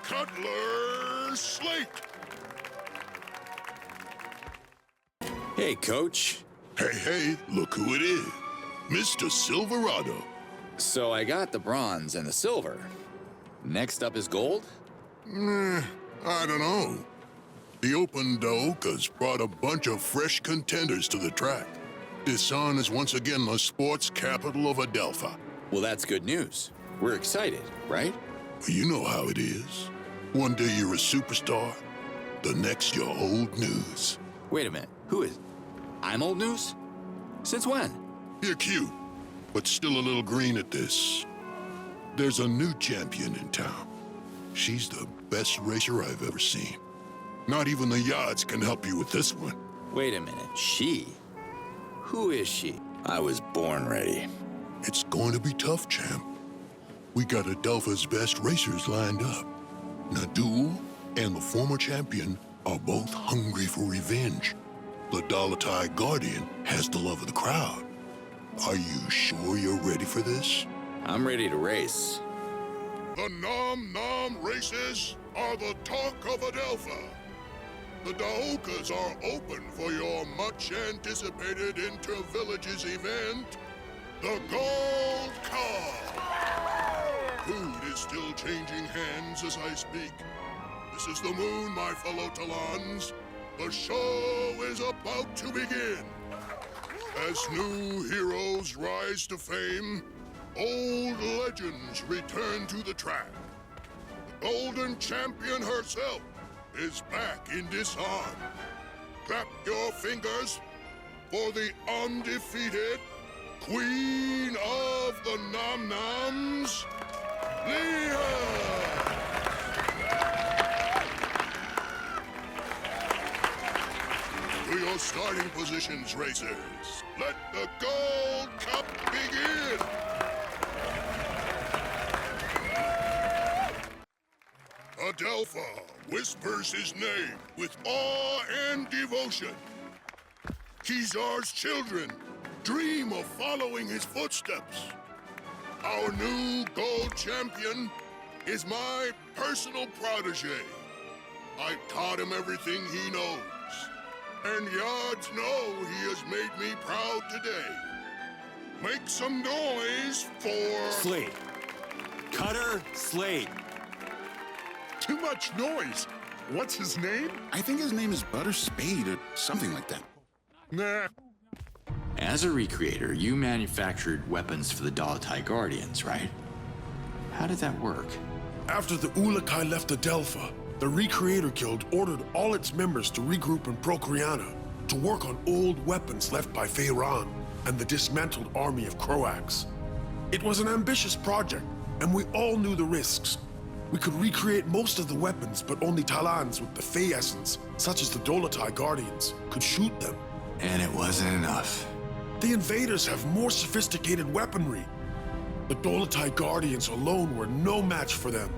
Speaker 21: Cutler Slate.
Speaker 1: Hey, Coach.
Speaker 21: Hey, look who it is. Mr. Silverado.
Speaker 1: So I got the bronze and the silver. Next up is gold?
Speaker 21: I don't know. The Open Daokas brought a bunch of fresh contenders to the track. Disan is once again the sports capital of Adelpha.
Speaker 1: Well, that's good news. We're excited, right?
Speaker 21: You know how it is. One day you're a superstar, the next you're old news.
Speaker 1: Wait a minute. Who is... I'm old news? Since when?
Speaker 21: You're cute, but still a little green at this. There's a new champion in town. She's the best racer I've ever seen. Not even the Yards can help you with this one.
Speaker 1: Wait a minute. She? Who is she? I was born ready.
Speaker 21: It's going to be tough, champ. We got Adelpha's best racers lined up. Nadul and the former champion are both hungry for revenge. The Dalatai Guardian has the love of the crowd. Are you sure you're ready for this?
Speaker 1: I'm ready to race.
Speaker 21: The Nom Nom races are the talk of Adelpha. The Daokas are open for your much-anticipated inter-villages event, the Gold Car. Food is still changing hands as I speak. This is the moon, my fellow Talons. The show is about to begin. As new heroes rise to fame, old legends return to the track. Golden Champion herself is back in disarm. Clap your fingers for the undefeated Queen of the Nom Noms, Leah! To your starting positions, racers. Let the Gold Cup begin! Adelpha whispers his name with awe and devotion. Kezar's children dream of following his footsteps. Our new gold champion is my personal protege. I taught him everything he knows. And yards know he has made me proud today. Make some noise for...
Speaker 15: Slade. Cutter Slade.
Speaker 21: Too much noise. What's his name?
Speaker 12: I think his name is Butter Spade or something like that.
Speaker 21: Nah.
Speaker 1: As a recreator, you manufactured weapons for the Dolotai Guardians, right? How did that work?
Speaker 6: After the Ulakai left Adelpha, the Recreator Guild ordered all its members to regroup in Procreana to work on old weapons left by Feyran and the dismantled army of Croax. It was an ambitious project, and we all knew the risks. We could recreate most of the weapons, but only Talans with the Fey essence, such as the Dolotai Guardians, could shoot them.
Speaker 1: And it wasn't enough.
Speaker 6: The invaders have more sophisticated weaponry. The Dolotai Guardians alone were no match for them.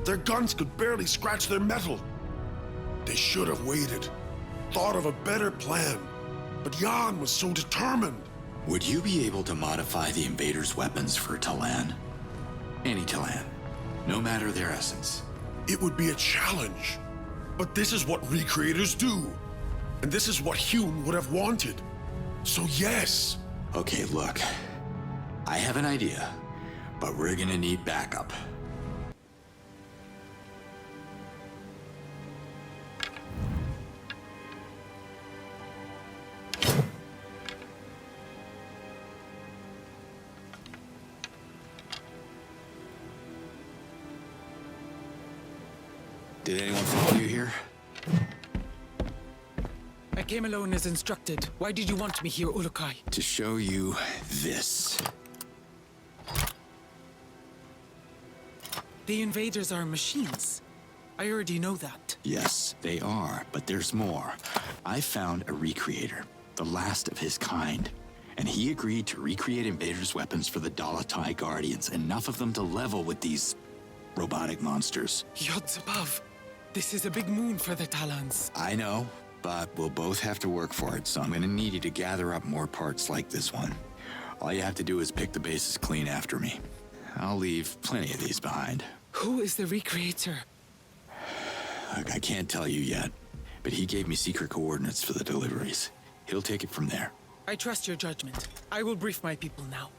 Speaker 6: Their guns could barely scratch their metal. They should have waited, thought of a better plan. But Jan was so determined.
Speaker 1: Would you be able to modify the invaders' weapons for Talan? Any Talan, no matter their essence.
Speaker 6: It would be a challenge. But this is what recreators do. And this is what Hune would have wanted. So yes.
Speaker 1: Okay, look. I have an idea, but we're gonna need backup. Did anyone follow you here?
Speaker 2: I came alone as instructed. Why did you want me here, Ulukai?
Speaker 1: To show you this.
Speaker 2: The invaders are machines. I already know that.
Speaker 1: Yes, they are, but there's more. I found a recreator, the last of his kind. And he agreed to recreate invaders' weapons for the Dolotai Guardians, enough of them to level with these robotic monsters.
Speaker 2: Yods above. This is a big moon for the Talans.
Speaker 1: I know, but we'll both have to work for it, so I'm gonna need you to gather up more parts like this one. All you have to do is pick the bases clean after me. I'll leave plenty of these behind.
Speaker 2: Who is the recreator?
Speaker 1: Look, I can't tell you yet, but he gave me secret coordinates for the deliveries. He'll take it from there.
Speaker 2: I trust your judgment. I will brief my people now.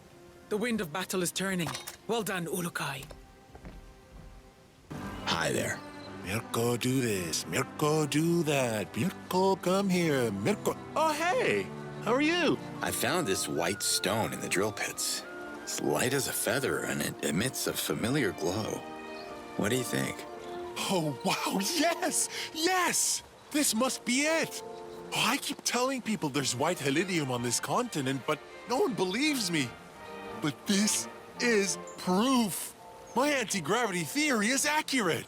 Speaker 2: The wind of battle is turning. Well done, Ulukai.
Speaker 1: Hi there.
Speaker 11: Mirko, do this. Mirko, do that. Mirko, come here. Mirko. Oh, hey! How are you?
Speaker 1: I found this white stone in the drill pits. It's light as a feather, and it emits a familiar glow. What do you think?
Speaker 11: Oh, wow, yes! Yes! This must be it! Oh, I keep telling people there's white helidium on this continent, but no one believes me. But this is proof. My anti-gravity theory is accurate.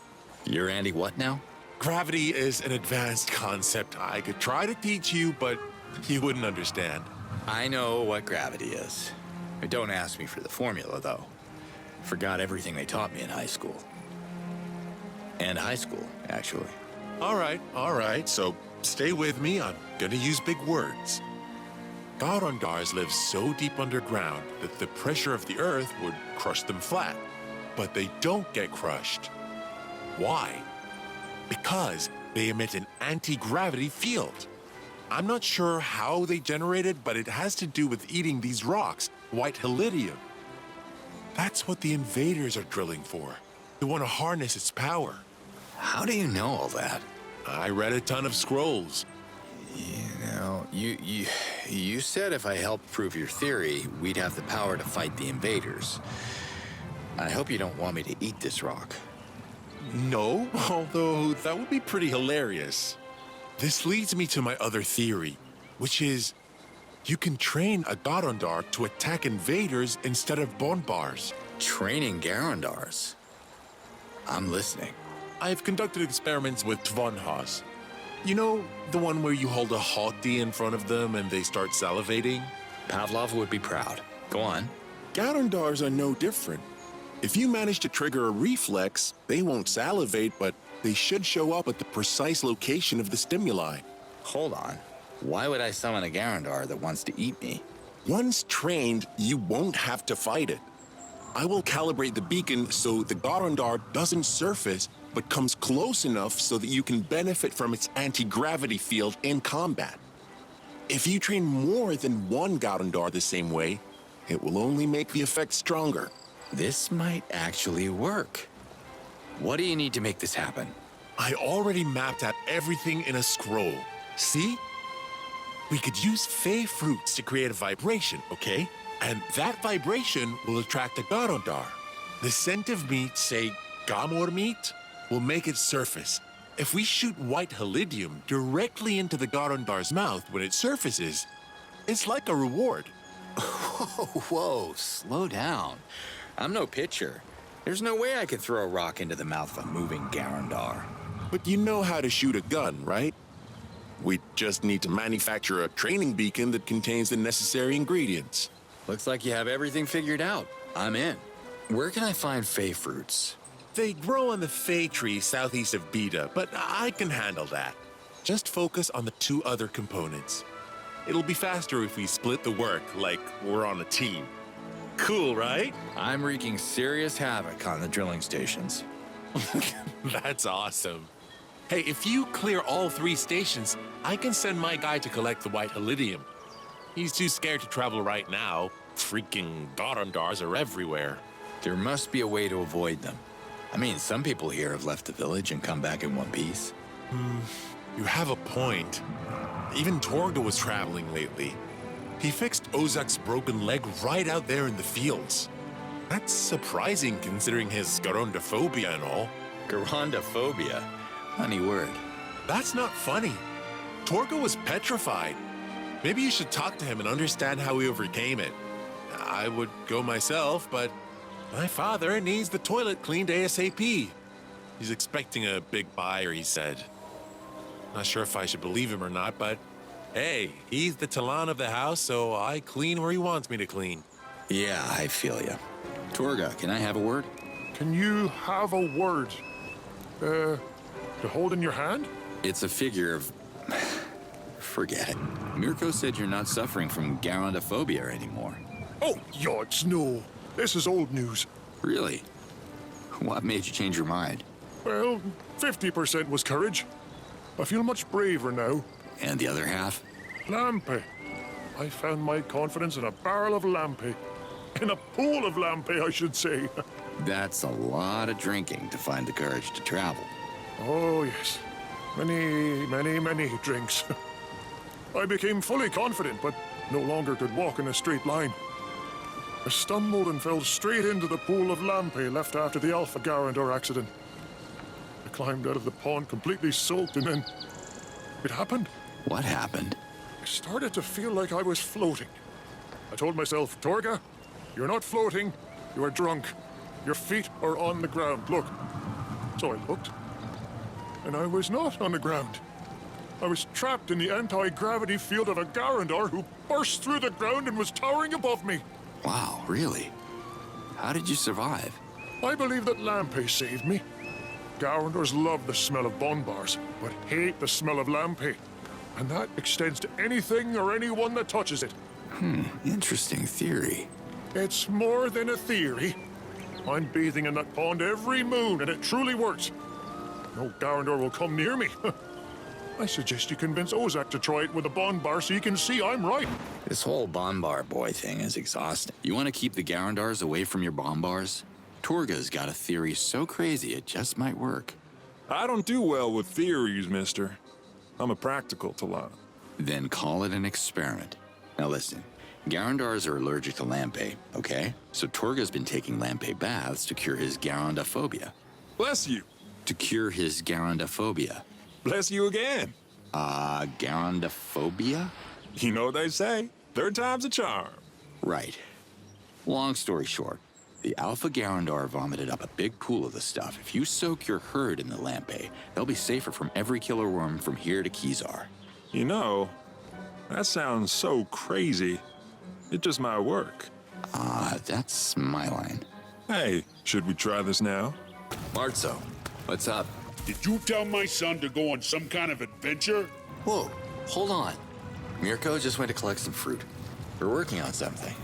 Speaker 1: You're Andy what now?
Speaker 11: Gravity is an advanced concept I could try to teach you, but you wouldn't understand.
Speaker 1: I know what gravity is. Don't ask me for the formula, though. Forgot everything they taught me in high school. And high school, actually.
Speaker 11: All right. So stay with me. I'm gonna use big words. Garondars live so deep underground that the pressure of the Earth would crush them flat. But they don't get crushed. Why? Because they emit an anti-gravity field. I'm not sure how they generate it, but it has to do with eating these rocks, white helidium. That's what the invaders are drilling for. They want to harness its power.
Speaker 1: How do you know all that?
Speaker 11: I read a ton of scrolls.
Speaker 1: You know, you said if I helped prove your theory, we'd have the power to fight the invaders. I hope you don't want me to eat this rock.
Speaker 17: No, although that would be pretty hilarious. This leads me to my other theory, which is you can train a Garondar to attack invaders instead of Bonbars.
Speaker 1: Training Garondars? I'm listening.
Speaker 17: I've conducted experiments with Tvonhas. You know, the one where you hold a hottie in front of them and they start salivating?
Speaker 1: Pavlov would be proud. Go on.
Speaker 11: Garondars are no different. If you manage to trigger a reflex, they won't salivate, but they should show up at the precise location of the stimuli.
Speaker 1: Hold on. Why would I summon a Garondar that wants to eat me?
Speaker 11: Once trained, you won't have to fight it. I will calibrate the beacon so the Garondar doesn't surface, but comes close enough so that you can benefit from its anti-gravity field in combat. If you train more than one Garondar the same way, it will only make the effect stronger.
Speaker 1: This might actually work. What do you need to make this happen?
Speaker 17: I already mapped out everything in a scroll. See? We could use fey fruits to create a vibration, okay? And that vibration will attract a Garondar. The scent of meat, say Gamor meat, will make it surface. If we shoot white halidium directly into the Garondar's mouth when it surfaces, it's like a reward.
Speaker 1: Whoa, slow down. I'm no pitcher. There's no way I could throw a rock into the mouth of a moving Garondar.
Speaker 11: But you know how to shoot a gun, right? We just need to manufacture a training beacon that contains the necessary ingredients.
Speaker 1: Looks like you have everything figured out. I'm in. Where can I find fey fruits?
Speaker 17: They grow on the fey tree southeast of Beta, but I can handle that. Just focus on the two other components. It'll be faster if we split the work like we're on a team. Cool, right?
Speaker 1: I'm wreaking serious havoc on the drilling stations.
Speaker 17: That's awesome. Hey, if you clear all 3 stations, I can send my guy to collect the white halidium. He's too scared to travel right now. Freaking Garondars are everywhere.
Speaker 1: There must be a way to avoid them. I mean, some people here have left the village and come back in one piece.
Speaker 17: You have a point. Even Torga was traveling lately. He fixed Ozak's broken leg right out there in the fields. That's surprising considering his Garondophobia and all.
Speaker 1: Garondophobia? Funny word.
Speaker 17: That's not funny. Torga was petrified. Maybe you should talk to him and understand how he overcame it. I would go myself, but my father needs the toilet cleaned ASAP. He's expecting a big buyer, he said. Not sure if I should believe him or not, but hey, he's the Talon of the house, so I clean where he wants me to clean.
Speaker 1: Yeah, I feel ya. Torga, can I have a word?
Speaker 5: Can you have a word? To hold in your hand?
Speaker 1: It's a figure of... Forget it. Mirko said you're not suffering from Garondophobia anymore.
Speaker 5: Oh, yards, no. This is old news.
Speaker 1: Really? What made you change your mind?
Speaker 5: Well, 50% was courage. I feel much braver now.
Speaker 1: And the other half?
Speaker 5: Lampe. I found my confidence in a barrel of Lampe. In a pool of Lampe, I should say.
Speaker 1: That's a lot of drinking to find the courage to travel.
Speaker 5: Oh, yes. Many drinks. I became fully confident, but no longer could walk in a straight line. I stumbled and fell straight into the pool of Lampe left after the Alpha Garandor accident. I climbed out of the pond completely soaked, and then it happened.
Speaker 1: What happened?
Speaker 5: I started to feel like I was floating. I told myself, Torga, you're not floating, you are drunk. Your feet are on the ground, look. So I looked, and I was not on the ground. I was trapped in the anti-gravity field of a Garandar who burst through the ground and was towering above me.
Speaker 1: Wow, really? How did you survive?
Speaker 5: I believe that Lampe saved me. Garandars love the smell of Bonbars, but hate the smell of Lampe. And that extends to anything or anyone that touches it.
Speaker 1: Interesting theory.
Speaker 5: It's more than a theory. I'm bathing in that pond every moon, and it truly works. No Garandor will come near me. I suggest you convince Ozak to try it with a Bonbar so you can see I'm right.
Speaker 1: This whole Bonbar boy thing is exhausting. You want to keep the Garandars away from your Bonbars? Torga's got a theory so crazy it just might work.
Speaker 11: I don't do well with theories, mister. I'm a practical Talon.
Speaker 1: Then call it an experiment. Now listen, Garandars are allergic to Lampe, okay? So Torga's been taking Lampe baths to cure his Garondophobia.
Speaker 11: Bless you.
Speaker 18: to cure his garandophobia.
Speaker 11: Bless you again.
Speaker 18: Garandophobia?
Speaker 11: You know what they say, third time's a charm.
Speaker 18: Right. Long story short, the Alpha Garandar vomited up a big pool of the stuff. If you soak your herd in the lampe, they'll be safer from every killer worm from here to Kizar.
Speaker 11: You know, that sounds so crazy. It just might work.
Speaker 18: That's my line.
Speaker 11: Hey, should we try this now?
Speaker 18: Marzo, what's up?
Speaker 6: Did you tell my son to go on some kind of adventure?
Speaker 18: Whoa, hold on. Mirko just went to collect some fruit. We're working on something.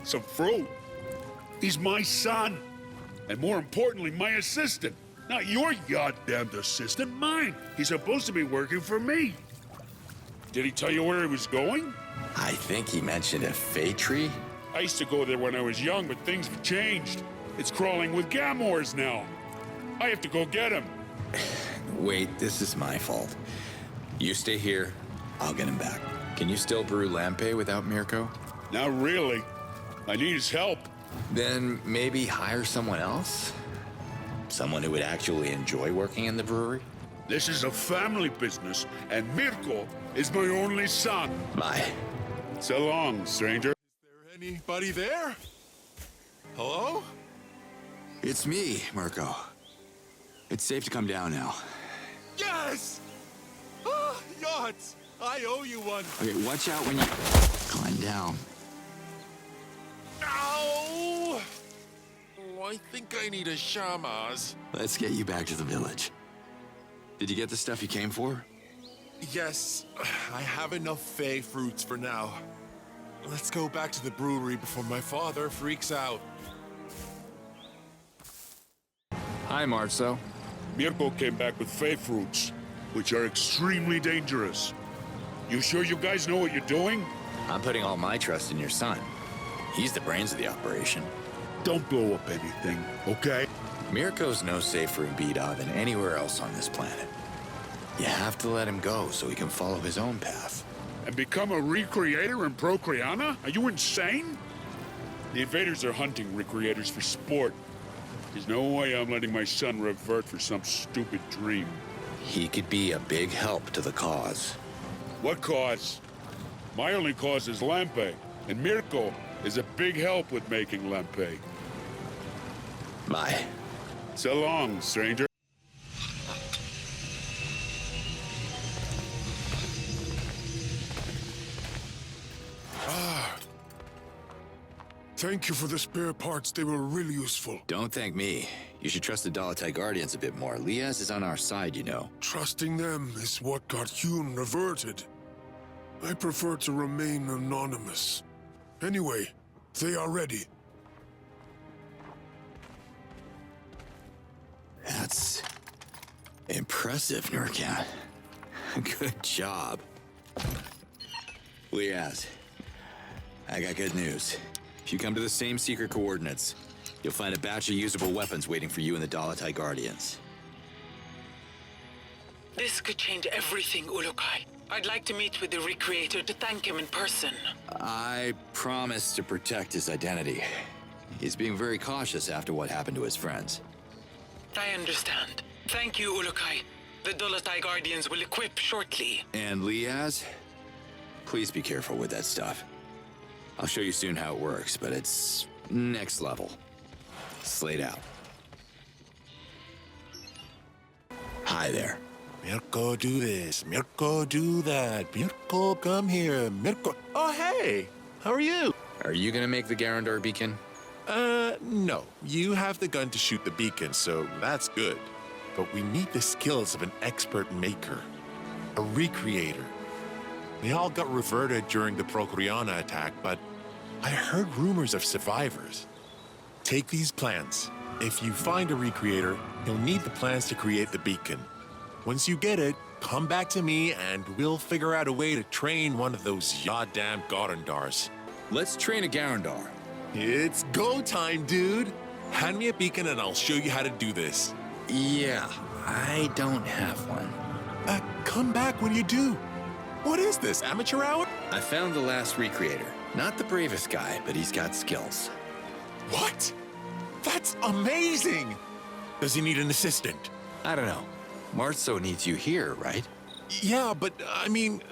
Speaker 6: Some fruit? He's my son. And more importantly, my assistant. Not your goddamn assistant, mine. He's supposed to be working for me. Did he tell you where he was going?
Speaker 18: I think he mentioned a fay tree.
Speaker 6: I used to go there when I was young, but things have changed. It's crawling with Gamors now. I have to go get him.
Speaker 18: Wait, this is my fault. You stay here, I'll get him back. Can you still brew lampe without Mirko?
Speaker 6: Not really. I need his help.
Speaker 18: Then maybe hire someone else? Someone who would actually enjoy working in the brewery?
Speaker 6: This is a family business, and Mirko is my only son.
Speaker 18: Bye.
Speaker 6: So long, stranger.
Speaker 17: Is there anybody there? Hello?
Speaker 18: It's me, Mirko. It's safe to come down now.
Speaker 17: Yes! Ah, yachts! I owe you one.
Speaker 18: Okay, watch out when you climb down.
Speaker 17: Ow! Oh, I think I need a shamaz.
Speaker 18: Let's get you back to the village. Did you get the stuff you came for?
Speaker 17: Yes, I have enough fey fruits for now. Let's go back to the brewery before my father freaks out.
Speaker 18: Hi, Marzo.
Speaker 6: Mirko came back with fey fruits, which are extremely dangerous. You sure you guys know what you're doing?
Speaker 18: I'm putting all my trust in your son. He's the brains of the operation.
Speaker 6: Don't blow up anything, okay?
Speaker 18: Mirko's no safer in Bida than anywhere else on this planet. You have to let him go so he can follow his own path.
Speaker 6: And become a recreator in Procreana? Are you insane? The invaders are hunting recreators for sport. There's no way I'm letting my son revert for some stupid dream.
Speaker 18: He could be a big help to the cause.
Speaker 6: What cause? My only cause is lampe, and Mirko is a big help with making lampe.
Speaker 18: Bye.
Speaker 6: So long, stranger.
Speaker 3: Thank you for the spare parts. They were really useful.
Speaker 18: Don't thank me. You should trust the Dalatai Guardians a bit more. Liaz is on our side, you know.
Speaker 3: Trusting them is what got Hune reverted. I prefer to remain anonymous. Anyway, they are ready.
Speaker 18: That's impressive, Nurkan. Good job. Liaz, I got good news. If you come to the same secret coordinates, you'll find a batch of usable weapons waiting for you and the Dalatai Guardians.
Speaker 2: This could change everything, Ulukai. I'd like to meet with the Recreator to thank him in person.
Speaker 18: I promise to protect his identity. He's being very cautious after what happened to his friends.
Speaker 2: I understand. Thank you, Ulukai. The Dalatai Guardians will equip shortly.
Speaker 18: And Liaz, please be careful with that stuff. I'll show you soon how it works, but it's next level. Slayed out. Hi there.
Speaker 11: Mirko, do this. Mirko, do that. Mirko, come here. Mirko. Oh, hey. How are you?
Speaker 18: Are you gonna make the Garandar beacon?
Speaker 11: No. You have the gun to shoot the beacon, so that's good. But we need the skills of an expert maker. A recreator. They all got reverted during the Procreana attack, but I heard rumors of survivors. Take these plans. If you find a recreator, you'll need the plans to create the beacon. Once you get it, come back to me and we'll figure out a way to train one of those goddamn Garandars.
Speaker 18: Let's train a Garandar.
Speaker 11: It's go time, dude. Hand me a beacon and I'll show you how to do this.
Speaker 18: Yeah, I don't have one.
Speaker 11: Come back when you do. What is this, amateur hour?
Speaker 18: I found the last recreator. Not the bravest guy, but he's got skills.
Speaker 11: What? That's amazing! Does he need an assistant?
Speaker 1: I don't know. Marzo needs you here, right?
Speaker 17: Yeah, but I mean...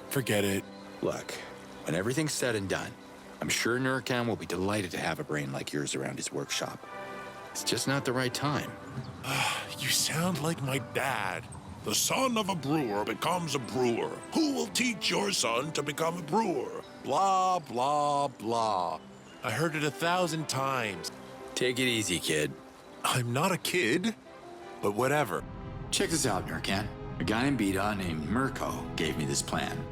Speaker 17: forget it.
Speaker 1: Look, when everything's said and done, I'm sure Nurkan will be delighted to have a brain like yours around his workshop. It's just not the right time.
Speaker 17: You sound like my dad. The son of a brewer becomes a brewer. Who will teach your son to become a brewer? Blah, blah, blah. I heard it 1,000 times.
Speaker 1: Take it easy, kid.
Speaker 17: I'm not a kid, but whatever.
Speaker 1: Check this out, Nurkan. A guy in Bida named Mirko gave me this plan.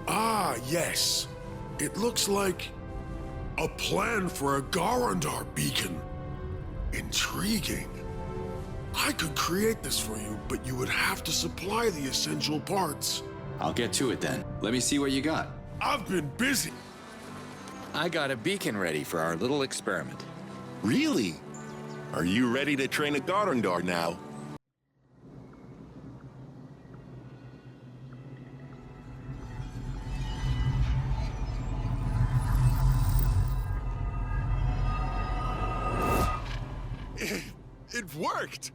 Speaker 3: Ah, yes. It looks like a plan for a Garandar beacon. Intriguing. I could create this for you, but you would have to supply the essential parts.
Speaker 1: I'll get to it then. Let me see what you got.
Speaker 3: I've been busy.
Speaker 1: I got a beacon ready for our little experiment.
Speaker 17: Really? Are you ready to train a Garandar now? It worked!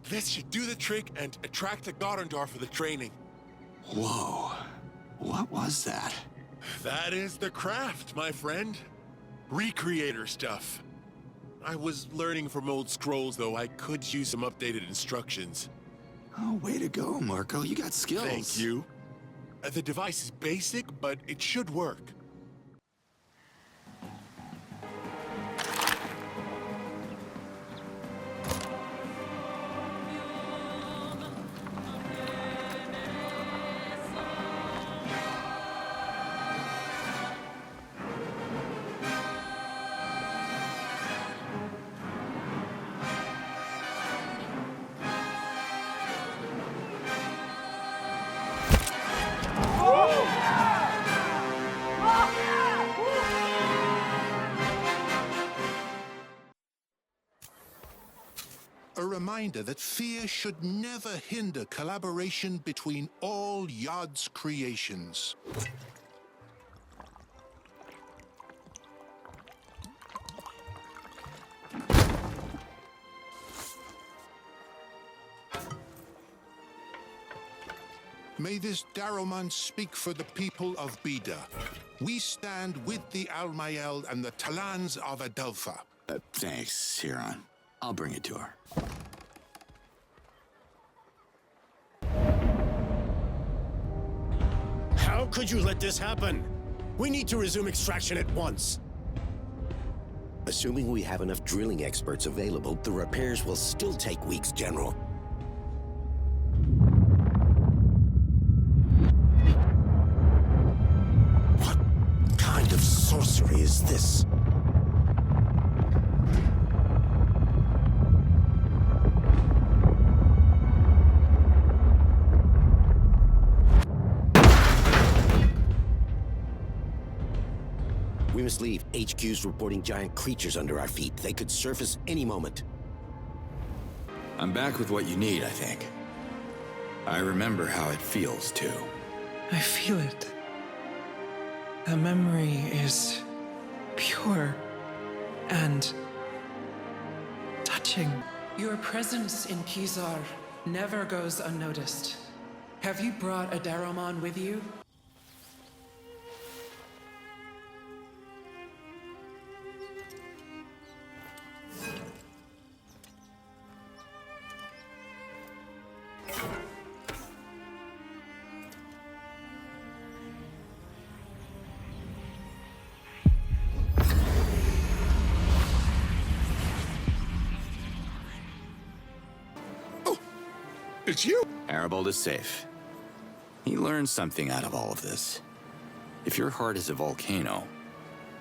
Speaker 17: This should do the trick and attract the Garandar for the training.
Speaker 1: Whoa. What was that?
Speaker 17: That is the craft, my friend. Recreator stuff. I was learning from old scrolls, though. I could use some updated instructions.
Speaker 1: Oh, way to go, Marco. You got skills.
Speaker 17: Thank you. The device is basic, but it should work.
Speaker 21: A reminder that fear should never hinder collaboration between all Yod's creations. May this Daroman speak for the people of Bida. We stand with the Almayel and the Talans of Adelpha.
Speaker 1: Thanks, Huron. I'll bring it to her.
Speaker 4: How could you let this happen? We need to resume extraction at once. Assuming we have enough drilling experts available, the repairs will still take weeks, General. What kind of sorcery is this? We must leave. HQ's reporting giant creatures under our feet. They could surface any moment.
Speaker 1: I'm back with what you need, I think. I remember how it feels, too.
Speaker 8: I feel it. The memory is pure and touching. Your presence in Kizar never goes unnoticed. Have you brought a Daroman with you?
Speaker 17: It's you!
Speaker 1: Arabald is safe. He learned something out of all of this. If your heart is a volcano,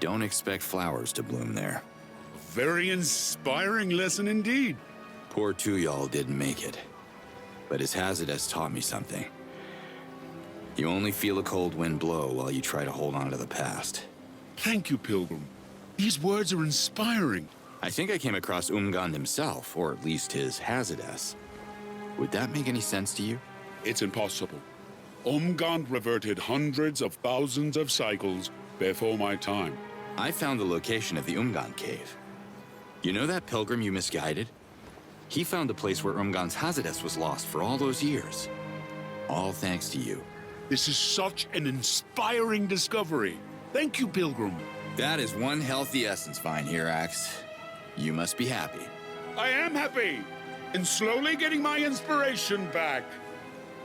Speaker 1: don't expect flowers to bloom there.
Speaker 14: Very inspiring lesson indeed.
Speaker 1: Poor Tuyal didn't make it, but his hazard has taught me something. You only feel a cold wind blow while you try to hold on to the past.
Speaker 14: Thank you, Pilgrim. These words are inspiring.
Speaker 1: I think I came across Umgand himself, or at least his Hazardess. Would that make any sense to you?
Speaker 14: It's impossible. Umgand reverted hundreds of thousands of cycles before my time.
Speaker 1: I found the location of the Umgand cave. You know that pilgrim you misguided?
Speaker 18: He found the place where Umgan's Hazades was lost for all those years. All thanks to you.
Speaker 14: This is such an inspiring discovery. Thank you, Pilgrim.
Speaker 18: That is one healthy essence vine here, Axe. You must be happy.
Speaker 14: I am happy, and slowly getting my inspiration back.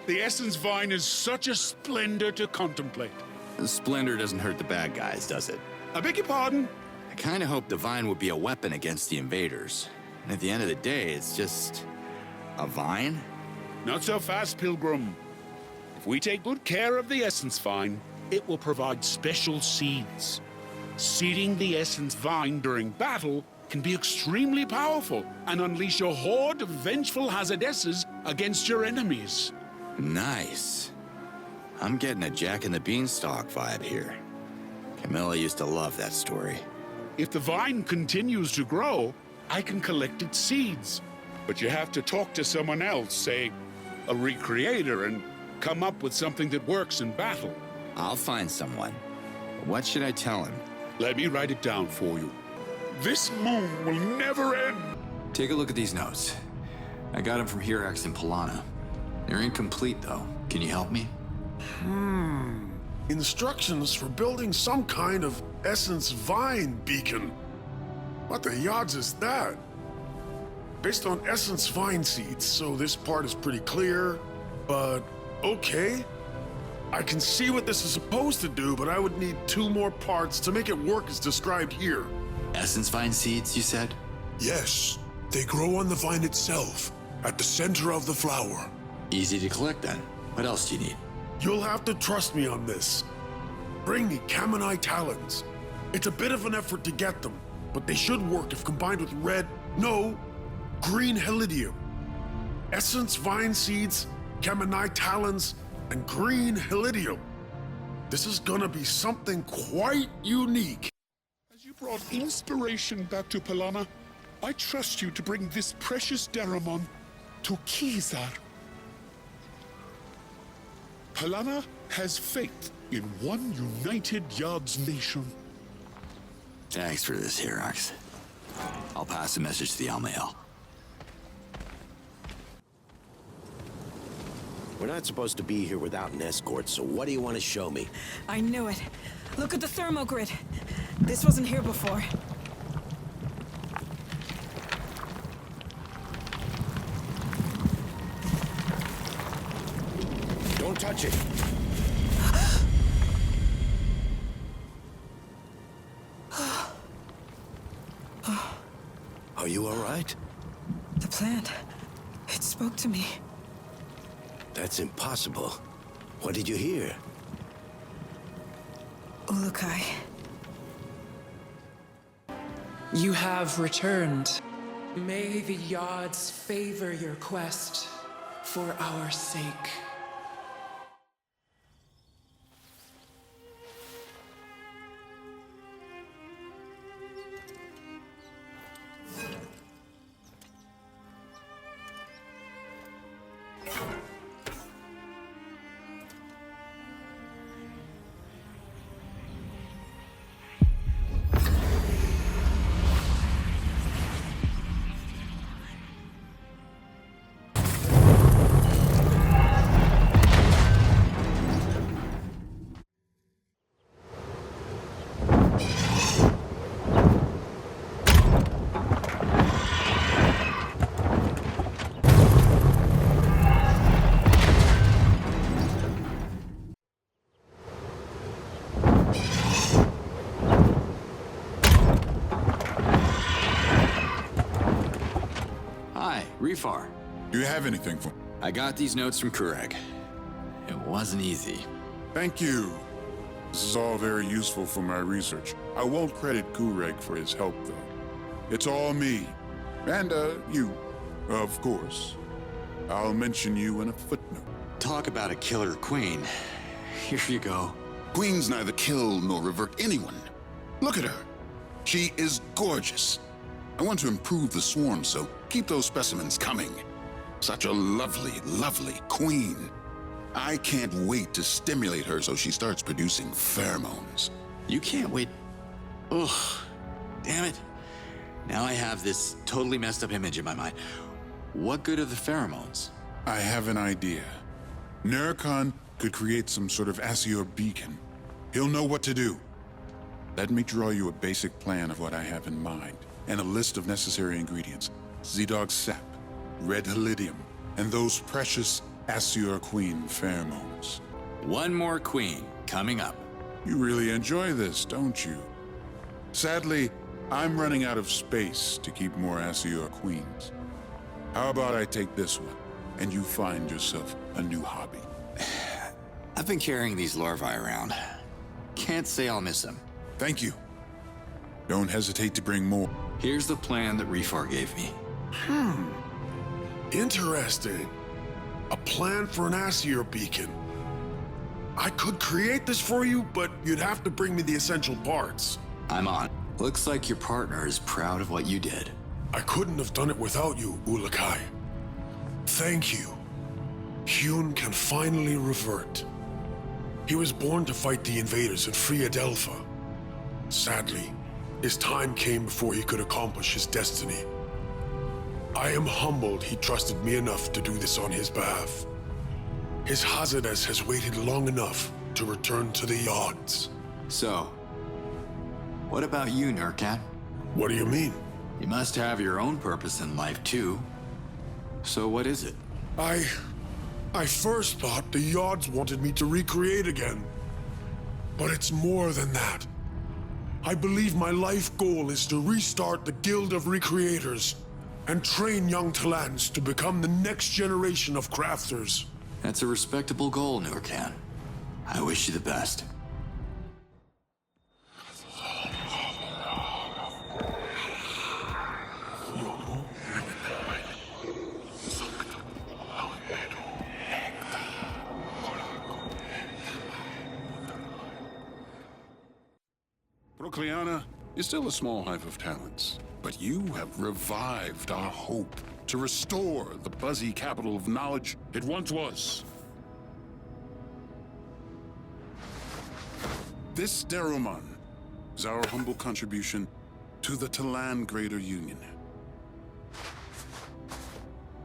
Speaker 14: The essence vine is such a splendor to contemplate.
Speaker 18: The splendor doesn't hurt the bad guys, does it?
Speaker 14: I beg your pardon?
Speaker 18: I kind of hoped the vine would be a weapon against the invaders. And at the end of the day, it's just a vine?
Speaker 14: Not so fast, Pilgrim. If we take good care of the essence vine, it will provide special seeds. Seeding the essence vine during battle can be extremely powerful and unleash a horde of vengeful Hazadesses against your enemies.
Speaker 18: Nice. I'm getting a Jack and the Beanstalk vibe here. Camilla used to love that story.
Speaker 14: If the vine continues to grow, I can collect its seeds. But you have to talk to someone else, say a recreator, and come up with something that works in battle.
Speaker 18: I'll find someone. What should I tell him?
Speaker 14: Let me write it down for you. This moon will never end.
Speaker 18: Take a look at these notes. I got them from Hirax and Polana. They're incomplete, though. Can you help me?
Speaker 3: Instructions for building some kind of essence vine beacon. What the odds is that? Based on essence vine seeds, so this part is pretty clear, but okay. I can see what this is supposed to do, but I would need 2 more parts to make it work as described here.
Speaker 18: Essence vine seeds, you said?
Speaker 3: Yes, they grow on the vine itself, at the center of the flower.
Speaker 18: Easy to collect, then. What else do you need?
Speaker 3: You'll have to trust me on this. Bring me Kamenai talons. It's a bit of an effort to get them, but they should work if combined with green helidium. Essence vine seeds, Kamenai talons, and green helidium. This is gonna be something quite unique.
Speaker 14: As you brought inspiration back to Polana, I trust you to bring this precious Daramon to Kizar. Polana has faith in one united Yod's nation.
Speaker 18: Thanks for this, Hirax. I'll pass the message to the Almael.
Speaker 4: We're not supposed to be here without an escort, so what do you want to show me?
Speaker 10: I knew it. Look at the thermogrid. This wasn't here before.
Speaker 4: Don't touch it. Are you all right?
Speaker 10: The plant. It spoke to me.
Speaker 4: That's impossible. What did you hear?
Speaker 10: Ulukai.
Speaker 8: You have returned. May the Yods favor your quest for our sake.
Speaker 18: Refar.
Speaker 12: Do you have anything for me?
Speaker 18: I got these notes from Kureg. It wasn't easy.
Speaker 12: Thank you. This is all very useful for my research. I won't credit Kureg for his help, though. It's all me. And, you, of course. I'll mention you in a footnote.
Speaker 18: Talk about a killer queen. Here you go.
Speaker 16: Queens neither kill nor revert anyone. Look at her. She is gorgeous. I want to improve the swarm, so keep those specimens coming. Such a lovely, lovely queen. I can't wait to stimulate her so she starts producing pheromones.
Speaker 18: You can't wait. Ugh. Damn it. Now I have this totally messed up image in my mind. What good are the pheromones?
Speaker 12: I have an idea. Nurkan could create some sort of Asior beacon. He'll know what to do. Let me draw you a basic plan of what I have in mind, and a list of necessary ingredients. Zedog sap, red helidium, and those precious Asior Queen pheromones.
Speaker 18: One more queen coming up.
Speaker 12: You really enjoy this, don't you? Sadly, I'm running out of space to keep more Asior Queens. How about I take this one, and you find yourself a new hobby?
Speaker 18: I've been carrying these larvae around. Can't say I'll miss them.
Speaker 12: Thank you. Don't hesitate to bring more.
Speaker 18: Here's the plan that Refar gave me.
Speaker 3: Interesting. A plan for an Asier beacon. I could create this for you, but you'd have to bring me the essential parts.
Speaker 18: I'm on. Looks like your partner is proud of what you did.
Speaker 3: I couldn't have done it without you, Ulakai. Thank you. Hyun can finally revert. He was born to fight the invaders and free Adelpha. Sadly, his time came before he could accomplish his destiny. I am humbled he trusted me enough to do this on his behalf. His Hazadas has waited long enough to return to the Yods.
Speaker 18: So, what about you, Nurkan?
Speaker 3: What do you mean?
Speaker 18: You must have your own purpose in life, too. So what is it?
Speaker 3: I first thought the Yods wanted me to recreate again. But it's more than that. I believe my life goal is to restart the Guild of Recreators and train young Talans to become the next generation of crafters.
Speaker 18: That's a respectable goal, Nurkan. I wish you the best.
Speaker 12: Procleana is still a small hive of talents, but you have revived our hope to restore the buzzy capital of knowledge it once was. This Daruman is our humble contribution to the Talan Greater Union.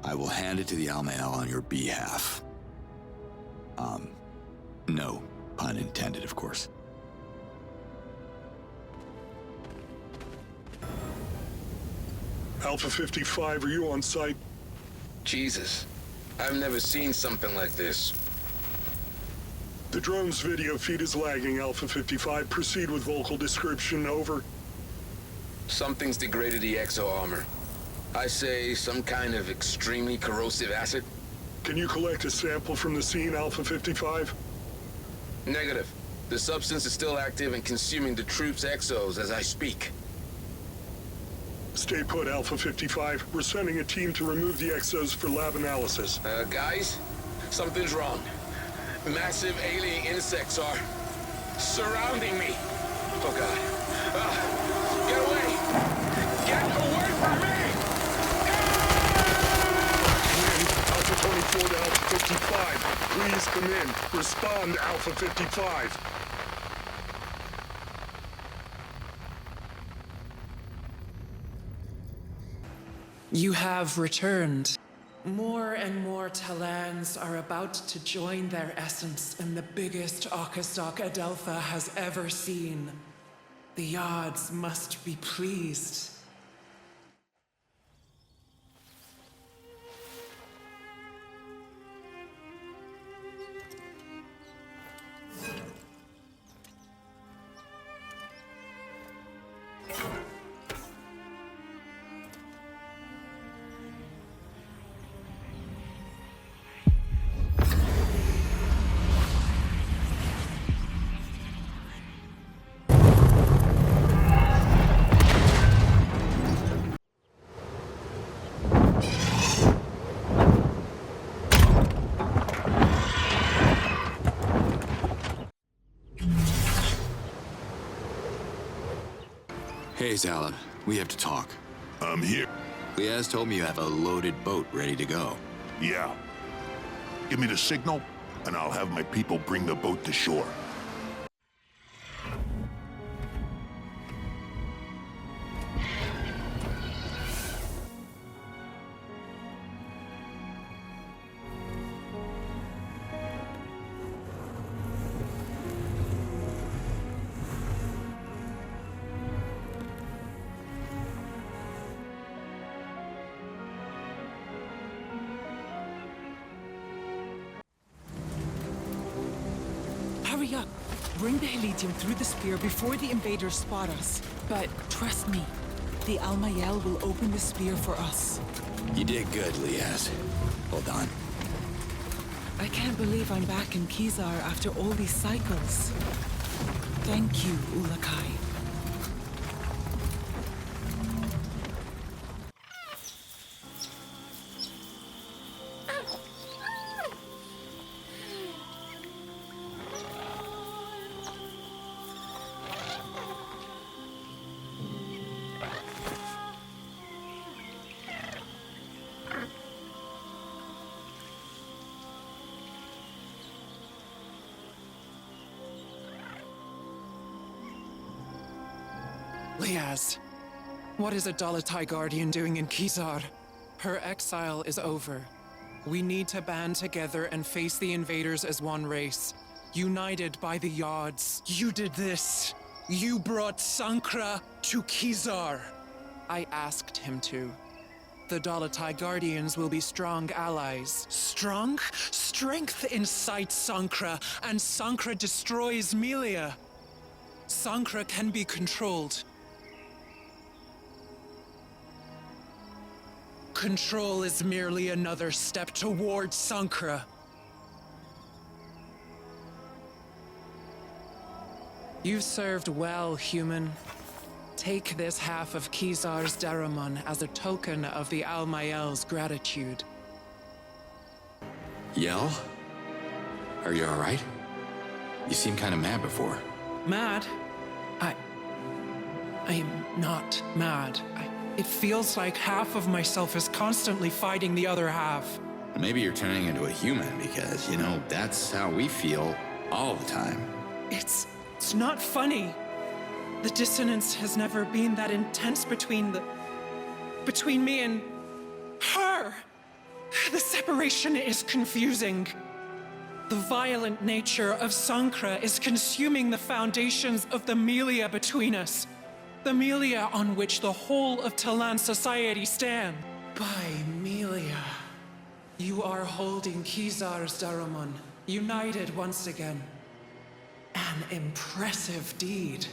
Speaker 18: I will hand it to the Almael on your behalf. No pun intended, of course.
Speaker 5: Alpha 55, are you on site?
Speaker 9: Jesus. I've never seen something like this.
Speaker 5: The drone's video feed is lagging, Alpha 55. Proceed with vocal description, over.
Speaker 9: Something's degraded the exo armor. I say some kind of extremely corrosive acid.
Speaker 5: Can you collect a sample from the scene, Alpha 55?
Speaker 9: Negative. The substance is still active and consuming the troops' exos as I speak.
Speaker 5: Stay put, Alpha 55. We're sending a team to remove the exos for lab analysis.
Speaker 9: Guys, something's wrong. Massive alien insects are surrounding me. Oh God. Get away! Get away from me!
Speaker 5: Alpha 24 to Alpha 55. Please come in. Respond to Alpha 55.
Speaker 8: You have returned. More and more Talans are about to join their essence in the biggest Outcast Adelpha has ever seen. The Yods must be pleased.
Speaker 18: Hey, Zala, we have to talk.
Speaker 21: I'm here.
Speaker 18: Liaz told me you have a loaded boat ready to go.
Speaker 21: Yeah. Give me the signal, and I'll have my people bring the boat to shore.
Speaker 2: up. Bring the Helitium through the spear before the invaders spot us. But trust me, the Almayel will open the spear for us.
Speaker 1: You did good, Liaz. Hold on.
Speaker 2: I can't believe I'm back in Kizar after all these cycles. Thank you, Ulakai.
Speaker 8: Liaz, what is a Dalatai Guardian doing in Kizar? Her exile is over. We need to band together and face the invaders as one race, united by the Yards. You did this. You brought Sankra to Kizar. I asked him to. The Dalatai Guardians will be strong allies. Strong? Strength incites Sankra, and Sankra destroys Melia. Sankra can be controlled. Control is merely another step towards Sankra. You've served well, human. Take this half of Kizar's Daramon as a token of the Almayel's gratitude.
Speaker 1: Yell? Are you alright? You seemed kind of mad before.
Speaker 8: Mad? I am not mad. It feels like half of myself is constantly fighting the other half.
Speaker 1: Maybe you're turning into a human because, you know, that's how we feel all the time.
Speaker 8: It's not funny. The dissonance has never been that intense between me and her. The separation is confusing. The violent nature of Sankra is consuming the foundations of the Melia between us. The Melia on which the whole of Talan society stand. By Melia, you are holding Kizar's Daramon, united once again. An impressive deed.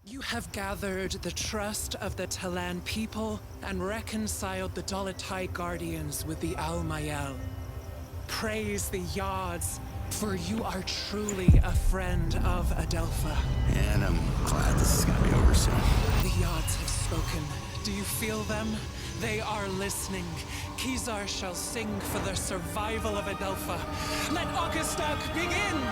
Speaker 8: You have gathered the trust of the Talan people and reconciled the Dalatai Guardians with the Almayel. Praise the Yards, for you are truly a friend of Adelpha.
Speaker 1: And I'm glad this is gonna be over soon.
Speaker 8: The Yards have spoken. Do you feel them? They are listening. Kizar shall sing for the survival of Adelpha. Let Augustak begin!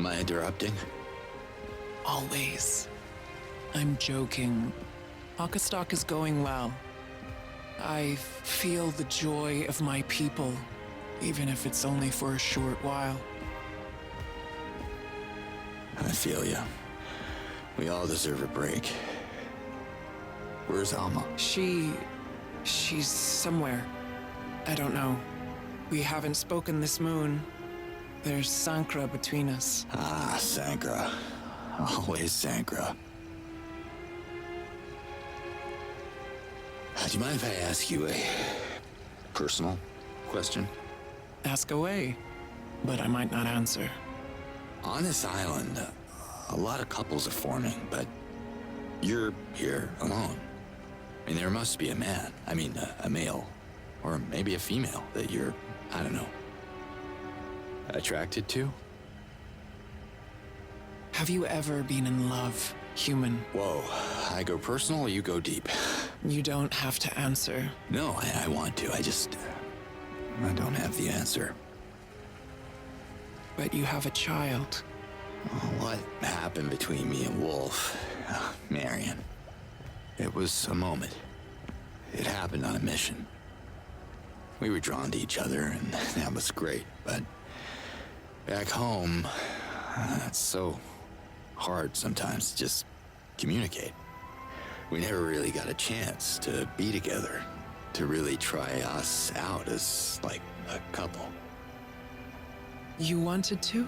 Speaker 1: Am I interrupting?
Speaker 8: Always. I'm joking. Outcast is going well. I feel the joy of my people, even if it's only for a short while.
Speaker 1: I feel you. We all deserve a break. Where's Alma?
Speaker 8: She's somewhere. I don't know. We haven't spoken this moon. There's Sankra between us.
Speaker 1: Ah, Sankra. Always Sankra. Do you mind if I ask you a personal question?
Speaker 8: Ask away, but I might not answer.
Speaker 1: On this island, a lot of couples are forming, but you're here alone. I mean, there must be a man. I mean, a male. Or maybe a female that you're, I don't know, attracted to?
Speaker 8: Have you ever been in love, human?
Speaker 1: Whoa, I go personal or you go deep?
Speaker 8: You don't have to answer.
Speaker 1: No, I want to. I don't have the answer.
Speaker 8: But you have a child.
Speaker 1: What happened between me and Wolf? Marion. It was a moment. It happened on a mission. We were drawn to each other, and that was great, but back home, it's so hard sometimes to just communicate. We never really got a chance to be together, to really try us out as, like, a couple.
Speaker 8: You wanted to?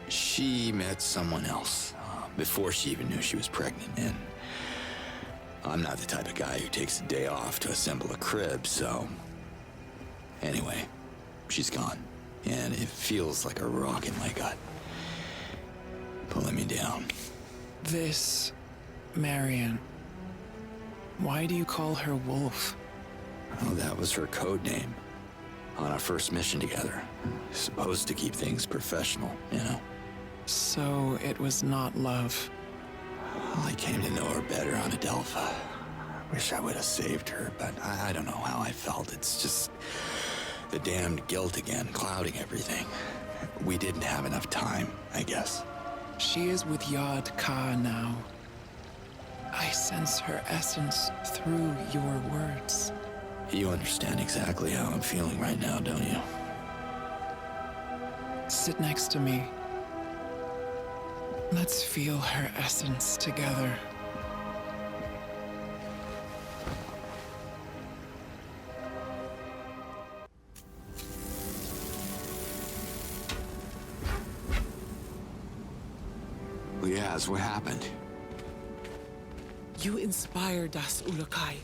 Speaker 1: She met someone else before she even knew she was pregnant, and I'm not the type of guy who takes a day off to assemble a crib, so... Anyway, she's gone, and it feels like a rock in my gut, pulling me down.
Speaker 8: This... Marion... Why do you call her Wolf?
Speaker 1: Oh, that was her code name. On our first mission together. Supposed to keep things professional, you know?
Speaker 8: So it was not love.
Speaker 1: Well, I came to know her better on Adelpha. Wish I would have saved her, but I don't know how I felt. It's just the damned guilt again, clouding everything. We didn't have enough time, I guess.
Speaker 8: She is with Yod Ka now. I sense her essence through your words.
Speaker 1: You understand exactly how I'm feeling right now, don't you?
Speaker 8: Sit next to me. Let's feel her essence together.
Speaker 1: Liaz, what happened?
Speaker 2: You inspired us, Ulukai.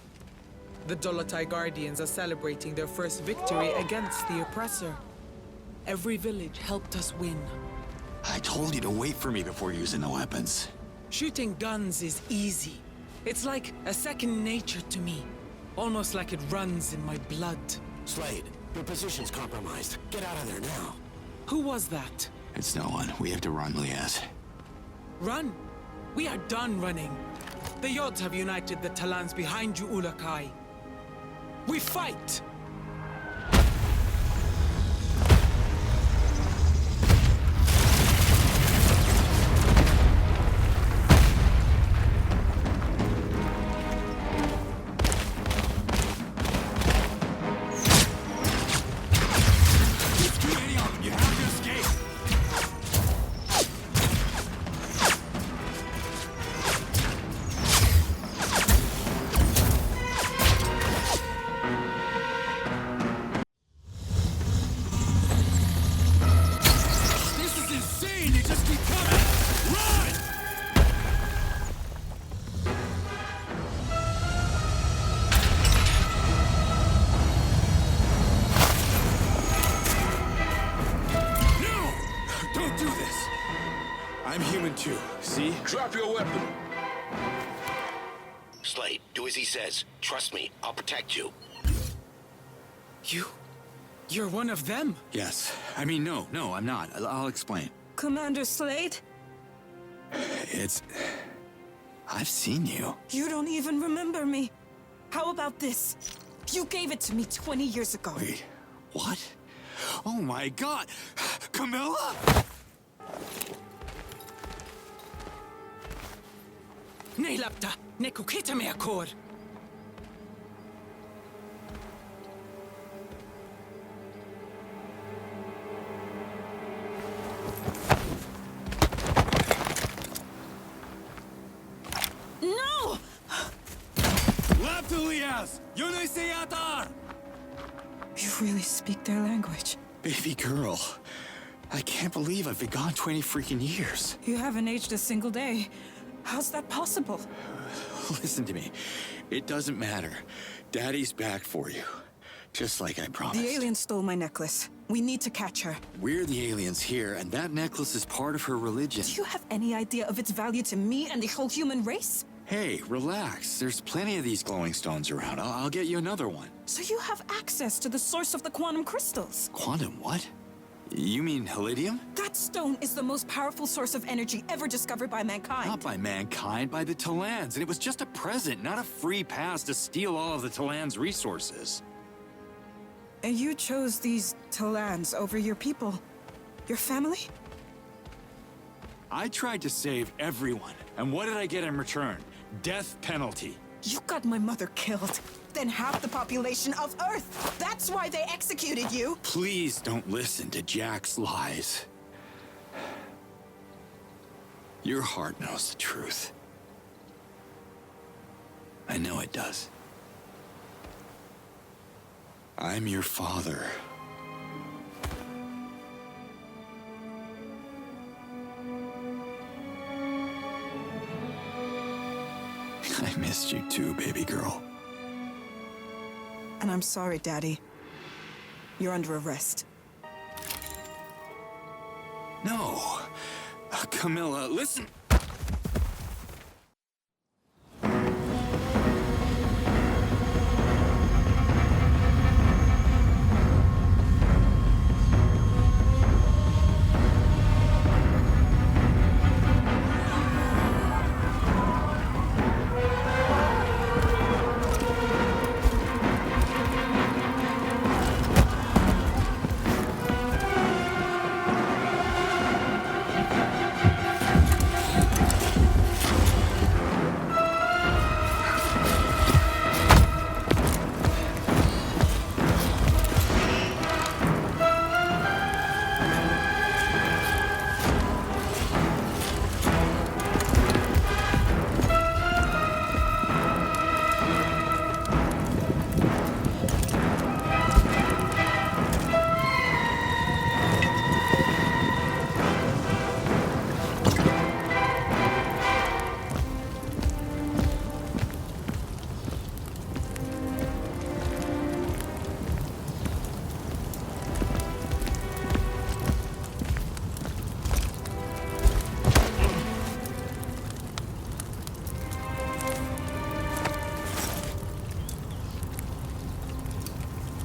Speaker 2: The Dolotai Guardians are celebrating their first victory against the oppressor. Every village helped us win.
Speaker 1: I told you to wait for me before using the weapons.
Speaker 2: Shooting guns is easy. It's like a second nature to me. Almost like it runs in my blood.
Speaker 4: Slade, your position's compromised. Get out of there now.
Speaker 2: Who was that?
Speaker 1: It's no one. We have to run, Liaz.
Speaker 2: Run? We are done running. The Yods have united the Talans behind you, Ulukai. We fight!
Speaker 1: I'm human too, see?
Speaker 9: Drop your weapon.
Speaker 4: Slade, do as he says. Trust me, I'll protect you.
Speaker 2: You're one of them?
Speaker 1: Yes. I mean, no, I'm not. I'll explain.
Speaker 10: Commander Slade?
Speaker 1: I've seen you.
Speaker 10: You don't even remember me. How about this? You gave it to me 20 years ago.
Speaker 1: Wait, what? Oh my god! Camilla?
Speaker 2: Neilapta, nekukita me akor.
Speaker 7: No!
Speaker 15: Laptulias! Yuniseyatar!
Speaker 10: You really speak their language.
Speaker 1: Baby girl, I can't believe I've been gone 20 freaking years.
Speaker 10: You haven't aged a single day. How's that possible?
Speaker 1: Listen to me. It doesn't matter. Daddy's back for you. Just like I promised.
Speaker 10: The alien stole my necklace. We need to catch her.
Speaker 1: We're the aliens here, and that necklace is part of her religion.
Speaker 10: Do you have any idea of its value to me and the whole human race?
Speaker 1: Hey, relax. There's plenty of these glowing stones around. I'll get you another one.
Speaker 10: So you have access to the source of the quantum crystals?
Speaker 1: Quantum what? You mean Helidium?
Speaker 10: That stone is the most powerful source of energy ever discovered by mankind.
Speaker 1: Not by mankind, by the Talans. And it was just a present, not a free pass to steal all of the Talans' resources.
Speaker 10: And you chose these Talans over your people? Your family?
Speaker 1: I tried to save everyone. And what did I get in return? Death penalty.
Speaker 10: You got my mother killed. Then half the population of Earth. That's why they executed you.
Speaker 1: Please don't listen to Jack's lies. Your heart knows the truth. I know it does. I'm your father. I missed you too, baby girl.
Speaker 10: And I'm sorry, Daddy. You're under arrest.
Speaker 1: No. Camilla, listen.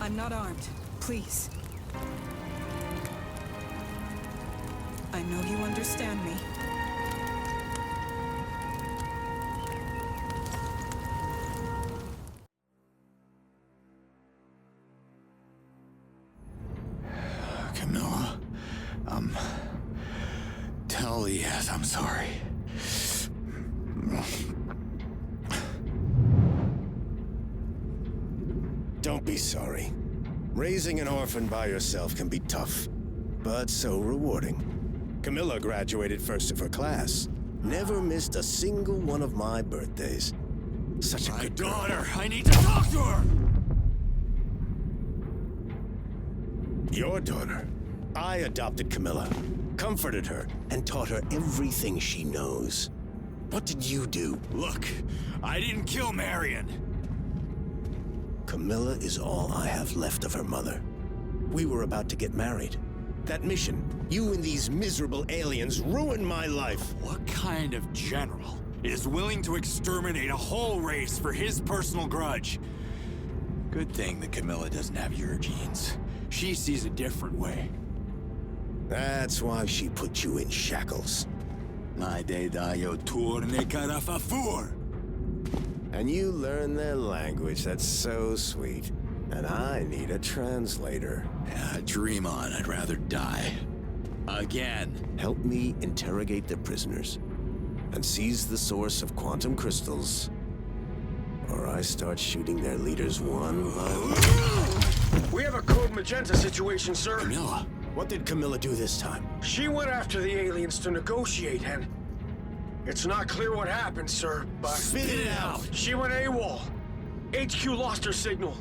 Speaker 10: I'm not armed. Please. I know you understand me.
Speaker 1: Camilla, tell Liaz I'm sorry.
Speaker 4: Don't be sorry. Raising an orphan by yourself can be tough, but so rewarding. Camilla graduated first of her class. Never missed a single one of my birthdays. Such a good girl.
Speaker 1: My daughter! I need to talk to her!
Speaker 4: Your daughter? I adopted Camilla, comforted her, and taught her everything she knows. What did you do?
Speaker 1: Look, I didn't kill Marion.
Speaker 4: Camilla is all I have left of her mother. We were about to get married. That mission, you and these miserable aliens ruined my life.
Speaker 1: What kind of general is willing to exterminate a whole race for his personal grudge? Good thing that Camilla doesn't have your genes. She sees a different way.
Speaker 4: That's why she put you in shackles. And you learn their language. That's so sweet. And I need a translator.
Speaker 1: Yeah, dream on. I'd rather die. Again.
Speaker 4: Help me interrogate the prisoners. and seize the source of quantum crystals, or I start shooting their leaders one by one.
Speaker 13: We have a Code Magenta situation, sir.
Speaker 4: Camilla? What did Camilla do this time?
Speaker 13: She went after the aliens to negotiate, and it's not clear what happened, sir, but...
Speaker 4: Spit it out!
Speaker 13: She went AWOL. HQ lost her signal.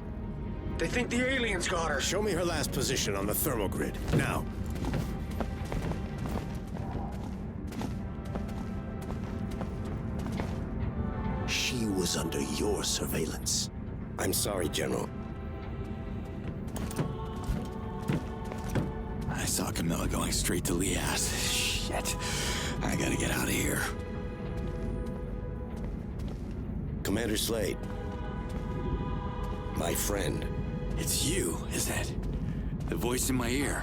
Speaker 13: They think the aliens got her.
Speaker 4: Show me her last position on the thermal grid, now. She was under your surveillance. I'm sorry, General.
Speaker 1: I saw Camilla going straight to Liaz. Shit. I gotta get out of here.
Speaker 4: Commander Slade. My friend.
Speaker 1: It's you, isn't it? The voice in my ear.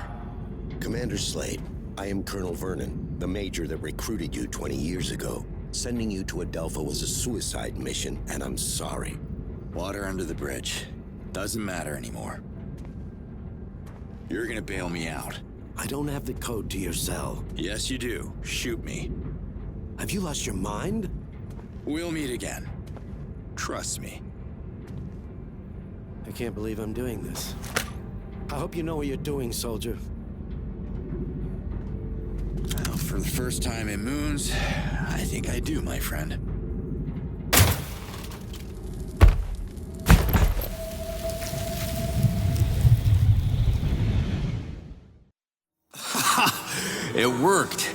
Speaker 4: Commander Slade, I am Colonel Vernon, the major that recruited you 20 years ago. Sending you to Adelpha was a suicide mission, and I'm sorry.
Speaker 1: Water under the bridge. Doesn't matter anymore. You're gonna bail me out.
Speaker 4: I don't have the code to your cell.
Speaker 1: Yes, you do. Shoot me.
Speaker 4: Have you lost your mind?
Speaker 1: We'll meet again. Trust me.
Speaker 4: I can't believe I'm doing this. I hope you know what you're doing, soldier.
Speaker 1: Well, for the first time in moons, I think I do, my friend. It worked.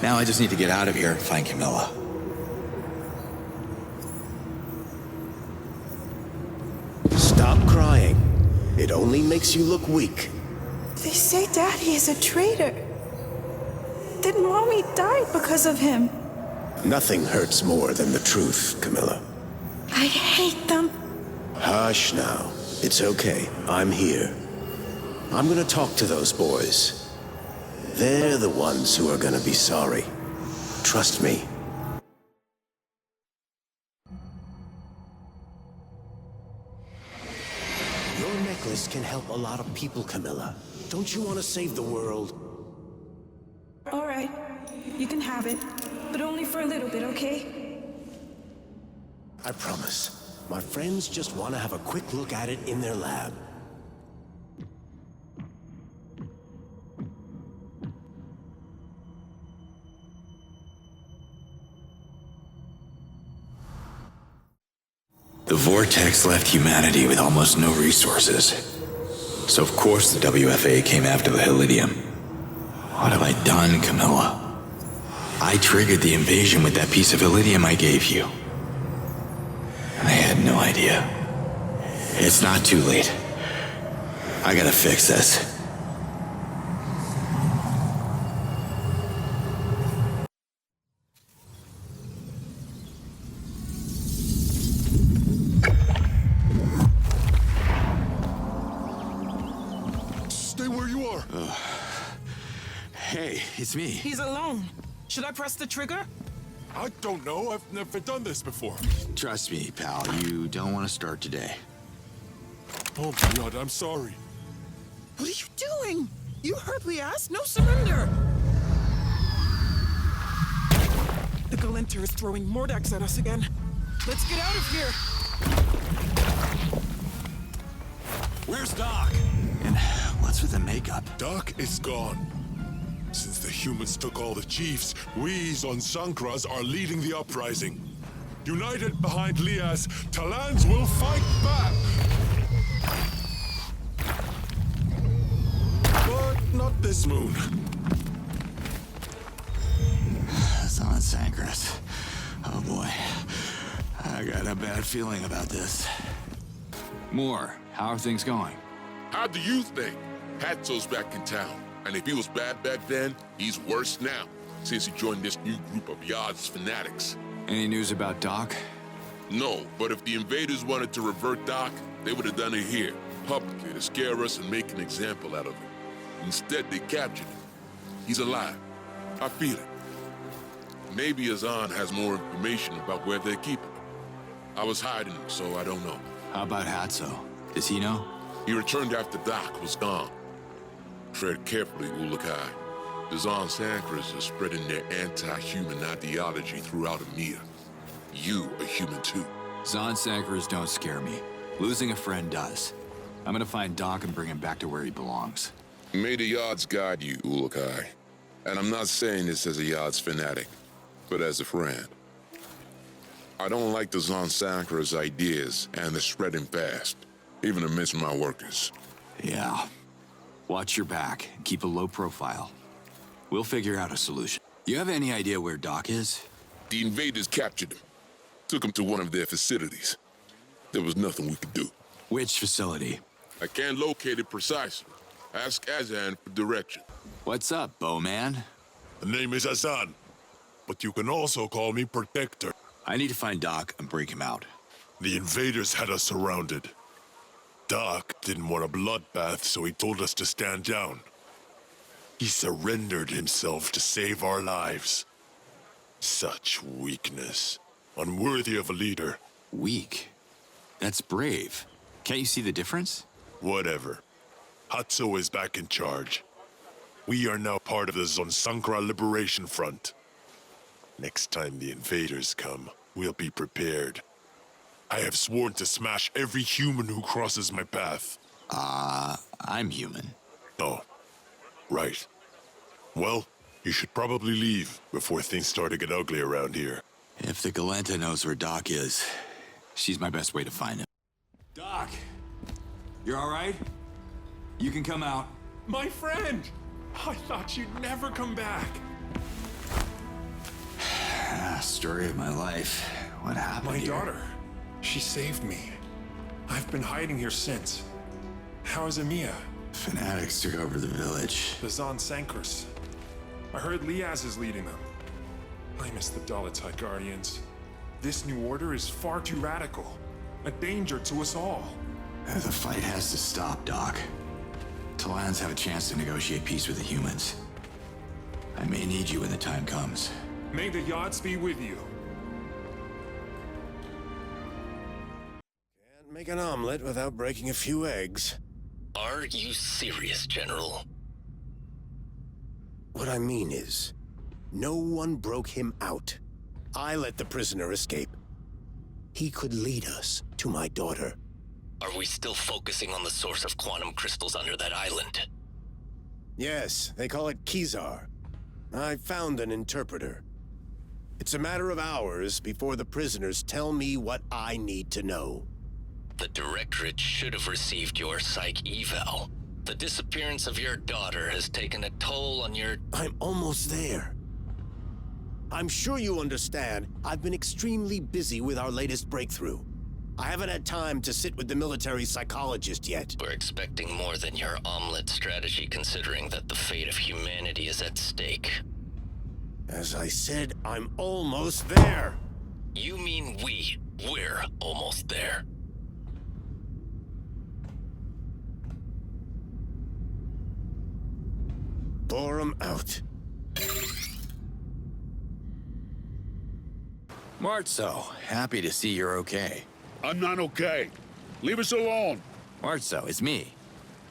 Speaker 1: Now I just need to get out of here and find Camilla.
Speaker 4: Stop crying. It only makes you look weak.
Speaker 10: They say Daddy is a traitor. That Mommy died because of him.
Speaker 4: Nothing hurts more than the truth, Camilla.
Speaker 10: I hate them.
Speaker 4: Hush now. It's okay. I'm here. I'm gonna talk to those boys. They're the ones who are gonna be sorry. Trust me. Your necklace can help a lot of people, Camilla. Don't you want to save the world?
Speaker 10: All right. You can have it. But only for a little bit, okay?
Speaker 4: I promise. My friends just want to have a quick look at it in their lab.
Speaker 1: The Vortex left humanity with almost no resources. So of course the WFA came after the Helidium. What have I done, Camilla? I triggered the invasion with that piece of Helidium I gave you. I had no idea. It's not too late. I gotta fix this.
Speaker 17: Stay where you are.
Speaker 1: Hey, it's me.
Speaker 8: He's alone. Should I press the trigger?
Speaker 17: I don't know. I've never done this before.
Speaker 1: Trust me, pal. You don't want to start today.
Speaker 17: Oh my God, I'm sorry.
Speaker 8: What are you doing? You heard Liaz. No surrender. The Galinter is throwing Mordax at us again. Let's get out of here.
Speaker 1: Where's Doc? And what's with the makeup?
Speaker 17: Doc is gone. Since the humans took all the chiefs, we on Sankras are leading the uprising. United behind Liaz, Talans will fight back! But not this moon.
Speaker 1: It's on Sankras. Oh boy. I got a bad feeling about this. Moore, how are things going?
Speaker 20: How do you think? Hatzo's back in town. And if he was bad back then, he's worse now, since he joined this new group of Yod's fanatics.
Speaker 1: Any news about Doc?
Speaker 20: No, but if the invaders wanted to revert Doc, they would have done it here, publicly, to scare us and make an example out of him. Instead, they captured him. He's alive. I feel it. Maybe Azan has more information about where they're keeping him. I was hiding him, so I don't know.
Speaker 1: How about Hatzo? Does he know?
Speaker 20: He returned after Doc was gone. Tread carefully, Ulukai. The Zansankras are spreading their anti-human ideology throughout EMEA. You are human too.
Speaker 18: Zansankras don't scare me. Losing a friend does. I'm gonna find Doc and bring him back to where he belongs.
Speaker 20: May the Yards guide you, Ulukai. And I'm not saying this as a Yards fanatic, but as a friend. I don't like the Zansankras' ideas, and they're spreading fast, even amidst my workers.
Speaker 18: Yeah. Watch your back and keep a low profile. We'll figure out a solution. You have any idea where Doc is?
Speaker 20: The invaders captured him. Took him to one of their facilities. There was nothing we could do.
Speaker 18: Which facility?
Speaker 20: I can't locate it precisely. Ask Azan for direction.
Speaker 18: What's up, Bowman?
Speaker 3: The name is Azan, but you can also call me Protector.
Speaker 18: I need to find Doc and break him out.
Speaker 3: The invaders had us surrounded. Doc didn't want a bloodbath, so he told us to stand down. He surrendered himself to save our lives. Such weakness. Unworthy of a leader.
Speaker 18: Weak? That's brave. Can't you see the difference?
Speaker 3: Whatever. Hatso is back in charge. We are now part of the Zonsankra Liberation Front. Next time the invaders come, we'll be prepared. I have sworn to smash every human who crosses my path.
Speaker 18: I'm human.
Speaker 3: Oh, right. Well, you should probably leave before things start to get ugly around here.
Speaker 18: If the Galenta knows where Doc is, she's my best way to find him. Doc! You're all right? You can come out.
Speaker 11: My friend! I thought you'd never come back.
Speaker 18: Story of my life. What happened
Speaker 11: My
Speaker 18: here?
Speaker 11: daughter. She saved me. I've been hiding here since. How is Emiya?
Speaker 18: Fanatics took over the village.
Speaker 11: The Zansankras. I heard Liaz is leading them. I miss the Dalatai Guardians. This new order is far too radical. A danger to us all.
Speaker 18: The fight has to stop, Doc. Talans have a chance to negotiate peace with the humans. I may need you when the time comes.
Speaker 11: May the Yachts be with you.
Speaker 4: Can't make an omelet without breaking a few eggs.
Speaker 19: Are you serious, General?
Speaker 4: What I mean is, no one broke him out. I let the prisoner escape. He could lead us to my daughter.
Speaker 19: Are we still focusing on the source of quantum crystals under that island?
Speaker 4: Yes, they call it Kizar. I found an interpreter. It's a matter of hours before the prisoners tell me what I need to know.
Speaker 19: The Directorate should have received your psych eval. The disappearance of your daughter has taken a toll on your...
Speaker 4: I'm almost there. I'm sure you understand, I've been extremely busy with our latest breakthrough. I haven't had time to sit with the military psychologist yet.
Speaker 19: We're expecting more than your omelet strategy, considering that the fate of humanity is at stake.
Speaker 4: As I said, I'm almost there.
Speaker 19: You mean we're almost there.
Speaker 4: Bore 'em out.
Speaker 18: Martso, happy to see you're okay.
Speaker 14: I'm not okay. Leave us alone.
Speaker 18: Martso, it's me.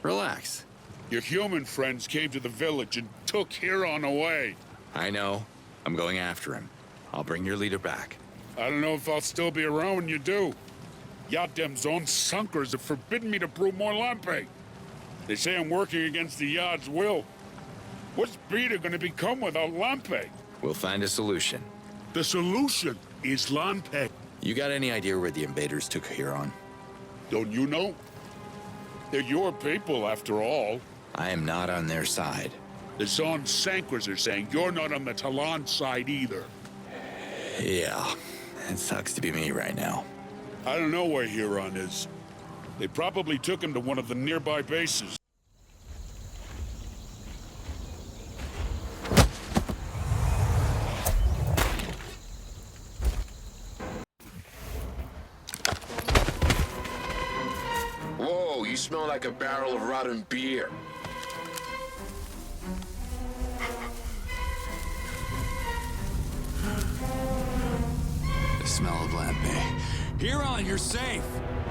Speaker 18: Relax.
Speaker 14: Your human friends came to the village and took Huron away.
Speaker 18: I know. I'm going after him. I'll bring your leader back.
Speaker 14: I don't know if I'll still be around when you do. Yaddam's Zonsankras have forbidden me to brew more lampe. They say I'm working against the Yard's will. What's Beta gonna become without lampe?
Speaker 18: We'll find a solution.
Speaker 14: The solution is lampe.
Speaker 18: You got any idea where the invaders took Huron?
Speaker 14: Don't you know? They're your people, after all.
Speaker 18: I am not on their side.
Speaker 14: The Zonsankras are saying you're not on the Talon side either.
Speaker 18: Yeah, it sucks to be me right now.
Speaker 14: I don't know where Huron is. They probably took him to one of the nearby bases.
Speaker 9: Whoa, you smell like a barrel of rotten beer.
Speaker 18: The smell of lampe. Huron, you're safe.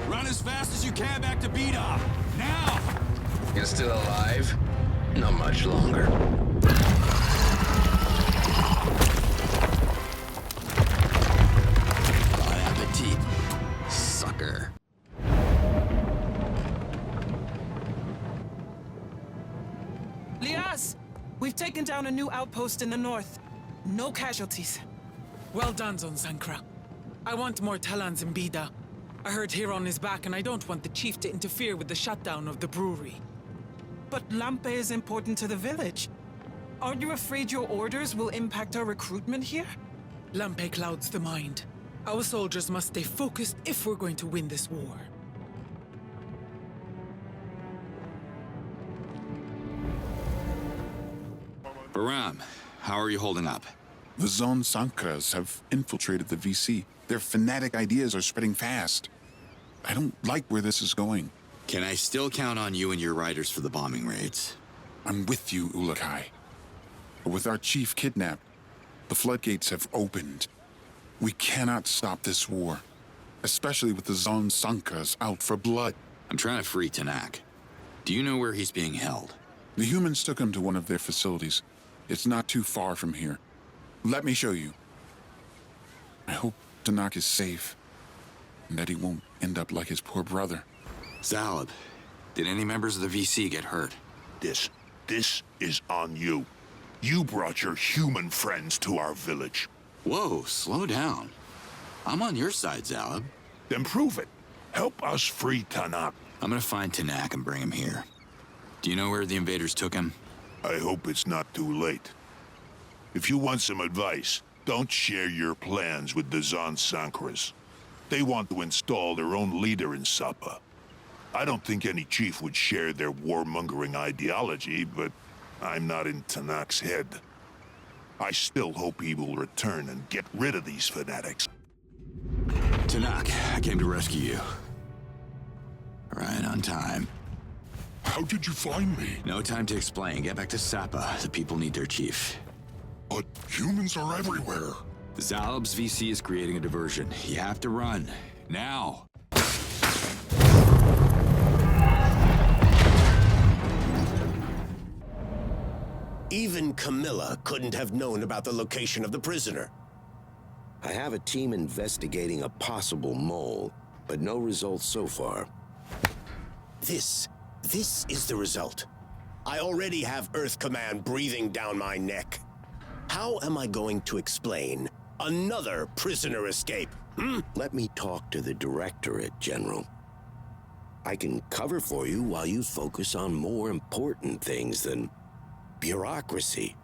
Speaker 18: Run as fast as you can back to Beta. Now!
Speaker 9: You're still alive? Not much longer.
Speaker 8: Boss! We've taken down a new outpost in the north. No casualties.
Speaker 2: Well done, Zon Sankra. I want more Talans in Bida. I heard Hiron is back and I don't want the chief to interfere with the shutdown of the brewery.
Speaker 8: But Lampe is important to the village. Aren't you afraid your orders will impact our recruitment here?
Speaker 2: Lampe clouds the mind. Our soldiers must stay focused if we're going to win this war.
Speaker 18: Baram, how are you holding up?
Speaker 12: The Zon Sankras have infiltrated the VC. Their fanatic ideas are spreading fast. I don't like where this is going.
Speaker 18: Can I still count on you and your riders for the bombing raids?
Speaker 12: I'm with you, Ulakai. But with our chief kidnapped, the floodgates have opened. We cannot stop this war, especially with the Zon Sankras out for blood.
Speaker 18: I'm trying to free Tanak. Do you know where he's being held?
Speaker 12: The humans took him to one of their facilities. It's not too far from here. Let me show you. I hope Tanak is safe, and that he won't end up like his poor brother.
Speaker 18: Zalab, did any members of the VC get hurt?
Speaker 21: This is on you. You brought your human friends to our village.
Speaker 18: Whoa, slow down. I'm on your side, Zalab.
Speaker 21: Then prove it. Help us free Tanak.
Speaker 18: I'm gonna find Tanak and bring him here. Do you know where the invaders took him?
Speaker 21: I hope it's not too late. If you want some advice, don't share your plans with the Zon Sankras. They want to install their own leader in Sapa. I don't think any chief would share their warmongering ideology, but I'm not in Tanak's head. I still hope he will return and get rid of these fanatics.
Speaker 18: Tanak, I came to rescue you. Right on time.
Speaker 5: How did you find me?
Speaker 18: No time to explain. Get back to Sapa. The people need their chief.
Speaker 5: But humans are everywhere.
Speaker 18: Zalab's VC is creating a diversion. You have to run. Now!
Speaker 4: Even Camilla couldn't have known about the location of the prisoner.
Speaker 6: I have a team investigating a possible mole, but no results so far.
Speaker 4: This is the result. I already have Earth Command breathing down my neck. How am I going to explain another prisoner escape?
Speaker 6: Let me talk to the Directorate, General. I can cover for you while you focus on more important things than bureaucracy.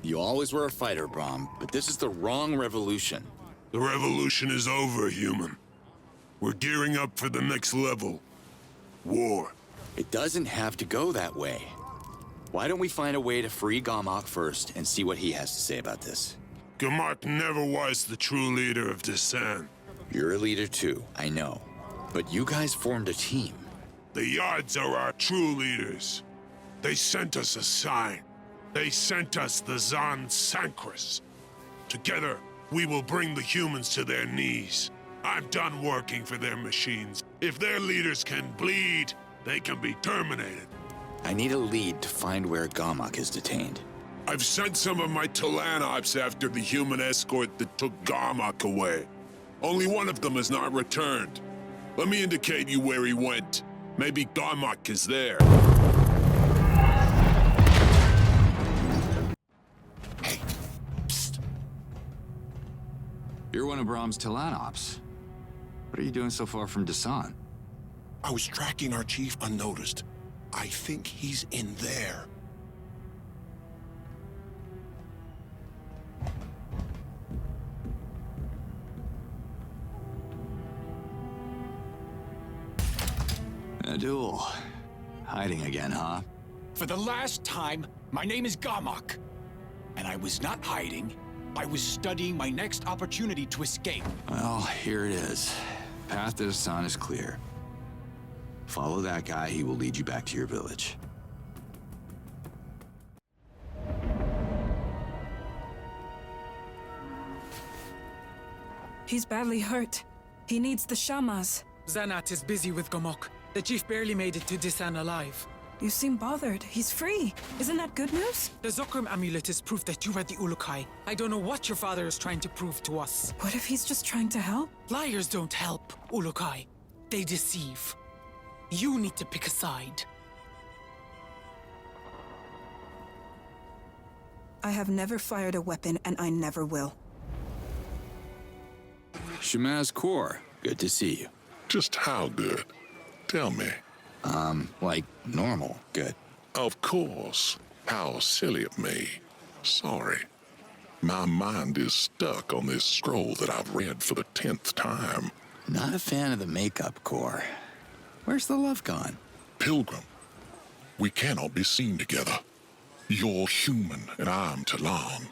Speaker 18: You always were a fighter, Brahm, but this is the wrong revolution.
Speaker 3: The revolution is over, human. We're gearing up for the next level. War.
Speaker 18: It doesn't have to go that way. Why don't we find a way to free Gamak first and see what he has to say about this?
Speaker 3: Gamak never was the true leader of Desan.
Speaker 18: You're a leader too, I know. But you guys formed a team.
Speaker 3: The Yards are our true leaders. They sent us a sign. They sent us the Zon Sankras. Together, we will bring the humans to their knees. I'm done working for their machines. If their leaders can bleed, they can be terminated.
Speaker 18: I need a lead to find where Gamak is detained.
Speaker 3: I've sent some of my Talanops after the human escort that took Gamak away. Only one of them has not returned. Let me indicate you where he went. Maybe Gamak is there.
Speaker 18: Hey, psst. You're one of Brahm's Talanops. What are you doing so far from Desan?
Speaker 11: I was tracking our chief unnoticed. I think he's in there.
Speaker 18: Adul. Hiding again, huh?
Speaker 15: For the last time, my name is Gamak. And I was not hiding. I was studying my next opportunity to escape.
Speaker 18: Well, here it is. Path to Desan is clear. Follow that guy, he will lead you back to your village.
Speaker 10: He's badly hurt. He needs the shamas.
Speaker 2: Zanat is busy with Gamak. The chief barely made it to Desan alive.
Speaker 10: You seem bothered. He's free. Isn't that good news?
Speaker 2: The Zokrim amulet is proof that you are the Ulukai. I don't know what your father is trying to prove to us.
Speaker 10: What if he's just trying to help?
Speaker 2: Liars don't help, Ulukai. They deceive. You need to pick a side.
Speaker 10: I have never fired a weapon, and I never will.
Speaker 18: Shamaz Kor, good to see you.
Speaker 5: Just how good? Tell me.
Speaker 18: Like normal good.
Speaker 5: Of course. How silly of me. Sorry. My mind is stuck on this scroll that I've read for the 10th time.
Speaker 18: Not a fan of the makeup, Kor. Where's the love gone?
Speaker 5: Pilgrim, we cannot be seen together. You're human and I'm Talon.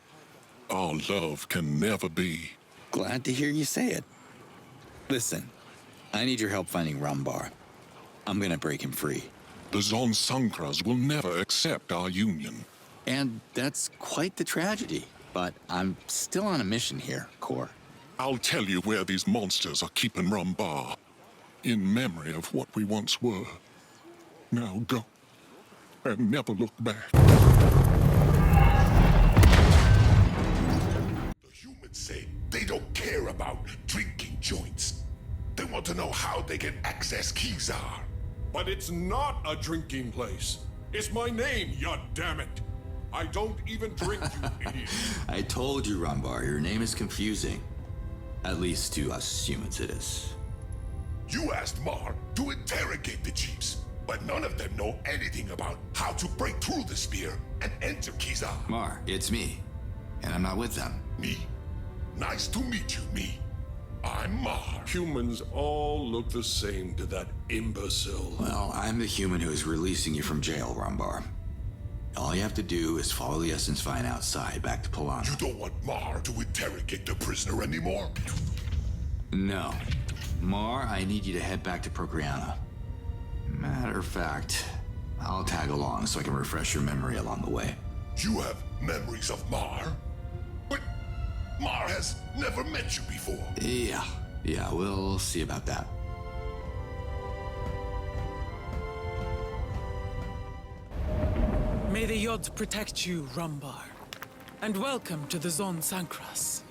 Speaker 5: Our love can never be.
Speaker 18: Glad to hear you say it. Listen, I need your help finding Rumbar. I'm gonna break him free.
Speaker 5: The Zon Sankras will never accept our union.
Speaker 18: And that's quite the tragedy. But I'm still on a mission here, Kor.
Speaker 5: I'll tell you where these monsters are keeping Rumbar. In memory of what we once were. Now go. And never look back.
Speaker 21: The humans say they don't care about drinking joints. They want to know how they can access Kizar.
Speaker 3: But it's not a drinking place. It's my name, goddammit. I don't even drink, you idiot.
Speaker 18: I told you, Rumbar, your name is confusing. At least to us humans it is.
Speaker 21: You asked Mar to interrogate the Jeeps, but none of them know anything about how to break through the spear and enter Kizar.
Speaker 18: Mar, it's me. And I'm not with them.
Speaker 21: Me? Nice to meet you, me. I'm Mar.
Speaker 3: Humans all look the same to that imbecile.
Speaker 18: Well, I'm the human who is releasing you from jail, Rumbar. All you have to do is follow the Essence Vine outside, back to Polana.
Speaker 21: You don't want Mar to interrogate the prisoner anymore?
Speaker 18: No. Mar, I need you to head back to Procreana. Matter of fact, I'll tag along so I can refresh your memory along the way.
Speaker 21: You have memories of Mar? But Mar has never met you before.
Speaker 18: Yeah, we'll see about that.
Speaker 2: May the Yods protect you, Rumbar. And welcome to the Zon Sankras.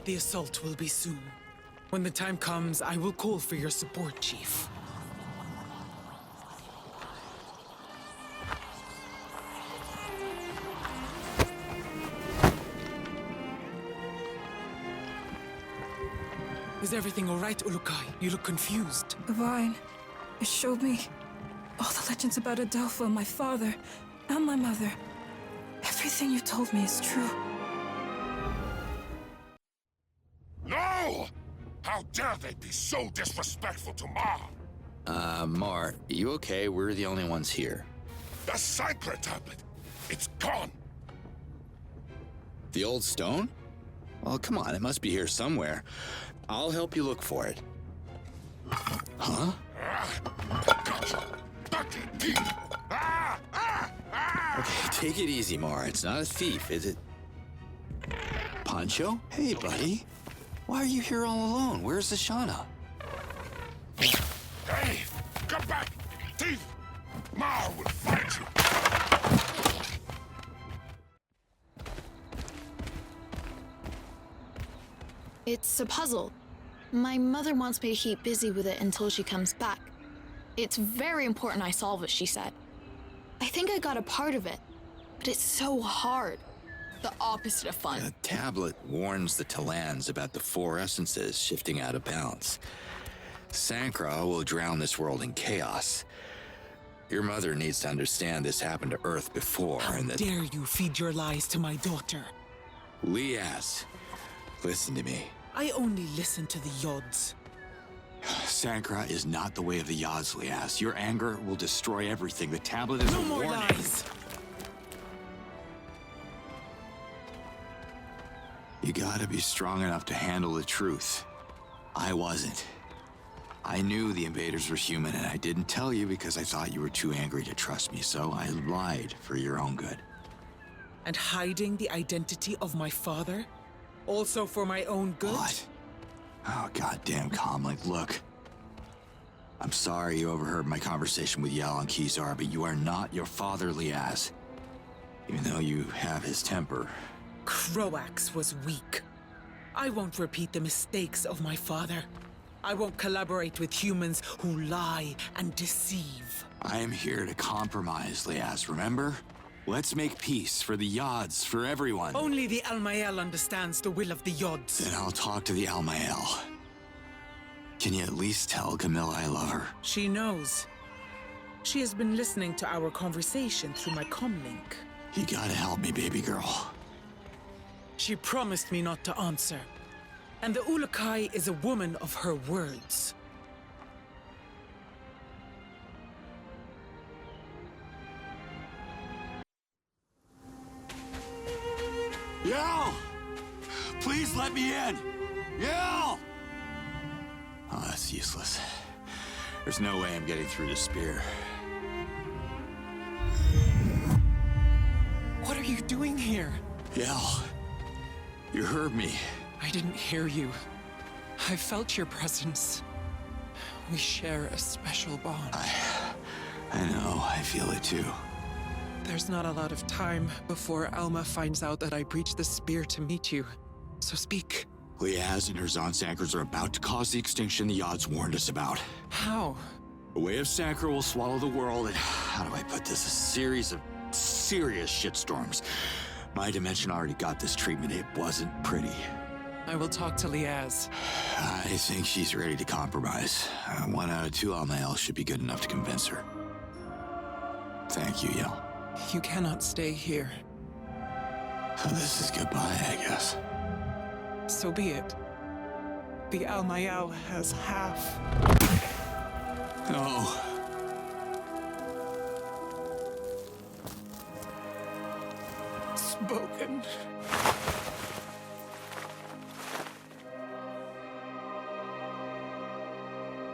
Speaker 2: The assault will be soon. When the time comes, I will call for your support, Chief. Is everything all right, Ulukai? You look confused.
Speaker 10: The vine. It showed me all the legends about Adelpha, my father, and my mother. Everything you told me is true.
Speaker 21: No! How dare they be so disrespectful to Mar?
Speaker 18: Mar, you okay? We're the only ones here.
Speaker 21: The Sankra tablet. It's gone.
Speaker 18: The old stone? Well, come on, it must be here somewhere. I'll help you look for it. Huh? Okay, take it easy, Mar. It's not a thief, is it? Pancho? Hey, buddy. Why are you here all alone? Where's Ashana?
Speaker 21: Hey! Come back! Thief! Mar will fight you!
Speaker 7: It's a puzzle. My mother wants me to keep busy with it until she comes back. It's very important I solve it, she said. I think I got a part of it, but it's so hard. The opposite of fun.
Speaker 18: The tablet warns the Talans about the four essences shifting out of balance. Sankra will drown this world in chaos. Your mother needs to understand this happened to Earth before, and that—
Speaker 2: How dare you feed your lies to my daughter?
Speaker 18: Liaz, listen to me.
Speaker 2: I only listen to the Yods.
Speaker 18: Sankra is not the way of the Yods, Liaz. Your anger will destroy everything. The tablet is
Speaker 2: no
Speaker 18: a
Speaker 2: more
Speaker 18: warning.
Speaker 2: lies!
Speaker 1: gotta be strong enough to handle the truth. I wasn't. I knew the invaders were human, and I didn't tell you because I thought you were too angry to trust me, so I lied for your own good.
Speaker 2: And hiding the identity of my father? Also for my own good?
Speaker 1: What? Oh, goddamn Comlink, look. I'm sorry you overheard my conversation with Yal and Kizar, but you are not your father, Liaz. Even though you have his temper.
Speaker 2: Croax was weak. I won't repeat the mistakes of my father. I won't collaborate with humans who lie and deceive.
Speaker 1: I am here to compromise, Liaz, remember? Let's make peace for the Yods, for everyone.
Speaker 2: Only the Almael understands the will of the Yods.
Speaker 1: Then I'll talk to the Almael. Can you at least tell Camilla I love her?
Speaker 2: She knows. She has been listening to our conversation through my comlink.
Speaker 1: You gotta help me, baby girl.
Speaker 2: She promised me not to answer. And the Ulukai is a woman of her words.
Speaker 1: Yal! Please let me in! Yal! Oh, that's useless. There's no way I'm getting through the spear.
Speaker 8: What are you doing here?
Speaker 1: Yal, you heard me.
Speaker 8: I didn't hear you. I felt your presence. We share a special bond.
Speaker 1: I know, I feel it too.
Speaker 8: There's not a lot of time before Alma finds out that I breached the spear to meet you. So speak.
Speaker 1: Liaz and her Zonsankers are about to cause the extinction the Yods warned us about.
Speaker 8: How?
Speaker 1: A wave of Sankar will swallow the world, and how do I put this? A series of serious shitstorms. My dimension already got this treatment. It wasn't pretty.
Speaker 8: I will talk to Liaz.
Speaker 1: I think she's ready to compromise. 1 out of 2 Almael should be good enough to convince her. Thank you, Yal.
Speaker 8: You cannot stay here.
Speaker 1: So this is goodbye, I guess.
Speaker 8: So be it. The Almael has half.
Speaker 1: No.
Speaker 8: Spoken.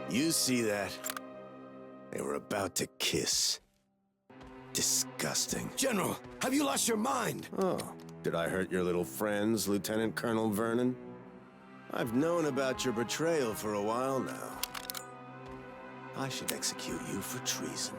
Speaker 4: You see that? They were about to kiss. Disgusting.
Speaker 6: General, have you lost your mind?
Speaker 4: Oh, did I hurt your little friends, Lieutenant Colonel Vernon? I've known about your betrayal for a while now. I should execute you for treason.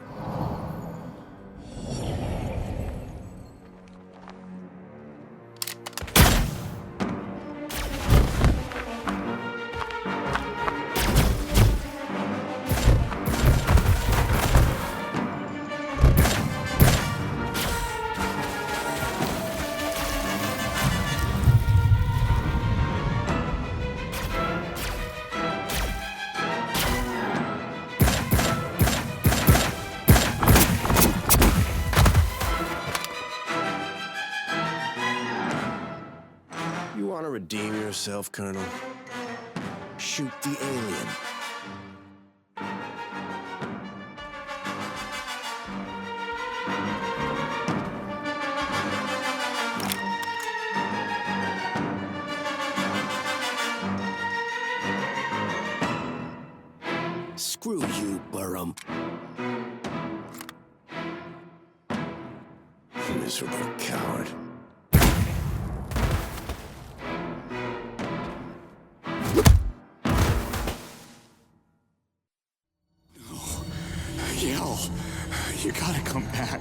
Speaker 4: You want to redeem yourself, Colonel? Shoot the alien.
Speaker 6: Screw you, Burham.
Speaker 4: Miserable coward.
Speaker 1: Yal, you gotta come back.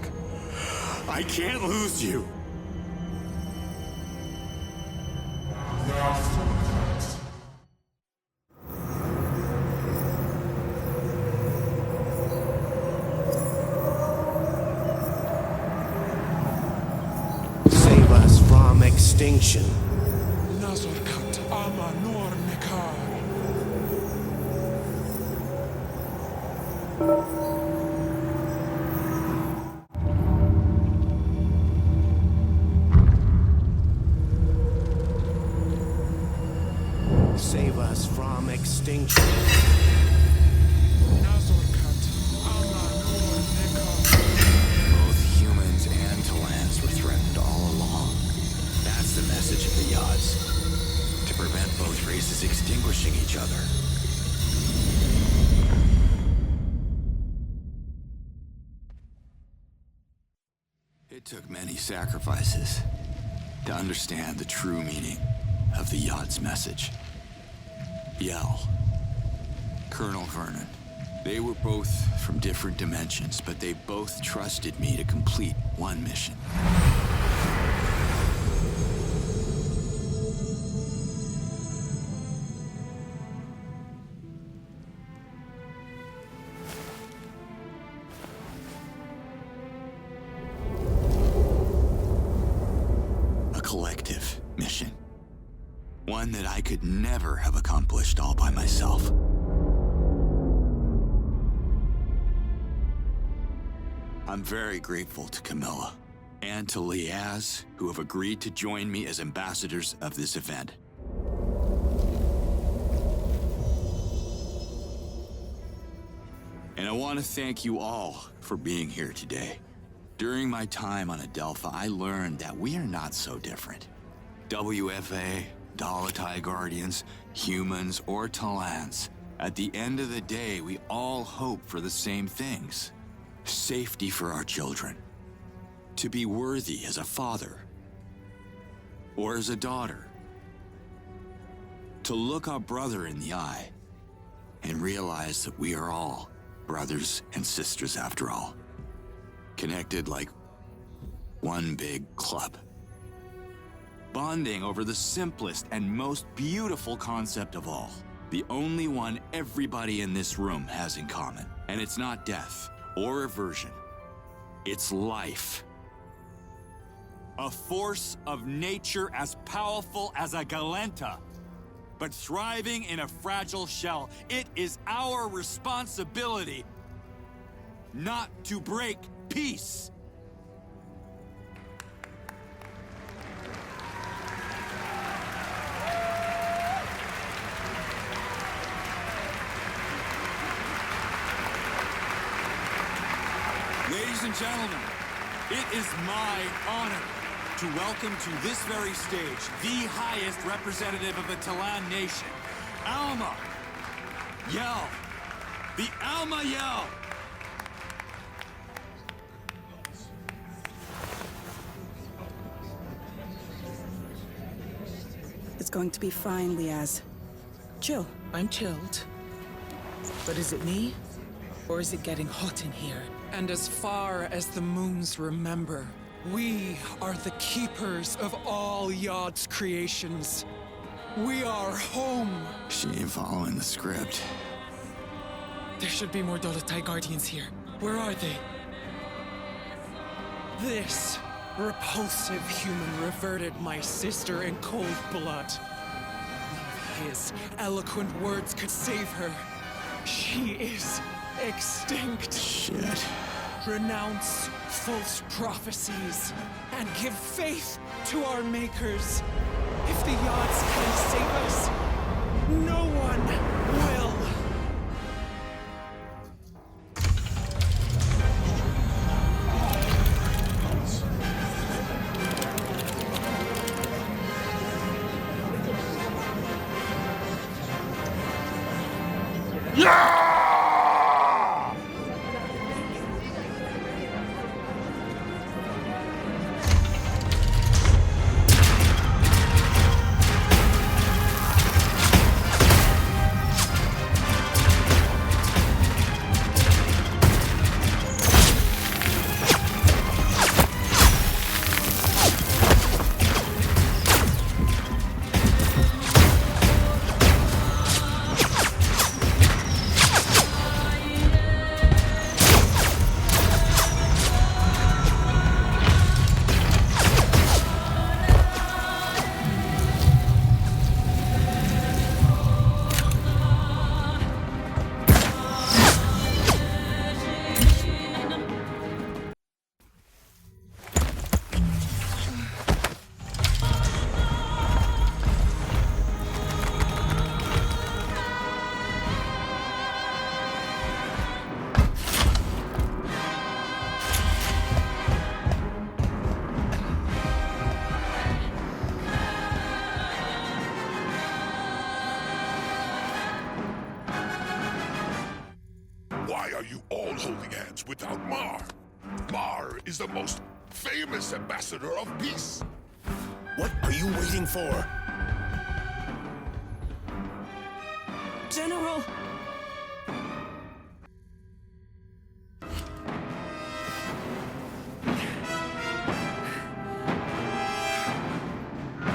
Speaker 1: I can't lose you.
Speaker 4: Save us from extinction.
Speaker 8: Nazorkat ama nor nekar.
Speaker 4: Save us from extinction.
Speaker 8: Nazorkat ama nor nekar.
Speaker 1: Both humans and Talans were threatened all along. That's the message of the Yods. took many sacrifices to understand the true meaning of the Yod's message. Yell, Colonel Vernon, they were both from different dimensions, but they both trusted me to complete one mission. Collective mission. One that I could never have accomplished all by myself. I'm very grateful to Camilla and to Liaz, who have agreed to join me as ambassadors of this event. And I want to thank you all for being here today. During my time on Adelpha, I learned that we are not so different. WFA, Dalatai Guardians, humans, or Talans. At the end of the day, we all hope for the same things. Safety for our children. To be worthy as a father. Or as a daughter. To look our brother in the eye and realize that we are all brothers and sisters after all. Connected like one big club. Bonding over the simplest and most beautiful concept of all. The only one everybody in this room has in common. And it's not death or aversion. It's life. A force of nature as powerful as a Galenta, but thriving in a fragile shell. It is our responsibility not to break peace.
Speaker 16: Ladies and gentlemen, it is my honor to welcome to this very stage the highest representative of the Talan Nation, Alma Yell. The Alma Yell.
Speaker 10: It's going to be fine, Liaz. Chill.
Speaker 2: I'm chilled. But is it me? Or is it getting hot in here?
Speaker 8: And as far as the moons remember, we are the keepers of all Yod's creations. We are home.
Speaker 1: She ain't following the script.
Speaker 2: There should be more Dolotai Guardians here. Where are they?
Speaker 8: This repulsive human reverted my sister in cold blood. None of his eloquent words could save her. She is extinct.
Speaker 1: Shit.
Speaker 8: Renounce false prophecies and give faith to our makers. If the Yods can save us, no one will.
Speaker 17: Why are you all holding hands without Mar? Mar is the most
Speaker 21: famous ambassador of peace.
Speaker 4: What are you waiting for?
Speaker 10: General!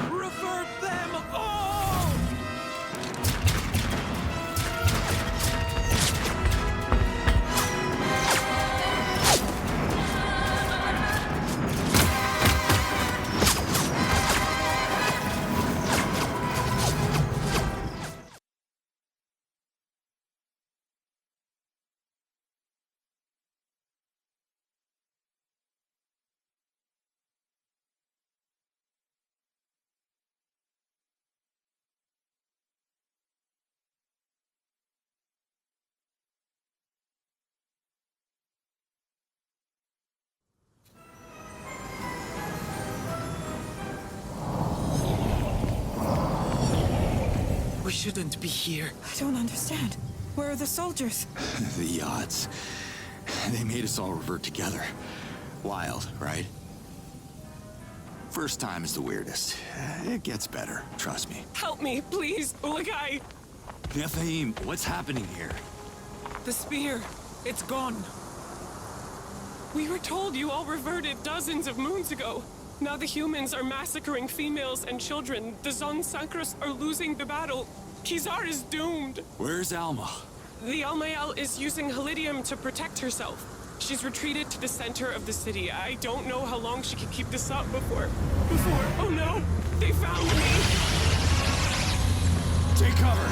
Speaker 16: Revert them all!
Speaker 2: We shouldn't be here.
Speaker 10: I don't understand. Where are the soldiers?
Speaker 1: The yachts. They made us all revert together. Wild, right? First time is the weirdest. It gets better, trust me.
Speaker 2: Help me, please, Ulagai.
Speaker 18: Nephaim, what's happening here?
Speaker 2: The spear. It's gone. We were told you all reverted dozens of moons ago. Now the humans are massacring females and children. The Zon Sankras are losing the battle. Kizar is doomed.
Speaker 18: Where's Alma?
Speaker 2: The Almael is using Halidium to protect herself. She's retreated to the center of the city. I don't know how long she can keep this up before... Oh no! They found me!
Speaker 18: Take cover!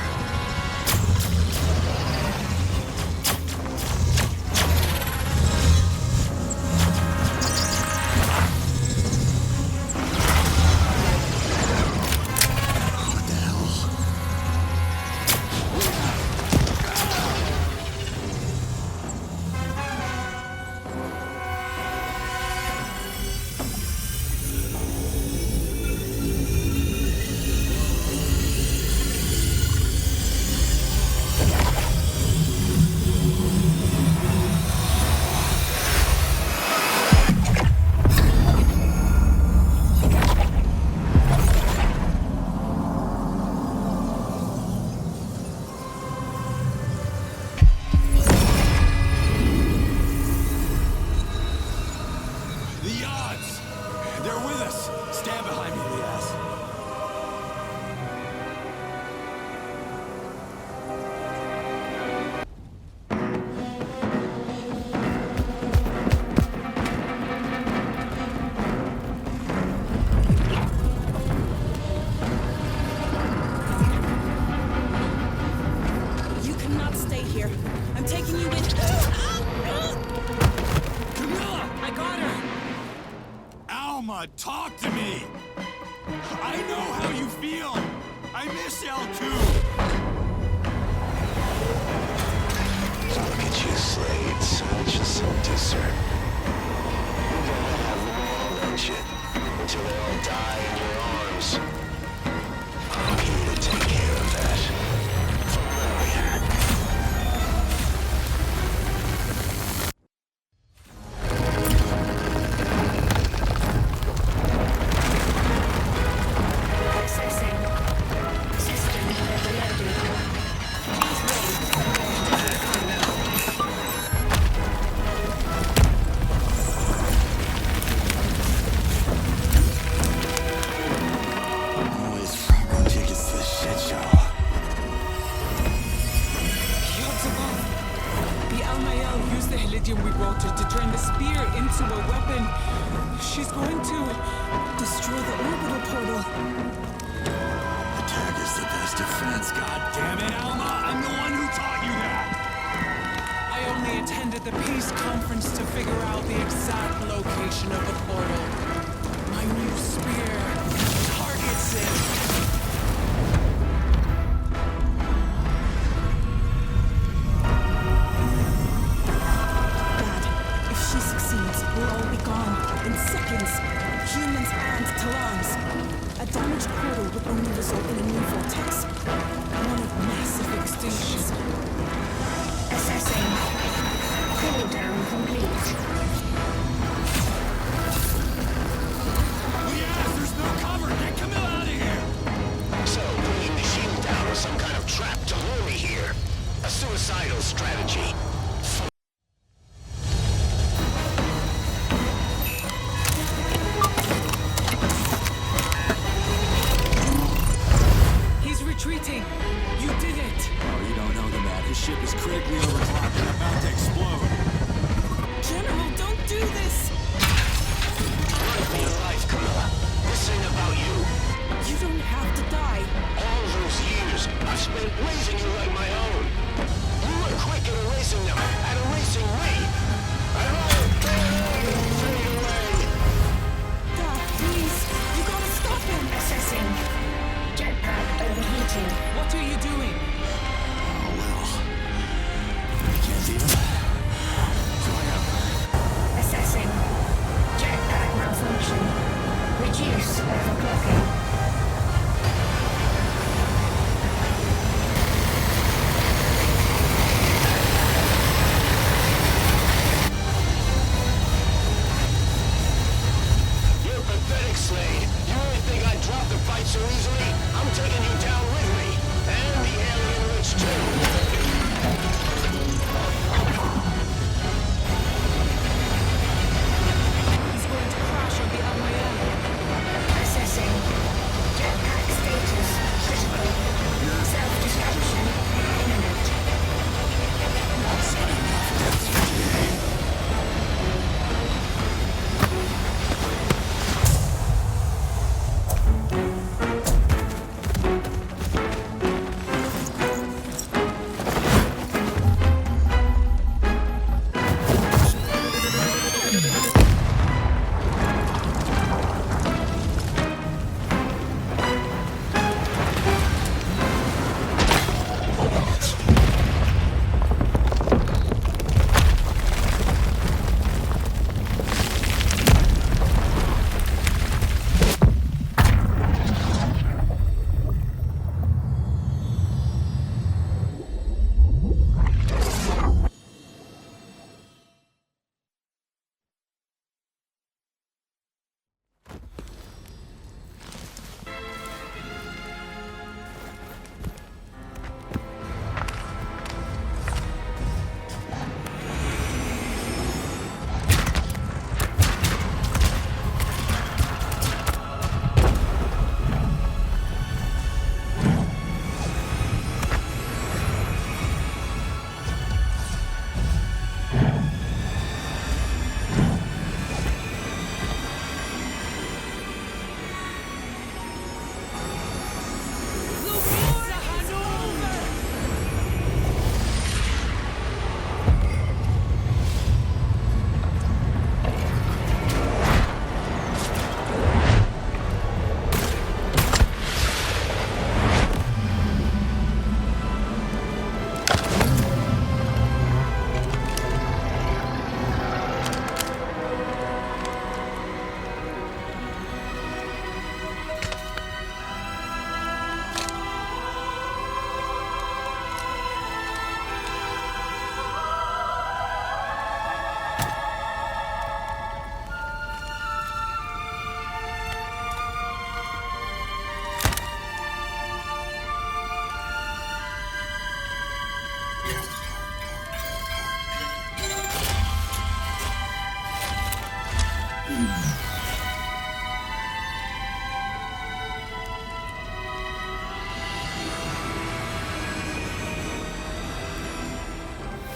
Speaker 18: Talk to me! I know how you feel! I miss L2!
Speaker 6: Look at you, Slade. Such a seducer. You're gonna have them all, don't you? Until they all die in your arms. I'm here to take care of that. For Marion.
Speaker 13: Assessing. Cool down complete.
Speaker 6: suicidal strategy.
Speaker 2: He's retreating. You did it.
Speaker 16: Oh, you don't know the man. His ship is critically overclocked and about to explode.
Speaker 10: General, don't do this!
Speaker 6: Run for your life, Camilla. This ain't about you.
Speaker 10: You don't have to die.
Speaker 6: All those years I've spent raising you like my own. You were quick at erasing them, at erasing me. And all fade away.
Speaker 10: Dad, please. You gotta stop him.
Speaker 13: Assessing. Jetpack overheating.
Speaker 2: What are you doing?
Speaker 1: Oh, well. I can't even.
Speaker 13: Assessing. Jetpack malfunction. Reduce overclocking.
Speaker 6: You're pathetic, Slade. You really think I'd drop the fight so easily? I'm taking you down with me. And the alien witch, too.
Speaker 2: He's going to crash on the Almayan.
Speaker 13: Assessing. Jetpack status critical. Self-destruction imminent.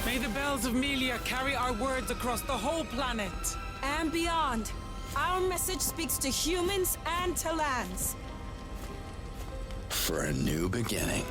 Speaker 2: May the bells of Melia carry our words across the whole planet.
Speaker 10: And beyond. Our message speaks to humans and to lands.
Speaker 1: For a new beginning.